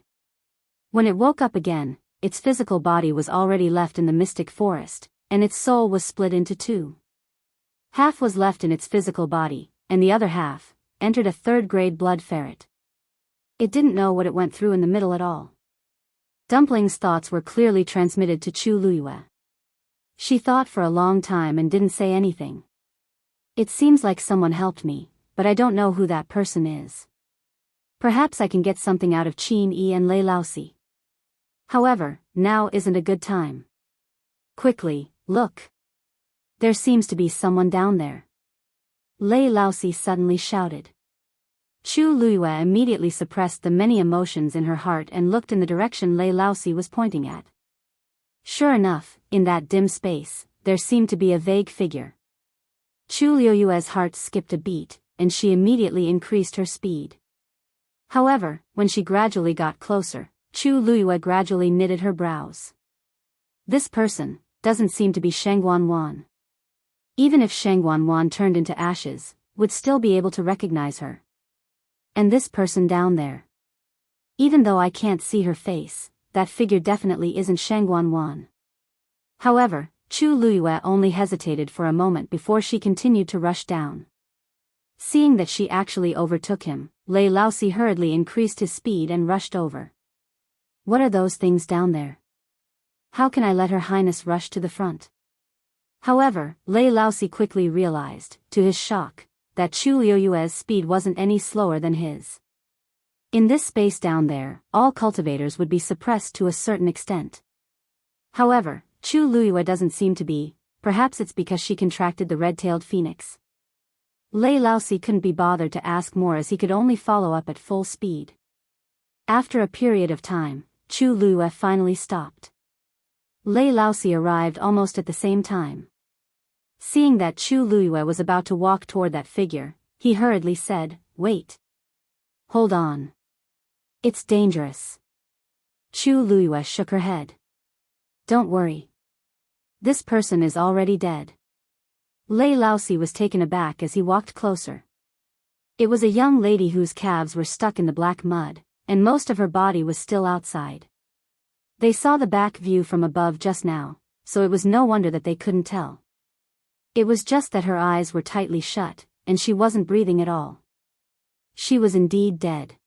When it woke up again, its physical body was already left in the mystic forest, and its soul was split into two. Half was left in its physical body, and the other half entered a third-grade blood ferret. It didn't know what it went through in the middle at all. Dumpling's thoughts were clearly transmitted to Chu Luiyue. She thought for a long time and didn't say anything. It seems like someone helped me, but I don't know who that person is. Perhaps I can get something out of Qin Yi and Lei Laosi. However, now isn't a good time. Quickly, look. There seems to be someone down there. Lei Laosi suddenly shouted. Chu Luiyue immediately suppressed the many emotions in her heart and looked in the direction Lei Laosi was pointing at. Sure enough, in that dim space, there seemed to be a vague figure. Chu Luiyue's heart skipped a beat, and she immediately increased her speed. However, when she gradually got closer, Chu Luiyue gradually knitted her brows. This person doesn't seem to be Shang Guanwan. Even if Shang Guanwan turned into ashes, would still be able to recognize her. And this person down there. Even though I can't see her face, that figure definitely isn't Shang Guanwan. However, Chu Luiyue only hesitated for a moment before she continued to rush down. Seeing that she actually overtook him, Lei Laosi hurriedly increased his speed and rushed over. What are those things down there? How can I let Her Highness rush to the front? However, Lei Laosi quickly realized, to his shock, that Chu Luiyue's speed wasn't any slower than his. In this space down there, all cultivators would be suppressed to a certain extent. However, Chu Luiyue doesn't seem to be, perhaps it's because she contracted the red-tailed phoenix. Lei Laosi couldn't be bothered to ask more as he could only follow up at full speed. After a period of time, Chu Luiyue finally stopped. Lei Laosi arrived almost at the same time. Seeing that Chu Luiyue was about to walk toward that figure, he hurriedly said, "Wait. Hold on. It's dangerous." Chu Luiyue shook her head. "Don't worry. This person is already dead." Lei Laosi was taken aback as he walked closer. It was a young lady whose calves were stuck in the black mud, and most of her body was still outside. They saw the back view from above just now, so it was no wonder that they couldn't tell. It was just that her eyes were tightly shut, and she wasn't breathing at all. She was indeed dead.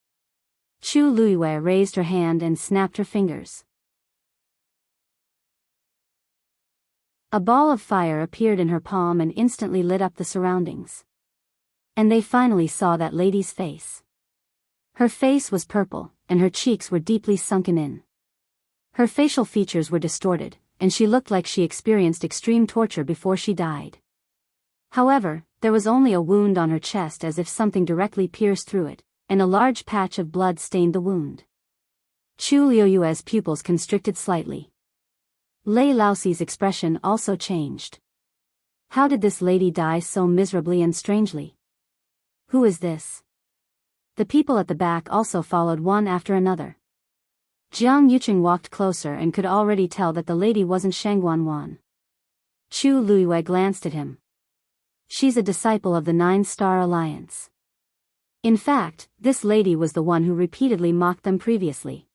Chu Luiyue raised her hand and snapped her fingers. A ball of fire appeared in her palm and instantly lit up the surroundings. And they finally saw that lady's face. Her face was purple, and her cheeks were deeply sunken in. Her facial features were distorted, and she looked like she experienced extreme torture before she died. However, there was only a wound on her chest as if something directly pierced through it, and a large patch of blood stained the wound. Chu Luiyue's pupils constricted slightly. Lei Laosi's expression also changed. How did this lady die so miserably and strangely? Who is this? The people at the back also followed one after another. Jiang Yuqing walked closer and could already tell that the lady wasn't Shang Guanwan. Chu Luiyue glanced at him. She's a disciple of the Nine-Star Alliance. In fact, this lady was the one who repeatedly mocked them previously.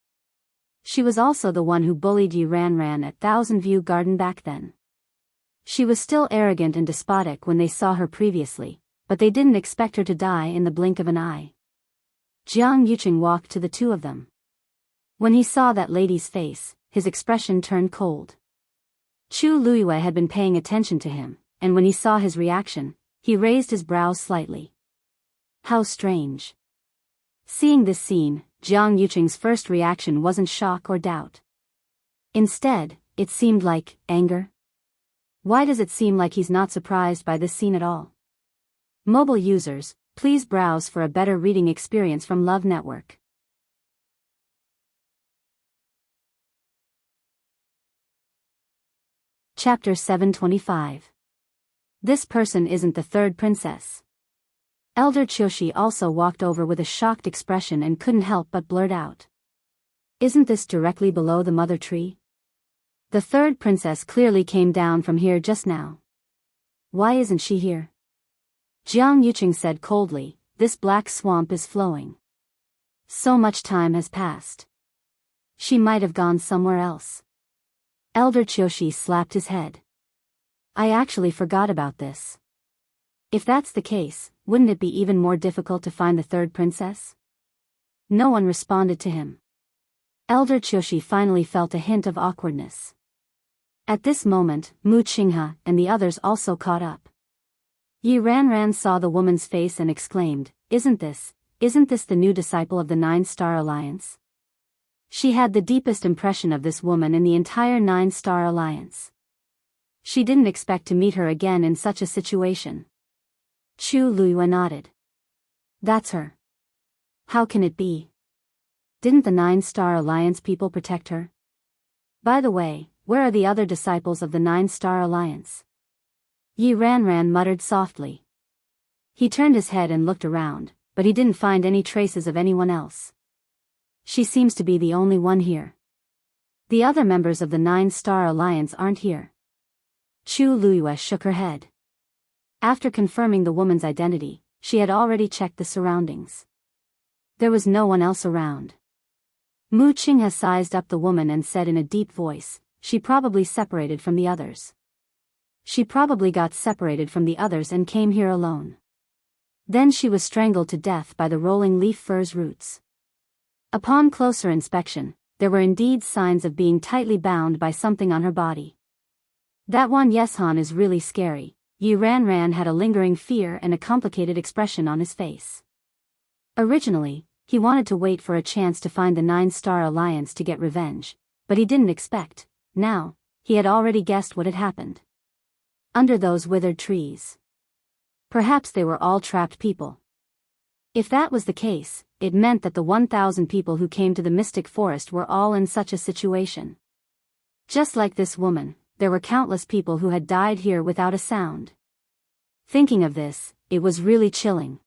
She was also the one who bullied Yi Ran at Thousand View Garden back then. She was still arrogant and despotic when they saw her previously, but they didn't expect her to die in the blink of an eye. Jiang Yuqing walked to the two of them. When he saw that lady's face, his expression turned cold. Chu Luiyue had been paying attention to him, and when he saw his reaction, he raised his brows slightly. How strange. Seeing this scene, Jiang Yuqing's first reaction wasn't shock or doubt. Instead, it seemed like anger. Why does it seem like he's not surprised by this scene at all? Mobile users, please browse for a better reading experience from Love Network. Chapter 725. This person isn't the third princess. Elder Qiushi also walked over with a shocked expression and couldn't help but blurt out. Isn't this directly below the mother tree? The third princess clearly came down from here just now. Why isn't she here? Jiang Yuqing said coldly, this black swamp is flowing. So much time has passed. She might have gone somewhere else. Elder Qiushi slapped his head. I actually forgot about this. If that's the case, wouldn't it be even more difficult to find the third princess? No one responded to him. Elder Qiushi finally felt a hint of awkwardness. At this moment, Mu Qinghe and the others also caught up. Yi Ranran saw the woman's face and exclaimed, Isn't this the new disciple of the Nine-Star Alliance? She had the deepest impression of this woman in the entire Nine-Star Alliance. She didn't expect to meet her again in such a situation. Chu Luiyue nodded. That's her. How can it be? Didn't the Nine-Star Alliance people protect her? By the way, where are the other disciples of the Nine-Star Alliance? Yi Ranran muttered softly. He turned his head and looked around, but he didn't find any traces of anyone else. She seems to be the only one here. The other members of the Nine-Star Alliance aren't here. Chu Luiyue shook her head. After confirming the woman's identity, she had already checked the surroundings. There was no one else around. Mu Qinghe sized up the woman and said in a deep voice, She probably separated from the others. She probably got separated from the others and came here alone. Then she was strangled to death by the rolling leaf firs roots. Upon closer inspection, there were indeed signs of being tightly bound by something on her body. That one Yeshan is really scary. Yi Ranran had a lingering fear and a complicated expression on his face. Originally, he wanted to wait for a chance to find the Nine-Star Alliance to get revenge, but he didn't expect. Now, he had already guessed what had happened. Under those withered trees. Perhaps they were all trapped people. If that was the case, it meant that the 1,000 people who came to the Mystic Forest were all in such a situation. Just like this woman, there were countless people who had died here without a sound. Thinking of this, it was really chilling.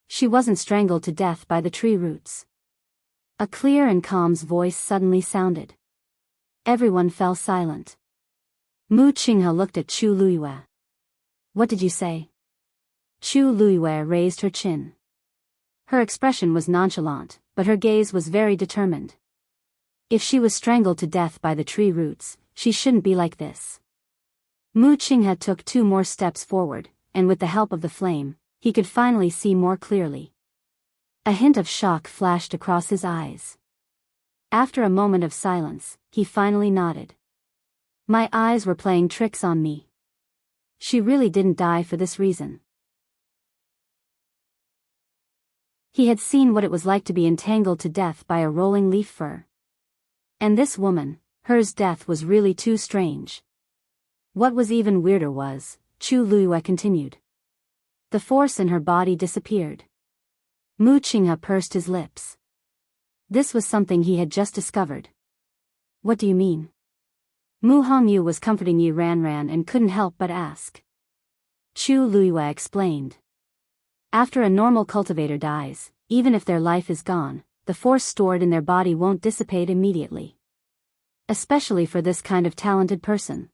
She wasn't strangled to death by the tree roots. A clear and calm voice suddenly sounded. Everyone fell silent. Mu Qinghe looked at Chu Luiyue. What did you say? Chu Luiyue raised her chin. Her expression was nonchalant, but her gaze was very determined. If she was strangled to death by the tree roots, she shouldn't be like this. Mu Qinghe took 2 more steps forward, and with the help of the flame, he could finally see more clearly. A hint of shock flashed across his eyes. After a moment of silence, he finally nodded. My eyes were playing tricks on me. She really didn't die for this reason. He had seen what it was like to be entangled to death by a rolling leaf fir. And this woman, hers death was really too strange. What was even weirder was, Chu Luiyue continued. The force in her body disappeared. Mu Qinghe pursed his lips. This was something he had just discovered. What do you mean? Mu Hongyu was comforting Yi Ranran and couldn't help but ask. Chu Luiyue explained. After a normal cultivator dies, even if their life is gone, the force stored in their body won't dissipate immediately. Especially for this kind of talented person.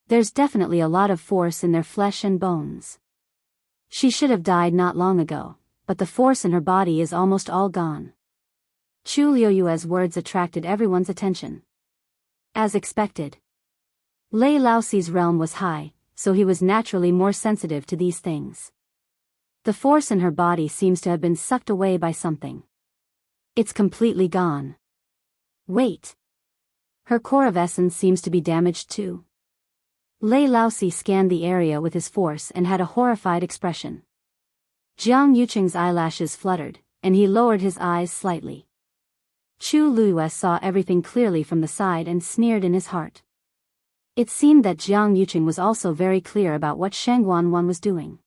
There's definitely a lot of force in their flesh and bones. She should have died not long ago, but the force in her body is almost all gone. Chu Luiyue's words attracted everyone's attention. As expected. Lei Laoxi's realm was high, so he was naturally more sensitive to these things. The force in her body seems to have been sucked away by something. It's completely gone. Wait. Her core of essence seems to be damaged too. Lei Laoxi scanned the area with his force and had a horrified expression. Jiang Yuqing's eyelashes fluttered, and he lowered his eyes slightly. Chu Luiyue saw everything clearly from the side and sneered in his heart. It seemed that Jiang Yuqing was also very clear about what Shangguan was doing.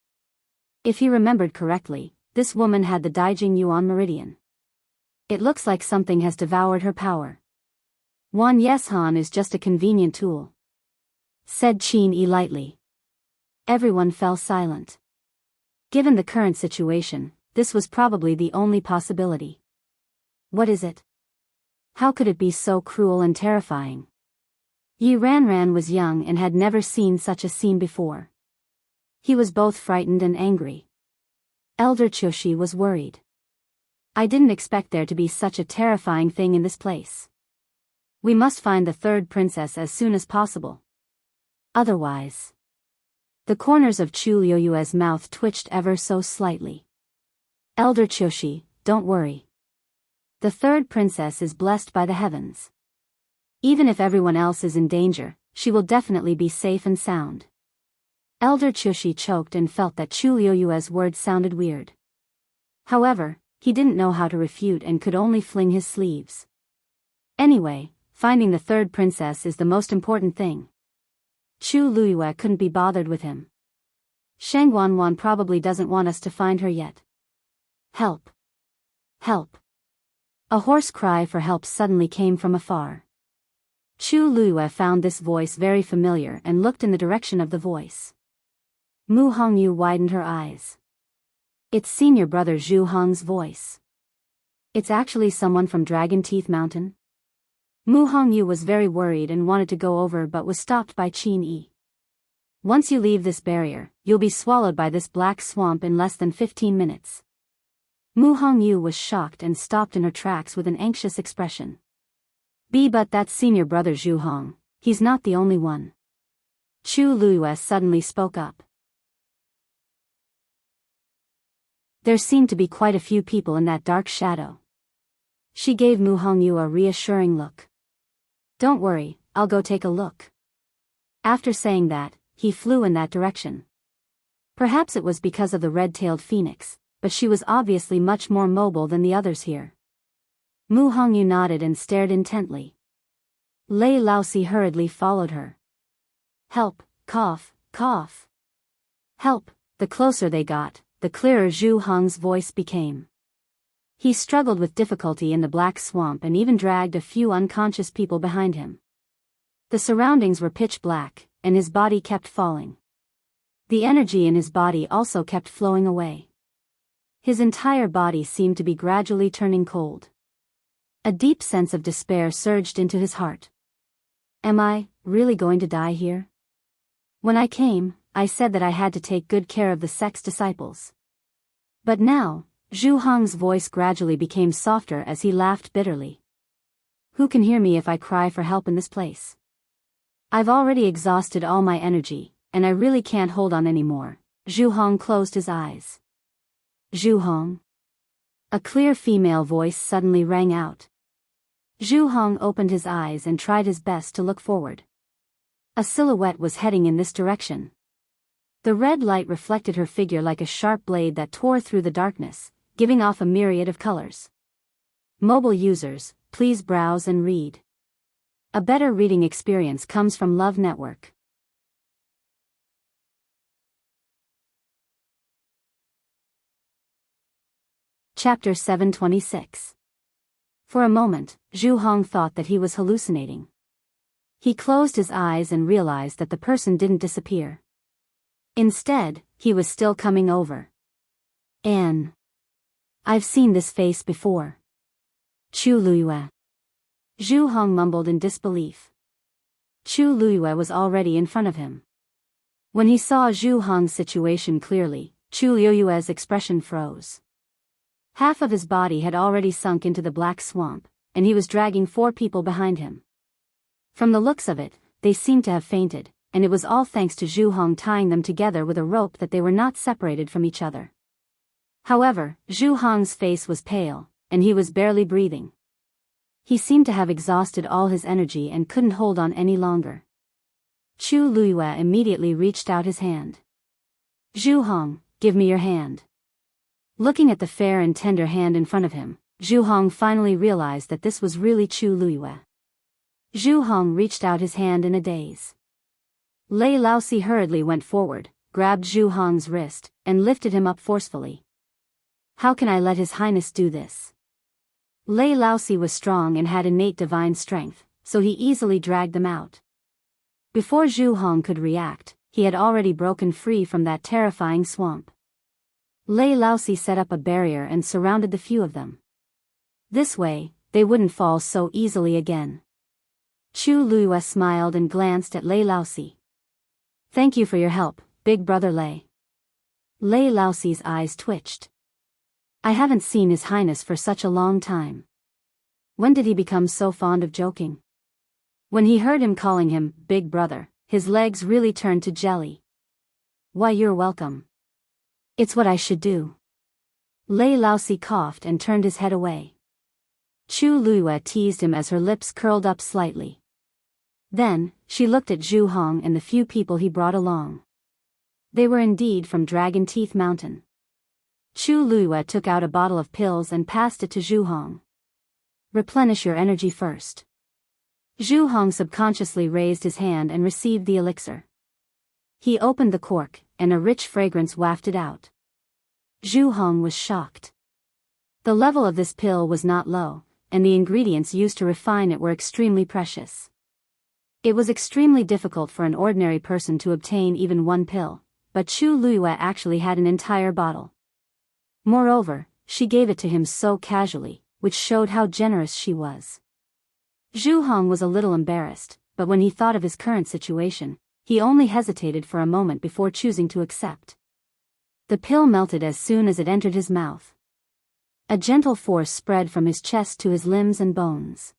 If he remembered correctly, this woman had the Daijing Yuan meridian. It looks like something has devoured her power. Wan Yeshan is just a convenient tool, said Qin Yi lightly. Everyone fell silent. Given the current situation, this was probably the only possibility. What is it? How could it be so cruel and terrifying? Yi Ranran was young and had never seen such a scene before. He was both frightened and angry. Elder Chushi was worried. I didn't expect there to be such a terrifying thing in this place. We must find the third princess as soon as possible. Otherwise. The corners of Chu Liuyue's mouth twitched ever so slightly. Elder Chushi, don't worry. The third princess is blessed by the heavens. Even if everyone else is in danger, she will definitely be safe and sound. Elder Chushi choked and felt that Chu Liuyue's words sounded weird. However, he didn't know how to refute and could only fling his sleeves. Anyway, finding the third princess is the most important thing. Chu Liyue couldn't be bothered with him. Shang Wanwan probably doesn't want us to find her yet. Help! Help! A hoarse cry for help suddenly came from afar. Chu Liyue found this voice very familiar and looked in the direction of the voice. Mu Hongyu widened her eyes. It's senior brother Zhu Hong's voice. It's actually someone from Dragon Teeth Mountain. Mu Hongyu was very worried and wanted to go over but was stopped by Qin Yi. Once you leave this barrier, you'll be swallowed by this black swamp in less than 15 minutes. Mu Hongyu was shocked and stopped in her tracks with an anxious expression. But that's senior brother Zhu Hong, he's not the only one. Chu Liyue suddenly spoke up. There seemed to be quite a few people in that dark shadow. She gave Mu Hongyu a reassuring look. Don't worry, I'll go take a look. After saying that, he flew in that direction. Perhaps it was because of the red-tailed phoenix, but she was obviously much more mobile than the others here. Mu Hongyu nodded and stared intently. Lei Laosi hurriedly followed her. Help, cough, cough. Help, the closer they got, the clearer Zhu Hong's voice became. He struggled with difficulty in the black swamp and even dragged a few unconscious people behind him. The surroundings were pitch black, and his body kept falling. The energy in his body also kept flowing away. His entire body seemed to be gradually turning cold. A deep sense of despair surged into his heart. Am I really going to die here? When I came, I said that I had to take good care of the sect's disciples. But now, Zhu Hong's voice gradually became softer as he laughed bitterly. Who can hear me if I cry for help in this place? I've already exhausted all my energy, and I really can't hold on anymore. Zhu Hong closed his eyes. Zhu Hong? A clear female voice suddenly rang out. Zhu Hong opened his eyes and tried his best to look forward. A silhouette was heading in this direction. The red light reflected her figure like a sharp blade that tore through the darkness, giving off a myriad of colors. Mobile users, please browse and read. A better reading experience comes from Love Network. Chapter 726. For a moment, Zhu Hong thought that he was hallucinating. He closed his eyes and realized that the person didn't disappear. Instead, he was still coming over. I've seen this face before. Chu Liyue. Zhu Hong mumbled in disbelief. Chu Liyue was already in front of him. When he saw Zhu Hong's situation clearly, Chu Liyue's expression froze. Half of his body had already sunk into the black swamp, and he was dragging 4 people behind him. From the looks of it, they seemed to have fainted, and it was all thanks to Zhu Hong tying them together with a rope that they were not separated from each other. However, Zhu Hong's face was pale, and he was barely breathing. He seemed to have exhausted all his energy and couldn't hold on any longer. Chu Liyue immediately reached out his hand. Zhu Hong, give me your hand. Looking at the fair and tender hand in front of him, Zhu Hong finally realized that this was really Chu Liyue. Zhu Hong reached out his hand in a daze. Lei Laosi hurriedly went forward, grabbed Zhu Hong's wrist, and lifted him up forcefully. How can I let His Highness do this? Lei Laosi was strong and had innate divine strength, so he easily dragged them out. Before Zhu Hong could react, he had already broken free from that terrifying swamp. Lei Laosi set up a barrier and surrounded the few of them. This way, they wouldn't fall so easily again. Chu Luiyue smiled and glanced at Lei Laosi. Thank you for your help, big brother Lei. Lei Laosi's eyes twitched. I haven't seen His Highness for such a long time. When did he become so fond of joking? When he heard him calling him big brother, his legs really turned to jelly. Why, you're welcome. It's what I should do. Lei Laosi coughed and turned his head away. Chu Luiyue teased him as her lips curled up slightly. Then, she looked at Zhu Hong and the few people he brought along. They were indeed from Dragon Teeth Mountain. Chu Luiyue took out a bottle of pills and passed it to Zhu Hong. Replenish your energy first. Zhu Hong subconsciously raised his hand and received the elixir. He opened the cork, and a rich fragrance wafted out. Zhu Hong was shocked. The level of this pill was not low, and the ingredients used to refine it were extremely precious. It was extremely difficult for an ordinary person to obtain even one pill, but Chu Luiyue actually had an entire bottle. Moreover, she gave it to him so casually, which showed how generous she was. Zhu Hong was a little embarrassed, but when he thought of his current situation, he only hesitated for a moment before choosing to accept. The pill melted as soon as it entered his mouth. A gentle force spread from his chest to his limbs and bones.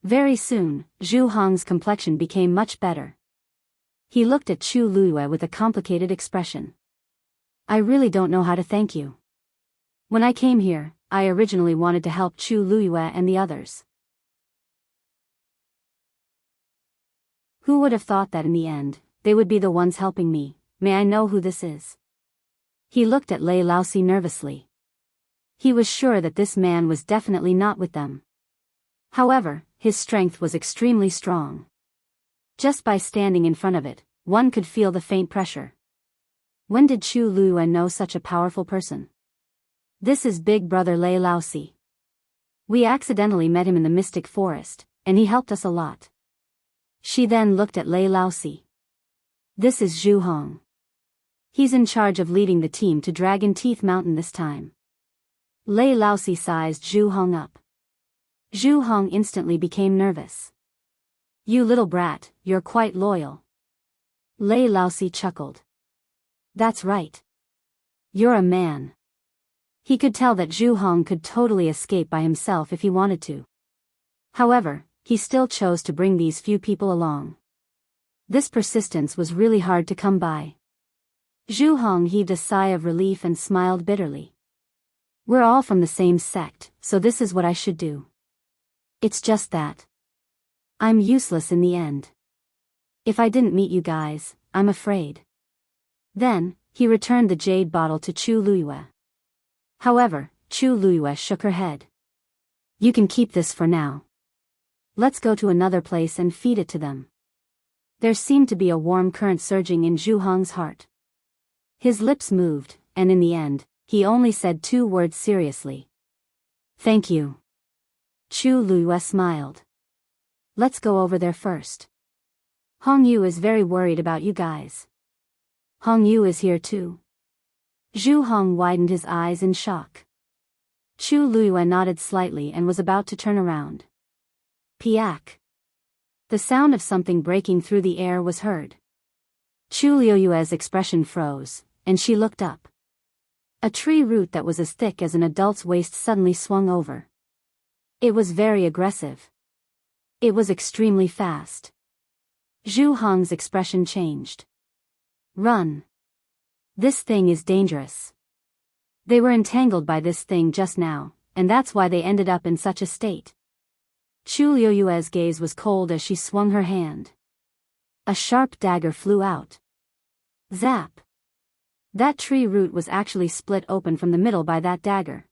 Very soon, Zhu Hong's complexion became much better. He looked at Chu Luiyue with a complicated expression. I really don't know how to thank you. When I came here, I originally wanted to help Chu Luiyue and the others. Who would have thought that in the end, they would be the ones helping me? May I know who this is? He looked at Lei Laosi nervously. He was sure that this man was definitely not with them. However, his strength was extremely strong. Just by standing in front of it, one could feel the faint pressure. When did Chu Luiyue know such a powerful person? This is big brother Lei Laosi. We accidentally met him in the Mystic Forest, and he helped us a lot. She then looked at Lei Laosi. This is Zhu Hong. He's in charge of leading the team to Dragon Teeth Mountain this time. Lei Laosi sized Zhu Hong up. Zhu Hong instantly became nervous. You little brat, you're quite loyal. Lei Laosi chuckled. That's right. You're a man. He could tell that Zhu Hong could totally escape by himself if he wanted to. However, he still chose to bring these few people along. This persistence was really hard to come by. Zhu Hong heaved a sigh of relief and smiled bitterly. We're all from the same sect, so this is what I should do. It's just that I'm useless in the end. If I didn't meet you guys, I'm afraid. Then, he returned the jade bottle to Chu Luiyue. However, Chu Luiyue shook her head. You can keep this for now. Let's go to another place and feed it to them. There seemed to be a warm current surging in Zhu Hong's heart. His lips moved, and in the end, he only said 2 words seriously. Thank you. Chu Luiyue smiled. Let's go over there first. Hong Yu is very worried about you guys. Hong Yu is here too. Zhu Hong widened his eyes in shock. Chu Luiyue nodded slightly and was about to turn around. Piak. The sound of something breaking through the air was heard. Chu Luiyue's expression froze, and she looked up. A tree root that was as thick as an adult's waist suddenly swung over. It was very aggressive. It was extremely fast. Zhu Hong's expression changed. Run. This thing is dangerous. They were entangled by this thing just now, and that's why they ended up in such a state. Chu Luiyue's gaze was cold as she swung her hand. A sharp dagger flew out. Zap! That tree root was actually split open from the middle by that dagger.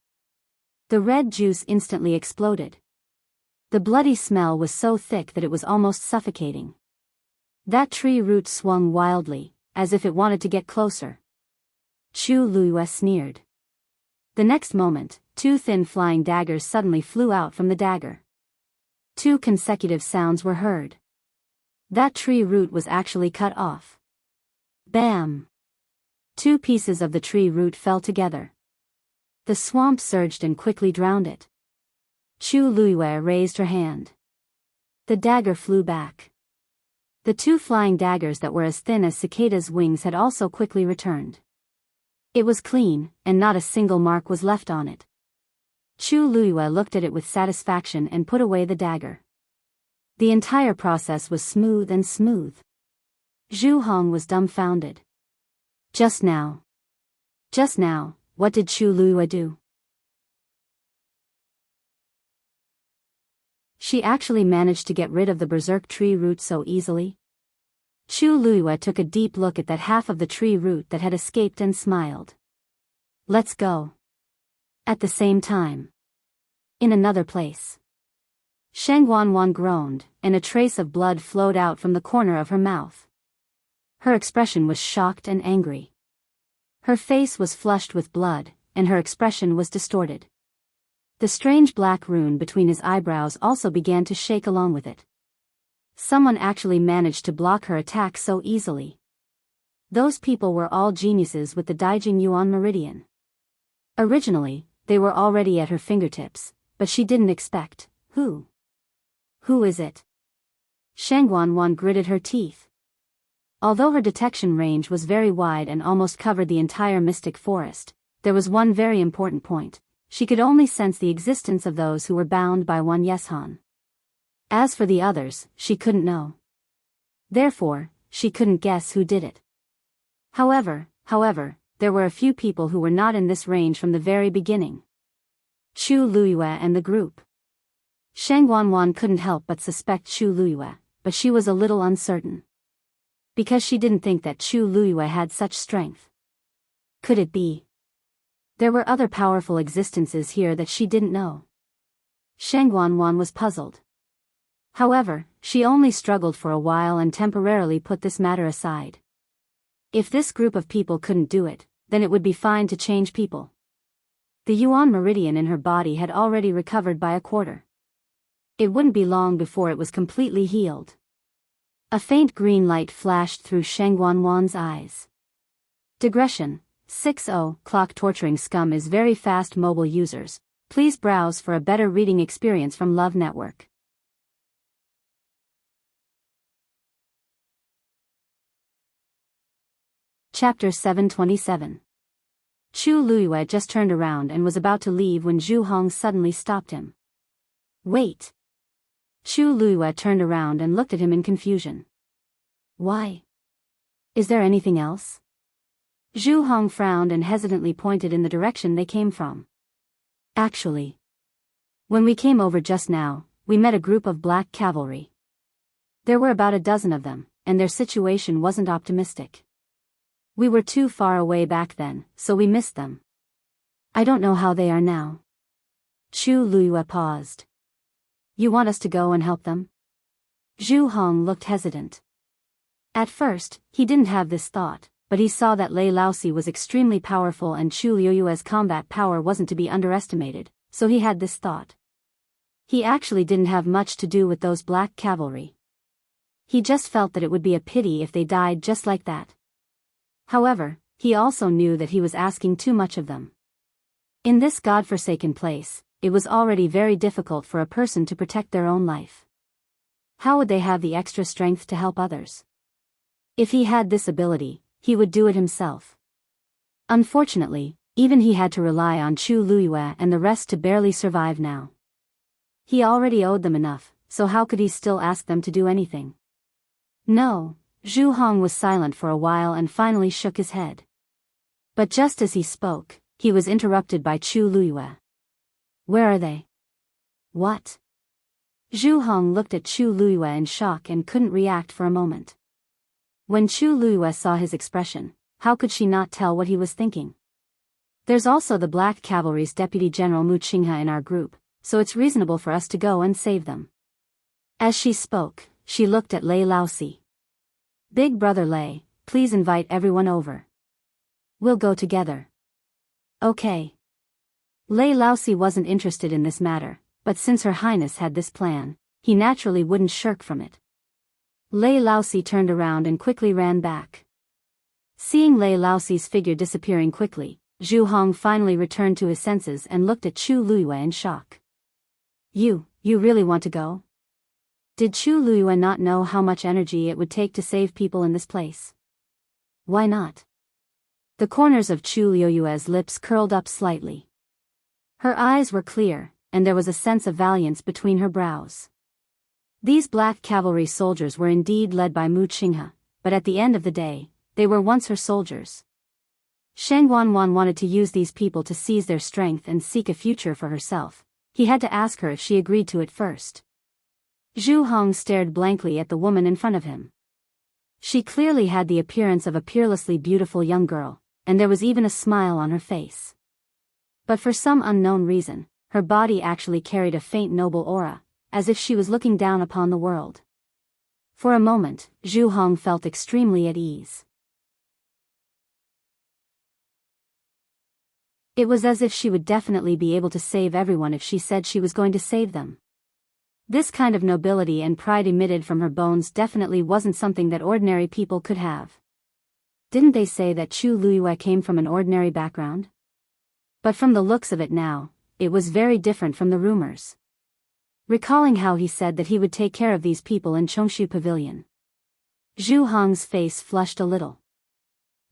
The red juice instantly exploded. The bloody smell was so thick that it was almost suffocating. That tree root swung wildly, as if it wanted to get closer. Chu Luiyue sneered. The next moment, 2 thin flying daggers suddenly flew out from the dagger. 2 consecutive sounds were heard. That tree root was actually cut off. Bam! 2 pieces of the tree root fell together. The swamp surged and quickly drowned it. Chu Luiyue raised her hand. The dagger flew back. The 2 flying daggers that were as thin as cicadas' wings had also quickly returned. It was clean, and not a single mark was left on it. Chu Luiyue looked at it with satisfaction and put away the dagger. The entire process was smooth and smooth. Zhu Hong was dumbfounded. Just now, what did Chu Luiyue do? She actually managed to get rid of the berserk tree root so easily? Chu Luiyue took a deep look at that half of the tree root that had escaped and smiled. Let's go. At the same time. In another place. Sheng Wanwan groaned, and a trace of blood flowed out from the corner of her mouth. Her expression was shocked and angry. Her face was flushed with blood, and her expression was distorted. The strange black rune between his eyebrows also began to shake along with it. Someone actually managed to block her attack so easily. Those people were all geniuses with the Daijing Yuan Meridian. Originally, they were already at her fingertips, but she didn't expect. Who? Who is it? Sheng Wanwan gritted her teeth. Although her detection range was very wide and almost covered the entire mystic forest, there was one very important point. She could only sense the existence of those who were bound by one Yeshan. As for the others, she couldn't know. Therefore, she couldn't guess who did it. However, there were a few people who were not in this range from the very beginning. Chu Luiyue and the group. Sheng Wanwan couldn't help but suspect Chu Luiyue, but she was a little uncertain. Because she didn't think that Chu Luiyue had such strength. Could it be? There were other powerful existences here that she didn't know. Sheng Wanwan was puzzled. However, she only struggled for a while and temporarily put this matter aside. If this group of people couldn't do it, then it would be fine to change people. The Yuan Meridian in her body had already recovered by a quarter. It wouldn't be long before it was completely healed. A faint green light flashed through Sheng Wanwan's eyes. Digression. 6.0 Clock torturing scum is very fast mobile users. Please browse for a better reading experience from Love Network. Chapter 727. Chu Luiyue just turned around and was about to leave when Zhu Hong suddenly stopped him. Wait. Chu Luiyue turned around and looked at him in confusion. Why? Is there anything else? Zhu Hong frowned and hesitantly pointed in the direction they came from. Actually, when we came over just now, we met a group of black cavalry. There were about a dozen of them, and their situation wasn't optimistic. We were too far away back then, so we missed them. I don't know how they are now. Chu Luiyue paused. You want us to go and help them? Zhu Hong looked hesitant. At first, he didn't have this thought, but he saw that Lei Laosi was extremely powerful and Chu Luiyue's combat power wasn't to be underestimated, so he had this thought. He actually didn't have much to do with those black cavalry. He just felt that it would be a pity if they died just like that. However, he also knew that he was asking too much of them. In this godforsaken place, it was already very difficult for a person to protect their own life. How would they have the extra strength to help others? If he had this ability, he would do it himself. Unfortunately, even he had to rely on Chu Luiyue and the rest to barely survive now. He already owed them enough, so how could he still ask them to do anything? No. Zhu Hong was silent for a while and finally shook his head. But just as he spoke, he was interrupted by Chu Luiyue. Where are they? What? Zhu Hong looked at Chu Luiyue in shock and couldn't react for a moment. When Chu Luiyue saw his expression, how could she not tell what he was thinking? There's also the Black Cavalry's Deputy General Mu Qinghe in our group, so it's reasonable for us to go and save them. As she spoke, she looked at Lei Laosi. Big Brother Lei, please invite everyone over. We'll go together. Okay. Lei Laosi wasn't interested in this matter, but since Her Highness had this plan, he naturally wouldn't shirk from it. Lei Laosi turned around and quickly ran back. Seeing Lei Laoxi's figure disappearing quickly, Zhu Hong finally returned to his senses and looked at Chu Luiyue in shock. You really want to go? Did Chu Luiyue not know how much energy it would take to save people in this place? Why not? The corners of Chu Luiyue's lips curled up slightly. Her eyes were clear, and there was a sense of valiance between her brows. These black cavalry soldiers were indeed led by Mu Qinghe, but at the end of the day, they were once her soldiers. Shang Wanwan wanted to use these people to seize their strength and seek a future for herself. He had to ask her if she agreed to it first. Zhu Hong stared blankly at the woman in front of him. She clearly had the appearance of a peerlessly beautiful young girl, and there was even a smile on her face. But for some unknown reason, her body actually carried a faint noble aura, as if she was looking down upon the world. For a moment, Zhu Hong felt extremely at ease. It was as if she would definitely be able to save everyone if she said she was going to save them. This kind of nobility and pride emitted from her bones definitely wasn't something that ordinary people could have. Didn't they say that Chu Luiyue came from an ordinary background? But from the looks of it now, it was very different from the rumors. Recalling how he said that he would take care of these people in Chongshu Pavilion, Zhu Hong's face flushed a little.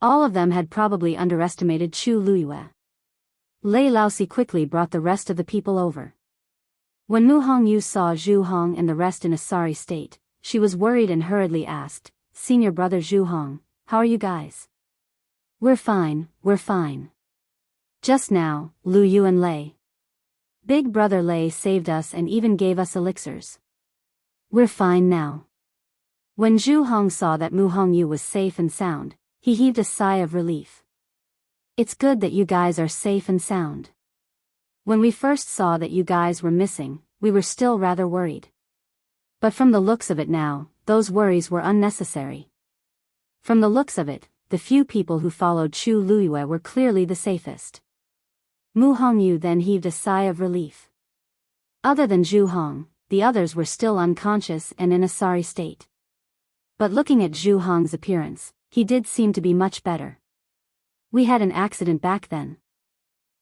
All of them had probably underestimated Chu Luiyue. Lei Laoxi quickly brought the rest of the people over. When Mu Hongyu saw Zhu Hong and the rest in a sorry state, she was worried and hurriedly asked, "Senior brother Zhu Hong, how are you guys?" We're fine. Just now, Lu Yu and Lei. Big brother Lei saved us and even gave us elixirs. We're fine now." When Zhu Hong saw that Mu Hongyu was safe and sound, he heaved a sigh of relief. It's good that you guys are safe and sound. When we first saw that you guys were missing, we were still rather worried. But from the looks of it now, those worries were unnecessary. From the looks of it, the few people who followed Chu Luiyue were clearly the safest. Mu Hongyu then heaved a sigh of relief. Other than Zhu Hong, the others were still unconscious and in a sorry state. But looking at Zhu Hong's appearance, he did seem to be much better. We had an accident back then.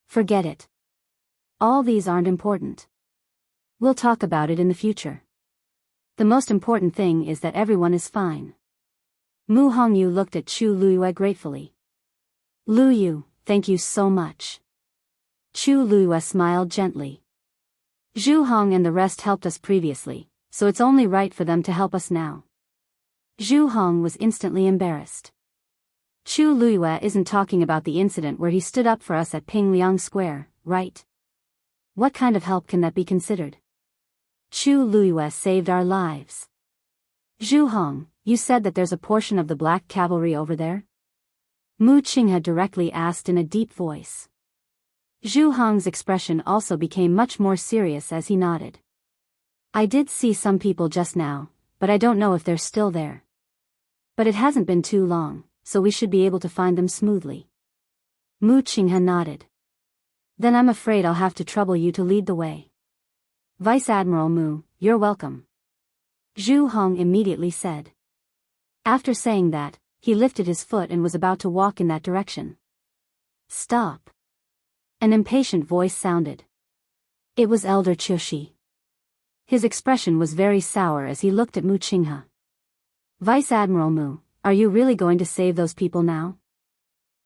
Forget it. All these aren't important. We'll talk about it in the future. The most important thing is that everyone is fine. Mu Hongyu looked at Chu Luiyue gratefully. Lu Yu, thank you so much. Chu Luiyue smiled gently. Zhu Hong and the rest helped us previously, so it's only right for them to help us now. Zhu Hong was instantly embarrassed. Chu Luiyue isn't talking about the incident where he stood up for us at Pingliang Square, right? What kind of help can that be considered? Chu Luiyue saved our lives. Zhu Hong, you said that there's a portion of the black cavalry over there? Mu Qinghe directly asked in a deep voice. Zhu Hong's expression also became much more serious as he nodded. I did see some people just now, but I don't know if they're still there. But it hasn't been too long, so we should be able to find them smoothly. Mu Qinghe nodded. Then I'm afraid I'll have to trouble you to lead the way. Vice Admiral Mu, you're welcome. Zhu Hong immediately said. After saying that, he lifted his foot and was about to walk in that direction. Stop. An impatient voice sounded. It was Elder Qiushi. His expression was very sour as he looked at Mu Qinghe. Vice Admiral Mu, are you really going to save those people now?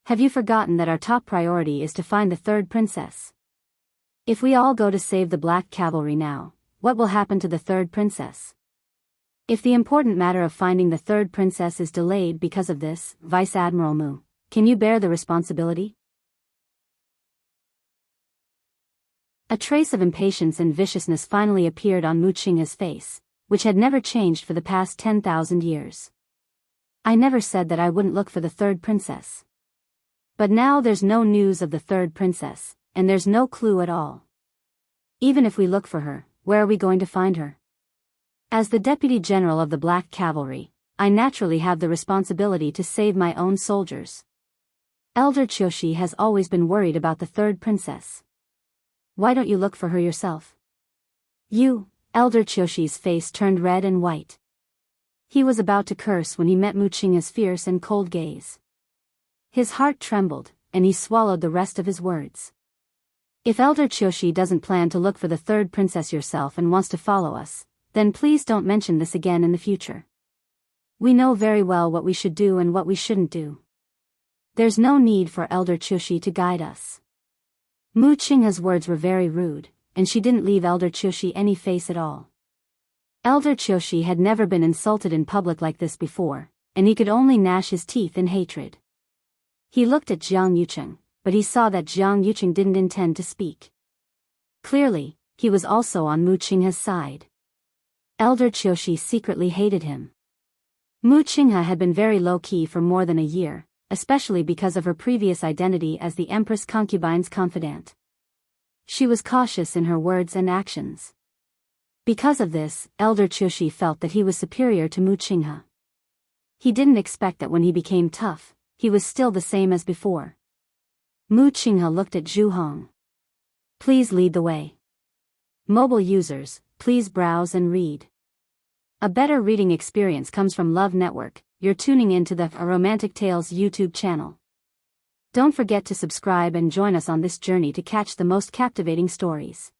Have you forgotten that our top priority is to find the third princess? If we all go to save the black cavalry now, what will happen to the third princess? If the important matter of finding the third princess is delayed because of this, Vice Admiral Mu, can you bear the responsibility? A trace of impatience and viciousness finally appeared on Mu Qinghe's face, which had never changed for the past 10,000 years. I never said that I wouldn't look for the third princess. But now there's no news of the third princess, and there's no clue at all. Even if we look for her, where are we going to find her? As the Deputy General of the Black Cavalry, I naturally have the responsibility to save my own soldiers. Elder Qiushi has always been worried about the third princess. Why don't you look for her yourself? You, Elder Qiushi's face turned red and white. He was about to curse when he met Mu Qinghe's fierce and cold gaze. His heart trembled, and he swallowed the rest of his words. If Elder Choshi doesn't plan to look for the third princess yourself and wants to follow us, then please don't mention this again in the future. We know very well what we should do and what we shouldn't do. There's no need for Elder Choshi to guide us. Mu Qinghe's words were very rude, and she didn't leave Elder Choshi any face at all. Elder Choshi had never been insulted in public like this before, and he could only gnash his teeth in hatred. He looked at Jiang Yucheng, but he saw that Jiang Yucheng didn't intend to speak. Clearly, he was also on Mu Qinghe's side. Elder Choshi secretly hated him. Mu Qinghe had been very low-key for more than a year, especially because of her previous identity as the Empress concubine's confidant. She was cautious in her words and actions. Because of this, Elder Choshi felt that he was superior to Mu Qinghe. He didn't expect that when he became tough, he was still the same as before. Mu Qinghe looked at Zhu Hong. Please lead the way. Mobile users, please browse and read. A better reading experience comes from Love Network. You're tuning into the Romantic Tales YouTube channel. Don't forget to subscribe and join us on this journey to catch the most captivating stories.